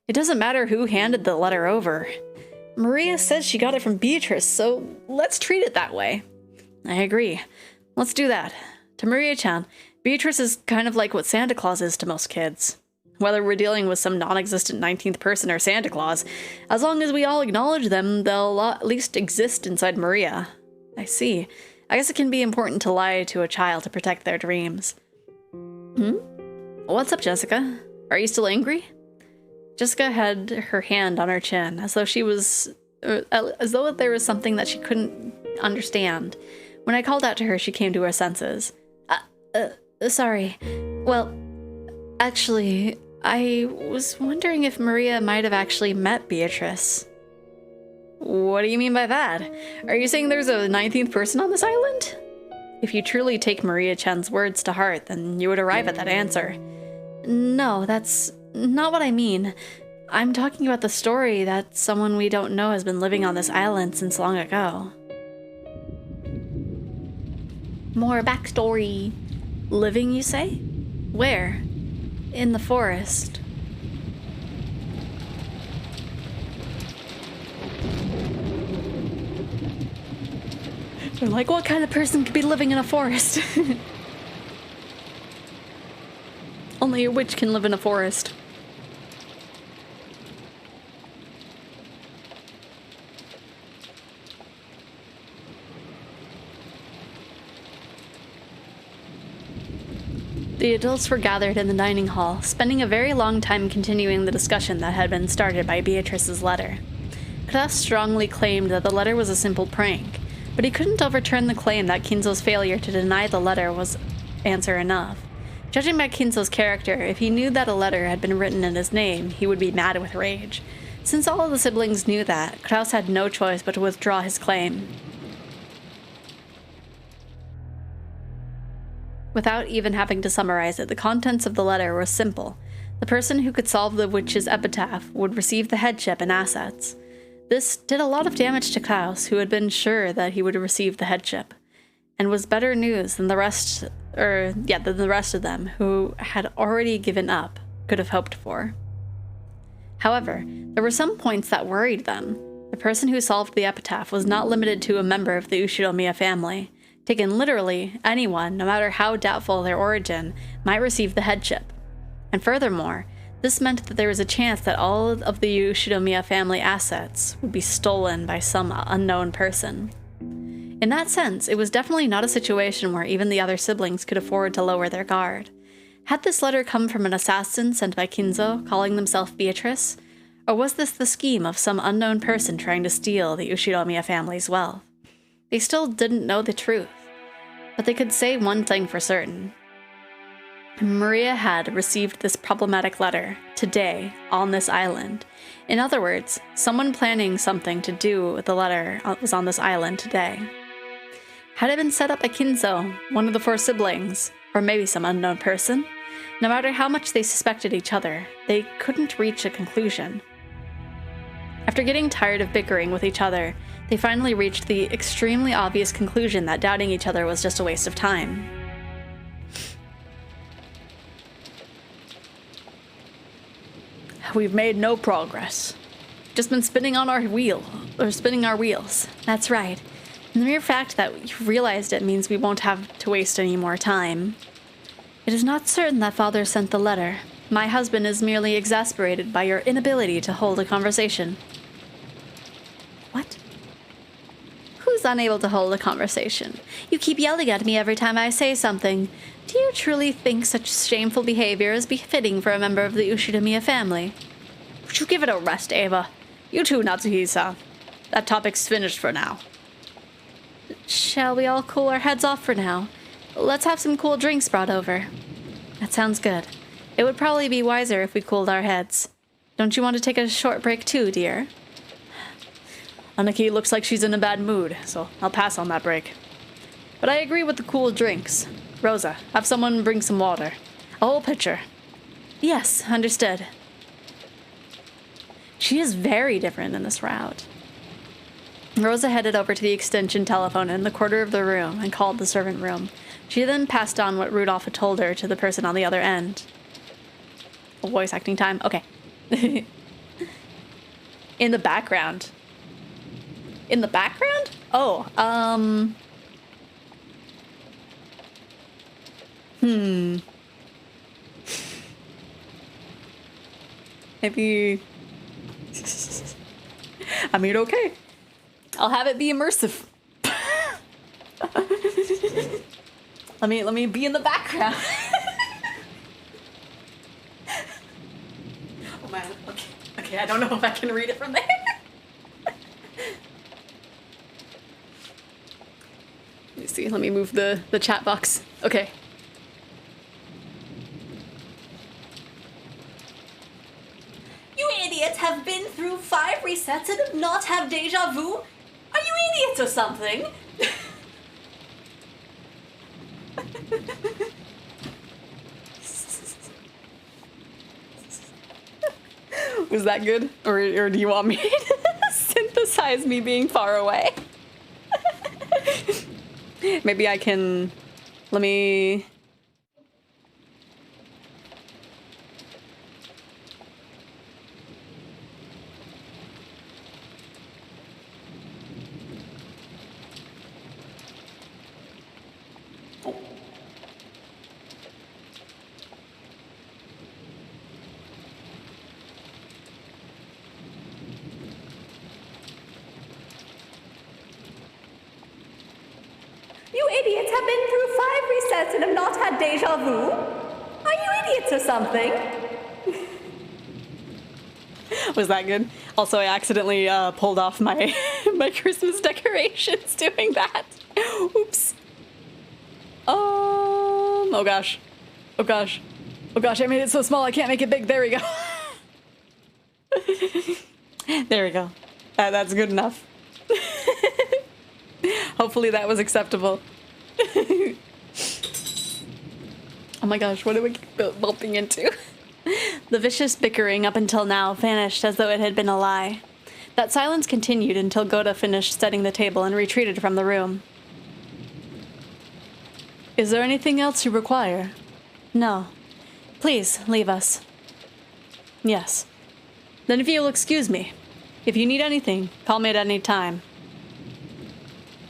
It doesn't matter who handed the letter over. Maria says she got it from Beatrice, so let's treat it that way. I agree. Let's do that. To Maria-chan, Beatrice is kind of like what Santa Claus is to most kids. Whether we're dealing with some non-existent 19th person or Santa Claus, as long as we all acknowledge them, they'll at least exist inside Maria. I see. I guess it can be important to lie to a child to protect their dreams. What's up, Jessica? Are you still angry? Jessica had her hand on her chin, as though there was something that she couldn't understand. When I called out to her, she came to her senses. Sorry. Well, actually, I was wondering if Maria might have actually met Beatrice. What do you mean by that? Are you saying there's a 19th person on this island? If you truly take Maria-chan's words to heart, then you would arrive at that answer. No, that's not what I mean. I'm talking about the story that someone we don't know has been living on this island since long ago. More backstory. Living, you say? Where? In the forest. They're like, what kind of person could be living in a forest? Only a witch can live in a forest. The adults were gathered in the dining hall, spending a very long time continuing the discussion that had been started by Beatrice's letter. Klaus strongly claimed that the letter was a simple prank, but he couldn't overturn the claim that Kinzo's failure to deny the letter was answer enough. Judging by Kinzo's character, if he knew that a letter had been written in his name, he would be mad with rage. Since all of the siblings knew that, Klaus had no choice but to withdraw his claim. Without even having to summarize it, the contents of the letter were simple. The person who could solve the witch's epitaph would receive the headship and assets. This did a lot of damage to Klaus, who had been sure that he would receive the headship, and was better news than the rest of them, who had already given up, could have hoped for. However, there were some points that worried them. The person who solved the epitaph was not limited to a member of the Ushinomiya family. Taken literally, anyone, no matter how doubtful their origin, might receive the headship. And furthermore, this meant that there was a chance that all of the Ushinomiya family assets would be stolen by some unknown person. In that sense, it was definitely not a situation where even the other siblings could afford to lower their guard. Had this letter come from an assassin sent by Kinzo, calling themselves Beatrice? Or was this the scheme of some unknown person trying to steal the Ushinomiya family's wealth? They still didn't know the truth, but they could say one thing for certain. Maria had received this problematic letter today on this island. In other words, someone planning something to do with the letter was on this island today. Had it been set up by Kinzo, one of the 4 siblings, or maybe some unknown person? No matter how much they suspected each other, they couldn't reach a conclusion. After getting tired of bickering with each other, they finally reached the extremely obvious conclusion that doubting each other was just a waste of time. We've made no progress. Just been spinning our wheels. That's right. And the mere fact that you realized it means we won't have to waste any more time. It is not certain that Father sent the letter. My husband is merely exasperated by your inability to hold a conversation. What? Who's unable to hold a conversation? You keep yelling at me every time I say something. Do you truly think such shameful behavior is befitting for a member of the Ushinomiya family? Would you give it a rest, Ava? You too, Natsuhi-san. That topic's finished for now. Shall we all cool our heads off for now? Let's have some cool drinks brought over. That sounds good. It would probably be wiser if we cooled our heads. Don't you want to take a short break too, dear? Anaki looks like she's in a bad mood, so I'll pass on that break. But I agree with the cool drinks. Rosa, have someone bring some water. A whole pitcher. Yes, understood. She is very different in this route. Rosa headed over to the extension telephone in the corner of the room and called the servant room. She then passed on what Rudolph had told her to the person on the other end. Voice acting time? Okay. In the background. In the background? Oh, Maybe... I mean, okay. I'll have it be immersive. Let me be in the background. Oh man, okay, I don't know if I can read it from there. Let me see, let me move the chat box. Okay. You idiots have been through 5 resets and not have deja vu? Are you idiots or something? Was that good? Or do you want me to synthesize me being far away? Maybe I can... Let me... idiots have been through 5 resets and have not had deja vu? Are you idiots or something? Was that good? Also, I accidentally pulled off my my Christmas decorations doing that. Oops. Oh gosh. Oh gosh. Oh gosh, I made it so small I can't make it big. There we go. There we go. That's good enough. Hopefully that was acceptable. Oh my gosh, what are we bumping into? The vicious bickering up until now vanished as though it had been a lie. That silence continued until Goda finished setting the table and retreated from the room. Is there anything else you require? No. Please, leave us. Yes. Then if you'll excuse me, if you need anything, call me at any time.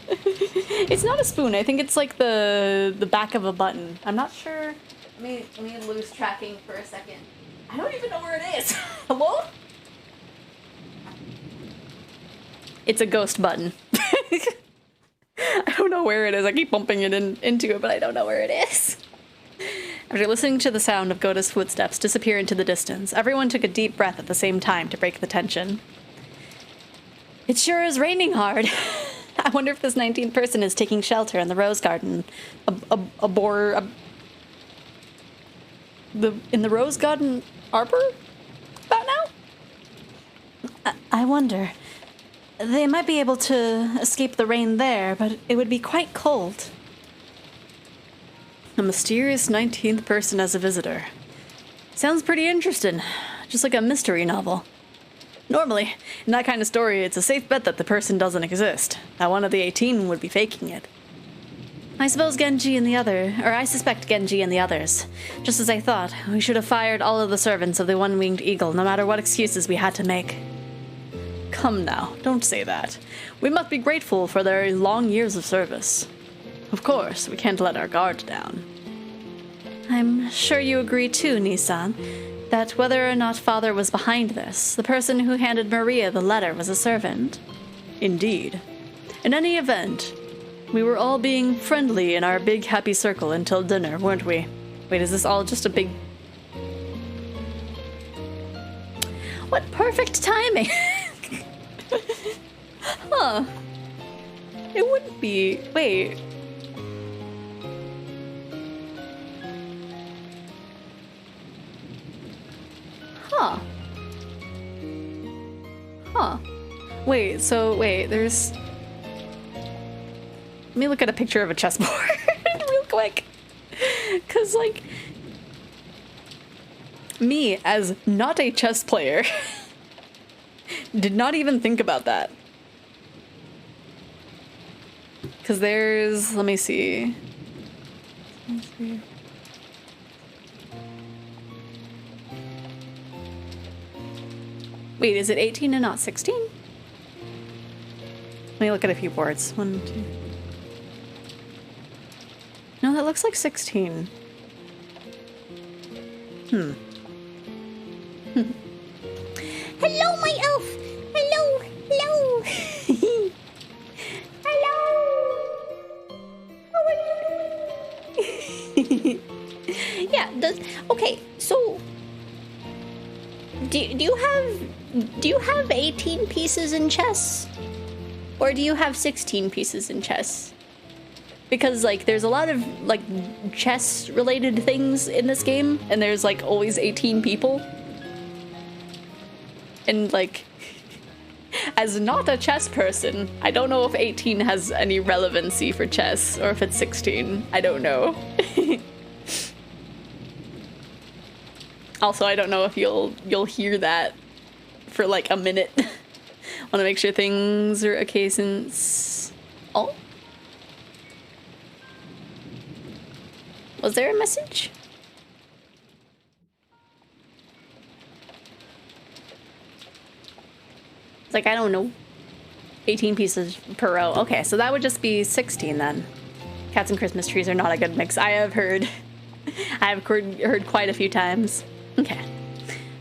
It's not a spoon. I think it's like the back of a button. I'm not sure. Let me lose tracking for a second. I don't even know where it is. Hello? It's a ghost button. I don't know where it is. I keep bumping it into it, but I don't know where it is. After listening to the sound of Goda's footsteps disappear into the distance, everyone took a deep breath at the same time to break the tension. It sure is raining hard. I wonder if this 19th person is taking shelter in the rose garden. In the rose garden arbor? About now? I wonder. They might be able to escape the rain there, but it would be quite cold. A mysterious 19th person as a visitor. Sounds pretty interesting. Just like a mystery novel. Normally, in that kind of story, it's a safe bet that the person doesn't exist. That one of the 18 would be faking it. I suppose I suspect Genji and the others. Just as I thought, we should have fired all of the servants of the One-Winged Eagle, no matter what excuses we had to make. Come now, don't say that. We must be grateful for their long years of service. Of course, we can't let our guard down. I'm sure you agree too, Nissan, that whether or not Father was behind this, the person who handed Maria the letter was a servant. Indeed. In any event, we were all being friendly in our big happy circle until dinner, weren't we? Wait, is this all just a big... What perfect timing! Huh. It wouldn't be... Wait. Huh. Huh. Wait, there's... Let me look at a picture of a chessboard real quick. Because, like... Me, as not a chess player, did not even think about that. Because there's... Let me see. Wait, is it 18 and not 16? Let me look at a few boards. 1, 2... No, that looks like 16. Hello, my elf! Hello! Hello! Hello! How are you doing? Yeah, okay, so... Do you have 18 pieces in chess? Or do you have 16 pieces in chess? Because, like, there's a lot of, like, chess-related things in this game, and there's, like, always 18 people. And, like, as not a chess person, I don't know if 18 has any relevancy for chess, or if it's 16. I don't know. Also, I don't know if you'll hear that for, like, a minute. Want to make sure things are okay since... Oh? Was there a message? It's like, I don't know. 18 pieces per row. Okay, so that would just be 16 then. Cats and Christmas trees are not a good mix. I have heard. I have heard quite a few times. Okay.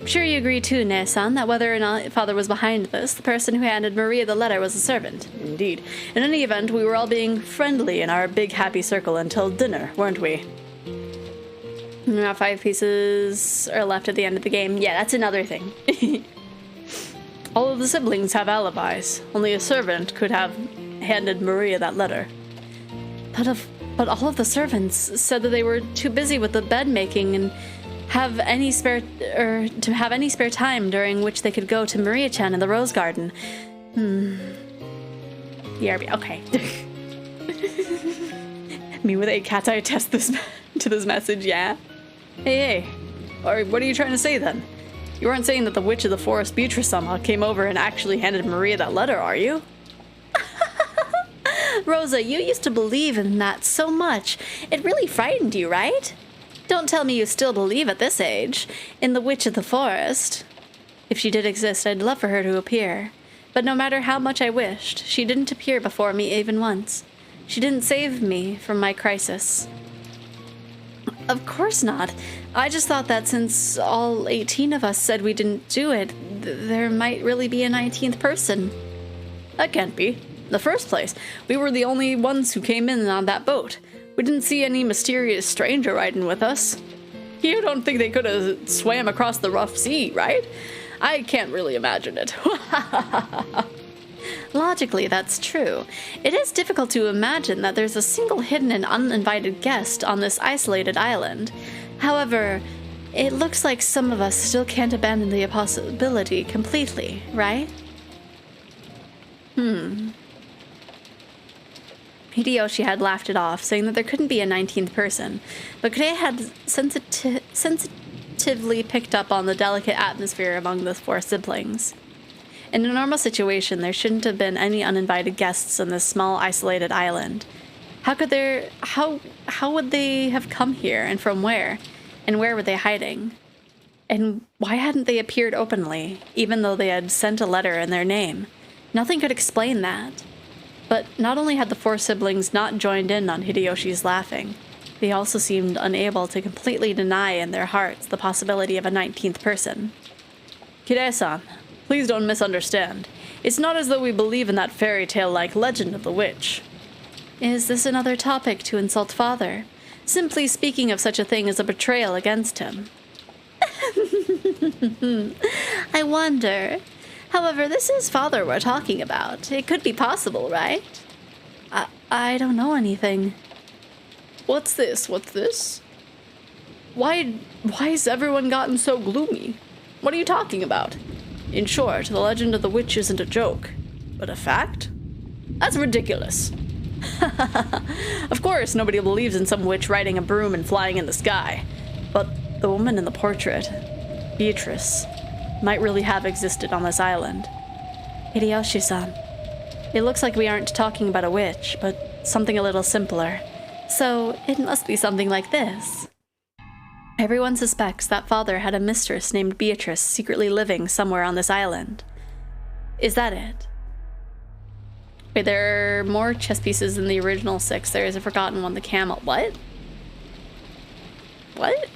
Sure you agree too, Ne-san, that whether or not father was behind this, the person who handed Maria the letter was a servant. Indeed. In any event, we were all being friendly in our big happy circle until dinner, weren't we? Now 5 pieces are left at the end of the game. Yeah, that's another thing. All of the siblings have alibis. Only a servant could have handed Maria that letter. But all of the servants said that they were too busy with the bed making and have any spare time during which they could go to Maria-chan in the rose garden. BRB, okay. Me with 8 cats, I attest this to this message, yeah? Hey, or what are you trying to say then? You aren't saying that the Witch of the Forest, Beatrice somehow, came over and actually handed Maria that letter, are you? Rosa, you used to believe in that so much. It really frightened you, right? Don't tell me you still believe at this age in the Witch of the Forest. If she did exist, I'd love for her to appear. But no matter how much I wished, she didn't appear before me even once. She didn't save me from my crisis. Of course not. I just thought that since all 18 of us said we didn't do it, there might really be a 19th person. That can't be. In the first place, we were the only ones who came in on that boat. We didn't see any mysterious stranger riding with us. You don't think they could have swam across the rough sea, right? I can't really imagine it. Logically, that's true. It is difficult to imagine that there's a single hidden and uninvited guest on this isolated island. However, it looks like some of us still can't abandon the possibility completely, right? Hideyoshi had laughed it off, saying that there couldn't be a 19th person, but Kure had sensitively picked up on the delicate atmosphere among the 4 siblings. In a normal situation, there shouldn't have been any uninvited guests on this small, isolated island. How would they have come here, and from where? And where were they hiding? And why hadn't they appeared openly, even though they had sent a letter in their name? Nothing could explain that. But not only had the 4 siblings not joined in on Hideyoshi's laughing, they also seemed unable to completely deny in their hearts the possibility of a 19th person. Kire-san, please don't misunderstand. It's not as though we believe in that fairy tale-like legend of the witch. Is this another topic to insult father? Simply speaking of such a thing as a betrayal against him. I wonder. However, this is father we're talking about. It could be possible, right? I don't know anything. What's this? What's this? Why has everyone gotten so gloomy? What are you talking about? In short, the legend of the witch isn't a joke, but a fact? That's ridiculous. Of course, nobody believes in some witch riding a broom and flying in the sky. But the woman in the portrait, Beatrice, might really have existed on this island. Hideyoshi-san, it looks like we aren't talking about a witch, but something a little simpler. So it must be something like this. Everyone suspects that father had a mistress named Beatrice secretly living somewhere on this island. Is that it? Wait, there are more chess pieces in the original 6. There is a forgotten one, the camel. What? What?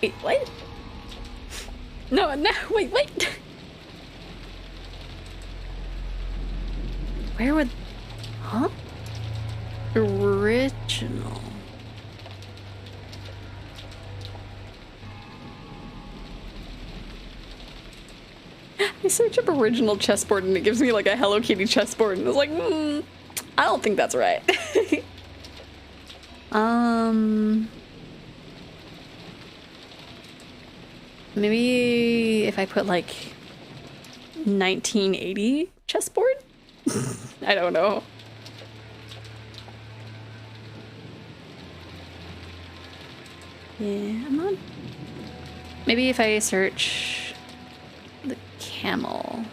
Wait, what? No, wait. Where would... Huh? Original. I search up original chessboard and it gives me like a Hello Kitty chessboard and I was like, I don't think that's right. Maybe if I put like 1980 chessboard? I don't know. Yeah, I'm not... Maybe if I search the camel.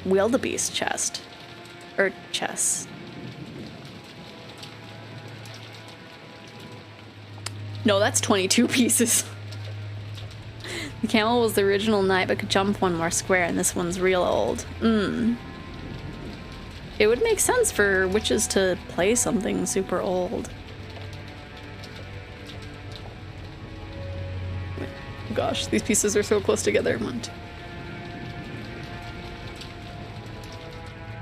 Wildebeest chest. Or chess. No, that's 22 pieces. The camel was the original knight but could jump one more square, and this one's real old. It would make sense for witches to play something super old. Gosh, these pieces are so close together.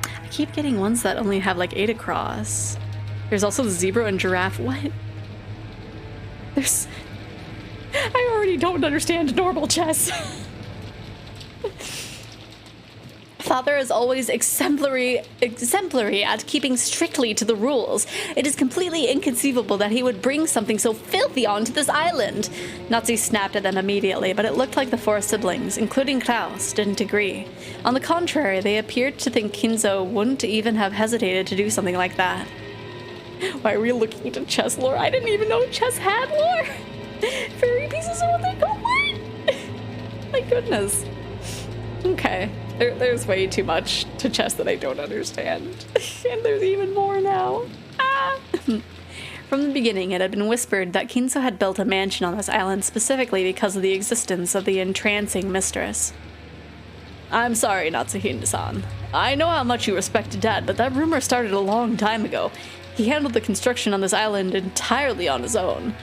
I keep getting ones that only have like 8 across. There's also the zebra and giraffe. What? There's... I already don't understand normal chess. Father is always exemplary at keeping strictly to the rules. It is completely inconceivable that he would bring something so filthy onto this island. Nazi snapped at them immediately, but it looked like the 4 siblings, including Klaus, didn't agree. On the contrary, they appeared to think Kinzo wouldn't even have hesitated to do something like that. Why are we looking into chess lore? I didn't even know chess had lore! Fairy pieces are what they call it! My goodness. Okay. There's way too much to chess that I don't understand. And there's even more now. Ah! From the beginning, it had been whispered that Kinzo had built a mansion on this island specifically because of the existence of the entrancing mistress. I'm sorry, Natsuhinde-san. I know how much you respect Dad, but that rumor started a long time ago. He handled the construction on this island entirely on his own.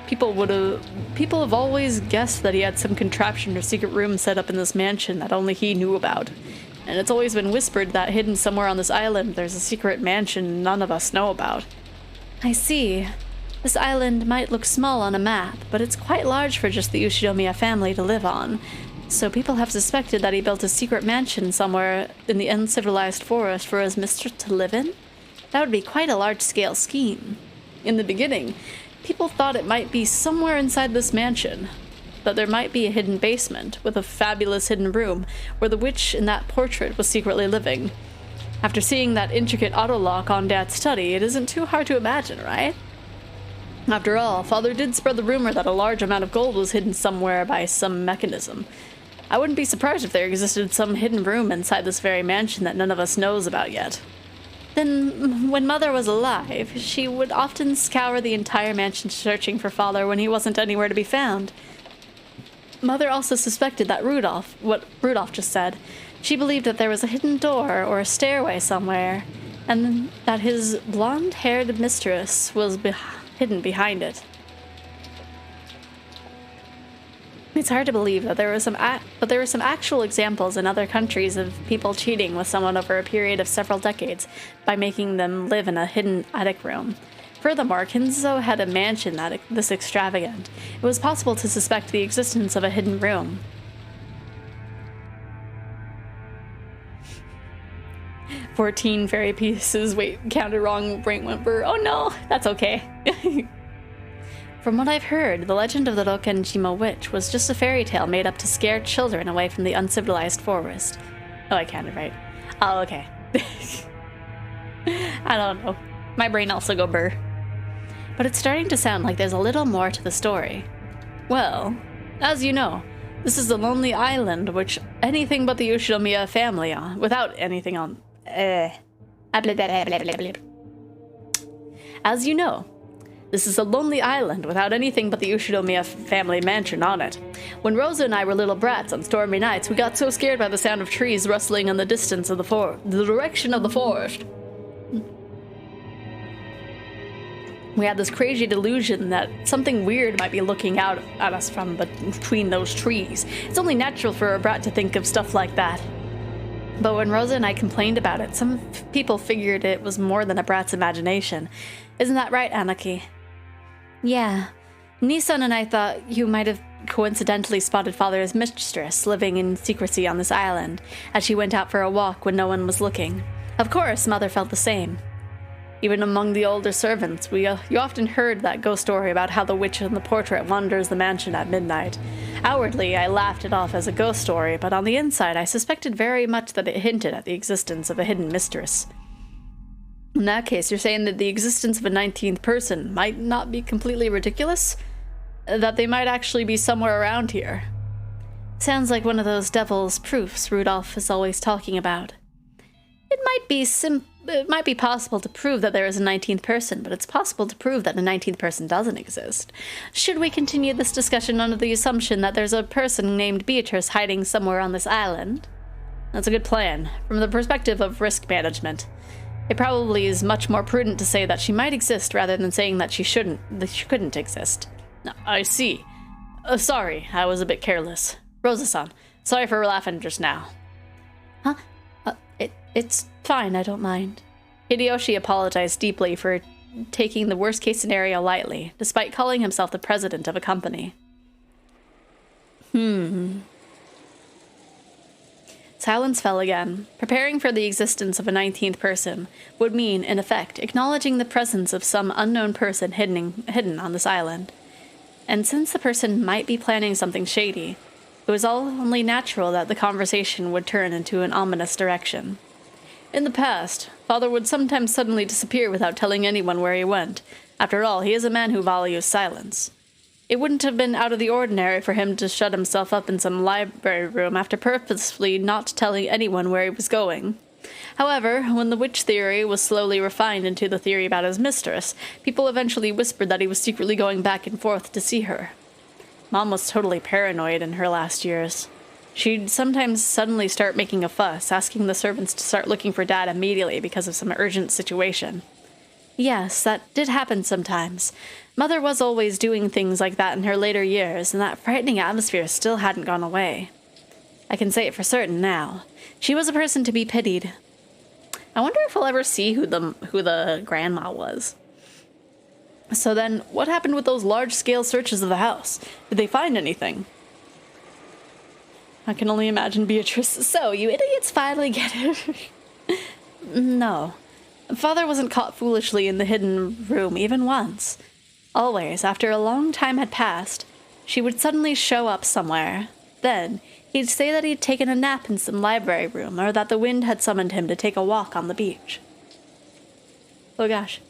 People have always guessed that he had some contraption or secret room set up in this mansion that only he knew about. And it's always been whispered that hidden somewhere on this island there's a secret mansion none of us know about. I see. This island might look small on a map, but it's quite large for just the Ushinomiya family to live on. So people have suspected that he built a secret mansion somewhere in the uncivilized forest for his mistress to live in? That would be quite a large-scale scheme. In the beginning, people thought it might be somewhere inside this mansion, that there might be a hidden basement with a fabulous hidden room where the witch in that portrait was secretly living. After seeing that intricate auto lock on Dad's study, it isn't too hard to imagine, right? After all, Father did spread the rumor that a large amount of gold was hidden somewhere by some mechanism. I wouldn't be surprised if there existed some hidden room inside this very mansion that none of us knows about yet. Then, when Mother was alive, she would often scour the entire mansion searching for Father when he wasn't anywhere to be found. Mother also suspected that what Rudolph just said. She believed that there was a hidden door or a stairway somewhere, and that his blonde-haired mistress was hidden behind it. It's hard to believe that there were some actual examples in other countries of people cheating with someone over a period of several decades by making them live in a hidden attic room. Furthermore, Kinzo had a mansion this extravagant. It was possible to suspect the existence of a hidden room. "14 fairy pieces." Wait, counted wrong. Brain went burr. Oh no, that's okay. From what I've heard, the legend of the Rokenjima witch was just a fairy tale made up to scare children away from the uncivilized forest. Oh, I counted right. Oh, okay. I don't know. My brain also go burr. But it's starting to sound like there's a little more to the story. Well, as you know, this is a lonely island which anything but the Ushinomiya family on, without anything on... As you know, this is a lonely island without anything but the Ushinomiya family mansion on it. When Rosa and I were little brats on stormy nights, we got so scared by the sound of trees rustling in the distance of the direction of the forest. We had this crazy delusion that something weird might be looking out at us from between those trees. It's only natural for a brat to think of stuff like that. But when Rosa and I complained about it, some people figured it was more than a brat's imagination. Isn't that right, Anaki? Yeah. Nissan and I thought you might have coincidentally spotted Father's mistress living in secrecy on this island, as she went out for a walk when no one was looking. Of course, Mother felt the same. Even among the older servants, you often heard that ghost story about how the witch in the portrait wanders the mansion at midnight. Outwardly, I laughed it off as a ghost story, but on the inside, I suspected very much that it hinted at the existence of a hidden mistress. In that case, you're saying that the existence of a 19th person might not be completely ridiculous? That they might actually be somewhere around here? Sounds like one of those devil's proofs Rudolph is always talking about. It might be possible to prove that there is a 19th person, but it's possible to prove that a 19th person doesn't exist. Should we continue this discussion under the assumption that there's a person named Beatrice hiding somewhere on this island? That's a good plan, from the perspective of risk management. It probably is much more prudent to say that she might exist rather than saying that she couldn't exist. I see. Sorry, I was a bit careless. Rosa-san, sorry for laughing just now. Huh? It's fine, I don't mind. Hideyoshi apologized deeply for taking the worst-case scenario lightly, despite calling himself the president of a company. Silence fell again. Preparing for the existence of a 19th person would mean, in effect, acknowledging the presence of some unknown person hidden on this island. And since the person might be planning something shady, it was only natural that the conversation would turn into an ominous direction. In the past, Father would sometimes suddenly disappear without telling anyone where he went. After all, he is a man who values silence. It wouldn't have been out of the ordinary for him to shut himself up in some library room after purposefully not telling anyone where he was going. However, when the witch theory was slowly refined into the theory about his mistress, people eventually whispered that he was secretly going back and forth to see her. Mom was totally paranoid in her last years. She'd sometimes suddenly start making a fuss, asking the servants to start looking for Dad immediately because of some urgent situation. Yes, that did happen sometimes. Mother was always doing things like that in her later years, and that frightening atmosphere still hadn't gone away. I can say it for certain now. She was a person to be pitied. I wonder if we'll ever see who the grandma was. So then, what happened with those large-scale searches of the house? Did they find anything? I can only imagine Beatrice. So, you idiots finally get it. No. Father wasn't caught foolishly in the hidden room even once. Always, after a long time had passed, she would suddenly show up somewhere. Then, he'd say that he'd taken a nap in some library room, or that the wind had summoned him to take a walk on the beach. Oh gosh.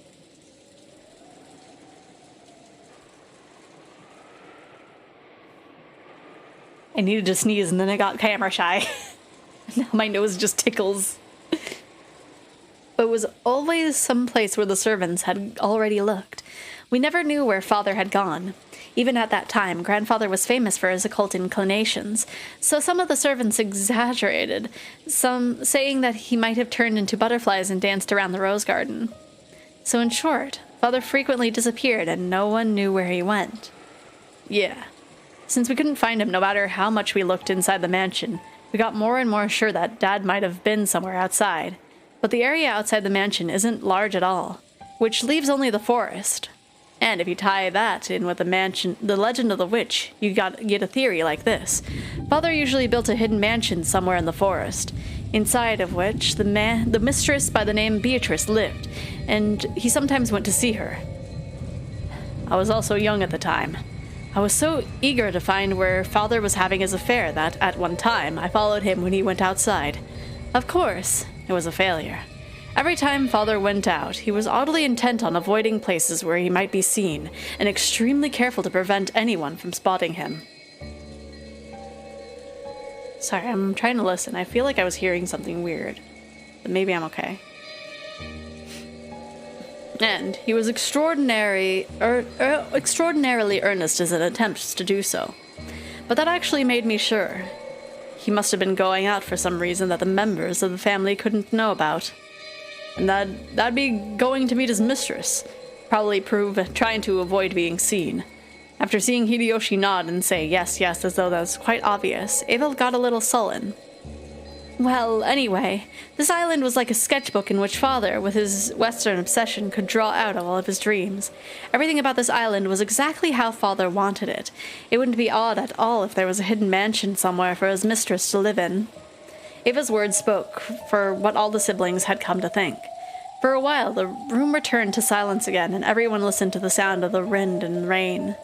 I needed to sneeze and then I got camera shy. Now my nose just tickles. But it was always some place where the servants had already looked. We never knew where Father had gone. Even at that time, Grandfather was famous for his occult inclinations, so some of the servants exaggerated, some saying that he might have turned into butterflies and danced around the rose garden. So in short, Father frequently disappeared and no one knew where he went. Yeah. Since we couldn't find him no matter how much we looked inside the mansion, we got more and more sure that Dad might have been somewhere outside. But the area outside the mansion isn't large at all, which leaves only the forest. And if you tie that in with the legend of the witch, you get a theory like this. Father usually built a hidden mansion somewhere in the forest, inside of which the mistress by the name Beatrice lived, and he sometimes went to see her. I was also young at the time. I was so eager to find where Father was having his affair that, at one time, I followed him when he went outside. Of course, it was a failure. Every time Father went out, he was oddly intent on avoiding places where he might be seen, and extremely careful to prevent anyone from spotting him. Sorry, I'm trying to listen. I feel like I was hearing something weird, but maybe I'm okay. And he was extraordinarily earnest in his attempts to do so. But that actually made me sure. He must have been going out for some reason that the members of the family couldn't know about. And that'd be going to meet his mistress. Probably trying to avoid being seen. After seeing Hideyoshi nod and say yes, yes, as though that was quite obvious, Ava got a little sullen. Well, anyway, this island was like a sketchbook in which Father, with his Western obsession, could draw out all of his dreams. Everything about this island was exactly how Father wanted it. It wouldn't be odd at all if there was a hidden mansion somewhere for his mistress to live in. Ava's words spoke for what all the siblings had come to think. For a while, the room returned to silence again, and everyone listened to the sound of the wind and rain.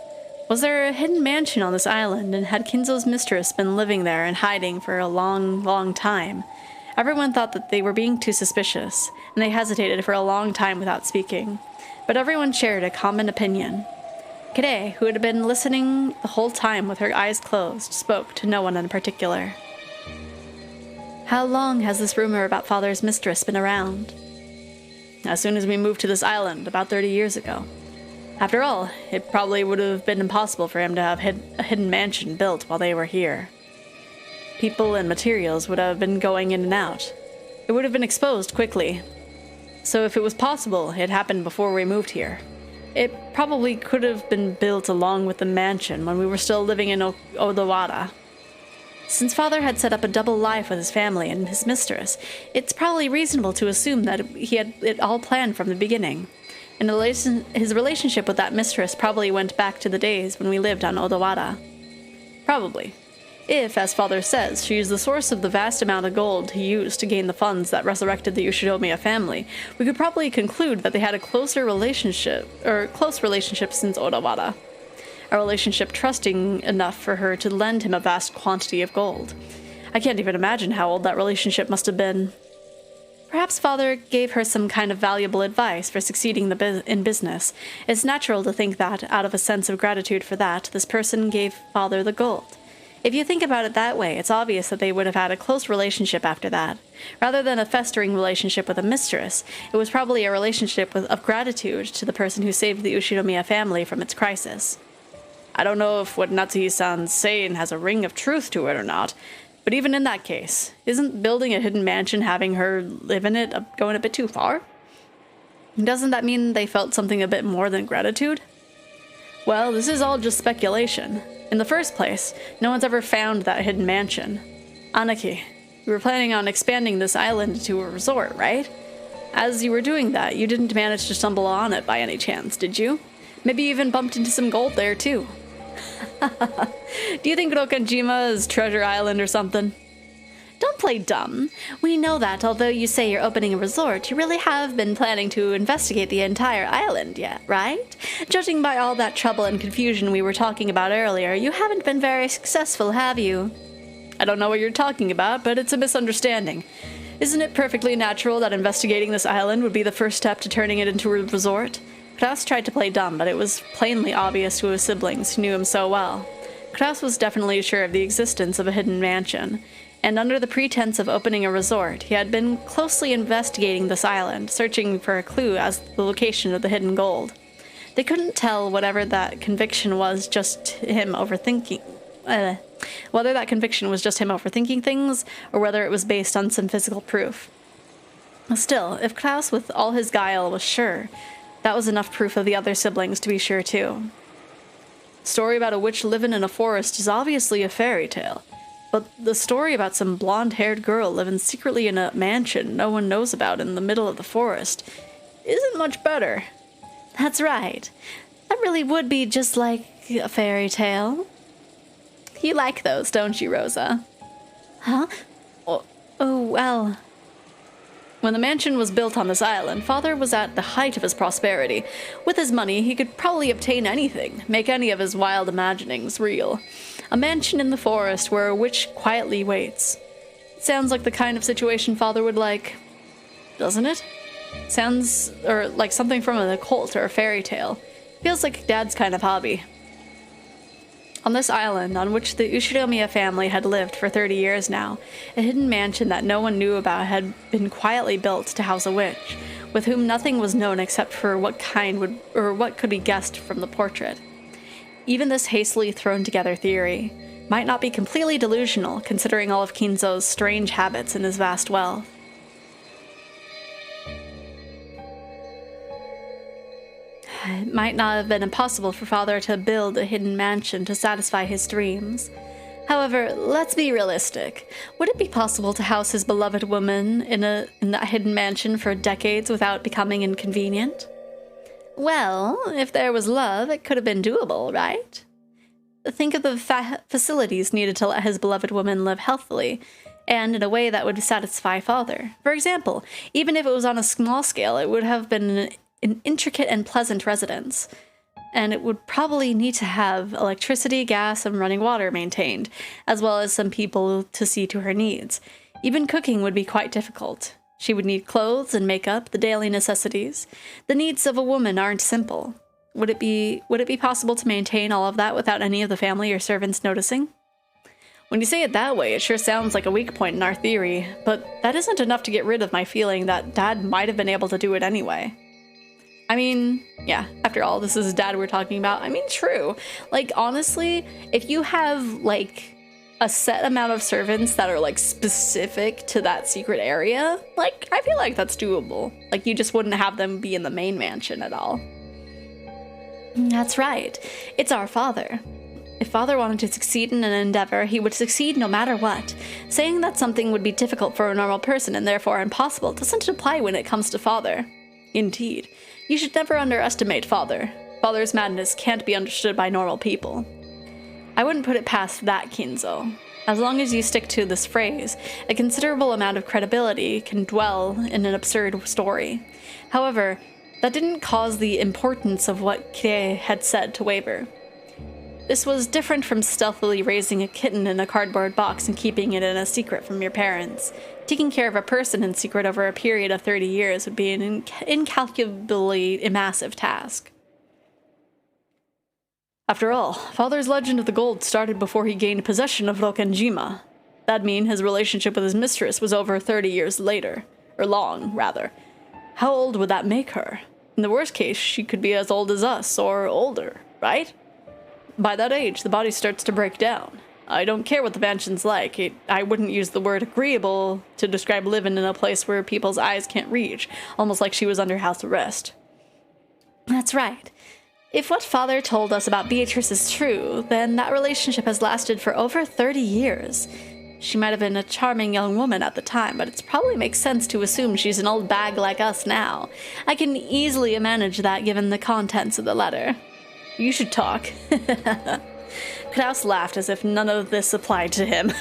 Was there a hidden mansion on this island, and had Kinzo's mistress been living there and hiding for a long, long time? Everyone thought that they were being too suspicious, and they hesitated for a long time without speaking. But everyone shared a common opinion. Kide, who had been listening the whole time with her eyes closed, spoke to no one in particular. How long has this rumor about Father's mistress been around? As soon as we moved to this island, about 30 years ago. After all, it probably would have been impossible for him to have a hidden mansion built while they were here. people and materials would have been going in and out. It would have been exposed quickly. So if it was possible, it happened before we moved here. It probably could have been built along with the mansion when we were still living in Odawara. Since Father had set up a double life with his family and his mistress, it's probably reasonable to assume that he had it all planned from the beginning. And his relationship with that mistress probably went back to the days when we lived on Odawara. Probably. If, as Father says, she is the source of the vast amount of gold he used to gain the funds that resurrected the Ushinomiya family, we could probably conclude that they had a close relationship since Odawara. A relationship trusting enough for her to lend him a vast quantity of gold. I can't even imagine how old that relationship must have been. Perhaps Father gave her some kind of valuable advice for succeeding in business. It's natural to think that, out of a sense of gratitude for that, this person gave Father the gold. If you think about it that way, it's obvious that they would have had a close relationship after that. Rather than a festering relationship with a mistress, it was probably a relationship of gratitude to the person who saved the Ushinomiya family from its crisis. I don't know if what Natsuhi-san's saying has a ring of truth to it or not, but even in that case, isn't building a hidden mansion, having her live in it, going a bit too far? Doesn't that mean they felt something a bit more than gratitude? Well, this is all just speculation. In the first place, no one's ever found that hidden mansion. Anaki, you were planning on expanding this island into a resort, right? As you were doing that, you didn't manage to stumble on it by any chance, did you? Maybe you even bumped into some gold there, too. Do you think Rokanjima is Treasure Island or something? Don't play dumb. We know that although you say you're opening a resort, you really have been planning to investigate the entire island yet, right? Judging by all that trouble and confusion we were talking about earlier, you haven't been very successful, have you? I don't know what you're talking about, but it's a misunderstanding. Isn't it perfectly natural that investigating this island would be the first step to turning it into a resort? Kraus tried to play dumb, but it was plainly obvious to his siblings who knew him so well. Kraus was definitely sure of the existence of a hidden mansion, and under the pretense of opening a resort, he had been closely investigating this island, searching for a clue as to the location of the hidden gold. They couldn't tell whether that conviction was just him overthinking things, or whether it was based on some physical proof. Still, if Kraus with all his guile was sure, that was enough proof of the other siblings to be sure too. The story about a witch living in a forest is obviously a fairy tale, but the story about some blonde-haired girl living secretly in a mansion no one knows about in the middle of the forest isn't much better. That's right. That really would be just like a fairy tale. You like those, don't you, Rosa? Huh? Oh, well... When the mansion was built on this island, Father was at the height of his prosperity. With his money, he could probably obtain anything, make any of his wild imaginings real. A mansion in the forest where a witch quietly waits. Sounds like the kind of situation Father would like, doesn't it? Sounds like something from an occult or a fairy tale. Feels like Dad's kind of hobby. On this island, on which the Ushinomiya family had lived for 30 years now, a hidden mansion that no one knew about had been quietly built to house a witch, with whom nothing was known except for what could be guessed from the portrait. Even this hastily thrown together theory might not be completely delusional, considering all of Kinzo's strange habits and his vast wealth. It might not have been impossible for Father to build a hidden mansion to satisfy his dreams. However, let's be realistic. Would it be possible to house his beloved woman in that hidden mansion for decades without becoming inconvenient? Well, if there was love, it could have been doable, right? Think of the facilities needed to let his beloved woman live healthily, and in a way that would satisfy Father. For example, even if it was on a small scale, it would have been an intricate and pleasant residence, and it would probably need to have electricity, gas, and running water maintained, as well as some people to see to her needs. Even cooking would be quite difficult. She would need clothes and makeup, the daily necessities. The needs of a woman aren't simple. Would it be possible to maintain all of that without any of the family or servants noticing? When you say it that way, it sure sounds like a weak point in our theory, but that isn't enough to get rid of my feeling that Dad might have been able to do it anyway. I mean, yeah, after all, this is Dad we're talking about. I mean, true. Like, honestly, if you have, like, a set amount of servants that are like specific to that secret area, like I feel like that's doable. Like you just wouldn't have them be in the main mansion at all. That's right. It's our father. If father wanted to succeed in an endeavor, he would succeed no matter what. Saying that something would be difficult for a normal person and therefore impossible doesn't apply when it comes to father. Indeed. You should never underestimate father. Father's madness can't be understood by normal people. I wouldn't put it past that, Kinzo. As long as you stick to this phrase, a considerable amount of credibility can dwell in an absurd story. However, that didn't cause the importance of what Kirei had said to waver. This was different from stealthily raising a kitten in a cardboard box and keeping it in a secret from your parents. Taking care of a person in secret over a period of 30 years would be an incalculably massive task. After all, Father's legend of the gold started before he gained possession of Rokkenjima. That'd mean his relationship with his mistress was over 30 years later. Or long, rather. How old would that make her? In the worst case, she could be as old as us, or older, right? By that age, the body starts to break down. I don't care what the mansion's like. I wouldn't use the word agreeable to describe living in a place where people's eyes can't reach, almost like she was under house arrest. That's right. If what father told us about Beatrice is true, then that relationship has lasted for over 30 years. She might have been a charming young woman at the time, but it probably makes sense to assume she's an old bag like us now. I can easily manage that given the contents of the letter. You should talk. Klaus laughed as if none of this applied to him.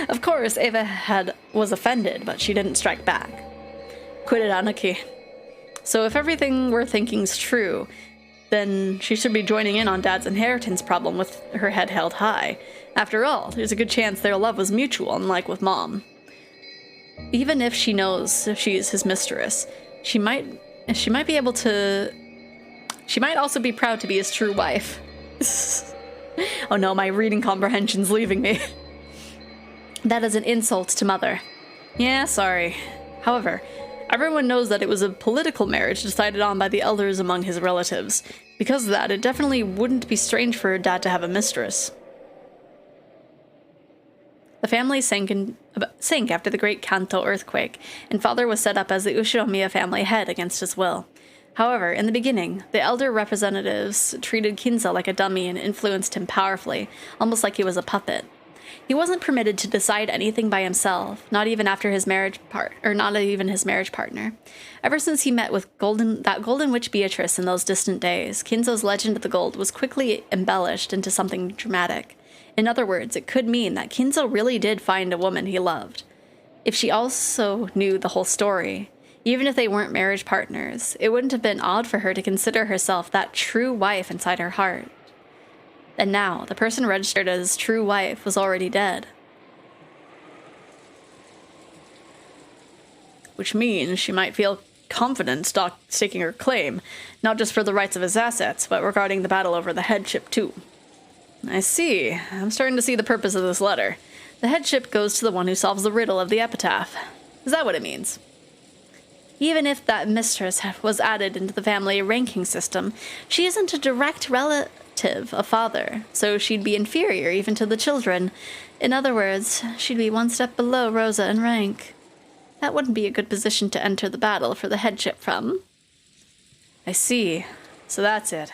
Of course, Eva was offended, but she didn't strike back. Quit it, Anarchy. So if everything we're thinking's true, then she should be joining in on Dad's inheritance problem with her head held high. After all, there's a good chance their love was mutual, unlike with Mom. Even if she knows she is his mistress, she might be able to... She might also be proud to be his true wife. Oh no, my reading comprehension's leaving me. That is an insult to Mother. Yeah, sorry. However, everyone knows that it was a political marriage decided on by the elders among his relatives. Because of that, it definitely wouldn't be strange for Dad to have a mistress. The family sank after the Great Kanto earthquake, and Father was set up as the Ushinomiya family head against his will. However, in the beginning, the elder representatives treated Kinzo like a dummy and influenced him powerfully, almost like he was a puppet. He wasn't permitted to decide anything by himself, not even his marriage partner. Ever since he met with that golden witch Beatrice in those distant days, Kinzo's legend of the gold was quickly embellished into something dramatic. In other words, it could mean that Kinzo really did find a woman he loved. If she also knew the whole story, even if they weren't marriage partners, it wouldn't have been odd for her to consider herself that true wife inside her heart. And now, the person registered as true wife was already dead. Which means she might feel confident staking her claim, not just for the rights of his assets, but regarding the battle over the headship too. I see. I'm starting to see the purpose of this letter. The headship goes to the one who solves the riddle of the epitaph. Is that what it means? Even if that mistress was added into the family ranking system, she isn't a direct relative of Father, so she'd be inferior even to the children. In other words, she'd be one step below Rosa in rank. That wouldn't be a good position to enter the battle for the headship from. I see. So that's it.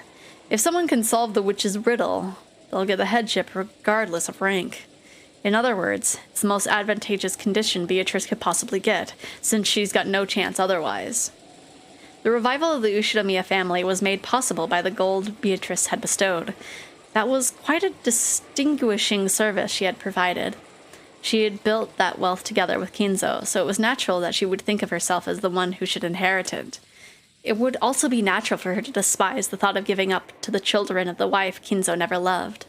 If someone can solve the witch's riddle, they'll get the headship regardless of rank. In other words, it's the most advantageous condition Beatrice could possibly get, since she's got no chance otherwise. The revival of the Ushinomiya family was made possible by the gold Beatrice had bestowed. That was quite a distinguishing service she had provided. She had built that wealth together with Kinzo, so it was natural that she would think of herself as the one who should inherit it. It would also be natural for her to despise the thought of giving up to the children of the wife Kinzo never loved.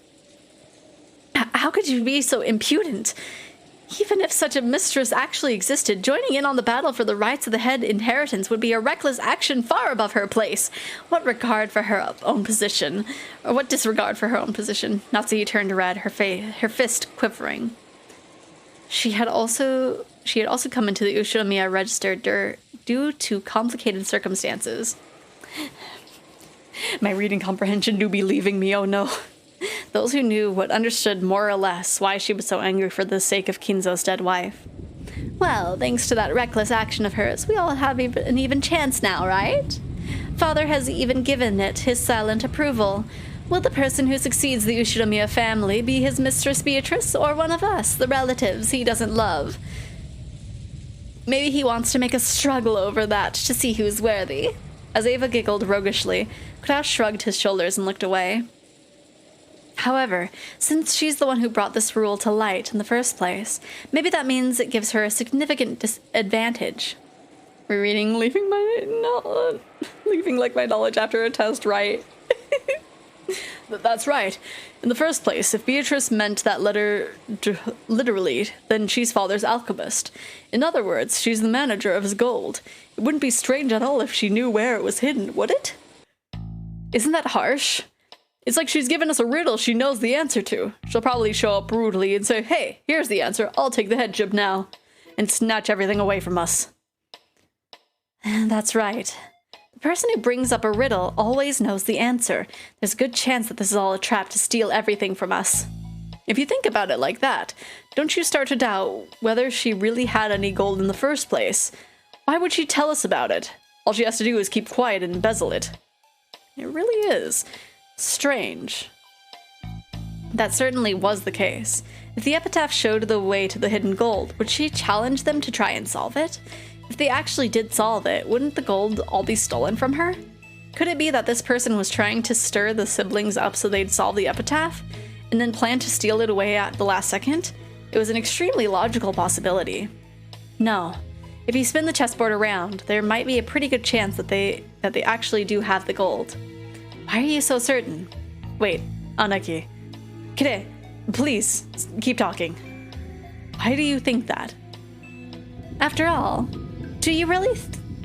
How could you be so impudent? Even if such a mistress actually existed, joining in on the battle for the rights of the head inheritance would be a reckless action far above her place. What regard for her own position? Or what disregard for her own position? Natsuki turned red, her fist quivering. She had also come into the Ushinomiya register due to complicated circumstances. My reading comprehension do be leaving me, oh no. Those who knew would understood more or less why she was so angry for the sake of Kinzo's dead wife. Well, thanks to that reckless action of hers, we all have an even chance now, right? Father has even given it his silent approval. Will the person who succeeds the Ushinomiya family be his Mistress Beatrice or one of us, the relatives he doesn't love? Maybe he wants to make us struggle over that to see who's worthy. As Ava giggled roguishly, Kraus shrugged his shoulders and looked away. However, since she's the one who brought this rule to light in the first place, maybe that means it gives her a significant disadvantage. Rereading leaving like my knowledge after a test, right? That's right. In the first place, if Beatrice meant that letter literally, then she's Father's alchemist. In other words, she's the manager of his gold. It wouldn't be strange at all if she knew where it was hidden, would it? Isn't that harsh? It's like she's given us a riddle she knows the answer to. She'll probably show up brutally and say, "Hey, here's the answer. I'll take the headship now," and snatch everything away from us. That's right. The person who brings up a riddle always knows the answer. There's a good chance that this is all a trap to steal everything from us. If you think about it like that, don't you start to doubt whether she really had any gold in the first place? Why would she tell us about it? All she has to do is keep quiet and embezzle it. It really is strange. That certainly was the case. If the epitaph showed the way to the hidden gold, would she challenge them to try and solve it? If they actually did solve it, wouldn't the gold all be stolen from her? Could it be that this person was trying to stir the siblings up so they'd solve the epitaph, and then plan to steal it away at the last second? It was an extremely logical possibility. No. If you spin the chessboard around, there might be a pretty good chance that they actually do have the gold. Why are you so certain? Wait, Anaki. Kire, please, keep talking. Why do you think that? After all, do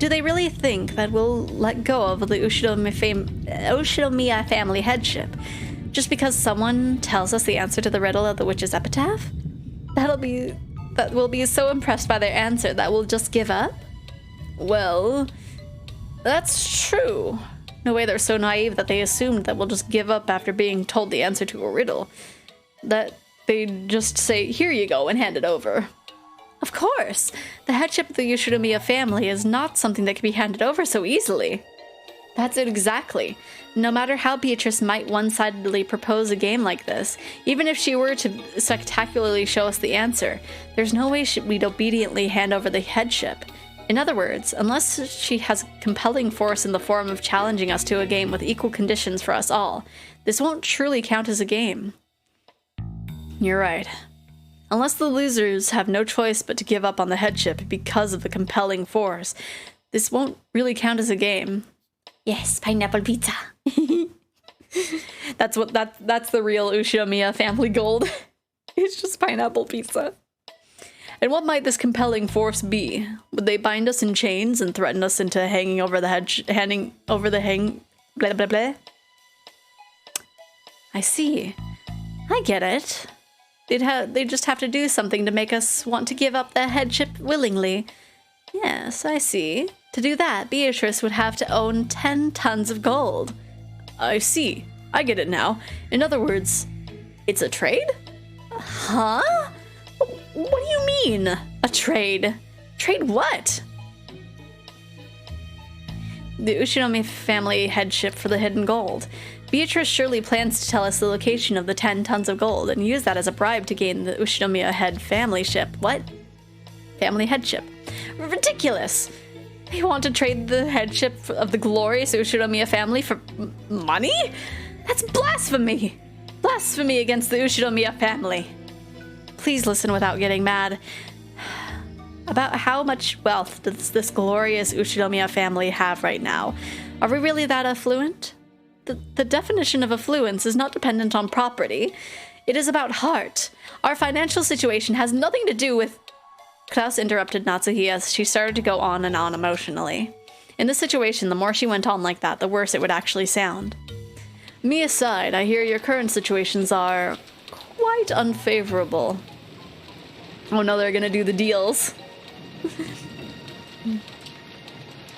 they really think that we'll let go of the Ushinomiya family headship just because someone tells us the answer to the riddle of the witch's epitaph? That we'll be so impressed by their answer that we'll just give up? Well, that's true. No way they're so naive that they assumed that we'll just give up after being told the answer to a riddle. That they just say, "Here you go," and hand it over. Of course! The headship of the Ushinomiya family is not something that can be handed over so easily. That's it exactly. No matter how Beatrice might one-sidedly propose a game like this, even if she were to spectacularly show us the answer, there's no way we'd obediently hand over the headship. In other words, unless she has compelling force in the form of challenging us to a game with equal conditions for us all, this won't truly count as a game. You're right. Unless the losers have no choice but to give up on the headship because of the compelling force, this won't really count as a game. Yes, pineapple pizza. That's the real Ushinomiya family gold. It's just pineapple pizza. And what might this compelling force be? Would they bind us in chains and threaten us into handing over the blah blah blah? I see. I get it. They'd just have to do something to make us want to give up their headship willingly. Yes, I see. To do that, Beatrice would have to own 10 tons of gold. I see. I get it now. In other words, it's a trade? Huh? What do you mean, a trade? Trade what? The Ushinomiya family headship for the hidden gold. Beatrice surely plans to tell us the location of the 10 tons of gold and use that as a bribe to gain the Ushinomiya head family ship. What? Family headship. Ridiculous! They want to trade the headship of the glorious Ushinomiya family for money? That's blasphemy! Blasphemy against the Ushinomiya family. Please listen without getting mad. About how much wealth does this glorious Ushinomiya family have right now? Are we really that affluent? The definition of affluence is not dependent on property. It is about heart. Our financial situation has nothing to do with... Klaus interrupted Natsuhi as she started to go on and on emotionally. In this situation, the more she went on like that, the worse it would actually sound. Me aside, I hear your current situations are quite unfavorable. Oh no, they're gonna do the deals.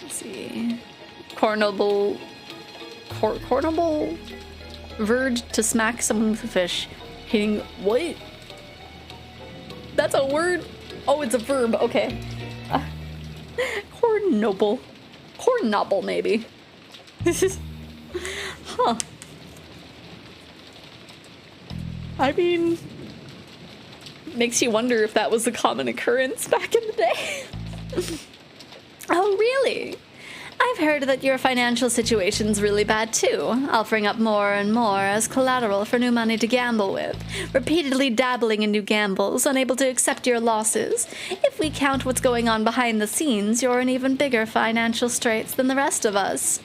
Let's see. Cornable verge to smack someone with a fish. Hitting what? That's a word? Oh, it's a verb. Okay. Cornoble. Cornoble, maybe. Huh. I mean, makes you wonder if that was a common occurrence back in the day. Oh, really? I've heard that your financial situation's really bad too, offering up more and more as collateral for new money to gamble with, repeatedly dabbling in new gambles, unable to accept your losses. If we count what's going on behind the scenes, you're in even bigger financial straits than the rest of us.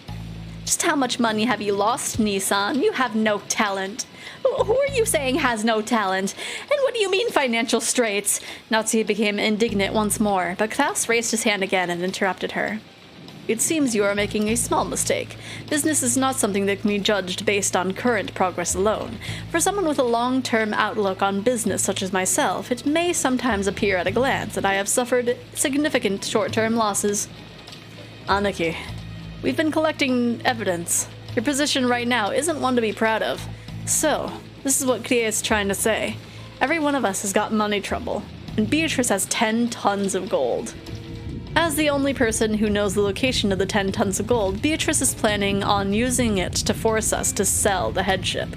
Just how much money have you lost, Nissan? You have no talent. Who are you saying has no talent? And what do you mean financial straits? Nazi became indignant once more, but Klaus raised his hand again and interrupted her. It seems you are making a small mistake. Business is not something that can be judged based on current progress alone. For someone with a long-term outlook on business such as myself, it may sometimes appear at a glance that I have suffered significant short-term losses. Aniki, we've been collecting evidence. Your position right now isn't one to be proud of. So, this is what Krie is trying to say. Every one of us has got money trouble, and Beatrice has 10 tons of gold. As the only person who knows the location of the 10 tons of gold, Beatrice is planning on using it to force us to sell the headship.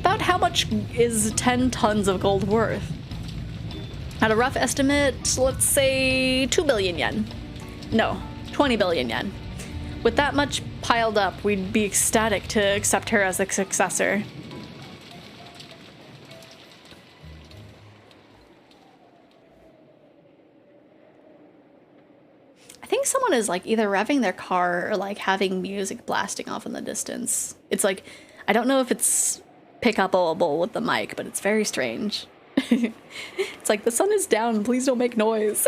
About how much is 10 tons of gold worth? At a rough estimate, let's say 2 billion yen. No, 20 billion yen. With that much piled up, we'd be ecstatic to accept her as a successor. I think someone is like either revving their car or like having music blasting off in the distance. It's like, I don't know if it's pick-upable with the mic, but it's very strange. It's like, the sun is down, please don't make noise.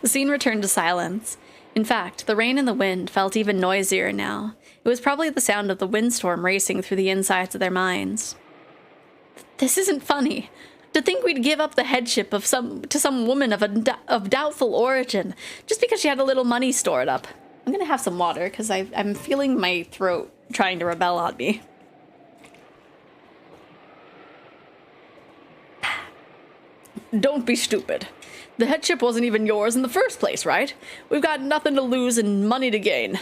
The scene returned to silence. In fact, the rain and the wind felt even noisier now. It was probably the sound of the windstorm racing through the insides of their minds. This isn't funny. To think we'd give up the headship of some woman of doubtful origin just because she had a little money stored up. I'm gonna have some water because I'm feeling my throat trying to rebel on me. Don't be stupid. The headship wasn't even yours in the first place, right? We've got nothing to lose and money to gain.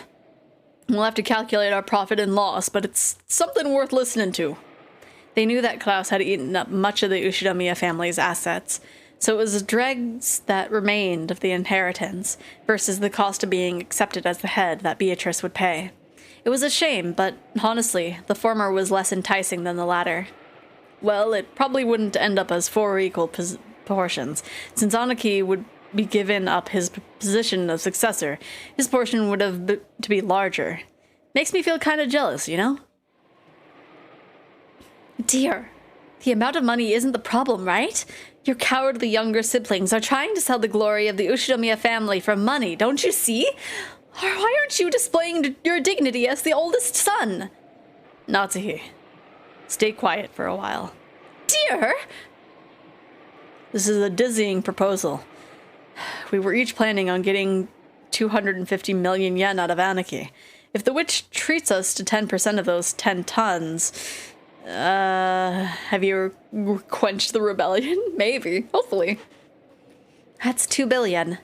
We'll have to calculate our profit and loss, but it's something worth listening to. They knew that Klaus had eaten up much of the Ushinomiya family's assets, so it was the dregs that remained of the inheritance versus the cost of being accepted as the head that Beatrice would pay. It was a shame, but honestly, the former was less enticing than the latter. Well, it probably wouldn't end up as 4 equal portions. Since Aniki would be given up his position of successor, his portion would have to be larger. Makes me feel kind of jealous, you know? Dear, the amount of money isn't the problem, right? Your cowardly younger siblings are trying to sell the glory of the Ushinomiya family for money, don't you see? Or why aren't you displaying your dignity as the oldest son? Natsuhi, stay quiet for a while. Dear! This is a dizzying proposal. We were each planning on getting 250 million yen out of Aniki. If the witch treats us to 10% of those 10 tons... have you quenched the rebellion? Maybe. Hopefully. That's 2 billion.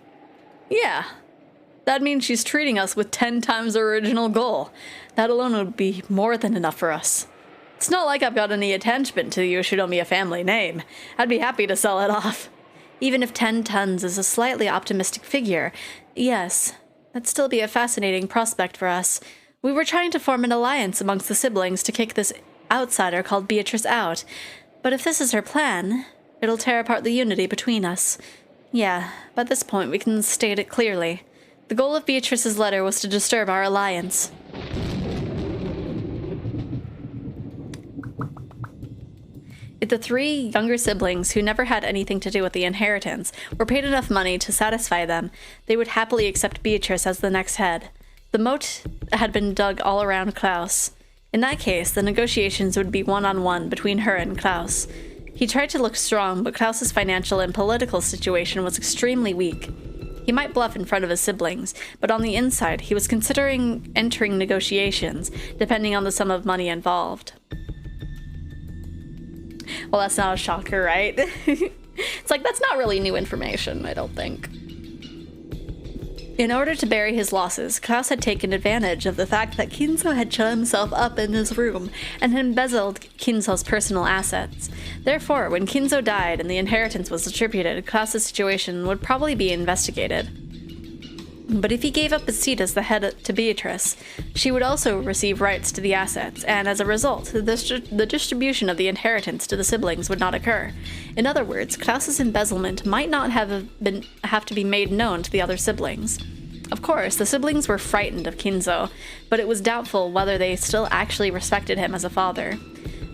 Yeah. That means she's treating us with 10 times our original goal. That alone would be more than enough for us. It's not like I've got any attachment to the Ushinomiya family name. I'd be happy to sell it off. Even if 10 tons is a slightly optimistic figure, yes, that'd still be a fascinating prospect for us. We were trying to form an alliance amongst the siblings to kick this outsider called Beatrice out. But if this is her plan, it'll tear apart the unity between us. Yeah, by this point we can state it clearly. The goal of Beatrice's letter was to disturb our alliance. If the 3 younger siblings, who never had anything to do with the inheritance, were paid enough money to satisfy them, they would happily accept Beatrice as the next head. The moat had been dug all around Klaus. In that case, the negotiations would be one-on-one between her and Klaus. He tried to look strong, but Klaus's financial and political situation was extremely weak. He might bluff in front of his siblings, but on the inside, he was considering entering negotiations, depending on the sum of money involved. Well, that's not a shocker, right? It's like, that's not really new information, I don't think. In order to bury his losses, Klaus had taken advantage of the fact that Kinzo had shut himself up in his room and had embezzled Kinzo's personal assets. Therefore, when Kinzo died and the inheritance was distributed, Klaus's situation would probably be investigated. But if he gave up his seat as the head to Beatrice, she would also receive rights to the assets, and as a result, the distribution of the inheritance to the siblings would not occur. In other words, Klaus's embezzlement might not have to be made known to the other siblings. Of course, the siblings were frightened of Kinzo, but it was doubtful whether they still actually respected him as a father.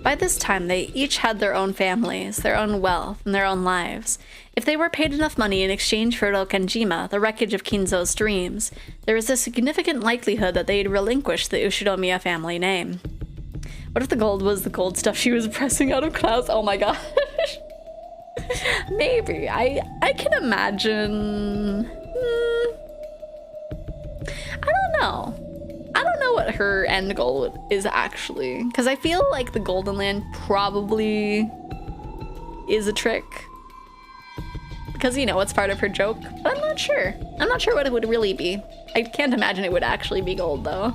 By this time, they each had their own families, their own wealth, and their own lives. If they were paid enough money in exchange for Rokenjima, the wreckage of Kinzo's dreams, there was a significant likelihood that they'd relinquish the Ushiromiya family name. What if the gold was the gold stuff she was pressing out of Klaus? Oh my gosh. Maybe. I can imagine. I don't know. I don't know what her end goal is actually, because I feel like the Golden Land probably is a trick. Because, you know, it's part of her joke, but I'm not sure. I'm not sure what it would really be. I can't imagine it would actually be gold, though.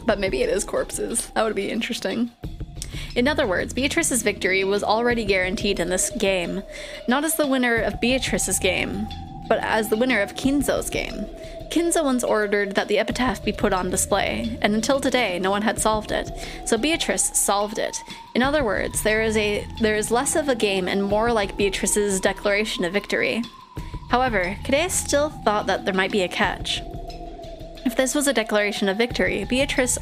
But maybe it is corpses. That would be interesting. In other words, Beatrice's victory was already guaranteed in this game. Not as the winner of Beatrice's game, but as the winner of Kinzo's game. Kinzo once ordered that the epitaph be put on display, and until today, no one had solved it. So Beatrice solved it. In other words, there is less of a game and more like Beatrice's declaration of victory. However, Kide still thought that there might be a catch. If this was a declaration of victory, Beatrice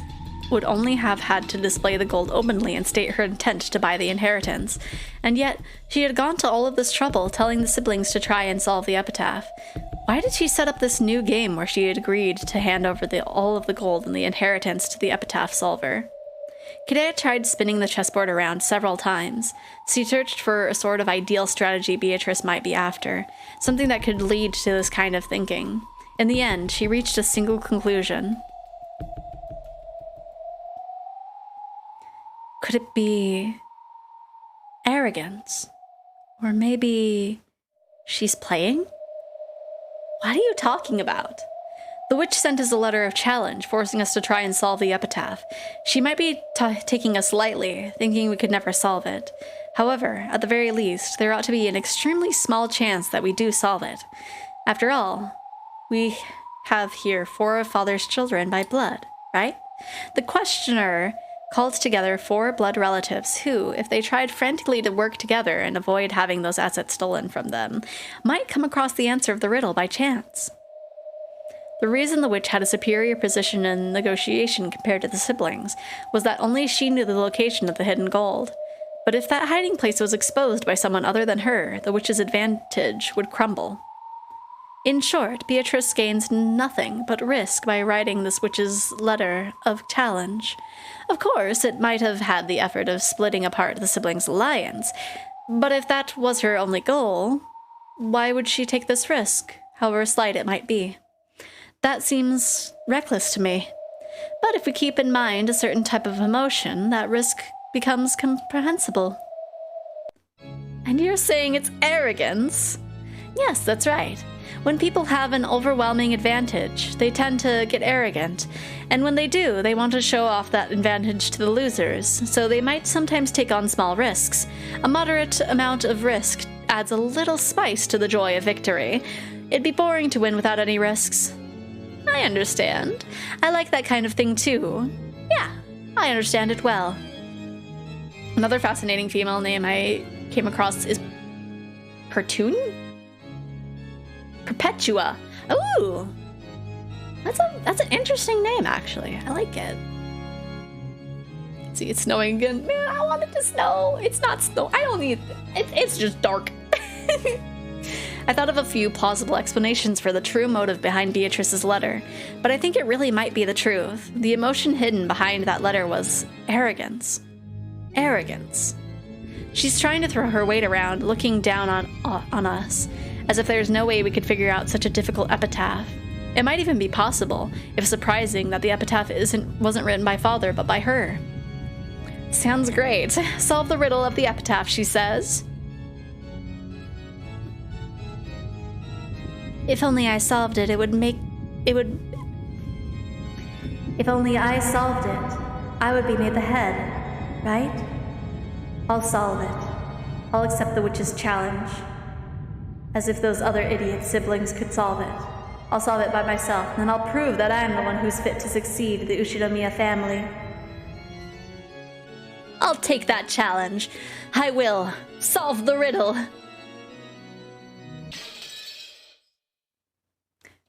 would only have had to display the gold openly and state her intent to buy the inheritance. And yet, she had gone to all of this trouble telling the siblings to try and solve the epitaph. Why did she set up this new game where she had agreed to hand over all of the gold and the inheritance to the epitaph solver? Kide tried spinning the chessboard around several times. She searched for a sort of ideal strategy Beatrice might be after, something that could lead to this kind of thinking. In the end, she reached a single conclusion. Could it be arrogance? Or maybe she's playing? What are you talking about? The witch sent us a letter of challenge, forcing us to try and solve the epitaph. She might be taking us lightly, thinking we could never solve it. However, at the very least, there ought to be an extremely small chance that we do solve it. After all, we have here 4 of Father's children by blood, right? The questioner called together 4 blood relatives who, if they tried frantically to work together and avoid having those assets stolen from them, might come across the answer of the riddle by chance. The reason the witch had a superior position in negotiation compared to the siblings was that only she knew the location of the hidden gold. But if that hiding place was exposed by someone other than her, the witch's advantage would crumble. In short, Beatrice gains nothing but risk by writing this witch's letter of challenge. Of course, it might have had the effort of splitting apart the siblings' alliance, but if that was her only goal, why would she take this risk, however slight it might be? That seems reckless to me. But if we keep in mind a certain type of emotion, that risk becomes comprehensible. And you're saying it's arrogance? Yes, that's right. When people have an overwhelming advantage, they tend to get arrogant, and when they do, they want to show off that advantage to the losers, so they might sometimes take on small risks. A moderate amount of risk adds a little spice to the joy of victory. It'd be boring to win without any risks. I understand. I like that kind of thing too. Yeah, I understand it well. Another fascinating female name I came across is Pertune? Perpetua. Ooh! That's an interesting name, actually. I like it. See, it's snowing again. Man, I want it to snow. It's not snow. I don't need it. It's just dark. I thought of a few plausible explanations for the true motive behind Beatrice's letter, but I think it really might be the truth. The emotion hidden behind that letter was arrogance. Arrogance. She's trying to throw her weight around, looking down on us, as if there's no way we could figure out such a difficult epitaph. It might even be possible, if surprising, that the epitaph wasn't written by Father, but by her. Sounds great. Solve the riddle of the epitaph, she says. If only I solved it, If only I solved it, I would be made the head, right? I'll solve it. I'll accept the witch's challenge. As if those other idiot siblings could solve it. I'll solve it by myself, and then I'll prove that I am the one who's fit to succeed the Ushinomiya family. I'll take that challenge. I will. Solve the riddle.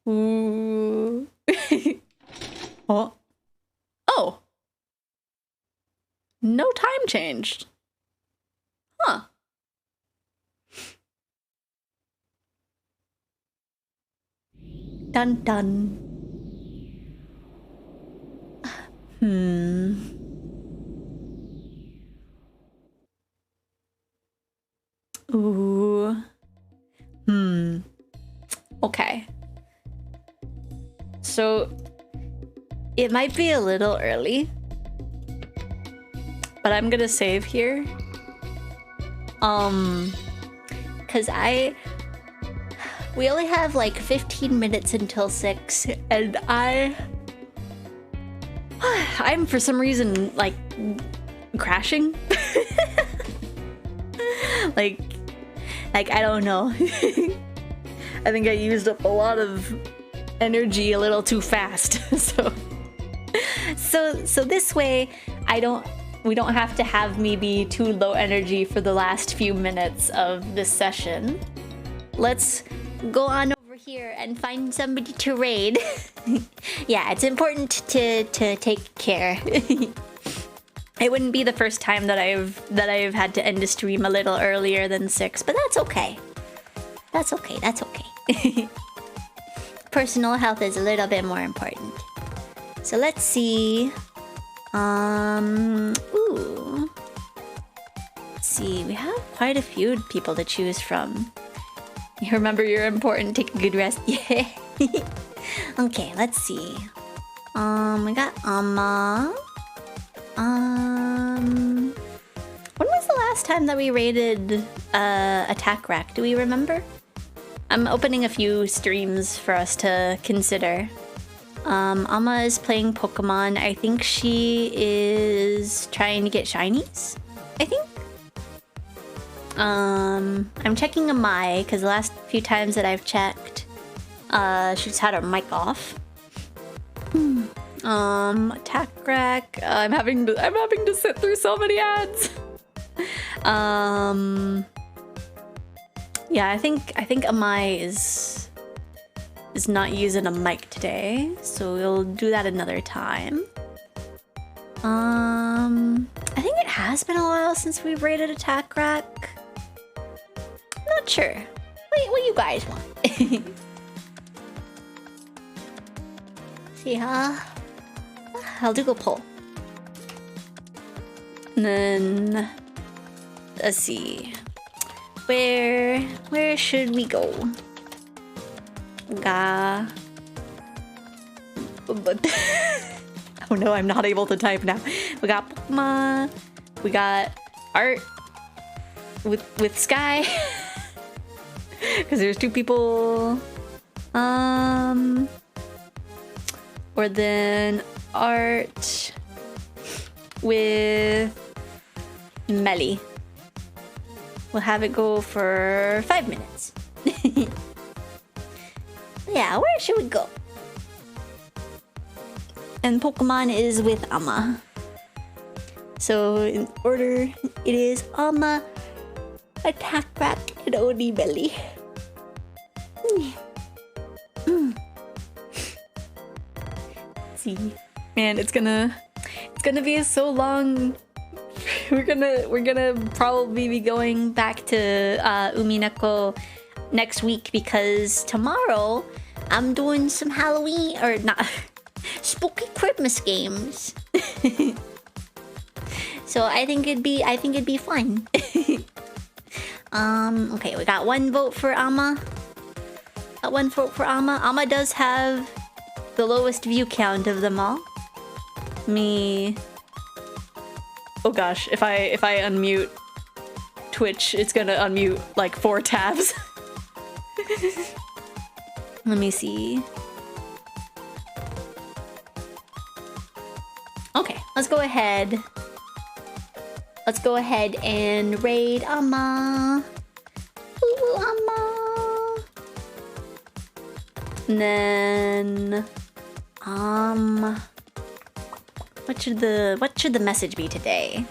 Ooh. Oh. Oh. No time changed. Huh. Dun dun. Ooh. Okay. So, it might be a little early, but I'm gonna save here. Cause we only have like 15 minutes until 6, and I'm for some reason like crashing. like I don't know. I think I used up a lot of energy a little too fast. so this way we don't have to have me be too low energy for the last few minutes of this session. Let's go on over here and find somebody to raid. Yeah, it's important to take care. It wouldn't be the first time that I've had to end a stream a little earlier than 6, but that's okay. That's okay. Personal health is a little bit more important. So let's see. Ooh. Let's see, we have quite a few people to choose from. You remember you're important, take a good rest. Yeah. Okay, let's see. We got Amma. When was the last time that we raided Attack Rack? Do we remember? I'm opening a few streams for us to consider. Amma is playing Pokemon. I think she is trying to get shinies, I think. I'm checking Amai because the last few times that I've checked, she's had her mic off. Attack Rack. I'm having to sit through so many ads. Yeah, I think Amai is not using a mic today, so we'll do that another time. I think it has been a while since we've raided Attack Rack. Not sure. What you guys want? See, I'll do a poll. And then let's see. Where should we go? Oh no, I'm not able to type now. We got Pokemon. We got art with Sky. Because there's 2 people. Or then art with Melly. We'll have it go for 5 minutes. Yeah, where should we go? And Pokemon is with Amma. So in order, it is Amma, Attack Rack, and Oni Belly. See, man, it's gonna be so long. We're gonna probably be going back to Umineko next week because tomorrow I'm doing some Halloween or not spooky Christmas games. So I think it'd be fun. Okay, we got 1 vote for Amma. one for Amma. Amma does have the lowest view count of them all. Me. Oh gosh, if I unmute Twitch, it's gonna unmute like 4 tabs. Let me see. Okay, let's go ahead. Let's go ahead and raid Amma. Ooh, Amma. And then what should the message be today?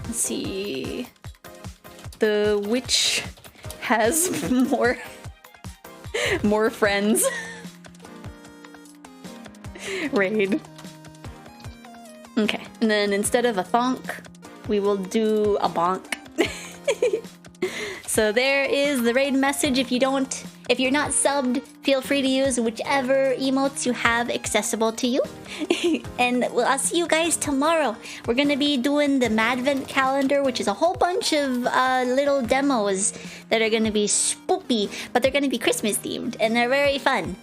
Let's see. The witch has more friends. Raid. Okay, and then instead of a thonk, we will do a bonk. So there is the raid message. If you're not subbed, feel free to use whichever emotes you have accessible to you. And I'll see you guys tomorrow. We're gonna be doing the Madvent calendar, which is a whole bunch of little demos that are gonna be spooky, but they're gonna be Christmas themed, and they're very fun.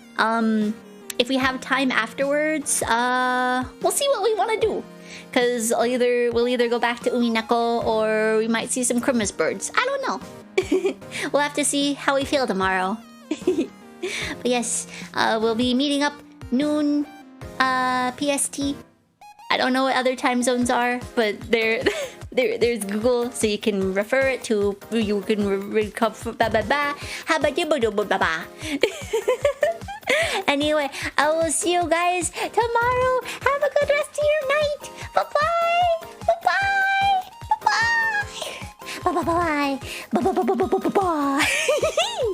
If we have time afterwards, we'll see what we want to do. Cause we'll either go back to Umineko or we might see some Christmas birds. I don't know. We'll have to see how we feel tomorrow. But yes, we'll be meeting up noon PST. I don't know what other time zones are, but there's Google, so you can refer it to. You can recover. Anyway, I will see you guys tomorrow. Have a good rest of your night. Bye-bye. Bye-bye. Bye-bye. Bye-bye. Bye-bye. Bye-bye. Bye-bye. Bye-bye.